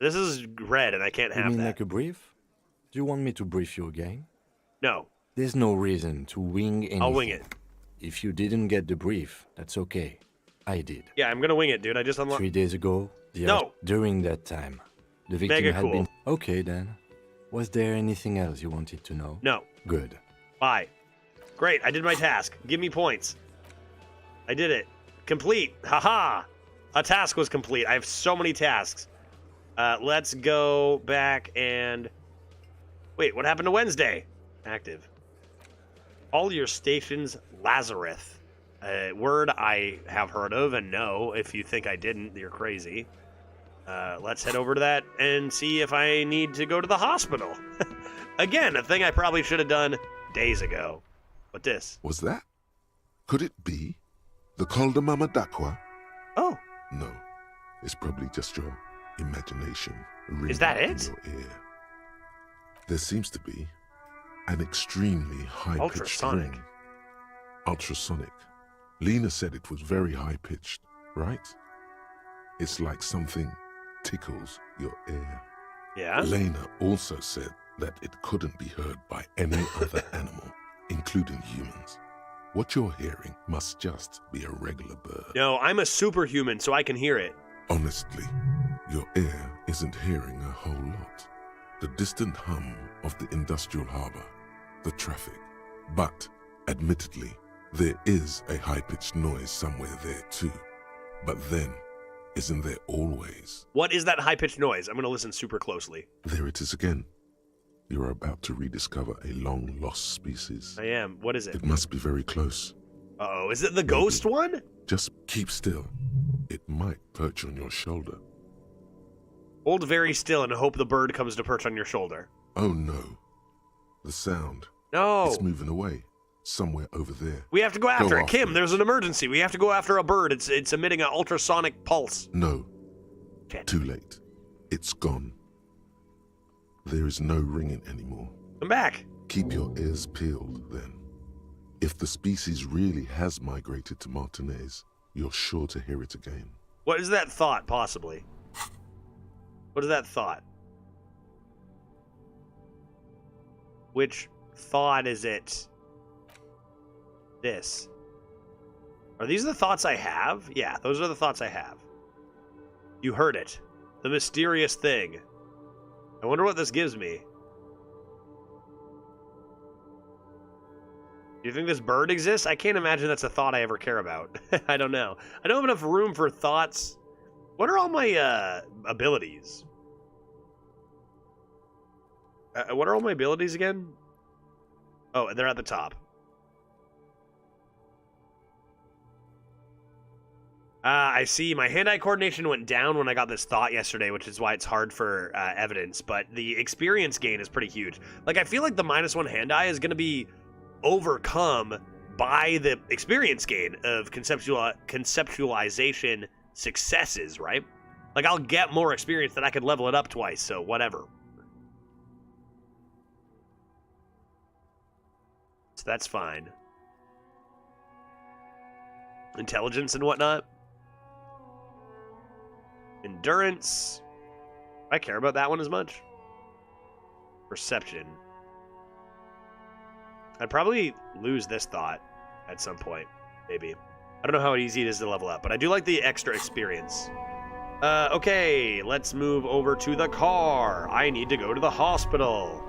This is red and I can't You have mean that. like a brief? Do you want me to brief you again? No. There's no reason to wing anything. I'll wing it. If you didn't get the brief, that's okay. I did. Yeah, I'm gonna wing it, dude. I just unlocked. 3 days ago, during that time, the victim Mega had cool. been... Okay, then. Was there anything else you wanted to know? No. Good. Bye. Great, I did my task. Give me points. I did it. Complete. Haha. A task was complete. I have so many tasks. Let's go back and... Wait, what happened to Wednesday? Active. All your stations, Lazareth. A word I have heard of and know. If you think I didn't, you're crazy. Let's head over to that and see if I need to go to the hospital. Again, a thing I probably should have done days ago. But this. Was that? Could it be? The Col de Mamadakwa? Oh. No. It's probably just your imagination ringing Is that in it? your ear. There seems to be an extremely high-pitched Ultrasonic. ring. Ultrasonic. Lena said it was very high-pitched, right? It's like something tickles your ear. Yeah? Lena also said that it couldn't be heard by any other animal, including humans. What you're hearing must just be a regular bird. No, I'm a superhuman, so I can hear it. Honestly, your ear isn't hearing a whole lot. The distant hum of the industrial harbor, the traffic. But, admittedly, there is a high-pitched noise somewhere there too. But then, isn't there always? What is that high-pitched noise? I'm going to listen super closely. There it is again. You're about to rediscover a long-lost species. I am. What is it? It must be very close. Uh-oh, is it the ghost one? Just keep still. It might perch on your shoulder. Hold very still and hope the bird comes to perch on your shoulder. Oh no. The sound. No. It's moving away. Somewhere over there. We have to go after it. after Kim, there's an emergency. We have to go after a bird. It's emitting an ultrasonic pulse. No. Shit. Too late. It's gone. There is no ringing anymore. Come back. Keep your ears peeled, then. If the species really has migrated to Martinez, you're sure to hear it again. What is that thought, possibly? What is that thought? Which thought is it? This. Are these the thoughts I have? Yeah, those are the thoughts I have. You heard it. The mysterious thing. I wonder what this gives me. Do you think this bird exists? I can't imagine that's a thought I ever care about. I don't know. I don't have enough room for thoughts. What are all my abilities? What are all my abilities again? Oh, they're at the top. I see. My hand-eye coordination went down when I got this thought yesterday, which is why it's hard for evidence. But the experience gain is pretty huge. Like, I feel like the -1 hand-eye is going to be overcome by the experience gain of conceptualization successes, right? Like, I'll get more experience that I could level it up twice, so whatever. So that's fine. Intelligence and whatnot. Endurance. Do I care about that one as much? Perception. I'd probably lose this thought at some point, maybe. I don't know how easy it is to level up, but I do like the extra experience. Okay, let's move over to the car. I need to go to the hospital.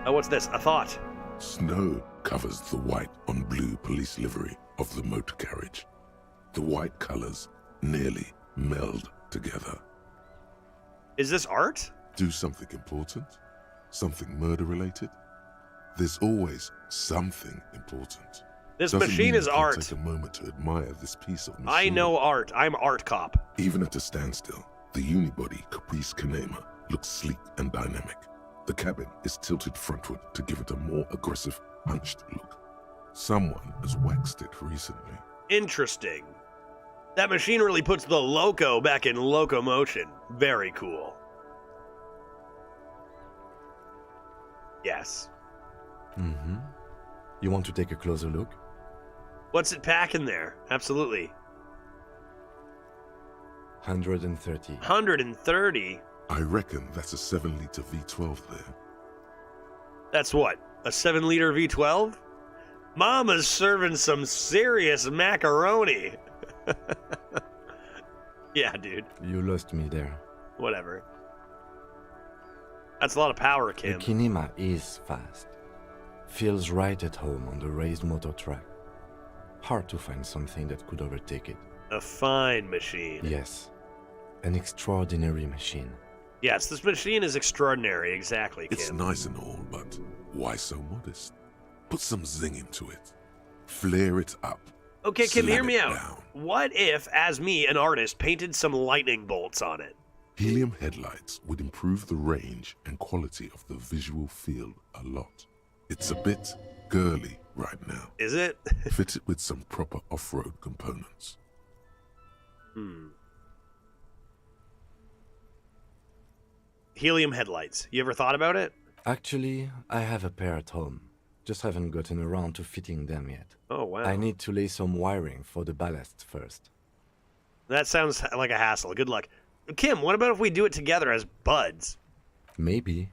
Oh, what's this? A thought. Snow covers the white on blue police livery of the motor carriage. The white colors nearly meld together. Is this art? Do something important? Something murder-related? There's always something important. This Doesn't machine mean is you can't art. Take a moment to admire this piece of machinery. I know art. I'm art cop. Even at a standstill, the unibody Caprice Kanema looks sleek and dynamic. The cabin is tilted frontward to give it a more aggressive, hunched look. Someone has waxed it recently. Interesting. That machine really puts the loco back in locomotion. Very cool. Yes. Mm-hmm. You want to take a closer look? What's it packing there? Absolutely. 130. 130? I reckon that's a 7-liter V12 there. That's what? A 7-liter V12? Mama's serving some serious macaroni. Yeah, dude. You lost me there. Whatever. That's a lot of power, The Kim. Kinema is fast. Feels right at home on the raised motor track. Hard to find something that could overtake it. A fine machine. Yes. An extraordinary machine. Yes, this machine is extraordinary, exactly, Kim. It's nice and all, but why so modest? Put some zing into it. Flare it up. Okay, Kim, Slam hear me it out. down. What if, as me, an artist, painted some lightning bolts on it? Helium headlights would improve the range and quality of the visual field a lot. It's a bit girly right now. Is it? Fit it with some proper off-road components. Helium headlights. You ever thought about it? Actually, I have a pair at home. Just haven't gotten around to fitting them yet. Oh, wow. I need to lay some wiring for the ballast first. That sounds like a hassle. Good luck. Kim, what about if we do it together as buds? Maybe.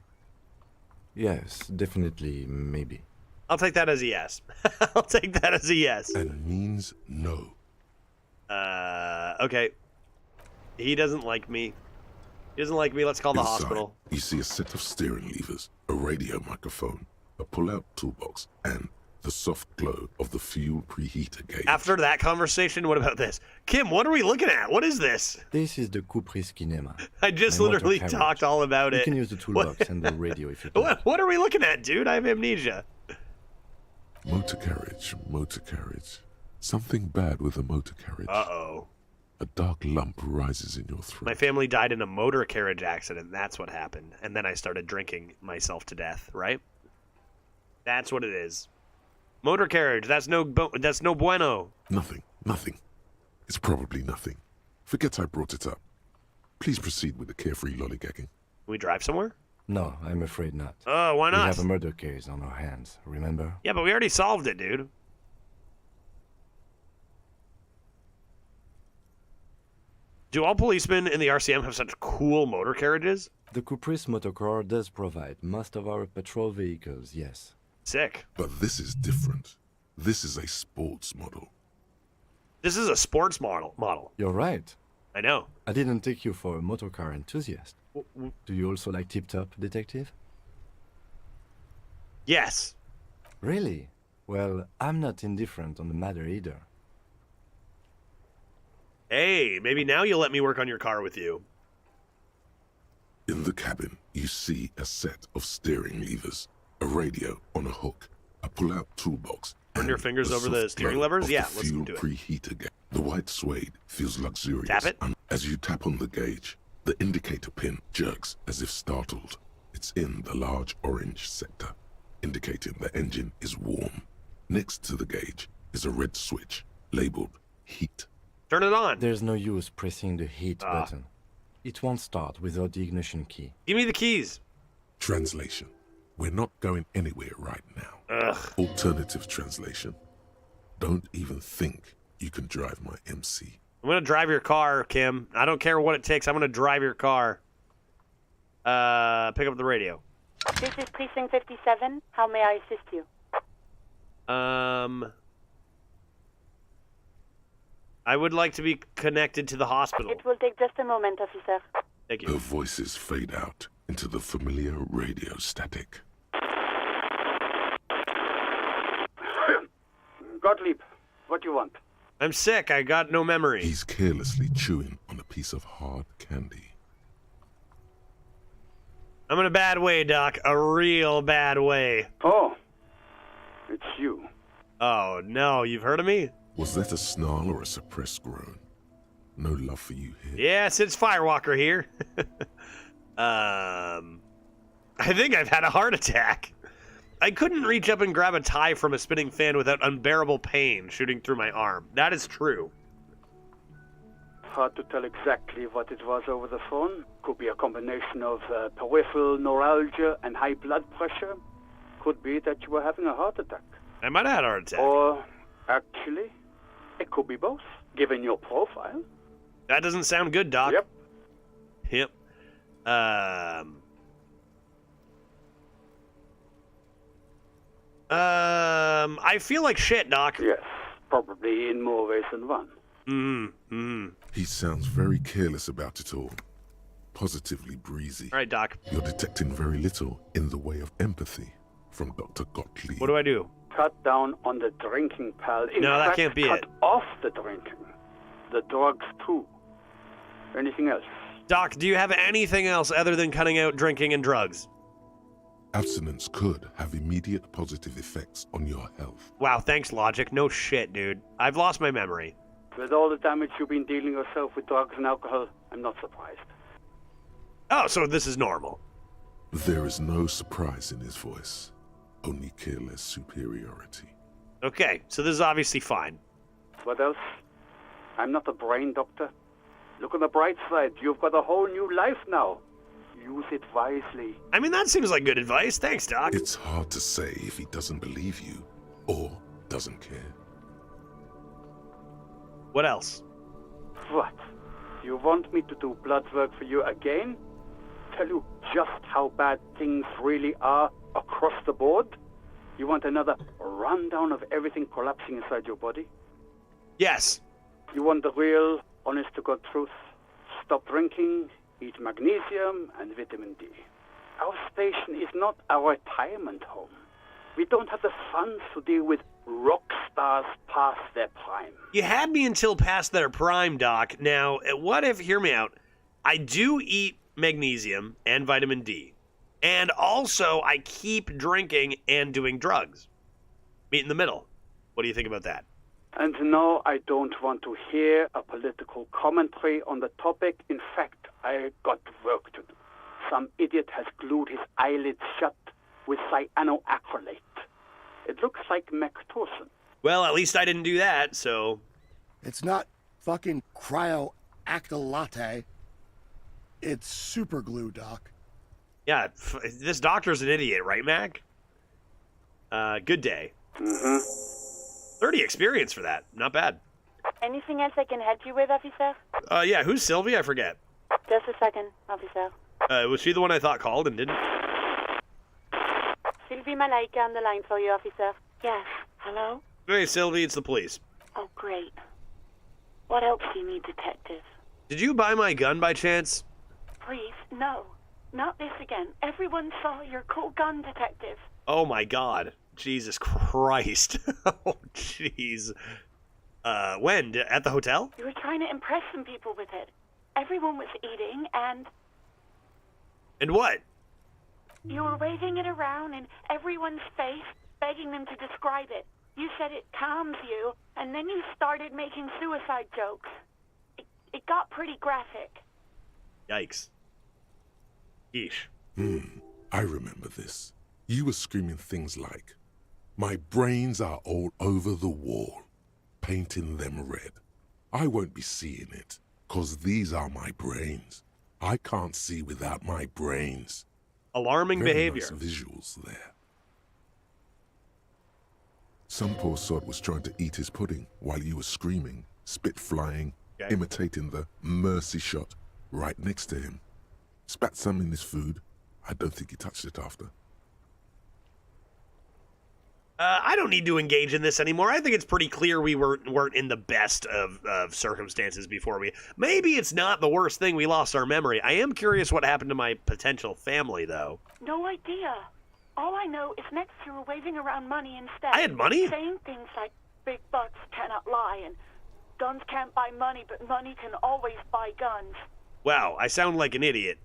Yes, definitely maybe. I'll take that as a yes. I'll take that as a yes. And means no. Okay. He doesn't like me. He doesn't like me. Let's call the Inside, hospital. you see a set of steering levers, a radio microphone, a pull-out toolbox, and the soft glow of the fuel preheater gauge. After that conversation, what about this? Kim, what are we looking at? What is this? This is the Caprice Kinema. I just My motor literally carriage. talked all about You it. can use the toolbox and the radio if you like. What are we looking at, dude? I have amnesia. Motor carriage, motor carriage. Something bad with a motor carriage. Uh-oh. A dark lump rises in your throat. My family died in a motor carriage accident. That's what happened. And then I started drinking myself to death, right? That's what it is. Motor carriage. That's no bueno. Nothing, nothing. It's probably nothing. Forget I brought it up. Please proceed with the carefree lollygagging. Can we drive somewhere? No, I'm afraid not. Oh, why We not? have a murder case on our hands, remember? Yeah, but we already solved it, dude. Do all policemen in the RCM have such cool motor carriages? The Caprice motorcar does provide most of our patrol vehicles, yes. Sick. But this is different. This is a sports model. This is a sports model. You're right. I know. I didn't take you for a motorcar enthusiast. Do you also like Tip Top, Detective? Yes. Really? Well, I'm not indifferent on the matter either. Hey, maybe now you'll let me work on your car with you. In the cabin, you see a set of steering levers, a radio on a hook, a pull-out toolbox, Run your fingers over the steering levers? Yeah, let's do it. Preheater gauge. The white suede feels luxurious. Tap it. As you tap on the gauge, the indicator pin jerks as if startled. It's in the large orange sector, indicating the engine is warm. Next to the gauge is a red switch labeled heat. Turn it on. There's no use pressing the heat button. It won't start without the ignition key. Give me the keys. Translation. We're not going anywhere right now. Ugh. Alternative translation. Don't even think you can drive my MC. I'm going to drive your car, Kim. I don't care what it takes. I'm going to drive your car. Pick up the radio. This is Precinct 57. How may I assist you? I would like to be connected to the hospital. It will take just a moment, officer. Thank you. Her voices fade out into the familiar radio static. Gottlieb, what do you want? I'm sick. I got no memory. He's carelessly chewing on a piece of hard candy. I'm in a bad way, Doc. A real bad way. Oh, it's you. Oh, no. You've heard of me? Was that a snarl or a suppressed groan? No love for you here. Yes, it's Firewalker here. I think I've had a heart attack. I couldn't reach up and grab a tie from a spinning fan without unbearable pain shooting through my arm. That is true. Hard to tell exactly what it was over the phone. Could be a combination of peripheral neuralgia and high blood pressure. Could be that you were having a heart attack. I might have had a heart attack. Or, actually, it could be both, given your profile. That doesn't sound good, Doc. Yep. Yep. I feel like shit, Doc. Yes, probably in more ways than one. He sounds very careless about it all. Positively breezy. All right, Doc. You're detecting very little in the way of empathy from Dr. Gottlieb. What do I do? Cut down on the drinking, pal. In No, that fact, can't be cut it. off the drinking. The drugs, too. Anything else? Doc, do you have anything else other than cutting out drinking and drugs? Abstinence could have immediate positive effects on your health. Wow, thanks, Logic. No shit, dude. I've lost my memory. With all the damage you've been dealing yourself with drugs and alcohol, I'm not surprised. Oh, so this is normal. There is no surprise in his voice, only careless superiority. Okay, so this is obviously fine. What else? I'm not a brain doctor. Look on the bright side. You've got a whole new life now. Use it wisely. I mean, that seems like good advice. Thanks, Doc. It's hard to say if he doesn't believe you or doesn't care. What else? What? You want me to do blood work for you again? Tell you just how bad things really are across the board? You want another rundown of everything collapsing inside your body? Yes. You want the real, honest-to-God truth? Stop drinking, eat magnesium and vitamin D. Our station is not a retirement home. We don't have the funds to deal with rock stars past their prime. You had me until past their prime, Doc. Now, what if, hear me out, I do eat magnesium and vitamin D. And also, I keep drinking and doing drugs. Meet in the middle. What do you think about that? And no, I don't want to hear a political commentary on the topic. In fact, I got work to do. Some idiot has glued his eyelids shut with cyanoacrylate. It looks like Mactorson. Well, at least I didn't do that, so... It's not fucking cryoacrylate. It's super glue, Doc. Yeah, this doctor's an idiot, right, Mac? Good day. 30 experience for that. Not bad. Anything else I can help you with, officer? Yeah, who's Sylvie? I forget. Just a second, officer. Was she the one I thought called and didn't? Sylvie Malaika on the line for you, officer. Yes. Hello? Hey, Sylvie, it's the police. Oh, great. What else do you need, detective? Did you buy my gun by chance? Please, no. Not this again. Everyone saw your cool gun, detective. Oh my God. Jesus Christ. Oh, jeez. When? At the hotel? You were trying to impress some people with it. Everyone was eating, and And what? you were waving it around in everyone's face, begging them to describe it. You said it calms you, and then you started making suicide jokes. It got pretty graphic. Yikes. Yeesh. I remember this. You were screaming things like, "My brains are all over the wall, painting them red. I won't be seeing it, 'cause these are my brains. I can't see without my brains." Alarming Very behavior. nice visuals there. Some poor sod was trying to eat his pudding while you were screaming, spit flying, Okay. imitating the mercy shot right next to him. Spat some in his food. I don't think he touched it after. I don't need to engage in this anymore. I think it's pretty clear we weren't in the best of circumstances before we... Maybe it's not the worst thing we lost our memory. I am curious what happened to my potential family, though. No idea. All I know is next you were waving around money instead. I had money? Saying things like, big bucks cannot lie, and guns can't buy money, but money can always buy guns. Wow, I sound like an idiot.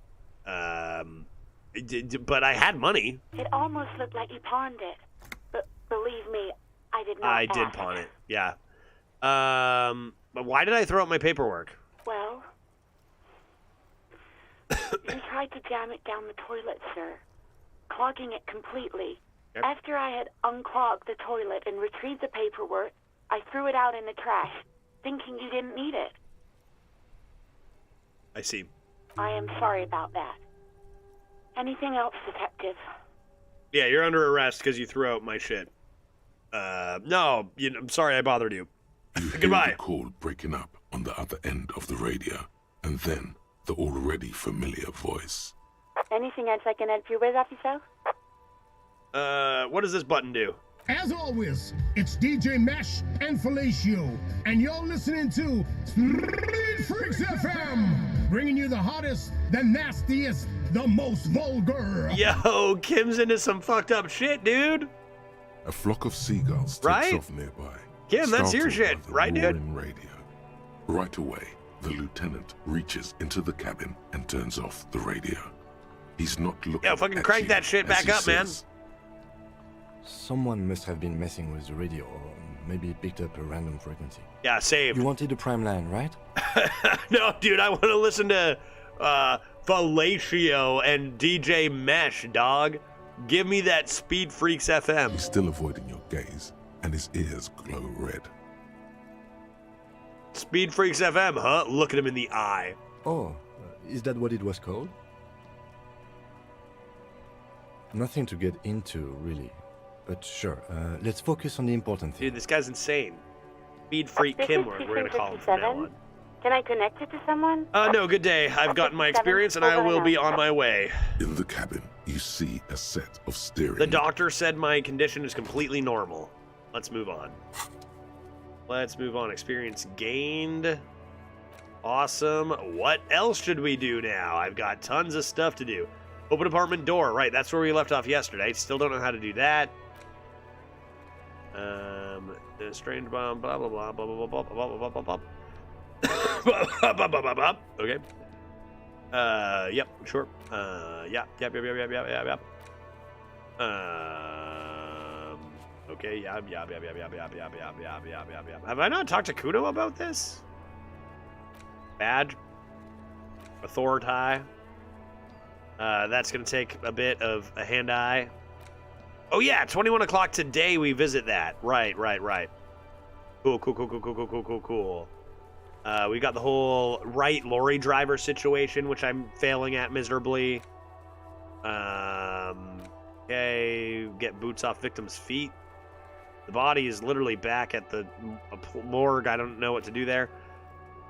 But I had money. It almost looked like you pawned it. But believe me, I did not I did ask. pawn it, yeah. But why did I throw out my paperwork? Well, you tried to jam it down the toilet, sir, clogging it completely. Yep. After I had unclogged the toilet and retrieved the paperwork, I threw it out in the trash, thinking you didn't need it. I see. I am sorry about that. Anything else, Detective? Yeah, you're under arrest because you threw out my shit. No, I'm sorry I bothered you. You hear Goodbye. the call breaking up on the other end of the radio, and then the already familiar voice. Anything else I can help you with, officer? What does this button do? As always, it's DJ Mesh and Felicio, and you're listening to Street Freaks FM, bringing you the hottest, the nastiest, the most vulgar. Yo, Kim's into some fucked up shit, dude. A flock of seagulls takes Right? off nearby. Kim, that's your startled shit, by the right, dude? roaring radio. Right away, the lieutenant reaches into the cabin and turns off the radio. He's not looking Yo, fucking at crank you that shit as back he up, man. says, Someone must have been messing with the radio, or maybe it picked up a random frequency. Yeah, saved. You wanted the prime line, right? No, dude, I want to listen to Fellatio and DJ Mesh, dog. Give me that Speed Freaks FM. He's still avoiding your gaze, and his ears glow red. Speed Freaks FM, huh? Look at him in the eye. Oh, is that what it was called? Nothing to get into, really. But sure, let's focus on the important thing. Dude, this guy's insane. Speed Freak This Kim, is we're going to call him from now 57. on. Can I connect it to someone? No, good day. I've gotten my experience and I will be on my way. In the cabin, you see a set of steering. The doctor said my condition is completely normal. Let's move on. Let's move on. Experience gained. Awesome. What else should we do now? I've got tons of stuff to do. Open apartment door. Right, that's where we left off yesterday. Still don't know how to do that. Strange bomb, blah, blah, blah, blah, blah, blah, blah, blah, blah, blah, blah. Okay. Yep, sure. Yep. Okay, yep. Have I not talked to Kudo about this? Badge. Authority. That's gonna take a bit of a hand-eye. Oh yeah, 21 o'clock today we visit that. Right. Cool. We got the whole lorry driver situation, which I'm failing at miserably. Okay, get boots off victim's feet. The body is literally back at the morgue. I don't know what to do there.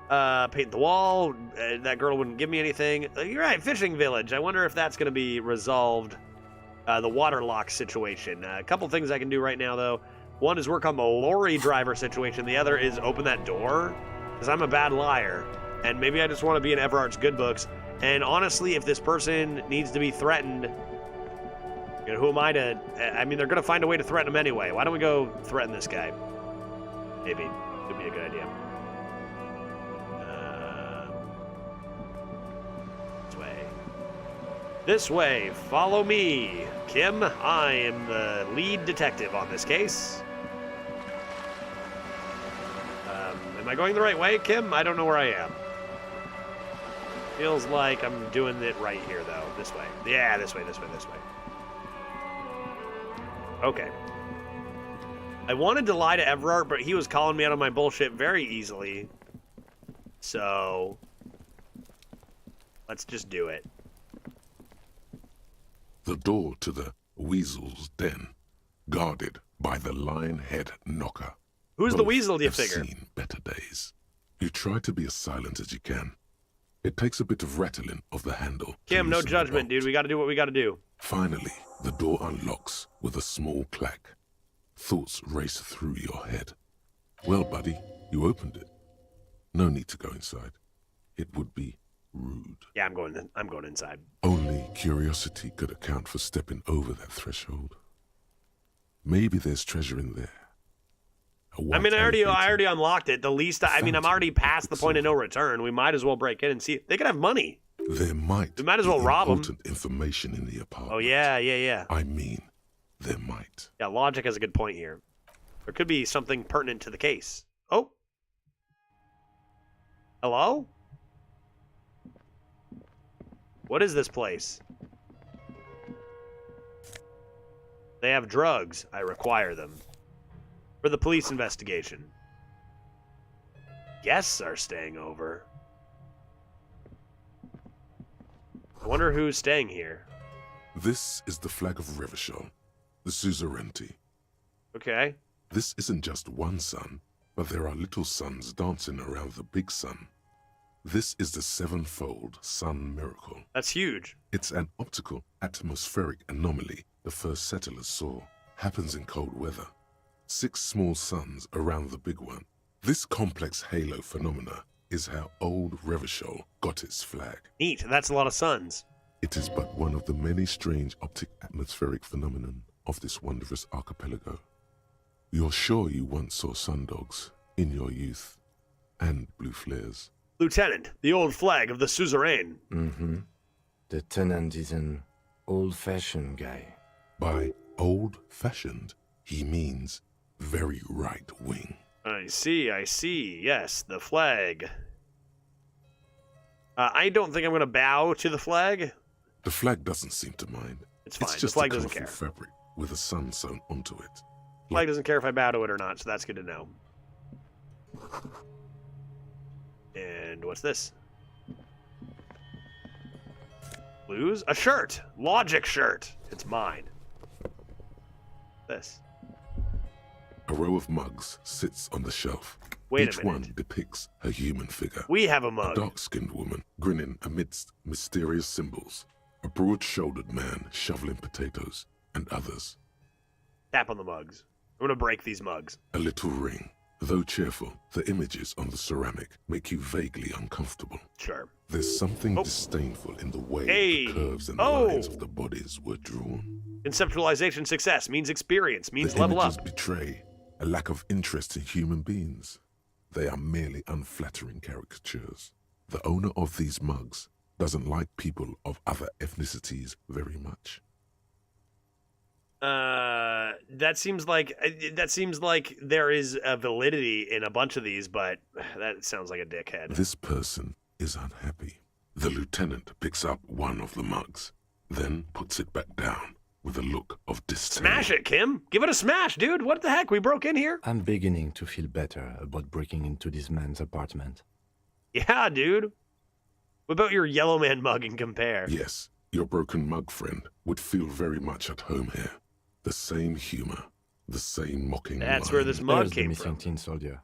Paint the wall. That girl wouldn't give me anything. You're right, fishing village. I wonder if that's going to be resolved. The water lock situation. A couple things I can do right now, though. One is work on the lorry driver situation. The other is open that door, because I'm a bad liar. And maybe I just want to be in Everart's good books. And honestly, if this person needs to be threatened, You know, who am I to... I mean, they're going to find a way to threaten him anyway. Why don't we go threaten this guy? Maybe. Could be a good idea. This way. This way. Follow me. Kim, I am the lead detective on this case. Am I going the right way, Kim? I don't know where I am. Feels like I'm doing it right here, though. This way. Yeah, this way, this way, this way. Okay. I wanted to lie to Everard, but he was calling me out on my bullshit very easily. So... let's just do it. The door to the Weasel's den, guarded by the Lionhead Knocker. Who's the Both weasel, do you have figure? Seen better days. You try to be as silent as you can. It takes a bit of rattling of the handle. Kim, no judgment, dude. We gotta do what we gotta do. Finally, the door unlocks with a small clack. Thoughts race through your head. Well, buddy, you opened it. No need to go inside. It would be rude. Yeah, I'm going inside. Only curiosity could account for stepping over that threshold. Maybe there's treasure in there. I mean, I already unlocked it. The least, I mean, I'm already past the point of no return. We might as well break in and see. They could have money. There might. We might as well rob them. Important information in the apartment. Oh yeah. I mean, there might. Yeah, logic has a good point here. There could be something pertinent to the case. Oh. Hello? What is this place? They have drugs. I require them. For the police investigation. Guests are staying over. I wonder who's staying here. This is the flag of Revachol, the suzerainty. Okay. This isn't just one sun, but there are little suns dancing around the big sun. This is the sevenfold sun miracle. That's huge. It's an optical atmospheric anomaly the first settlers saw. Happens in cold weather. 6 small suns around the big one. This complex halo phenomena is how old Revachol got its flag. Neat, that's a lot of suns. It is but one of the many strange optic atmospheric phenomenon of this wondrous archipelago. You're sure you once saw sundogs in your youth, and blue flares. Lieutenant, the old flag of the suzerain. Mm-hmm. The tenant is an old-fashioned guy. By old-fashioned, he means very right-wing. I see. Yes, the flag. I don't think I'm going to bow to the flag. The flag doesn't seem to mind. It's fine. It's just the flag a doesn't colorful care. fabric with a sun sewn onto it. The flag doesn't care if I bow to it or not, so that's good to know. And what's this? Blues? A shirt! Logic shirt! It's mine. This. A row of mugs sits on the shelf. Wait a Each minute. one depicts a human figure. We have a mug. A dark-skinned woman grinning amidst mysterious symbols. A broad-shouldered man shoveling potatoes, and others. Tap on the mugs. I'm gonna break these mugs. A little ring. Though cheerful, the images on the ceramic make you vaguely uncomfortable. Sure. There's something disdainful in the way the curves and lines of the bodies were drawn. Conceptualization success means experience, means The level images up. betray a lack of interest in human beings. They are merely unflattering caricatures. The owner of these mugs doesn't like people of other ethnicities very much. That seems like there is a validity in a bunch of these, but that sounds like a dickhead. This person is unhappy. The lieutenant picks up one of the mugs, then puts it back down with a look of disdain. Smash it, Kim! Give it a smash, dude! What the heck? We broke in here? I'm beginning to feel better about breaking into this man's apartment. Yeah, dude. What about your yellow man mug and compare? Yes, your broken mug friend would feel very much at home here. The same humor, the same mocking That's where this mug There's came the missing from. tin soldier.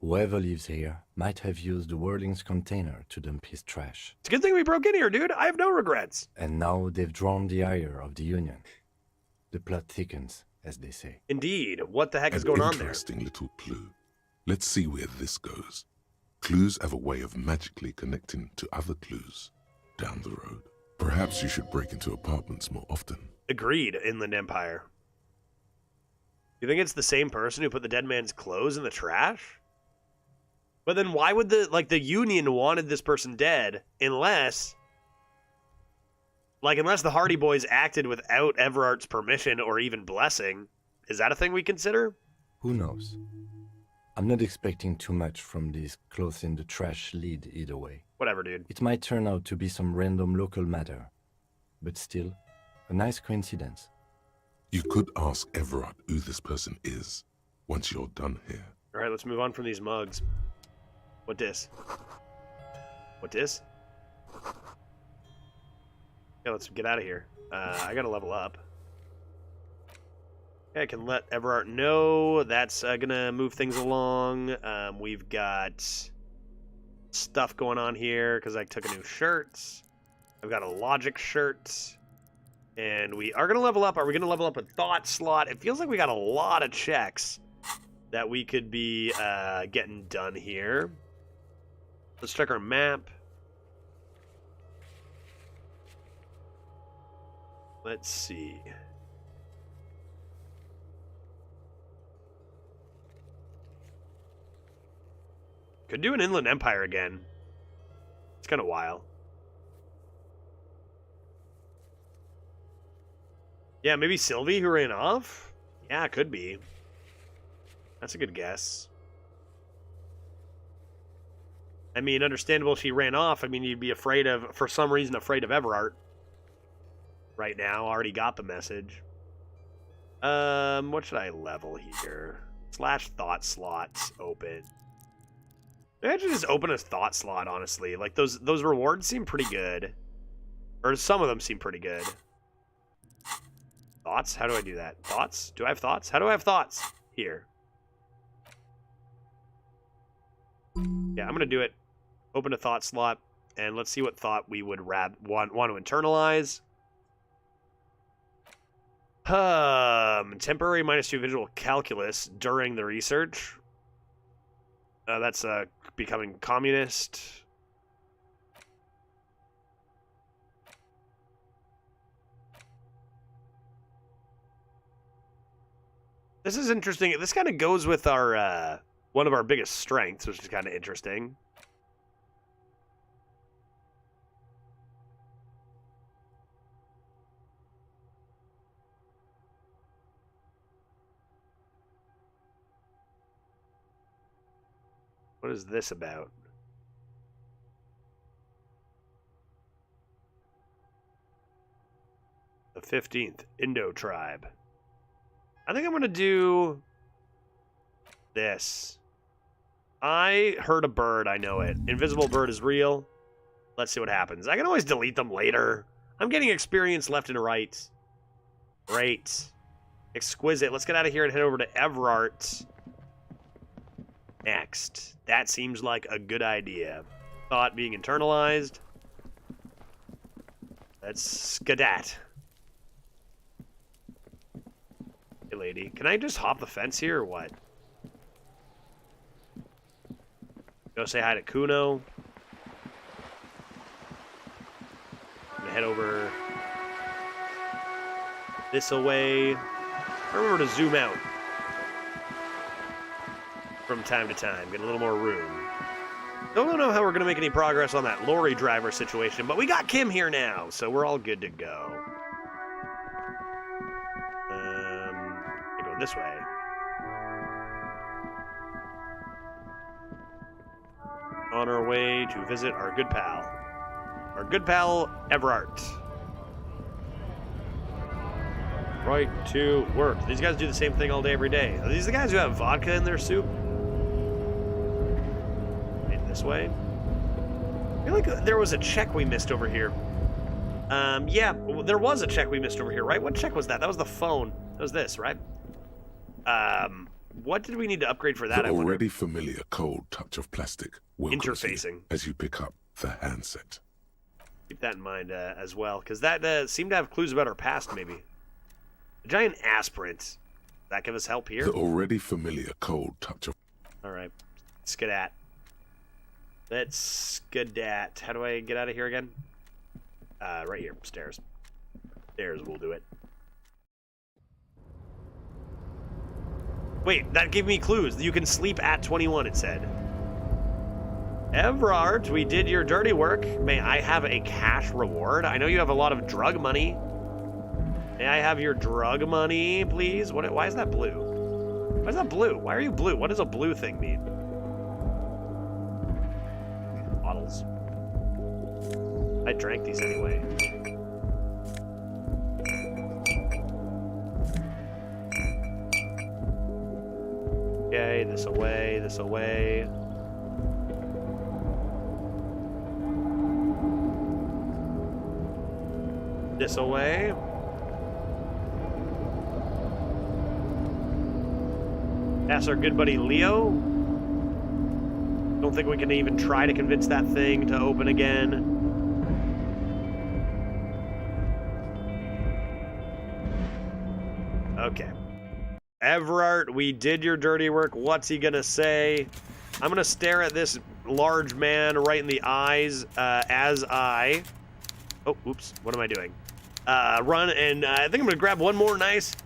Whoever lives here might have used the Whirling's container to dump his trash. It's a good thing we broke in here, dude. I have no regrets. And now they've drawn the ire of the Union. The plot thickens, as they say. Indeed. What the heck is An going on there? interesting little clue. Let's see where this goes. Clues have a way of magically connecting to other clues down the road. Perhaps you should break into apartments more often. Agreed, Inland Empire. You think it's the same person who put the dead man's clothes in the trash? But then why would the Union wanted this person dead unless the Hardy Boys acted without Everart's permission or even blessing? Is that a thing we consider? Who knows? I'm not expecting too much from this clothes in the trash lead either way. Whatever, dude. It might turn out to be some random local matter, but still, a nice coincidence. You could ask Everard who this person is once you're done here. All right, let's move on from these mugs. What this? What this? Yeah, let's get out of here. I gotta level up. Okay, I can let Everard know. That's gonna move things along. We've got stuff going on here because I took a new shirt. I've got a Logic shirt. And we are gonna level up. Are we gonna level up a Thought slot? It feels like we got a lot of checks that we could be getting done here. Let's check our map. Let's see. Could do an Inland Empire again. It's kind of wild. Yeah, maybe Sylvie who ran off? Yeah, it could be. That's a good guess. I mean, understandable she ran off. I mean, you'd be afraid of, for some reason, afraid of Everard. Right now, already got the message. What should I level here? / thought slots open. Maybe I should just open a thought slot, honestly. Like, those rewards seem pretty good. Or some of them seem pretty good. Thoughts? How do I do that? Thoughts? Do I have thoughts? How do I have thoughts? Here. Yeah, I'm going to do it. Open a thought slot, and let's see what thought we would want to internalize. Temporary -2 visual calculus during the research. That's becoming communist. This is interesting. This kind of goes with our one of our biggest strengths, which is kind of interesting. What is this about? The 15th Indo tribe. I think I'm going to do this. I heard a bird. I know it. Invisible bird is real. Let's see what happens. I can always delete them later. I'm getting experience left and right. Great. Exquisite. Let's get out of here and head over to Everart next. That seems like a good idea. Thought being internalized. Let's skedat. Hey, lady. Can I just hop the fence here or what? Go say hi to Kuno. I'm gonna head over this away. Remember to zoom out from time to time. Get a little more room. Don't know how we're going to make any progress on that lorry driver situation, but we got Kim here now, so we're all good to go. I go this way. On our way to visit our good pal. Our good pal, Everart. Right to work. These guys do the same thing all day, every day. Are these the guys who have vodka in their soup? This way. I feel like there was a check we missed over here. Yeah, there was a check we missed over here, right? What check was that? That was the phone. That was this, right? What did we need to upgrade for that? The already familiar cold touch of plastic interfacing as you pick up the handset. Keep that in mind as well, because that seemed to have clues about our past, maybe. A giant aspirant. Does that give us help here? The already familiar cold touch of... All right. Skedat. Let's skedat. How do I get out of here again? Right here. Stairs. Stairs will do it. Wait, that gave me clues. You can sleep at 21, it said. Everard, we did your dirty work. May I have a cash reward? I know you have a lot of drug money. May I have your drug money, please? Why is that blue? Why is that blue? Why are you blue? What does a blue thing mean? Bottles. I drank these anyway. Okay, this away, this away. This away. That's our good buddy Leo. Don't think we can even try to convince that thing to open again. Okay. Everard, we did your dirty work. What's he gonna say? I'm gonna stare at this large man right in the eyes as I... Oh, oops. What am I doing? Run, and I think I'm gonna grab one more nice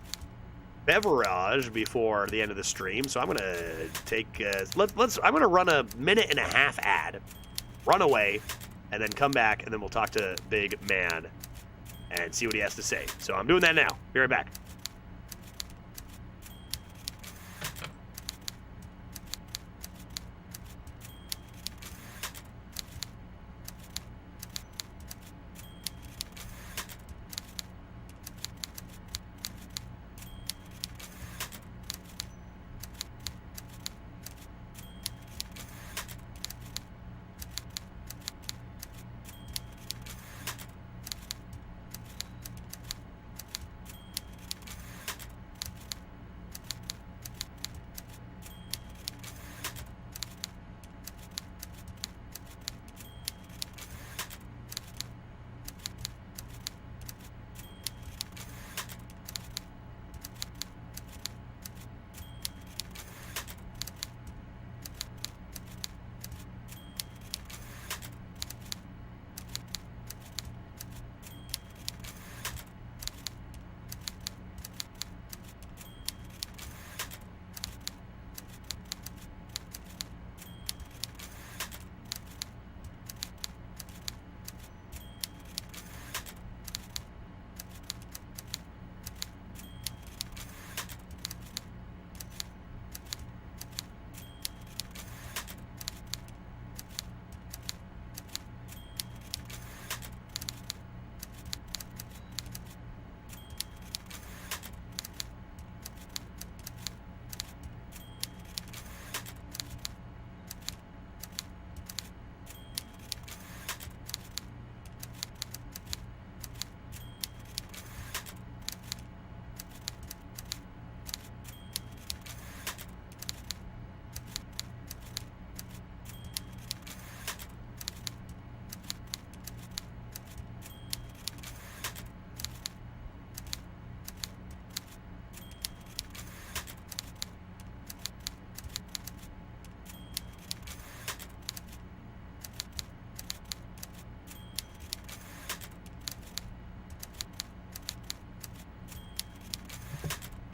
beverage before the end of the stream. So I'm gonna take I'm gonna run a 1.5-minute ad, run away, and then come back, and then we'll talk to Big Man and see what he has to say. So I'm doing that now. Be right back.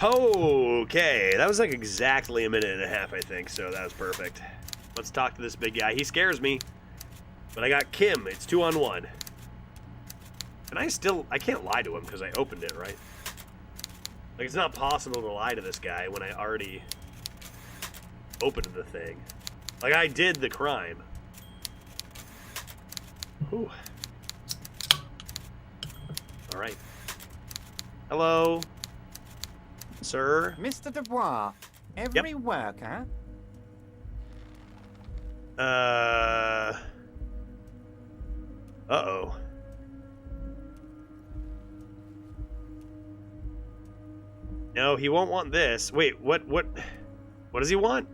Okay, that was like exactly 1.5 minutes, I think, so that was perfect. Let's talk to this big guy. He scares me, but I got Kim. It's 2-on-1. And I can't lie to him because I opened it, right? Like, it's not possible to lie to this guy when I already opened the thing. Like, I did the crime. Whew. All right. Hello. Sir? Mr. Dubois, every worker... Uh-oh. No, he won't want this. Wait, what does he want?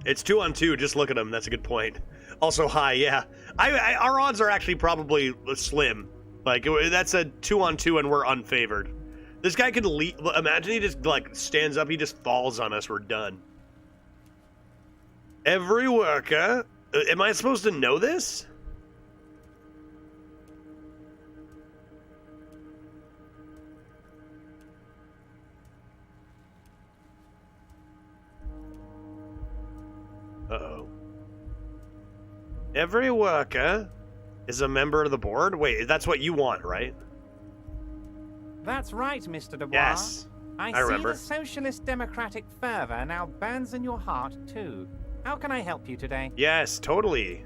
It's 2-on-2, just look at him. That's a good point. Also, hi, yeah. Our odds are actually probably slim. Like, that's a 2-on-2 and we're unfavored. This guy could leave. Imagine he just, like, stands up, he just falls on us, we're done. Every worker... am I supposed to know this? Uh-oh. Every worker is a member of the board? Wait, that's what you want, right? That's right, Mr. Dubois. Yes, I I remember. see the socialist democratic fervor now burns in your heart, too. How can I help you today? Yes, totally.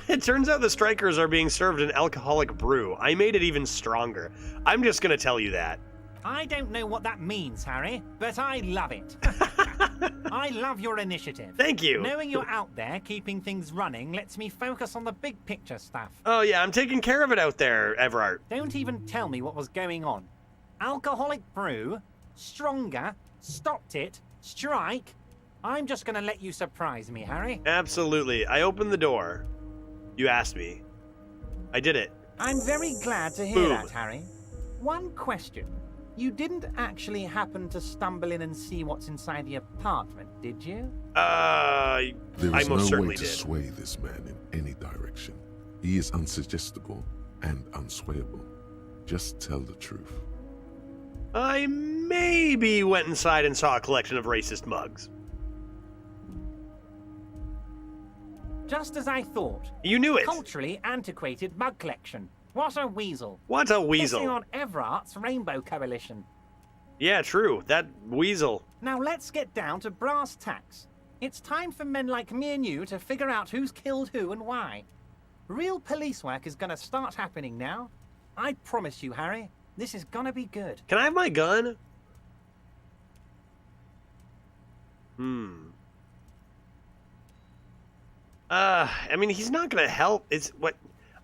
It turns out the strikers are being served an alcoholic brew. I made it even stronger. I'm just gonna tell you that. I don't know what that means, Harry, but I love it. I love your initiative. Thank you. Knowing you're out there keeping things running lets me focus on the big picture stuff. Oh yeah, I'm taking care of it out there, Everard. Don't even tell me what was going on. Alcoholic brew, stronger, stopped it, strike. I'm just gonna let you surprise me, Harry. Absolutely. I opened the door. You asked me. I did it. I'm very glad to hear Boom. that, Harry. One question. You didn't actually happen to stumble in and see what's inside the apartment, did you? There I is most no certainly way to did. sway this man in any direction. He is unsuggestible and unswayable. Just tell the truth. I maybe went inside and saw a collection of racist mugs. Just as I thought. You knew it. Culturally antiquated mug collection. What a weasel. What a weasel. Pissing on Everart's Rainbow Coalition. Yeah, true. That weasel. Now let's get down to brass tacks. It's time for men like me and you to figure out who's killed who and why. Real police work is gonna start happening now. I promise you, Harry, this is gonna be good. Can I have my gun? I mean, he's not gonna help. It's what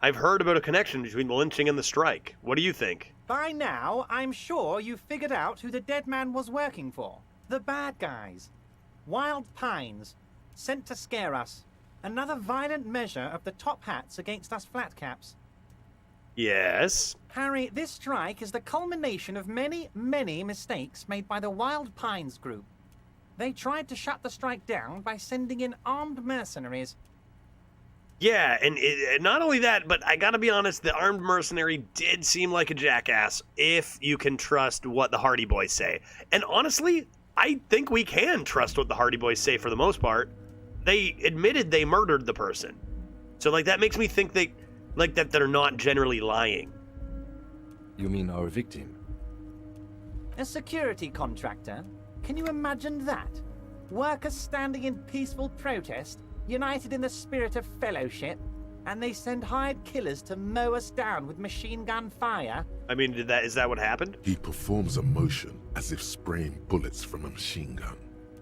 I've heard about a connection between the lynching and the strike. What do you think? By now, I'm sure you've figured out who the dead man was working for. The bad guys. Wild Pines. Sent to scare us. Another violent measure of the top hats against us flatcaps. Yes. Harry, this strike is the culmination of many, many mistakes made by the Wild Pines group. They tried to shut the strike down by sending in armed mercenaries. Yeah, and not only that, but I gotta be honest, the armed mercenary did seem like a jackass, if you can trust what the Hardy Boys say. And honestly, I think we can trust what the Hardy Boys say for the most part. They admitted they murdered the person. So, like, that makes me think that they're not generally lying. You mean our victim? A security contractor? Can you imagine that? Workers standing in peaceful protest, united in the spirit of fellowship, and they send hired killers to mow us down with machine gun fire? I mean, is that what happened? He performs a motion as if spraying bullets from a machine gun.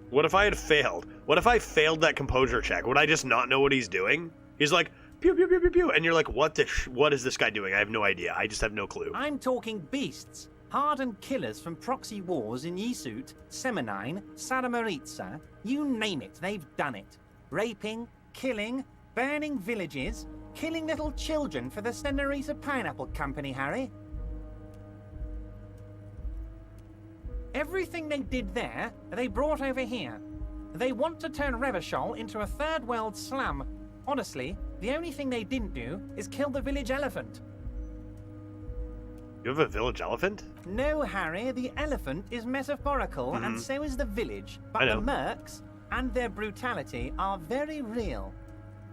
What if I had failed? What if I failed that composure check? Would I just not know what he's doing? He's like, pew, pew, pew, pew, pew, and you're like, what is this guy doing? I have no idea. I just have no clue. I'm talking beasts. Hardened killers from proxy wars in Yisut, Semenine, Saramaritsa, you name it, they've done it. Raping, killing, burning villages, killing little children for the Senorita Pineapple Company, Harry. Everything they did there, they brought over here. They want to turn Revachol into a third world slum. Honestly, the only thing they didn't do is kill the village elephant. You have a village elephant? No, Harry, the elephant is metaphorical, and so is the village. But the mercs and their brutality are very real.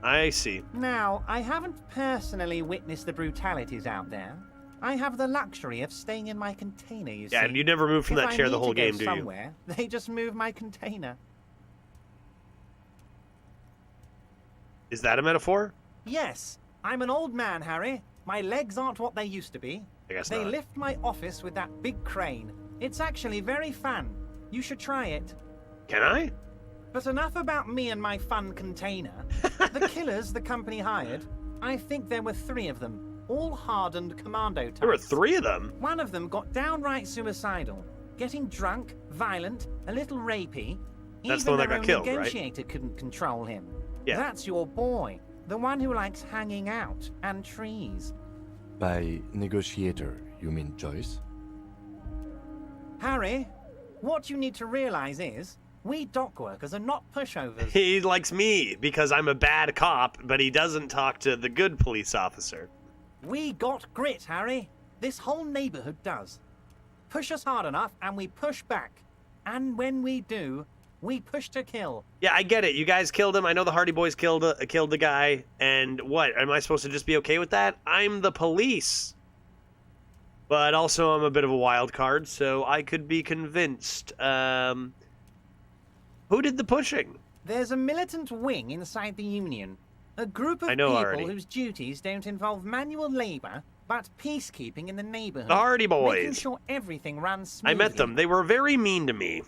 I see. Now, I haven't personally witnessed the brutalities out there. I have the luxury of staying in my container, you see. Yeah, and you never move from If that I chair the need whole to go game, do somewhere, they just move my container. Is that a metaphor? Yes, I'm an old man, Harry. My legs aren't what they used to be. I guess They not. lift my office with that big crane. It's actually very fun. You should try it. Can I? But enough about me and my fun container. The killers the company hired, I think there were 3 of them, all hardened commando types. There were 3 of them? One of them got downright suicidal, getting drunk, violent, a little rapey. That's Even the one that their got own killed, right? negotiator couldn't control him. Yeah. That's your boy, the one who likes hanging out and trees. By negotiator, you mean Joyce? Harry, what you need to realize is, we dock workers are not pushovers. He likes me because I'm a bad cop, but he doesn't talk to the good police officer. We got grit, Harry. This whole neighborhood does. Push us hard enough and we push back. And when we do, We push to kill. Yeah, I get it. You guys killed him. I know the Hardy Boys killed the guy. And what? Am I supposed to just be okay with that? I'm the police. But also, I'm a bit of a wild card, so I could be convinced. Who did the pushing? There's a militant wing inside the Union. A group of know people already. whose duties don't involve manual labor, but peacekeeping in the neighborhood. The Hardy Boys. Making sure everything runs smoothly. I met them. They were very mean to me.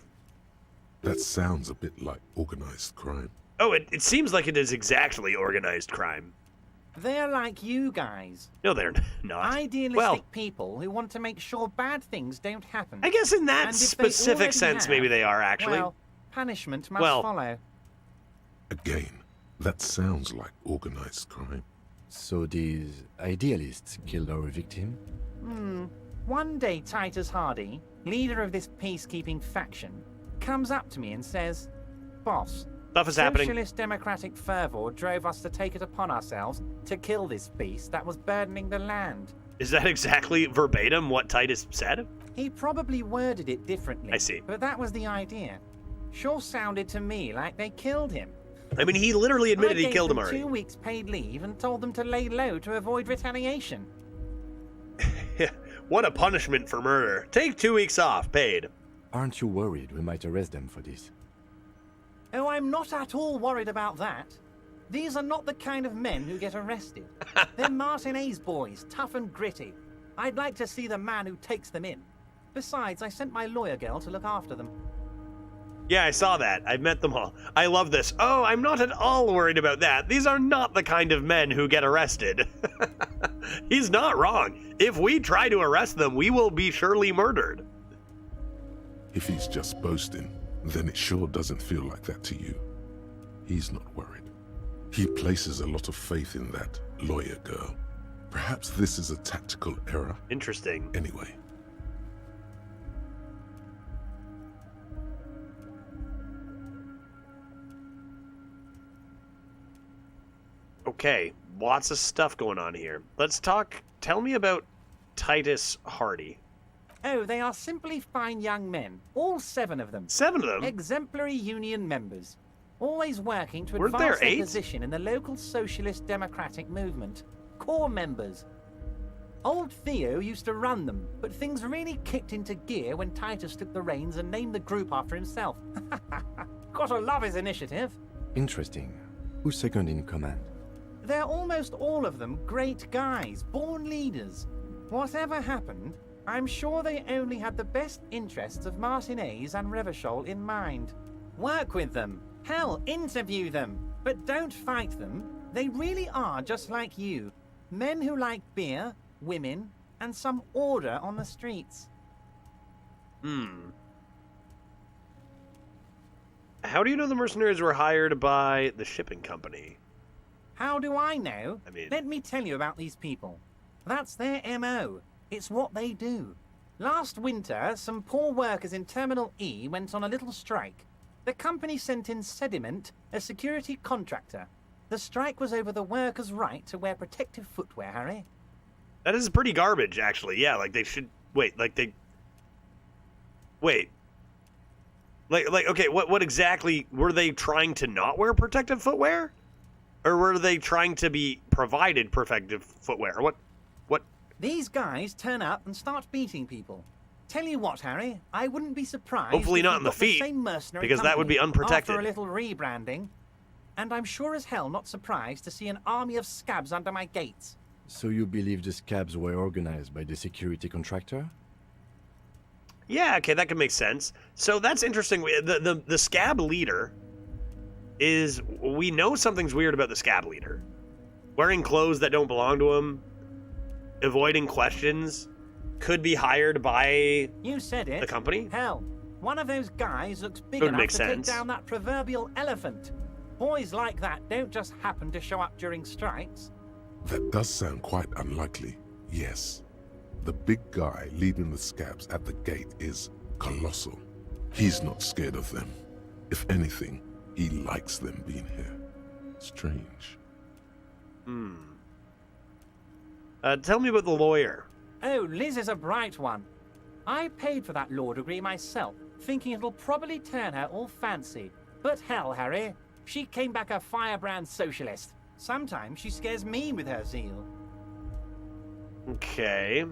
That sounds a bit like organized crime. Oh, it seems like it is exactly organized crime. They're like you guys. No, they're not. Idealistic Well, people who want to make sure bad things don't happen. I guess in that And if they specific already sense, have, maybe they are, actually. Well, punishment must Well- follow. Again, that sounds like organized crime. So these idealists killed our victim? One day Titus Hardy, leader of this peacekeeping faction, comes up to me and says, "Boss, Stuff is happening. Socialist democratic fervor drove us to take it upon ourselves to kill this beast that was burdening the land." Is that exactly verbatim what Titus said? He probably worded it differently. I see. But that was the idea. Sure sounded to me like they killed him. I mean, he literally admitted I he gave killed him them already. 2 weeks paid leave and told them to lay low to avoid retaliation. What a punishment for murder. Take 2 weeks off, paid. Aren't you worried we might arrest them for this? Oh, I'm not at all worried about that. These are not the kind of men who get arrested. They're Martinez boys, tough and gritty. I'd like to see the man who takes them in. Besides, I sent my lawyer girl to look after them. Yeah, I saw that. I've met them all. I love this. Oh, I'm not at all worried about that. These are not the kind of men who get arrested. He's not wrong. If we try to arrest them, we will be surely murdered. If he's just boasting, then it sure doesn't feel like that to you. He's not worried. He places a lot of faith in that lawyer girl. Perhaps this is a tactical error. Interesting. Anyway. Okay, lots of stuff going on here. Let's talk. Tell me about Titus Hardy. Oh, they are simply fine young men. All 7 of them. 7 of them? Exemplary union members. Always working to Weren't advance there their 8? position in the local socialist democratic movement. Core members. Old Theo used to run them, but things really kicked into gear when Titus took the reins and named the group after himself. Gotta love his initiative. Interesting. Who's second in command? They're almost all of them great guys, born leaders. Whatever happened, I'm sure they only had the best interests of Martinez and Revachol in mind. Work with them. Hell, interview them. But don't fight them. They really are just like you. Men who like beer, women, and some order on the streets. How do you know the mercenaries were hired by the shipping company? How do I know? I mean- Let me tell you about these people. That's their MO. It's what they do. Last winter, some poor workers in Terminal E went on a little strike. The company sent in Sediment, a security contractor. The strike was over the workers' right to wear protective footwear, Harry. That is pretty garbage, actually. Yeah, like they should... Wait, like they... Wait. Like okay, what exactly... Were they trying to not wear protective footwear? Or were they trying to be provided protective footwear? What? These guys turn up and start beating people. Tell you what, Harry, I wouldn't be surprised Hopefully if not we in the got feet, same mercenary because that would be company unprotected. After a little rebranding. And I'm sure as hell not surprised to see an army of scabs under my gates. So you believe the scabs were organized by the security contractor? Yeah, okay, that could make sense. So that's interesting. The scab leader is... We know something's weird about the scab leader. Wearing clothes that don't belong to him. Avoiding questions. Could be hired by You said it. the company. Hell, one of those guys looks big Would enough make to sense. take down that proverbial elephant. Boys like that don't just happen to show up during strikes. That does sound quite unlikely, yes. The big guy leading the scabs at the gate is colossal. He's not scared of them. If anything, he likes them being here. Strange. Tell me about the lawyer. Oh, Liz is a bright one. I paid for that law degree myself, thinking it'll probably turn her all fancy. But hell, Harry, she came back a firebrand socialist. Sometimes she scares me with her zeal. Okay.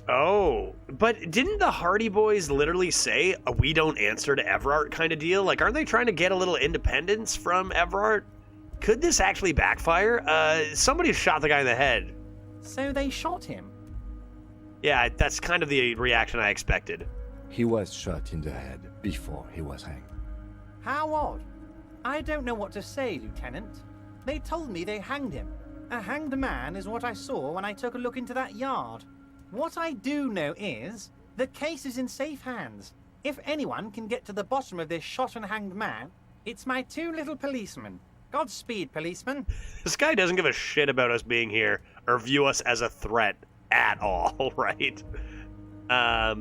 Oh, but didn't the Hardy Boys literally say a we don't answer to Everard kind of deal? Like, aren't they trying to get a little independence from Everard? Could this actually backfire? Somebody shot the guy in the head. So they shot him? Yeah, that's kind of the reaction I expected. He was shot in the head before he was hanged. How odd. I don't know what to say, Lieutenant. They told me they hanged him. A hanged man is what I saw when I took a look into that yard. What I do know is, the case is in safe hands. If anyone can get to the bottom of this shot and hanged man, it's my two little policemen. Godspeed, policeman. This guy doesn't give a shit about us being here or view us as a threat at all, right? Okay,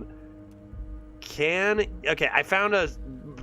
I found a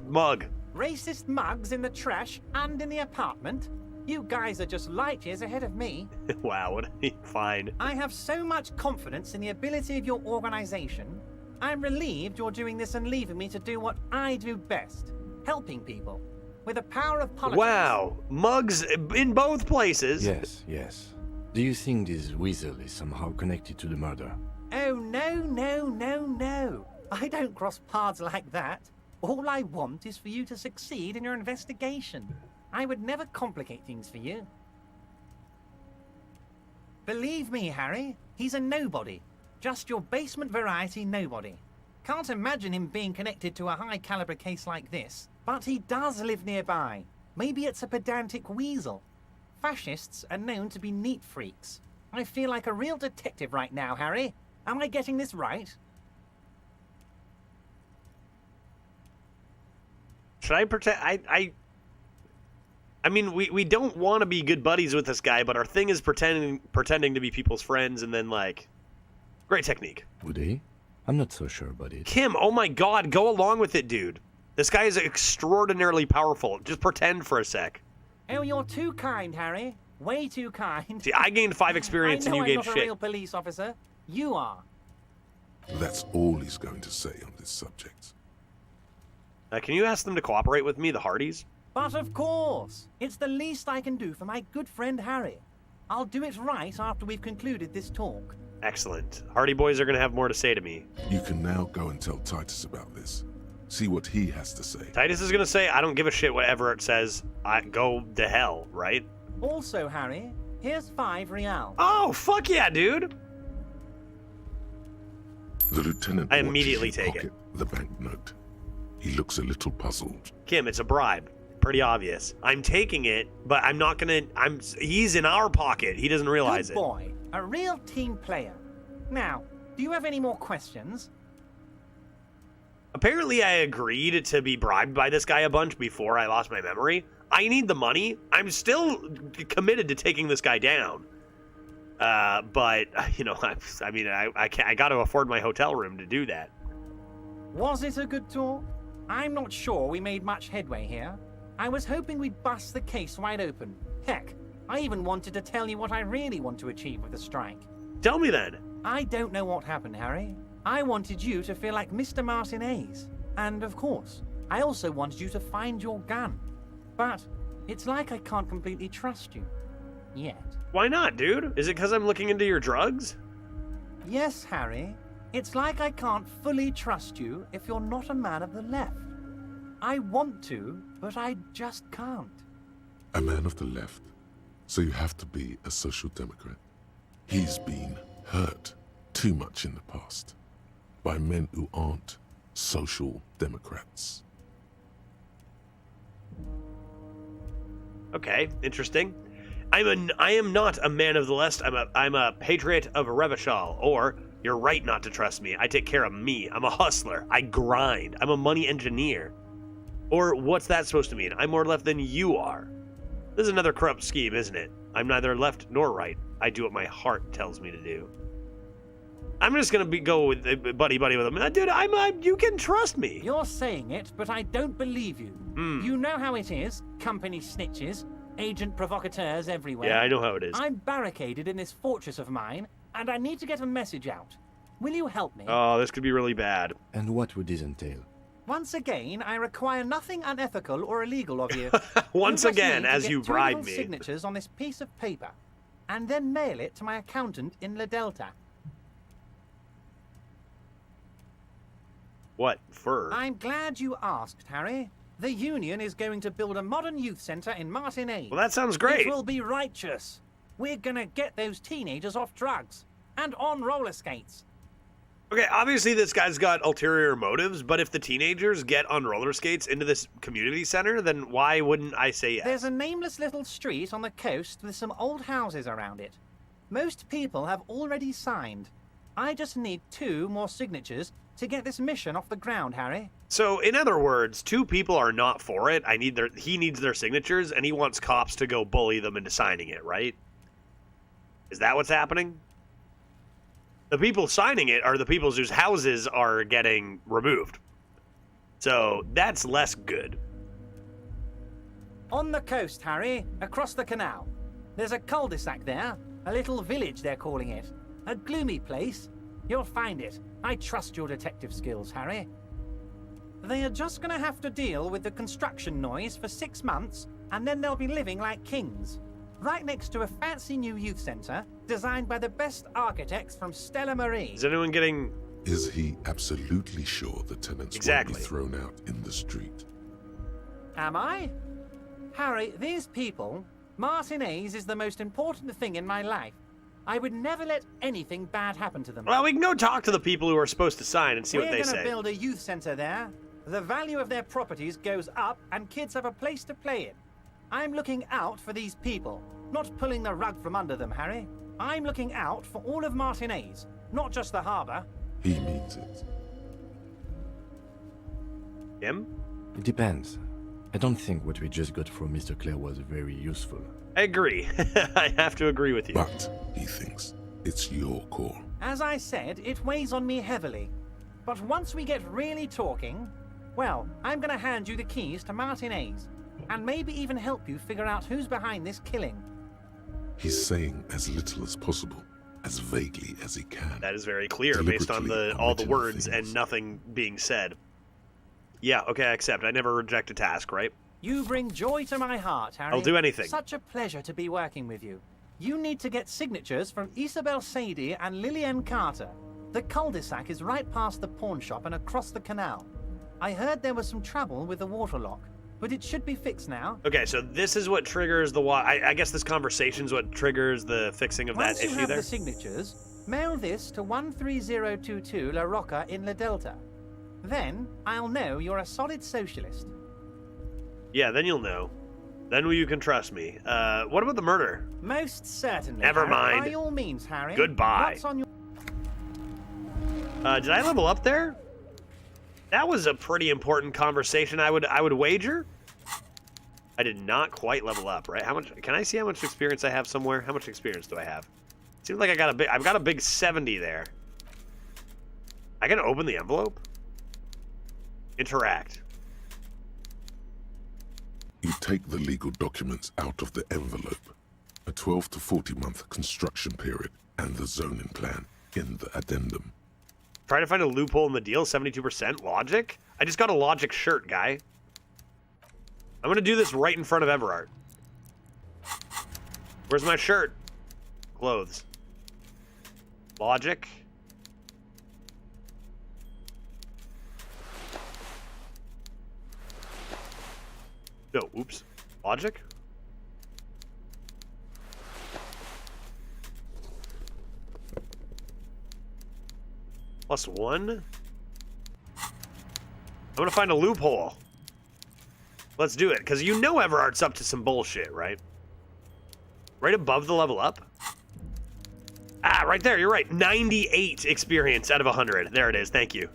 mug. Racist mugs in the trash and in the apartment? You guys are just light years ahead of me. Wow, fine. I have so much confidence in the ability of your organization. I'm relieved you're doing this and leaving me to do what I do best, helping people. With the power of politics. Wow, mugs in both places. Yes, yes. Do you think this weasel is somehow connected to the murder? Oh, no. I don't cross paths like that. All I want is for you to succeed in your investigation. I would never complicate things for you. Believe me, Harry, he's a nobody. Just your basement variety nobody. Can't imagine him being connected to a high-caliber case like this, but he does live nearby. Maybe it's a pedantic weasel. Fascists are known to be neat freaks. I feel like a real detective right now, Harry. Am I getting this right? Should I pretend? I mean, we don't want to be good buddies with this guy, but our thing is pretending to be people's friends, and then, like, great technique. Would he? I'm not so sure about it. Kim, oh my god, go along with it, dude. This guy is extraordinarily powerful. Just pretend for a sec. Oh, you're too kind, Harry. Way too kind. See, I gained 5 experience and you gained I'm not a real police officer. You are. That's all he's going to say on this subject. Can you ask them to cooperate with me, the Hardys? But of course. It's the least I can do for my good friend Harry. I'll do it right after we've concluded this talk. Excellent. Hardy Boys are going to have more to say to me. You can now go and tell Titus about this. See what he has to say. Titus is going to say, I don't give a shit whatever it says. I go to hell, right? Also, Harry, here's 5 real. Oh, fuck yeah, dude. The lieutenant I immediately take it. The banknote. He looks a little puzzled. Kim, it's a bribe. Pretty obvious. I'm taking it, but I'm not gonna... He's in our pocket. He doesn't realize Good boy. A real team player. Now, do you have any more questions? Apparently, I agreed to be bribed by this guy a bunch before I lost my memory. I need the money. I'm still committed to taking this guy down. But, you know, I got to afford my hotel room to do that. Was it a good talk? I'm not sure we made much headway here. I was hoping we'd bust the case wide open. Heck, I even wanted to tell you what I really want to achieve with the strike. Tell me then. I don't know what happened, Harry. I wanted you to feel like Mr. Martinez. And of course, I also wanted you to find your gun. But it's like I can't completely trust you. Yet. Why not, dude? Is it because I'm looking into your drugs? Yes, Harry. It's like I can't fully trust you if you're not a man of the left. I want to, but I just can't. A man of the left? So you have to be a social democrat? He's been hurt too much in the past by men who aren't social democrats. Okay, interesting. I am not a man of the left. I'm a patriot of Revachol. Or you're right not to trust me. I take care of me. I'm a hustler. I grind. I'm a money engineer. Or what's that supposed to mean? I'm more left than you are. This is another corrupt scheme, isn't it? I'm neither left nor right. I do what my heart tells me to do. I'm just gonna go with buddy with him. Dude, you can trust me. You're saying it, but I don't believe you. You know how it is. Company snitches, agent provocateurs everywhere. Yeah, I know how it is. I'm barricaded in this fortress of mine, and I need to get a message out. Will you help me? Oh, this could be really bad. And what would this entail? Once again, I require nothing unethical or illegal of you. Once You just again, need to as get you 2 bribe little me. signatures on this piece of paper, and then mail it to my accountant in La Delta. What for? I'm glad you asked, Harry. The Union is going to build a modern youth centre in Martinez. Well, that sounds great. It will be righteous. We're gonna get those teenagers off drugs and on roller skates. Okay, obviously this guy's got ulterior motives, but if the teenagers get on roller skates into this community center, then why wouldn't I say yes? There's a nameless little street on the coast with some old houses around it. Most people have already signed. I just need 2 more signatures to get this mission off the ground, Harry. So, in other words, 2 people are not for it. He needs their signatures, and he wants cops to go bully them into signing it, right? Is that what's happening? The people signing it are the people whose houses are getting removed. So, that's less good. On the coast, Harry, across the canal. There's a cul-de-sac there, a little village they're calling it. A gloomy place. You'll find it. I trust your detective skills, Harry. They are just gonna have to deal with the construction noise for 6 months, and then they'll be living like kings. Right next to a fancy new youth centre, designed by the best architects from Stella Marie. Is anyone getting... Is he absolutely sure the tenants won't be thrown out in the street? Am I? Harry, these people, Martinez is the most important thing in my life. I would never let anything bad happen to them. Well, we can go talk to the people who are supposed to sign and see what they say. We're going to build a youth centre there. The value of their properties goes up and kids have a place to play in. I'm looking out for these people, not pulling the rug from under them, Harry. I'm looking out for all of Martinez, not just the harbour. He means it. Him? It depends. I don't think what we just got from Mr. Clare was very useful. I agree. I have to agree with you. But he thinks it's your call. As I said, it weighs on me heavily. But once we get really talking, well, I'm going to hand you the keys to Martinez, and maybe even help you figure out who's behind this killing. He's saying as little as possible, as vaguely as he can. That is very clear based on all the words and nothing being said. Yeah, okay, I accept. I never reject a task, right? You bring joy to my heart, Harry. I'll do anything. Such a pleasure to be working with you. You need to get signatures from Isabel Sadie and Lillian Carter. The cul-de-sac is right past the pawn shop and across the canal. I heard there was some trouble with the water lock, but it should be fixed now. Okay, so this is what triggers the I guess this conversation's what triggers the fixing of that issue there. Once you have the signatures, mail this to 13022 La Rocca in La Delta. Then I'll know you're a solid socialist. Yeah, then you'll know. Then you can trust me. What about the murder? Most certainly. Never Harry. mind. By all means, Harry. Goodbye. What's on your... Did I level up there? That was a pretty important conversation. I would wager. I did not quite level up, right? How much? Can I see how much experience I have somewhere? How much experience do I have? Seems like I've got a big 70 there. I can open the envelope. Interact. You take the legal documents out of the envelope, a 12 to 40 month construction period, and the zoning plan in the addendum. Try to find a loophole in the deal, 72% logic? I just got a logic shirt, guy. I'm gonna do this right in front of Everard. Where's my shirt? Clothes. Logic. No, oops. Logic? +1? I'm gonna find a loophole. Let's do it, because you know Everard's up to some bullshit, right? Right above the level up? Ah, right there, you're right. 98 experience out of 100. There it is, thank you.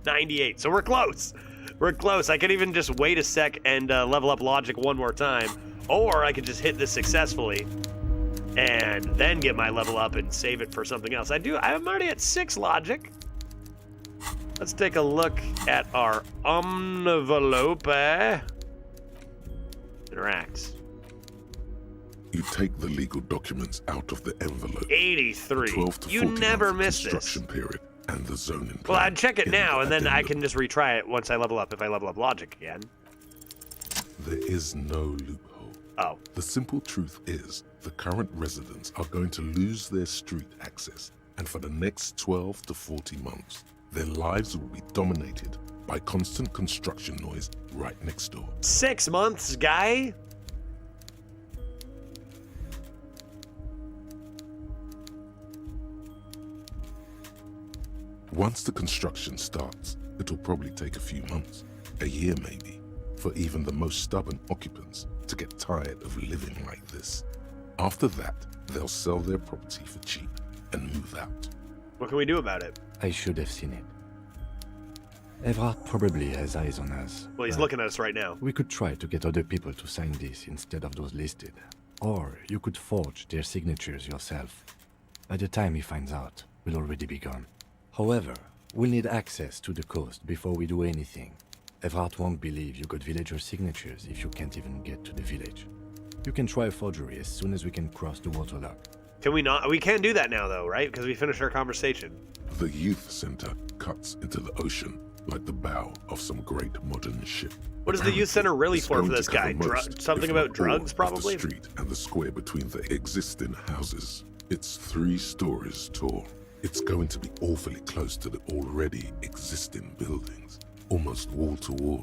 98, so we're close. We're close. I could even just wait a sec and level up logic one more time. Or I could just hit this successfully and then get my level up and save it for something else. I'm already at 6 logic. Let's take a look at our envelope. Interact. You take the legal documents out of the envelope. 83. A 12 to You 40 never month miss this. construction period and the zoning plan. Well, I'd check it in now, the and then I addendum. can just retry it once I level up, if I level up logic again. There is no loophole. Oh. The simple truth is, the current residents are going to lose their street access, and for the next 12 to 40 months, their lives will be dominated by constant construction noise right next door. 6 months, guy? Once the construction starts, it'll probably take a few months, a year maybe, for even the most stubborn occupants to get tired of living like this. After that, they'll sell their property for cheap and move out. What can we do about it? I should have seen it. Evrard probably has eyes on us. Well, he's looking at us right now. We could try to get other people to sign this instead of those listed. Or you could forge their signatures yourself. By the time he finds out, we'll already be gone. However, we'll need access to the coast before we do anything. Evrard won't believe you got villager signatures if you can't even get to the village. You can try a forgery as soon as we can cross the waterlock. Can we not? We can't do that now, though, right? Because we finished our conversation. The youth center cuts into the ocean like the bow of some great modern ship. What is the youth center really It's for going this to cover guy? most, Something if about not drugs, all, probably? of the street and the square between the existing houses. It's 3 stories tall. It's going to be awfully close to the already existing buildings, almost wall to wall,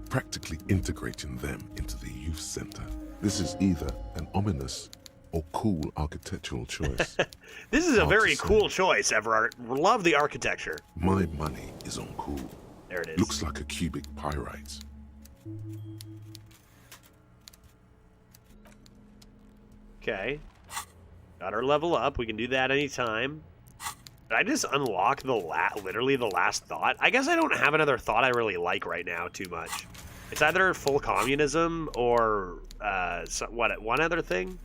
practically integrating them into the youth center. This is either an ominous or cool architectural choice. This is a Hard very to say. cool choice, Everard. Love the architecture. My money is on cool. There it is. Looks like a cubic pyrite. Okay. Got our level up. We can do that anytime. Did I just unlock the literally the last thought? I guess I don't have another thought I really like right now too much. It's either full communism or one other thing.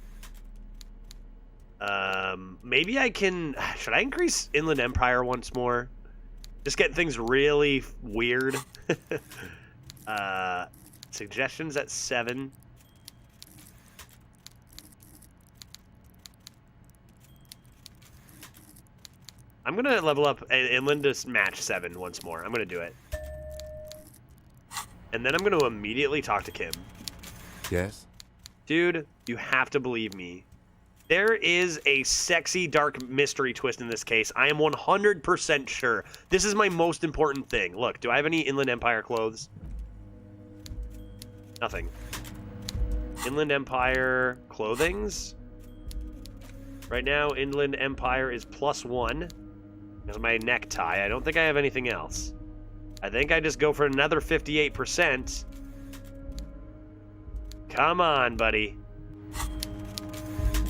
Maybe I can. Should I increase Inland Empire once more? Just get things really weird. Suggestions at 7. I'm gonna level up Inland to match 7 once more. I'm gonna do it. And then I'm gonna immediately talk to Kim. Yes? Dude, you have to believe me. There is a sexy dark mystery twist in this case. I am 100% sure. This is my most important thing. Look, do I have any Inland Empire clothes? Nothing. Inland Empire clothings? Right now, Inland Empire is +1. There's my necktie. I don't think I have anything else. I think I just go for another 58%. Come on, buddy.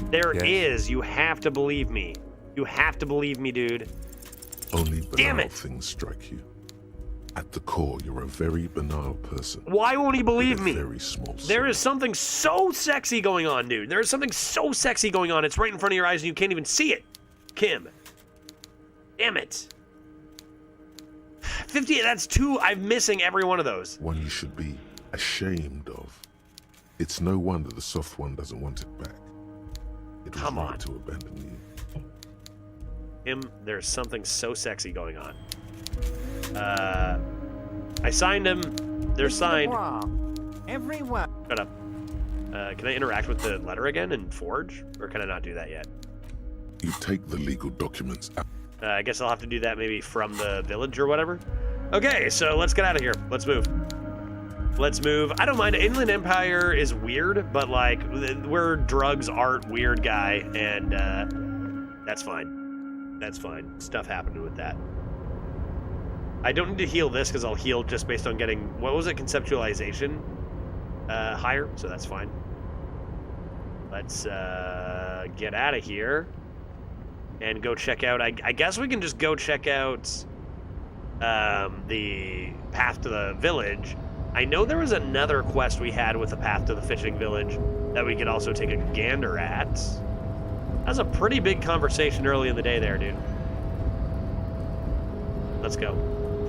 There is. You have to believe me. You have to believe me, dude. Only Damn banal it. things strike you. At the core, you're a very banal person. Why won't he believe me? Very small. There is something so sexy going on, dude. There is something so sexy going on. It's right in front of your eyes and you can't even see it. Kim. Damn it. 50, that's 2. I'm missing every one of those. One you should be ashamed of. It's no wonder the soft one doesn't want it back. It was Come right on. to abandon you. Kim, there's something so sexy going on. I signed him. They're signed. Everyone. Shut up. Can I interact with the letter again and forge? Or can I not do that yet? You take the legal documents out. I guess I'll have to do that maybe from the village or whatever. Okay, so let's get out of here. Let's move. Let's move. I don't mind. Inland Empire is weird, but like, we're drugs, art, weird guy, and that's fine. That's fine. Stuff happened with that. I don't need to heal this because I'll heal just based on getting, what was it, conceptualization higher, so that's fine. Let's get out of here and go check out, I guess we can just go check out the path to the village. I know there was another quest we had with the path to the fishing village that we could also take a gander at. That was a pretty big conversation early in the day there, dude. Let's go.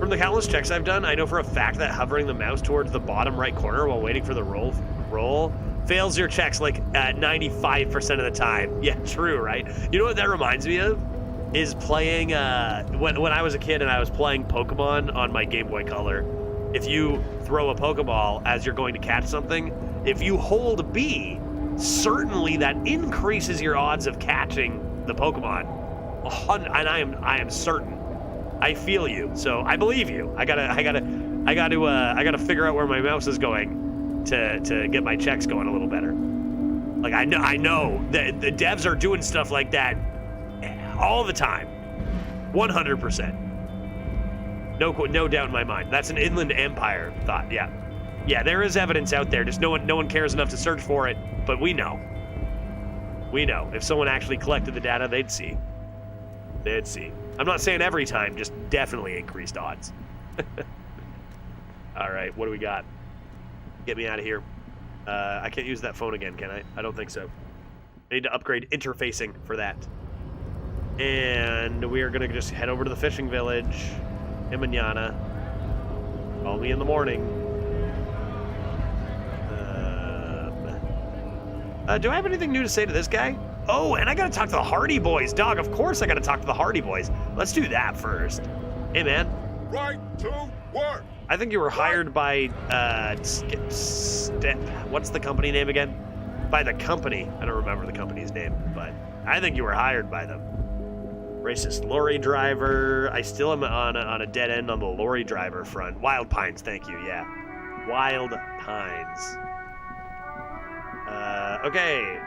From the countless checks I've done, I know for a fact that hovering the mouse towards the bottom right corner while waiting for the roll fails your checks like 95% of the time. Yeah, true, right? You know what that reminds me of? is playing, when I was a kid and I was playing Pokemon on my Game Boy Color, if you throw a Pokeball as you're going to catch something, if you hold B, certainly that increases your odds of catching the Pokemon. And I am certain. I feel you, so I believe you. I gotta figure out where my mouse is going to get my checks going a little better. Like I know that the devs are doing stuff like that all the time, 100%. No doubt in my mind. That's an Inland Empire thought. Yeah. There is evidence out there. Just no one cares enough to search for it. But we know. If someone actually collected the data, they'd see. I'm not saying every time, just definitely increased odds. All right, what do we got? Get me out of here. I can't use that phone again, can I? I don't think so. I need to upgrade interfacing for that. And we are gonna just head over to the fishing village in Manana. Call me in the morning. Do I have anything new to say to this guy? Oh, and I gotta talk to the Hardy Boys. Dog, of course I gotta talk to the Hardy Boys. Let's do that first. Hey, man. Right to work. I think you were hired by, what's the company name again? By the company. I don't remember the company's name, but I think you were hired by them. Racist lorry driver. I still am on a dead end on the lorry driver front. Wild Pines, thank you, yeah. Wild Pines. Okay.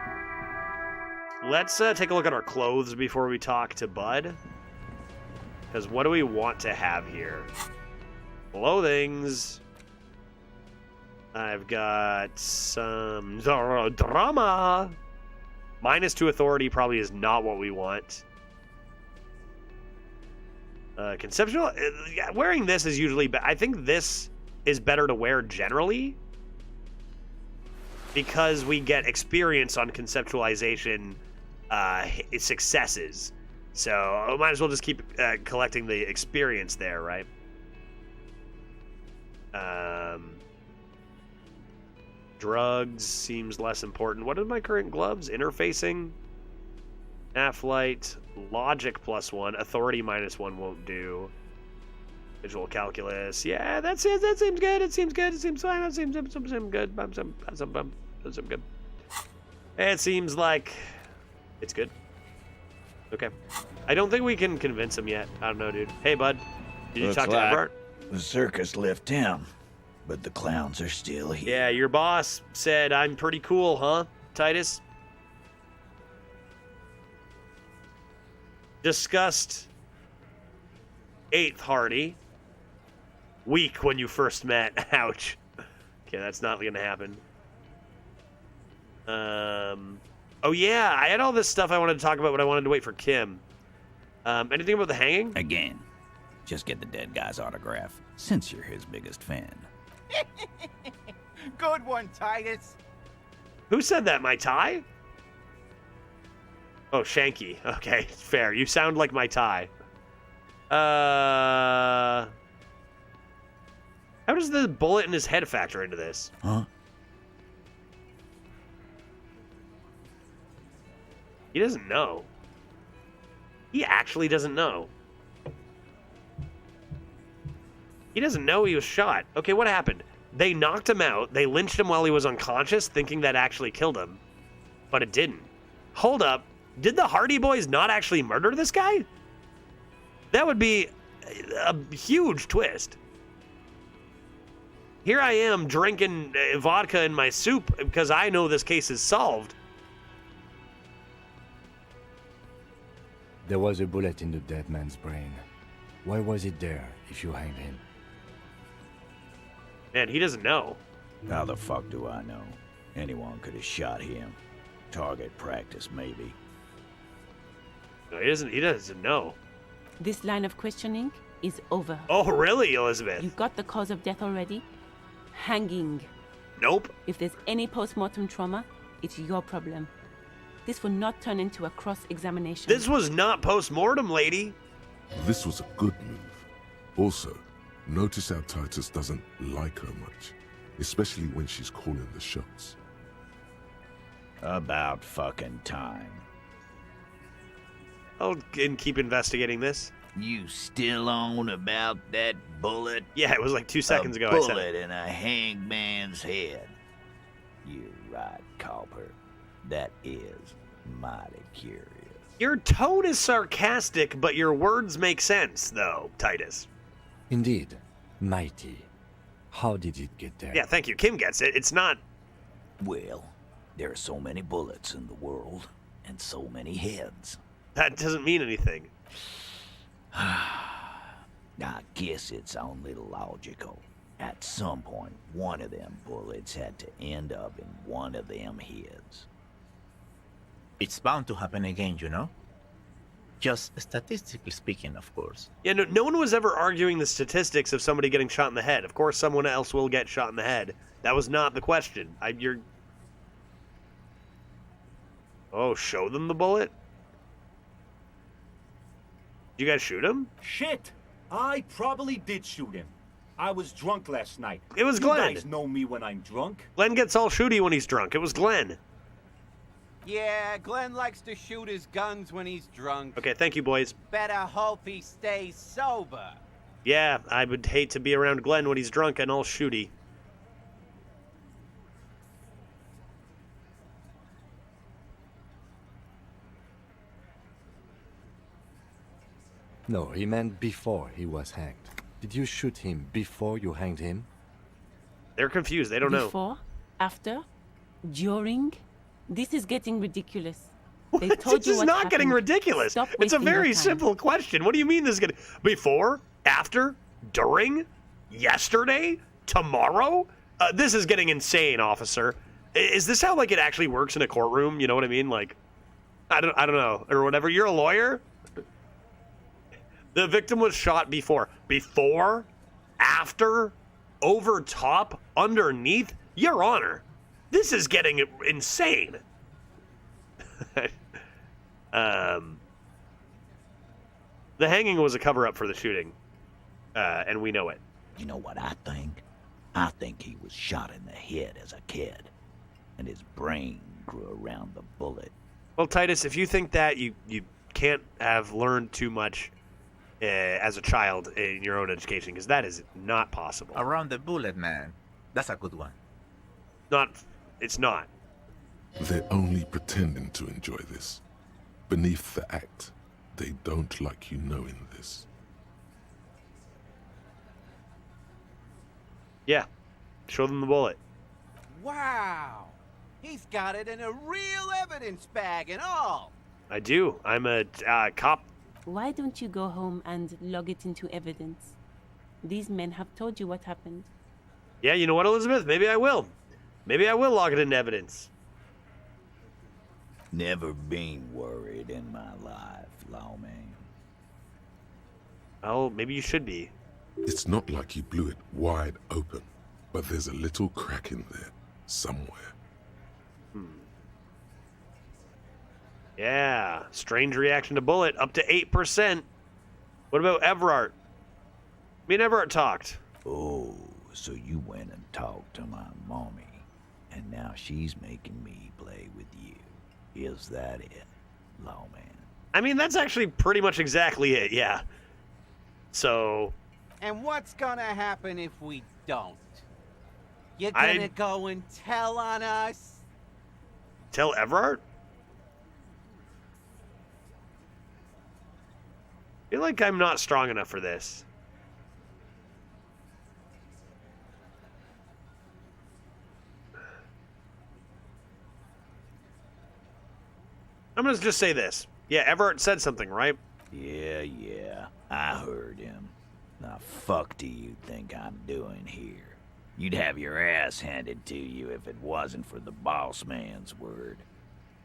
Let's take a look at our clothes before we talk to Bud. Because what do we want to have here? Clothings. I've got some drama. -2 authority probably is not what we want. Conceptual. Wearing this is usually. I think this is better to wear generally because we get experience on conceptualization successes. So I might as well just keep collecting the experience there, right? Drugs seems less important. What are my current gloves? Interfacing, Athlite, Logic +1, Authority -1 won't do. Visual Calculus, yeah, that's it. That seems good. It seems good. It seems fine. It seems good. It seems like it's good. Okay. I don't think we can convince him yet. I don't know, dude. Hey, bud. Did you talk to Everett? The circus left town, but the clowns are still here. Yeah, your boss said I'm pretty cool, huh, Titus? Discussed 8th Hardy. Weak when you first met. Ouch. Okay, that's not gonna happen. Oh yeah, I had all this stuff I wanted to talk about, but I wanted to wait for Kim. Anything about the hanging? Again, just get the dead guy's autograph, since you're his biggest fan. Good one, Titus. Who said that, my tie? Oh, Shanky. Okay, fair. You sound like my tie. How does the bullet in his head factor into this? Huh? He doesn't know. He actually doesn't know. He doesn't know he was shot. Okay, what happened? They knocked him out. They lynched him while he was unconscious, thinking that actually killed him. But it didn't. Hold up. Did the Hardy Boys not actually murder this guy? That would be a huge twist. Here I am drinking vodka in my soup because I know this case is solved. There was a bullet in the dead man's brain. Why was it there if you hanged him? Man, he doesn't know. How the fuck do I know? Anyone could have shot him. Target practice, maybe. No, he doesn't know. This line of questioning is over. Oh, really, Elizabeth? You got the cause of death already? Hanging. Nope. If there's any post-mortem trauma, it's your problem. This will not turn into a cross-examination. This was not post-mortem, lady. This was a good move. Also, notice how Titus doesn't like her much, especially when she's calling the shots. About fucking time. I'll keep investigating this. You still on about that bullet? Yeah, it was like 2 seconds ago I said it. A bullet in a hangman's head. You're right, Copper. That is mighty curious. Your tone is sarcastic, but your words make sense, though, Titus. Indeed. Mighty. How did it get there? Yeah, thank you. Kim gets it. It's not... Well, there are so many bullets in the world, and so many heads. That doesn't mean anything. I guess it's only logical. At some point, one of them bullets had to end up in one of them heads. It's bound to happen again, you know? Just statistically speaking, of course. Yeah, no one was ever arguing the statistics of somebody getting shot in the head. Of course, someone else will get shot in the head. That was not the question. Oh, show them the bullet? Did you guys shoot him? Shit! I probably did shoot him. I was drunk last night. It was Glenn. You guys know me when I'm drunk. Glenn gets all shooty when he's drunk. It was Glenn. Yeah, Glenn likes to shoot his guns when he's drunk. Okay, thank you, boys. Better hope he stays sober. Yeah, I would hate to be around Glenn when he's drunk and all shooty. No, he meant before he was hanged. Did you shoot him before you hanged him? They're confused. They don't know. Before? After? During? This is getting ridiculous. They told This you is what not happened. getting ridiculous. Stop It's a wasting your very time. simple question. What do you mean this is getting... Before? After? During? Yesterday? Tomorrow? This is getting insane, officer. Is this how, like, it actually works in a courtroom? You know what I mean? Like, I don't know. Or whatever. You're a lawyer? The victim was shot before. Before? After? Over top? Underneath? Your Honor, this is getting insane. The hanging was a cover-up for the shooting, and we know it. You know what I think? I think he was shot in the head as a kid, and his brain grew around the bullet. Well, Titus, if you think that, you can't have learned too much as a child in your own education, because that is not possible. Around the bullet, man. That's a good one. It's not. They're only pretending to enjoy this. Beneath the act, they don't like you knowing this. Yeah. Show them the bullet. Wow! He's got it in a real evidence bag and all! I do. I'm a cop. Why don't you go home and log it into evidence? These men have told you what happened. Yeah, you know what, Elizabeth? Maybe I will. Maybe I will log it into evidence. Never been worried in my life, lawman. Oh, maybe you should be. It's not like you blew it wide open, but there's a little crack in there, somewhere. Yeah, strange reaction to bullet, up to 8%. What about Everard? Me and Everard talked. Oh, so you went and talked to my mommy, and now she's making me play with you. Is that it, lawman? I mean, that's actually pretty much exactly it, yeah. So... And what's gonna happen if we don't? You're gonna go and tell on us? Tell Everard? I feel like I'm not strong enough for this. I'm gonna just say this. Yeah, Everett said something, right? Yeah, I heard him. Now, fuck do you think I'm doing here? You'd have your ass handed to you if it wasn't for the boss man's word.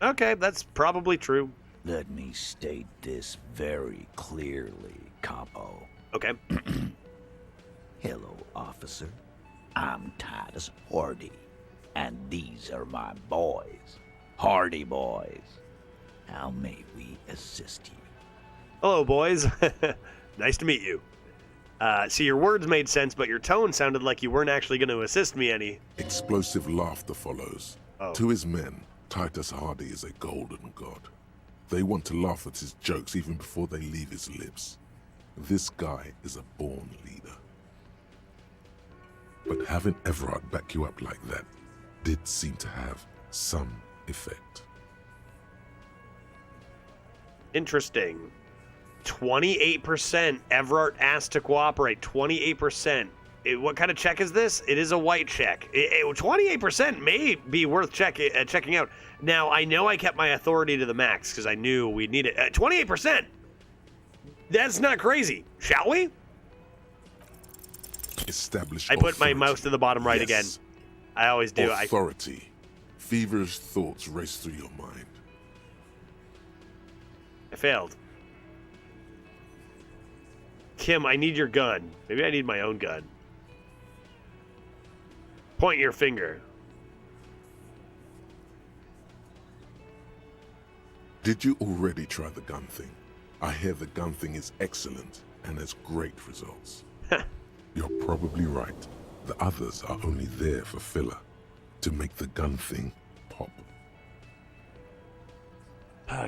Okay, that's probably true. Let me state this very clearly, Capo. Okay. Hello, officer. I'm Titus Hardy, and these are my boys. Hardy boys. How may we assist you? Hello, boys. Nice to meet you. See, your words made sense, but your tone sounded like you weren't actually going to assist me any. Explosive laughter follows. Oh. To his men, Titus Hardy is a golden god. They want to laugh at his jokes even before they leave his lips. This guy is a born leader. But having Everard back you up like that did seem to have some effect. Interesting. 28% Everard asked to cooperate. 28%. What kind of check is this? It is a white check. 28% may be worth checking out. Now, I know I kept my authority to the max because I knew we'd need it. 28%! That's not crazy. Shall we? Establish I put my mouse to the bottom right again. I always do. Authority. Feverish thoughts race through your mind. I failed. Kim, I need your gun. Maybe I need my own gun. Point your finger. Did you already try the gun thing? I hear the gun thing is excellent and has great results. You're probably right. The others are only there for filler, to make the gun thing pop.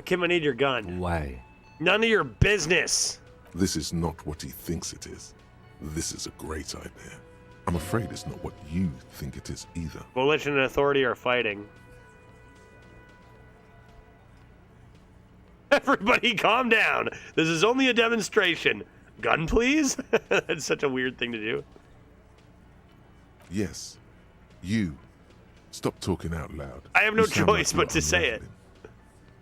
Kim, I need your gun. Why? None of your business. This is not what he thinks it is. This is a great idea. I'm afraid it's not what you think it is either. Coalition and Authority are fighting. Everybody calm down. This is only a demonstration. Gun, please? That's such a weird thing to do. Yes. You. Stop talking out loud. I have no You sound choice like but to say it.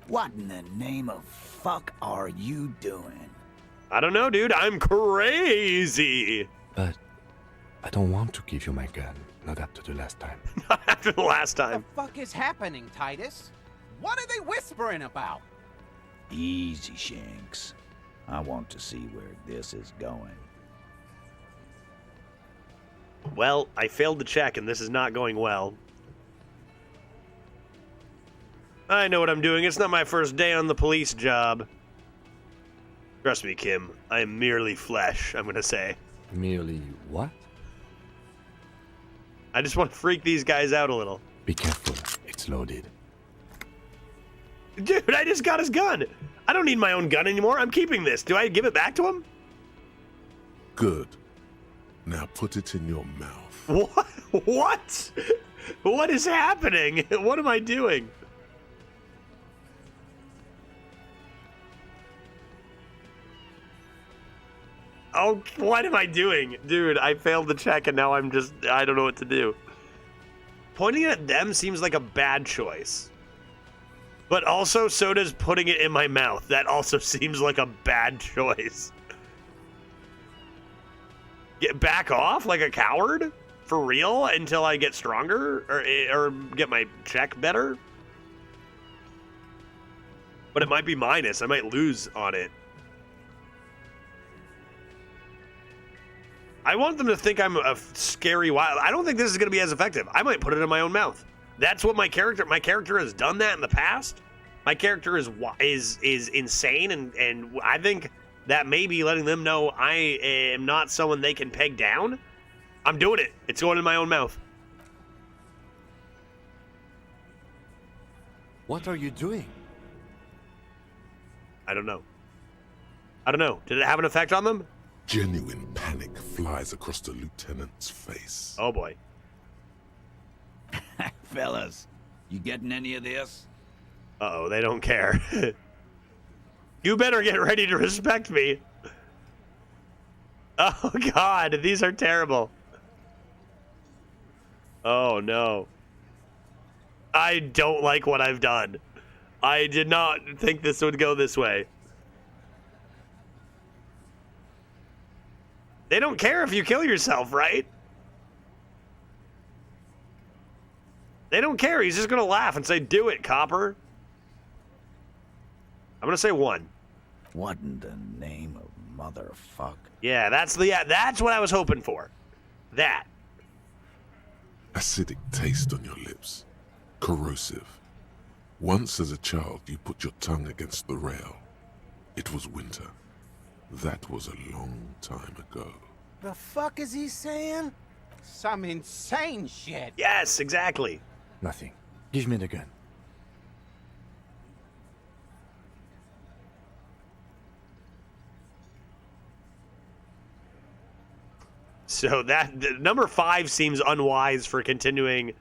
What in the name of fuck are you doing? I don't know, dude. I'm crazy. But I don't want to give you my gun. Not after the last time. Not after the last time. What the fuck is happening, Titus? What are they whispering about? Easy, Shanks. I want to see where this is going. Well, I failed the check, and this is not going well. I know what I'm doing. It's not my first day on the police job. Trust me, Kim. I am merely flesh, I'm going to say. Merely what? I just want to freak these guys out a little. Be careful. It's loaded. Dude, I just got his gun. I don't need my own gun anymore. I'm keeping this. Do I give it back to him? Good. Now put it in your mouth. What? What? What is happening? What am I doing? Oh, what am I doing? Dude, I failed the check and now I don't know what to do. Pointing at them seems like a bad choice. But also, so does putting it in my mouth. That also seems like a bad choice. Get back off like a coward? For real? Until I get stronger? Or get my check better? But it might be minus. I might lose on it. I want them to think I'm a scary wild. I don't think this is going to be as effective. I might put it in my own mouth. That's what my character has done that in the past. My character is insane, and I think that may be letting them know I am not someone they can peg down. I'm doing it. It's going in my own mouth. What are you doing? I don't know. Did it have an effect on them? Genuine panic flies across the lieutenant's face. Oh boy. Fellas, you getting any of this? Uh-oh, they don't care. You better get ready to respect me. Oh God, these are terrible. Oh no. I don't like what I've done. I did not think this would go this way. They don't care if you kill yourself, right? They don't care. He's just going to laugh and say, do it, copper. I'm going to say 1. What in the name of motherfuck? Yeah, that's what I was hoping for. That. Acidic taste on your lips. Corrosive. Once as a child, you put your tongue against the rail. It was winter. That was a long time ago. The fuck is he saying? Some insane shit. Yes, exactly. Nothing. Give me the gun. So that number 5 seems unwise for continuing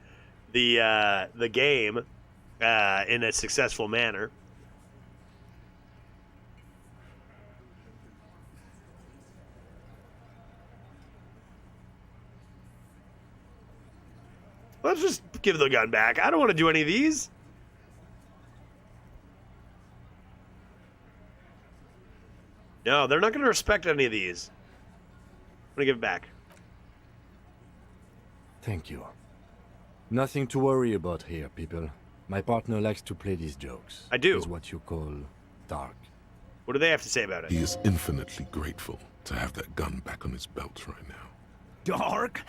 the game in a successful manner. Let's just give the gun back. I don't want to do any of these. No, they're not going to respect any of these. I'm going to give it back. Thank you. Nothing to worry about here, people. My partner likes to play these jokes. I do. Is what you call dark. What do they have to say about it? He is infinitely grateful to have that gun back on his belt right now. Dark?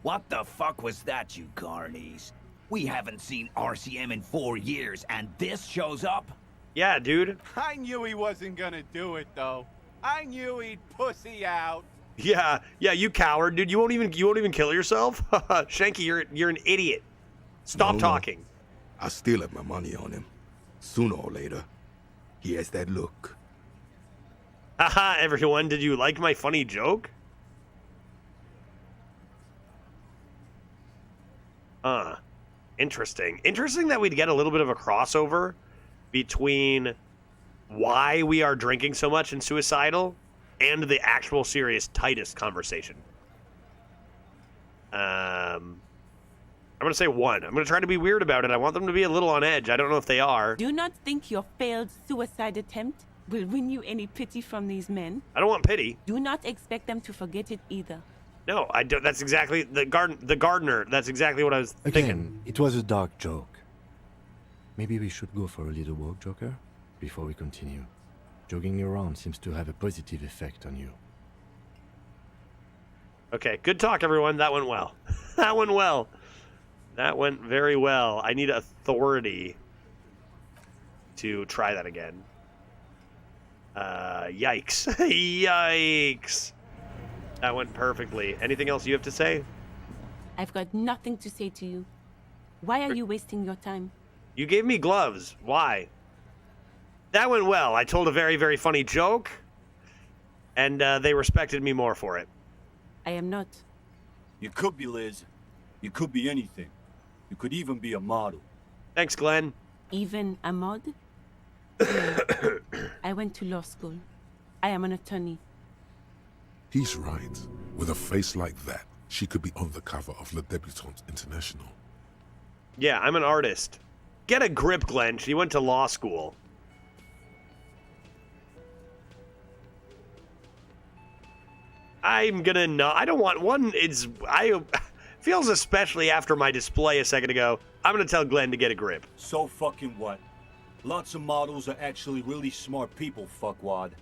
What the fuck was that, you carnies? We haven't seen RCM in 4 years, and this shows up? Yeah, dude. I knew he wasn't gonna do it, though. I knew he'd pussy out. Yeah, you coward, dude. You won't even kill yourself? Shanky, you're an idiot. Stop talking. I still have my money on him. Sooner or later, he has that look. Haha, everyone, did you like my funny joke? Interesting. Interesting that we'd get a little bit of a crossover between why we are drinking so much in Suicidal and the actual serious Titus conversation. I'm going to say 1. I'm going to try to be weird about it. I want them to be a little on edge. I don't know if they are. Do not think your failed suicide attempt will win you any pity from these men. I don't want pity. Do not expect them to forget it either. No, I don't. That's exactly the gardener. That's exactly what I was thinking. Again, it was a dark joke. Maybe we should go for a little walk, Joker, before we continue. Jogging around seems to have a positive effect on you. Okay, good talk, everyone. That went well. That went well. That went very well. I need authority to try that again. Yikes. Yikes. That went perfectly. Anything else you have to say? I've got nothing to say to you. Why are you wasting your time? You gave me gloves. Why? That went well. I told a very, very funny joke, and they respected me more for it. I am not. You could be, Liz. You could be anything. You could even be a model. Thanks, Glenn. Even a mod? I went to law school. I am an attorney. He's right. With a face like that, she could be on the cover of Le Debutante International. Yeah, I'm an artist. Get a grip, Glenn. She went to law school. I'm gonna no. I don't want one. Feels especially after my display a second ago. I'm gonna tell Glenn to get a grip. So fucking what? Lots of models are actually really smart people, fuckwad.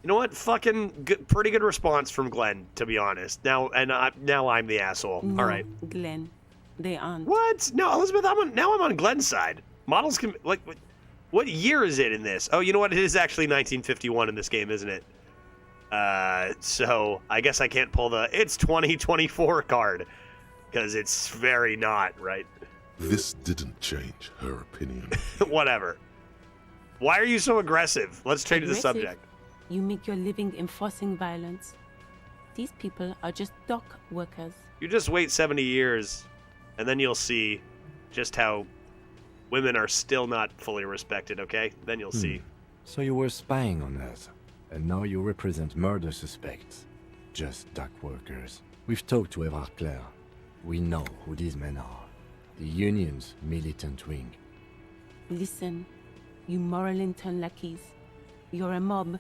You know what? Fucking pretty good response from Glenn, to be honest. Now I'm the asshole. No, all right, Glenn, they aren't. What? No, Elizabeth. I'm on Glenn's side. Models can what year is it in this? Oh, you know what? It is actually 1951 in this game, isn't it? So I guess I can't pull the it's 2024 card because it's very not right. This didn't change her opinion. Whatever. Why are you so aggressive? Let's change the subject. You make your living enforcing violence. These people are just dock workers. You just wait 70 years, and then you'll see just how women are still not fully respected, okay? Then you'll see. So you were spying on us, and now you represent murder suspects. Just dock workers. We've talked to Everard Claire. We know who these men are. The Union's militant wing. Listen, you moral intern lackeys. You're a mob,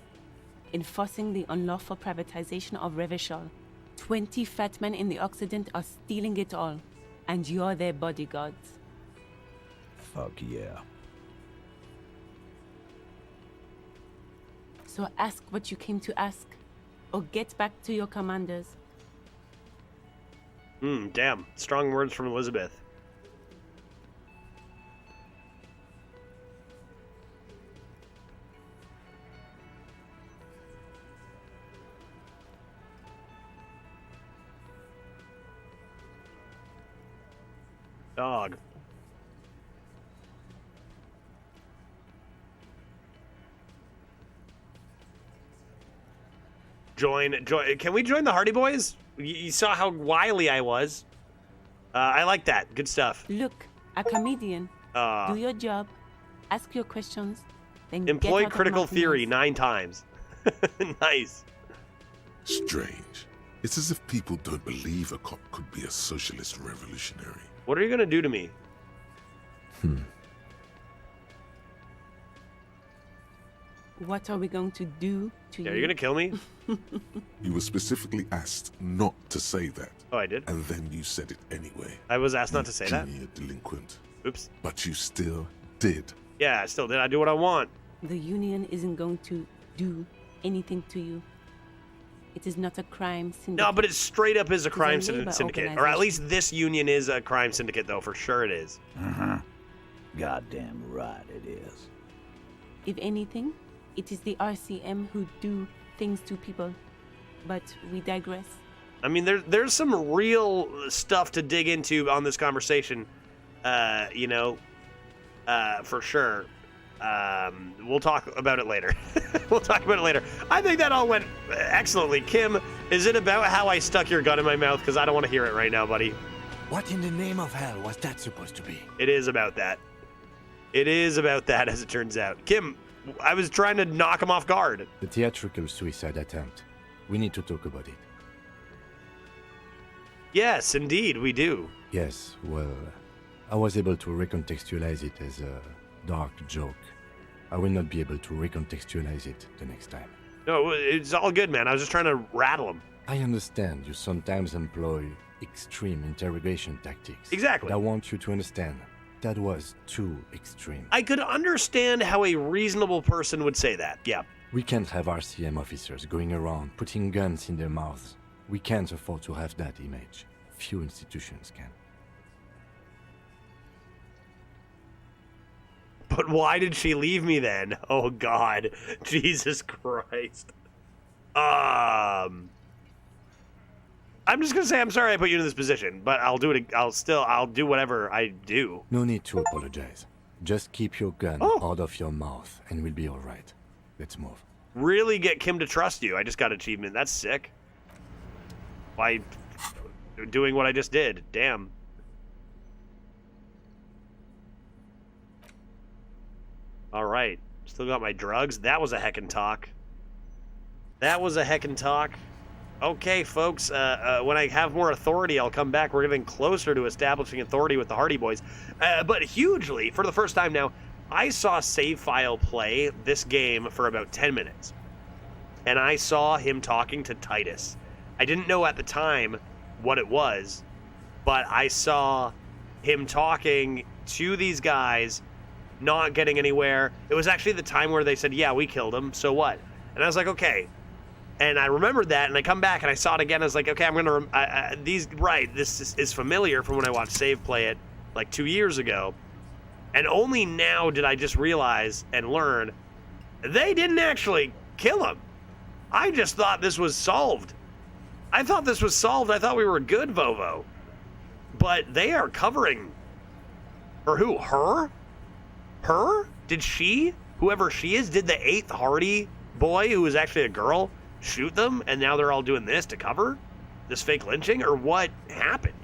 enforcing the unlawful privatization of Revachol. 20 fat men in the Occident are stealing it all, and you're their bodyguards. Fuck yeah. So ask what you came to ask, or get back to your commanders. Damn. Strong words from Elizabeth. Dog. Join. Can we join the Hardy Boys? You saw how wily I was. I like that. Good stuff. Look, a comedian. Do your job, ask your questions, then Employ get out critical of my theory face. 9 times. Nice. Strange. It's as if people don't believe a cop could be a socialist revolutionary. What are you gonna do to me? What are we going to do to you? Are you gonna kill me? You were specifically asked not to say that. Oh, I did? And then you said it anyway. I was asked not to say that? Junior delinquent. Oops. But you still did. Yeah, I still did. I do what I want. The union isn't going to do anything to you. It is not a crime syndicate. No, but it straight up is a crime labor syndicate. Or at least this union is a crime syndicate, though. For sure it is. Goddamn right it is. If anything, it is the RCM who do things to people. But we digress. I mean, there's some real stuff to dig into on this conversation, for sure. We'll talk about it later. I think that all went excellently. Kim, is it about how I stuck your gun in my mouth? Because I don't want to hear it right now, buddy. What in the name of hell was that supposed to be? It is about that. It is about that, as it turns out. Kim, I was trying to knock him off guard. The theatrical suicide attempt. We need to talk about it. Yes, indeed, we do. Yes, well, I was able to recontextualize it as a dark joke. I will not be able to recontextualize it the next time. No, it's all good, man. I was just trying to rattle him. I understand you sometimes employ extreme interrogation tactics. Exactly. But I want you to understand that was too extreme. I could understand how a reasonable person would say that. Yeah. We can't have RCM officers going around putting guns in their mouths. We can't afford to have that image. Few institutions can. But why did she leave me then? Oh God, Jesus Christ. I'm just gonna say I'm sorry I put you in this position, but I'll do it. I'll do whatever I do. No need to apologize. Just keep your gun out of your mouth and we'll be all right. Let's move. Really get Kim to trust you. I just got achievement. That's sick. By doing what I just did. Damn. All right. Still got my drugs. That was a heckin' talk. Okay, folks. When I have more authority, I'll come back. We're getting closer to establishing authority with the Hardy Boys. But hugely, for the first time now, I saw Save File play this game for about 10 minutes. And I saw him talking to Titus. I didn't know at the time what it was, but I saw him talking to these guys, not getting anywhere. It was actually the time where they said, yeah, we killed him, so what? And I was like, okay. And I remembered that, and I come back and I saw it again. I was like, okay, I'm going to... this is familiar from when I watched Save play it like 2 years ago. And only now did I just realize and learn they didn't actually kill him. I just thought this was solved. I thought we were good, Vovo. But they are covering... Or who? Her? Her? Did she, whoever she is, did the 8th Hardy boy, who was actually a girl, shoot them? And now they're all doing this to cover this fake lynching? Or what happened?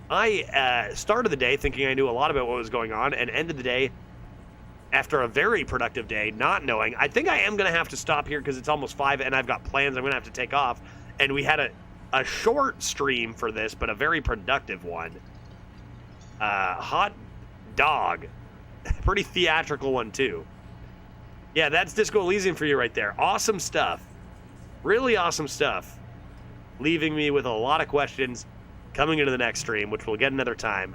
I started the day thinking I knew a lot about what was going on, and ended the day after a very productive day not knowing. I think I am going to have to stop here because it's almost 5 and I've got plans I'm going to have to take off. And we had a short stream for this, but a very productive one. Hot dog. Pretty theatrical one, too. Yeah, that's Disco Elysium for you right there. Awesome stuff. Really awesome stuff. Leaving me with a lot of questions coming into the next stream, which we'll get another time.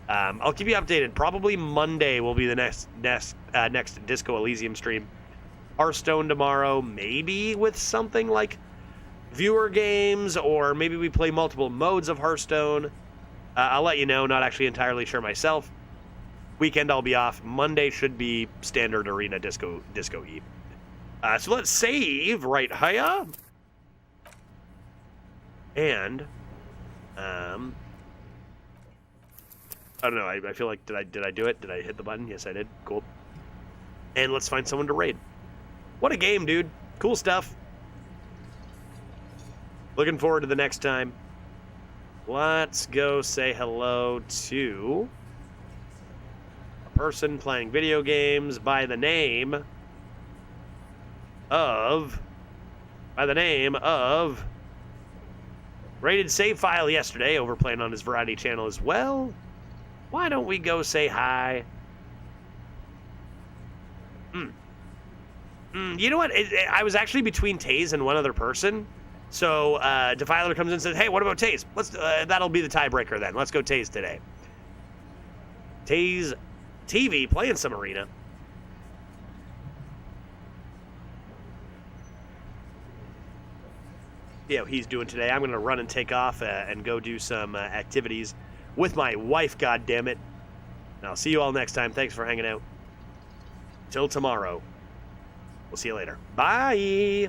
I'll keep you updated. Probably Monday will be the next Disco Elysium stream. Hearthstone tomorrow, maybe with something like viewer games, or maybe we play multiple modes of Hearthstone. I'll let you know. Not actually entirely sure myself. Weekend I'll be off. Monday should be standard arena disco E. So let's save right here. And I don't know. I feel like did I do it? Did I hit the button? Yes, I did. Cool. And let's find someone to raid. What a game, dude. Cool stuff. Looking forward to the next time. Let's go say hello to a person playing video games by the name of Rated Save File yesterday, over playing on his variety channel as well. Why don't we go say hi? You know what? I was actually between Taze and one other person. So Defiler comes in and says, hey, what about Taze? That'll be the tiebreaker then. Let's go Taze today. Taze TV playing some arena. Yeah, what he's doing today. I'm going to run and take off and go do some activities with my wife, goddammit. And I'll see you all next time. Thanks for hanging out. Till tomorrow. We'll see you later. Bye!